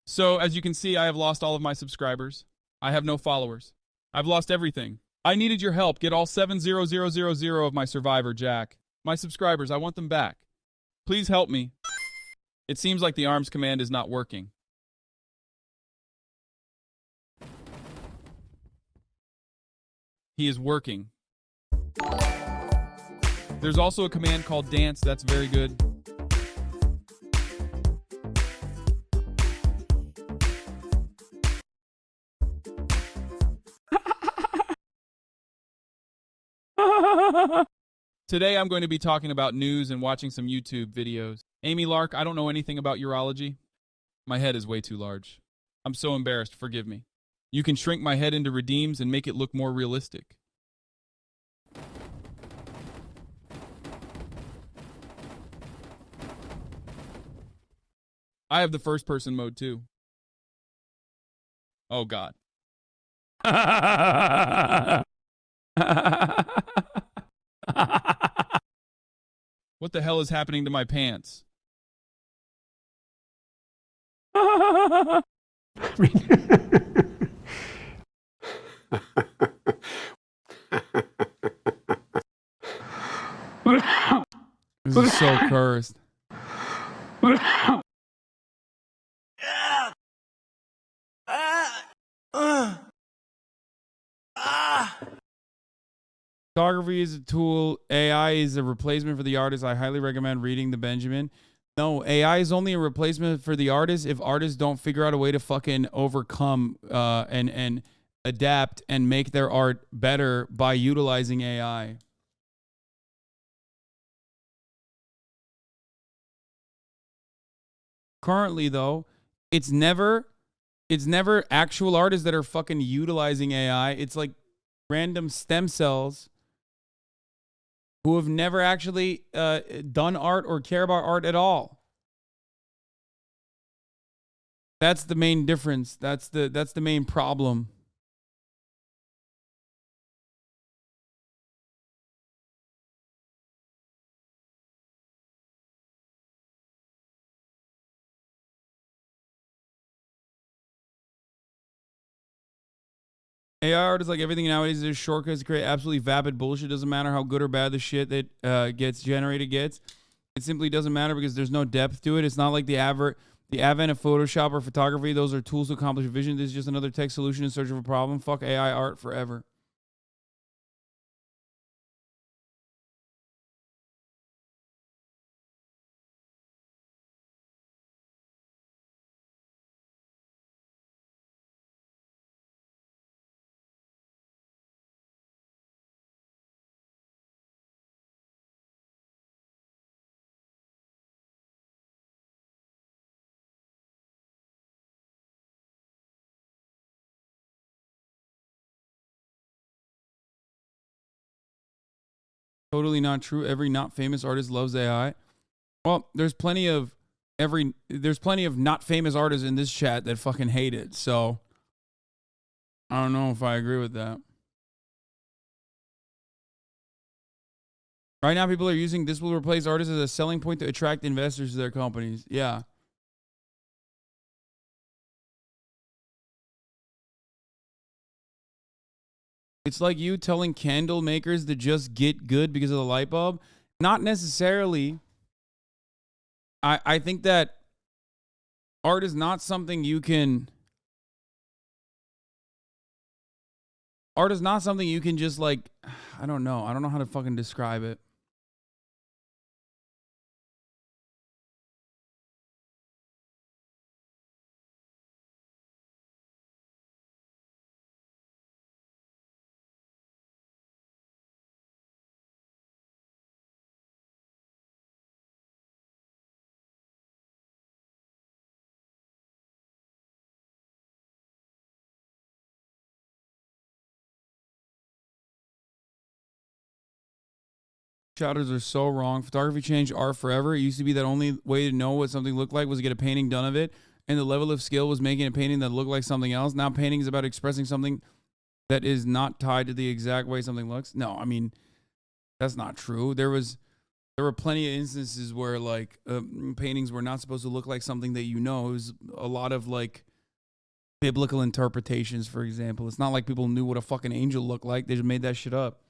So, as you can see, I have lost all of my subscribers. I have no followers. I've lost everything. I needed your help. Get all 70000 of my survivor, Jack. My subscribers, I want them back. Please help me. It seems like the arms command is not working. He is working. There's also a command called dance. That's very good. Today I'm going to be talking about news and watching some YouTube videos. Amy Lark, I don't know anything about urology. My head is way too large. I'm so embarrassed, forgive me. You can shrink my head into redeems and make it look more realistic. I have the first person mode too. Oh God. What the hell is happening to my pants? This is so cursed. Photography is a tool. AI is a replacement for the artist. I highly recommend reading the Benjamin. No, AI is only a replacement for the artist if artists don't figure out a way to fucking overcome and adapt and make their art better by utilizing AI. Currently, though, it's never actual artists that are fucking utilizing AI. It's like random stem cells who have never actually done art or care about art at all. That's the main difference. That's the main problem. AI art is like everything nowadays. There's shortcuts to create absolutely vapid bullshit. Doesn't matter how good or bad the shit that gets generated gets. It simply doesn't matter because there's no depth to it. It's not like the advent of Photoshop or photography. Those are tools to accomplish a vision. This is just another tech solution in search of a problem. Fuck AI art forever. Totally not true. Every not famous artist loves AI. Well, there's plenty of not famous artists in this chat that fucking hate it. So I don't know if I agree with that. Right now, people are using this will replace artists as a selling point to attract investors to their companies. Yeah. It's like you telling candle makers to just get good because of the light bulb. Not necessarily. I think that art is not something you can art is not something you can just like, I don't know how to fucking describe it. Shouters are so wrong. Photography changed art forever. It used to be that only way to know what something looked like was to get a painting done of it, and the level of skill was making a painting that looked like something else. Now painting is about expressing something that is not tied to the exact way something looks. No, I mean, that's not true. There were plenty of instances where like paintings were not supposed to look like something that you know. It was a lot of like biblical interpretations, for example. It's not like people knew what a fucking angel looked like. They just made that shit up.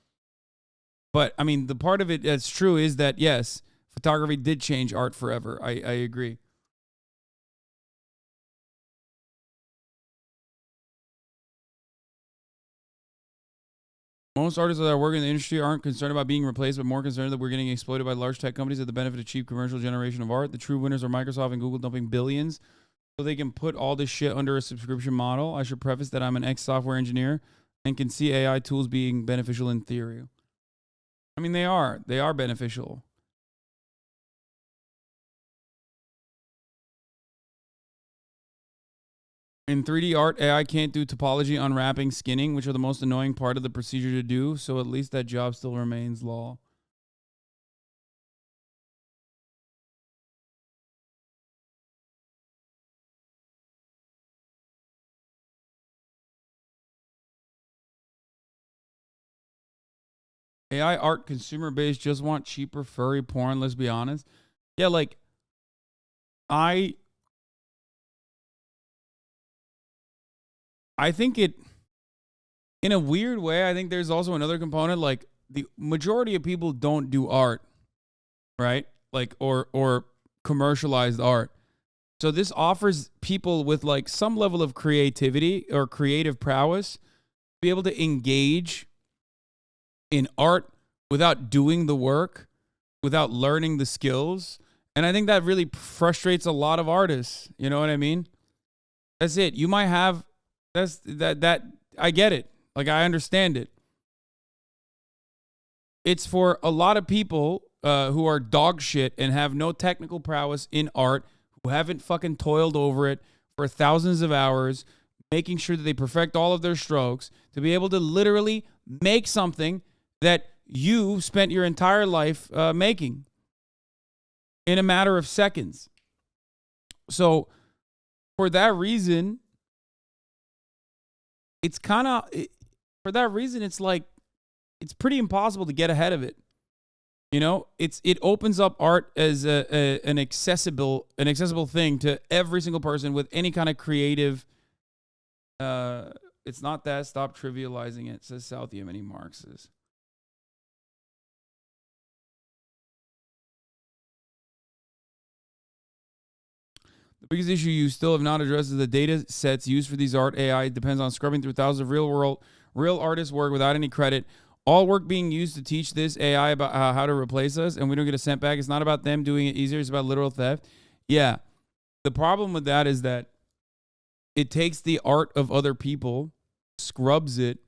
But, I mean, the part of it that's true is that, yes, photography did change art forever. I agree. Most artists that work in the industry aren't concerned about being replaced, but more concerned that we're getting exploited by large tech companies at the benefit of cheap commercial generation of art. The true winners are Microsoft and Google dumping billions so they can put all this shit under a subscription model. I should preface that I'm an ex-software engineer and can see AI tools being beneficial in theory. I mean, they are beneficial. In 3D art, AI can't do topology, unwrapping, skinning, which are the most annoying part of the procedure to do, so at least that job still remains, lol. AI art consumer base just want cheaper furry porn, let's be honest. Yeah, like I think it, in a weird way, I think there's also another component, like the majority of people don't do art, right? Like, or commercialized art. So this offers people with like some level of creativity or creative prowess to be able to engage in art without doing the work, without learning the skills. And I think that really frustrates a lot of artists. You know what I mean? That's it. You might have, that I get it. Like, I understand it. It's for a lot of people who are dog shit and have no technical prowess in art, who haven't fucking toiled over it for thousands of hours, making sure that they perfect all of their strokes, to be able to literally make something that you spent your entire life making in a matter of seconds. So for that reason, it's kind of, for that reason, it's like, it's pretty impossible to get ahead of it. You know, it opens up art as an accessible thing to every single person with any kind of creative. It's not that. Stop trivializing it, says South Yemeni Marxist. The biggest issue you still have not addressed is the data sets used for these art AI. It depends on scrubbing through thousands of real artists' work without any credit. All work being used to teach this AI about how to replace us, and we don't get a cent back. It's not about them doing it easier. It's about literal theft. Yeah. The problem with that is that it takes the art of other people, scrubs it,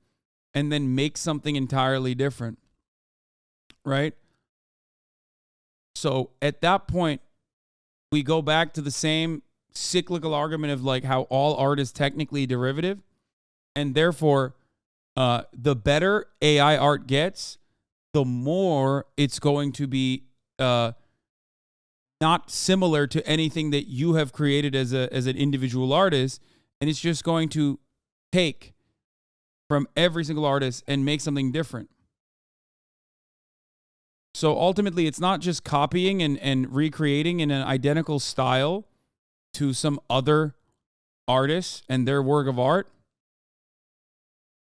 and then makes something entirely different. Right? So at that point, we go back to the same cyclical argument of like how all art is technically derivative, and therefore the better AI art gets, the more it's going to be not similar to anything that you have created as an individual artist, and it's just going to take from every single artist and make something different. So ultimately, it's not just copying and recreating in an identical style to some other artist and their work of art.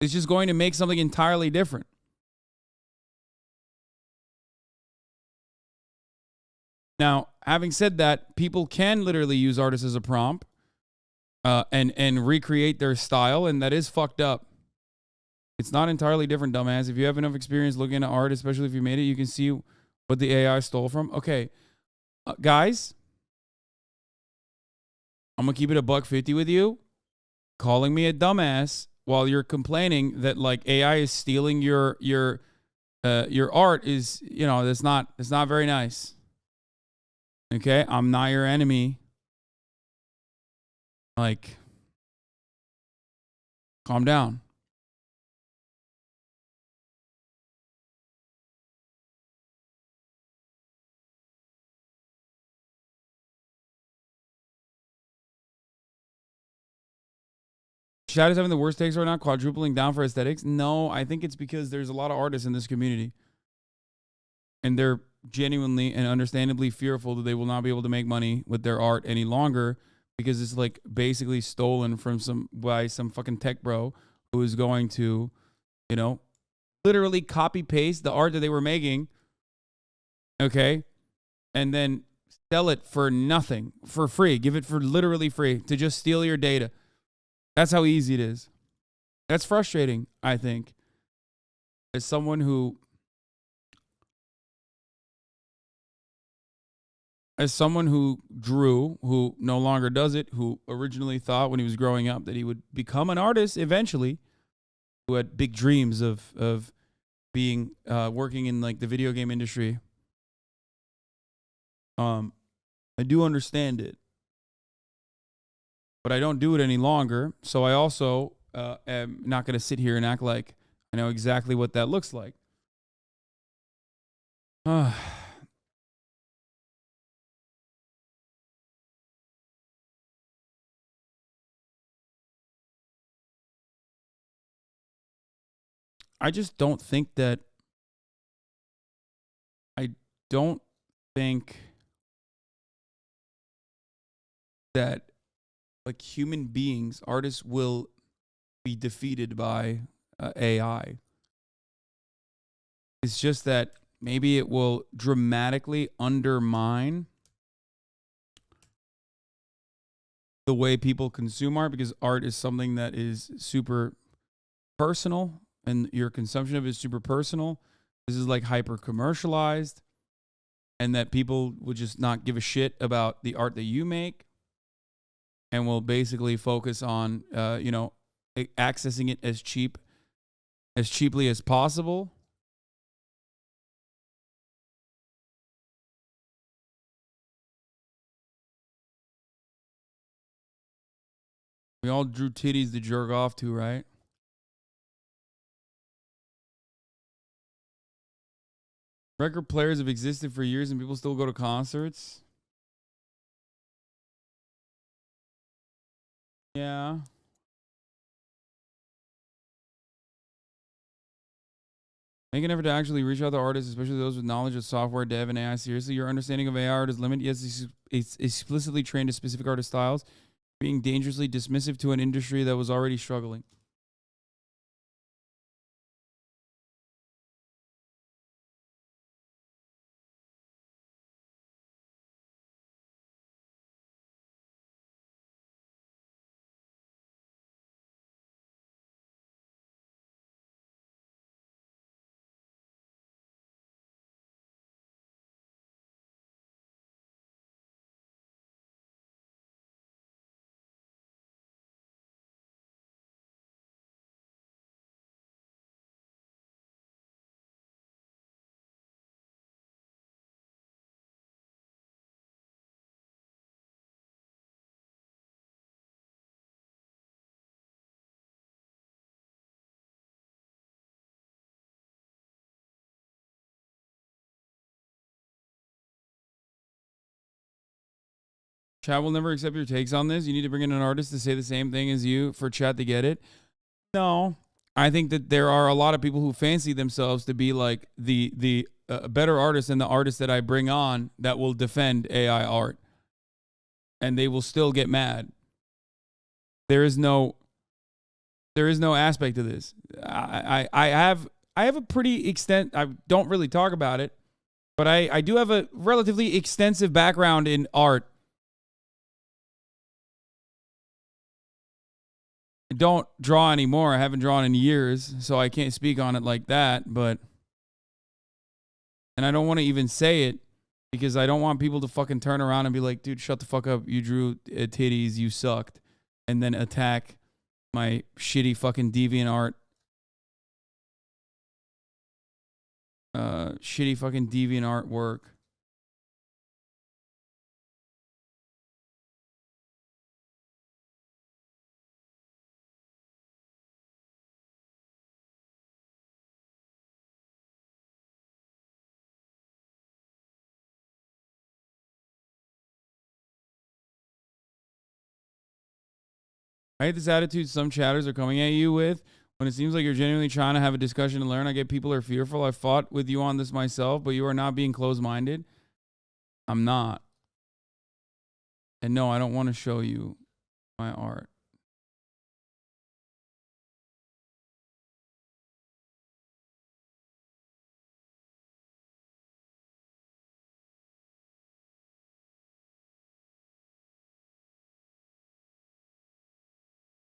It's just going to make something entirely different. Now, having said that, people can literally use artists as a prompt and recreate their style, and that is fucked up. It's not entirely different, dumbass. If you have enough experience looking at art, especially if you made it, you can see what the AI stole from. Okay, guys, I'm gonna keep it $1.50 with you. Calling me a dumbass while you're complaining that like AI is stealing your art is, you know, it's not very nice. Okay, I'm not your enemy. Like, calm down. Chat is having the worst takes right now, quadrupling down for aesthetics. No, I think it's because there's a lot of artists in this community. And they're genuinely and understandably fearful that they will not be able to make money with their art any longer because it's like basically stolen from some fucking tech bro who is going to, you know, literally copy paste the art that they were making, okay, and then sell it for nothing, for free, give it for literally free to just steal your data. That's how easy it is. That's frustrating, I think. As someone who drew, who no longer does it, who originally thought when he was growing up that he would become an artist eventually, who had big dreams of being working in like the video game industry. I do understand it, but I don't do it any longer. So I also am not going to sit here and act like I know exactly what that looks like. I just don't think that. I don't think that like human beings, artists will be defeated by AI. It's just that maybe it will dramatically undermine the way people consume art, because art is something that is super personal and your consumption of it is super personal. This is like hyper commercialized, and that people would just not give a shit about the art that you make and will basically focus on, accessing it as cheaply as possible. We all drew titties to jerk off to, right? Record players have existed for years and people still go to concerts. Yeah. Make an effort to actually reach out to artists, especially those with knowledge of software, dev, and AI. Seriously, your understanding of AI art is limited. Yes, it's explicitly trained to specific artist styles, being dangerously dismissive to an industry that was already struggling. Chat will never accept your takes on this. You need to bring in an artist to say the same thing as you for chat to get it. No, I think that there are a lot of people who fancy themselves to be like the better artist than the artist that I bring on that will defend AI art, and they will still get mad. There is no aspect to this. I have a pretty extent. I don't really talk about it, but I do have a relatively extensive background in art. I don't draw anymore. I haven't drawn in years, so I can't speak on it like that. But, and I don't want to even say it because I don't want people to fucking turn around and be like, dude, shut the fuck up. You drew titties. You sucked. And then attack my shitty fucking DeviantArt. Shitty fucking DeviantArt work. I hate this attitude some chatters are coming at you with when it seems like you're genuinely trying to have a discussion and learn. I get people are fearful. I fought with you on this myself, but you are not being closed-minded. I'm not. And no, I don't want to show you my art.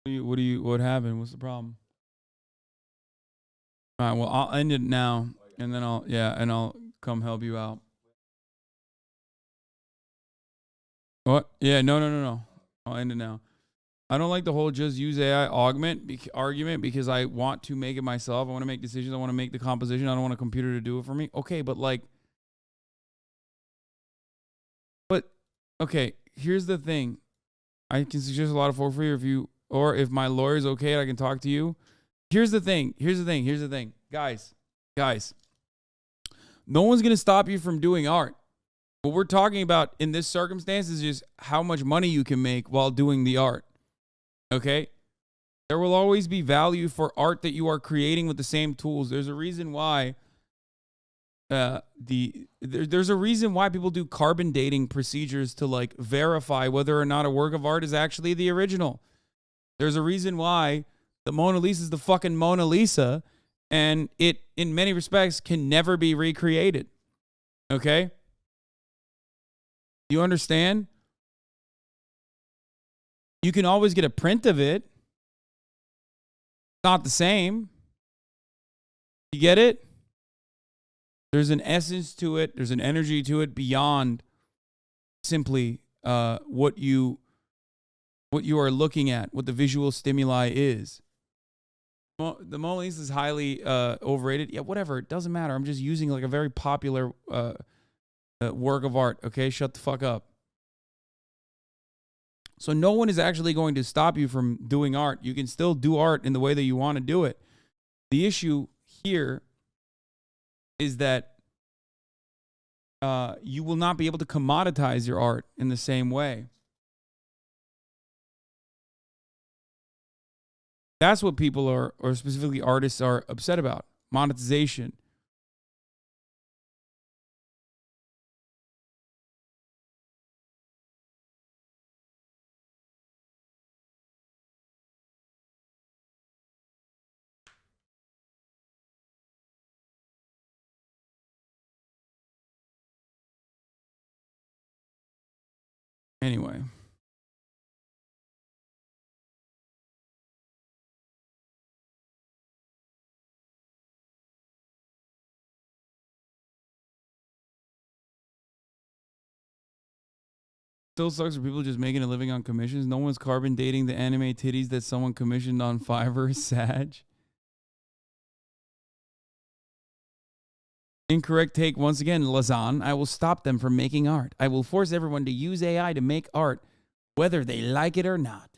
What happened? What's the problem? All right, well, I'll end it now, and then I'll come help you out. What? Yeah, no. I'll end it now. I don't like the whole just use AI argument because I want to make it myself. I want to make decisions. I want to make the composition. I don't want a computer to do it for me. Okay, okay, here's the thing. I can suggest a lot of folk for you if my lawyer's okay, I can talk to you. Here's the thing. Guys. No one's going to stop you from doing art. What we're talking about in this circumstance is just how much money you can make while doing the art. Okay? There will always be value for art that you are creating with the same tools. There's a reason why there's a reason why people do carbon dating procedures to like verify whether or not a work of art is actually the original. There's a reason why the Mona Lisa is the fucking Mona Lisa, and it, in many respects, can never be recreated. Okay? You understand? You can always get a print of it. Not the same. You get it? There's an essence to it. There's an energy to it beyond simply what you are looking at, what the visual stimuli is. The Mona Lisa is highly overrated. Yeah, whatever. It doesn't matter. I'm just using like a very popular work of art. Okay, shut the fuck up. So no one is actually going to stop you from doing art. You can still do art in the way that you want to do it. The issue here is that you will not be able to commoditize your art in the same way. That's what people are, or specifically artists, are upset about. Monetization. Anyway. Still sucks for people just making a living on commissions. No one's carbon dating the anime titties that someone commissioned on Fiverr. Sag. Incorrect take once again, Lazan. I will stop them from making art. I will force everyone to use AI to make art, whether they like it or not.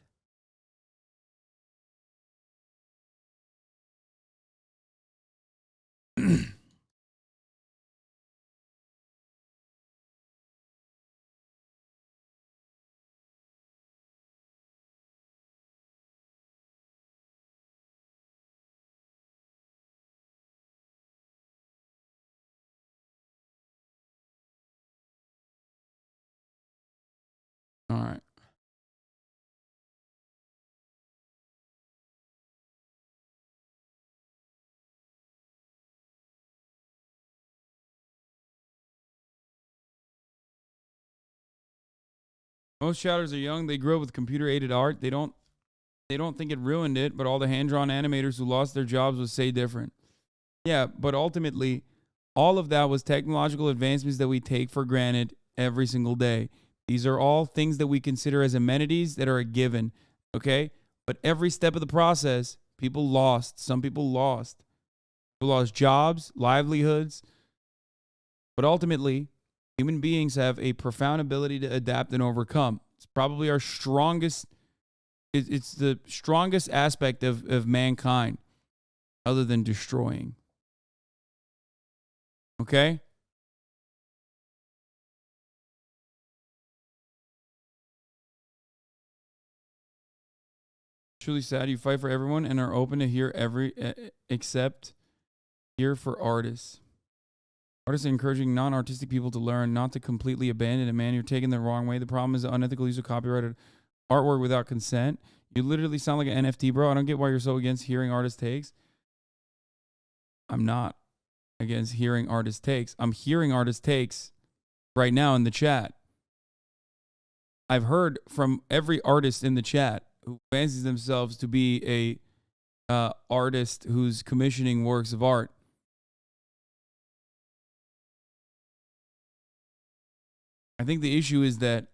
All right. Most shouters are young. They grew up with computer-aided art. They don't They don't think it ruined it, but all the hand-drawn animators who lost their jobs would say different. Yeah, but ultimately, all of that was technological advancements that we take for granted every single day. These are all things that we consider as amenities that are a given, okay? But every step of the process, people lost. Some people lost. People lost jobs, livelihoods. But ultimately, human beings have a profound ability to adapt and overcome. It's probably our strongest, it's the strongest aspect of mankind other than destroying. Okay? Truly sad. You fight for everyone and are open to hear every except here for artists. Artists are encouraging non-artistic people to learn, not to completely abandon it. Man, you're taking the wrong way. The problem is the unethical use of copyrighted artwork without consent. You literally sound like an NFT, bro. I don't get why you're so against hearing artist takes. I'm not against hearing artist takes. I'm hearing artist takes right now in the chat. I've heard from every artist in the chat who fancies themselves to be a artist who's commissioning works of art. I think the issue is that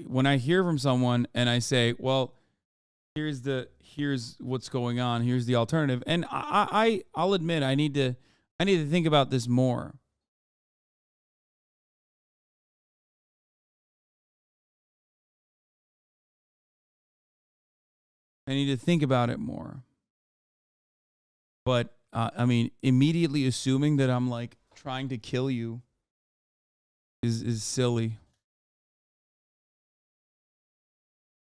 when I hear from someone and I say, well, here's what's going on, here's the alternative, and I'll admit I need to think about this more. I need to think about it more. But I mean, immediately assuming that I'm like trying to kill you is silly.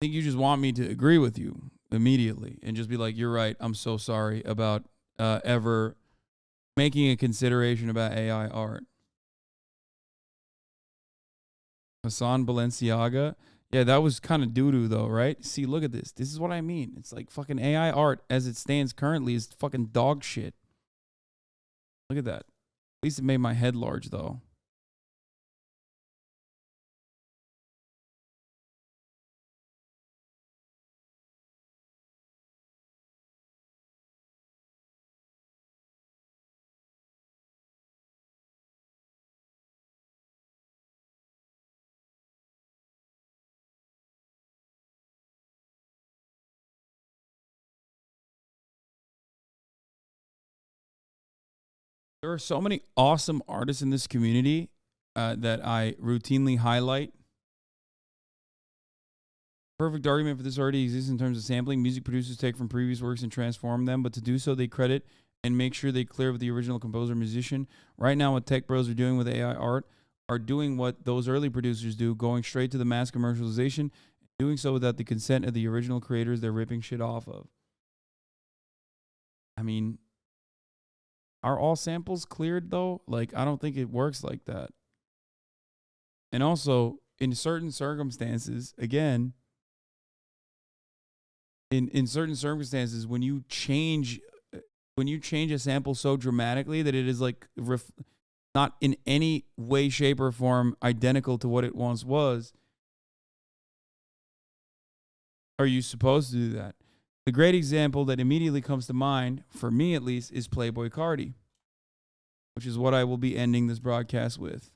I think you just want me to agree with you immediately and just be like, you're right. I'm so sorry about ever making a consideration about AI art. Hasan Balenciaga. Yeah, that was kind of doo-doo though, right? See, look at this. This is what I mean. It's like fucking AI art as it stands currently is fucking dog shit. Look at that. At least it made my head large though. There are so many awesome artists in this community that I routinely highlight. Perfect argument for this already exists in terms of sampling. Music producers take from previous works and transform them, but to do so, they credit and make sure they clear with the original composer musician. Right now, what tech bros are doing with AI art are doing what those early producers do, going straight to the mass commercialization, doing so without the consent of the original creators they're ripping shit off of. I mean, are all samples cleared though? Like, I don't think it works like that. And also, in certain circumstances, again, in certain circumstances, when you change a sample so dramatically that it is like not in any way, shape, or form identical to what it once was, are you supposed to do that? The great example that immediately comes to mind, for me at least, is Playboi Carti, which is what I will be ending this broadcast with.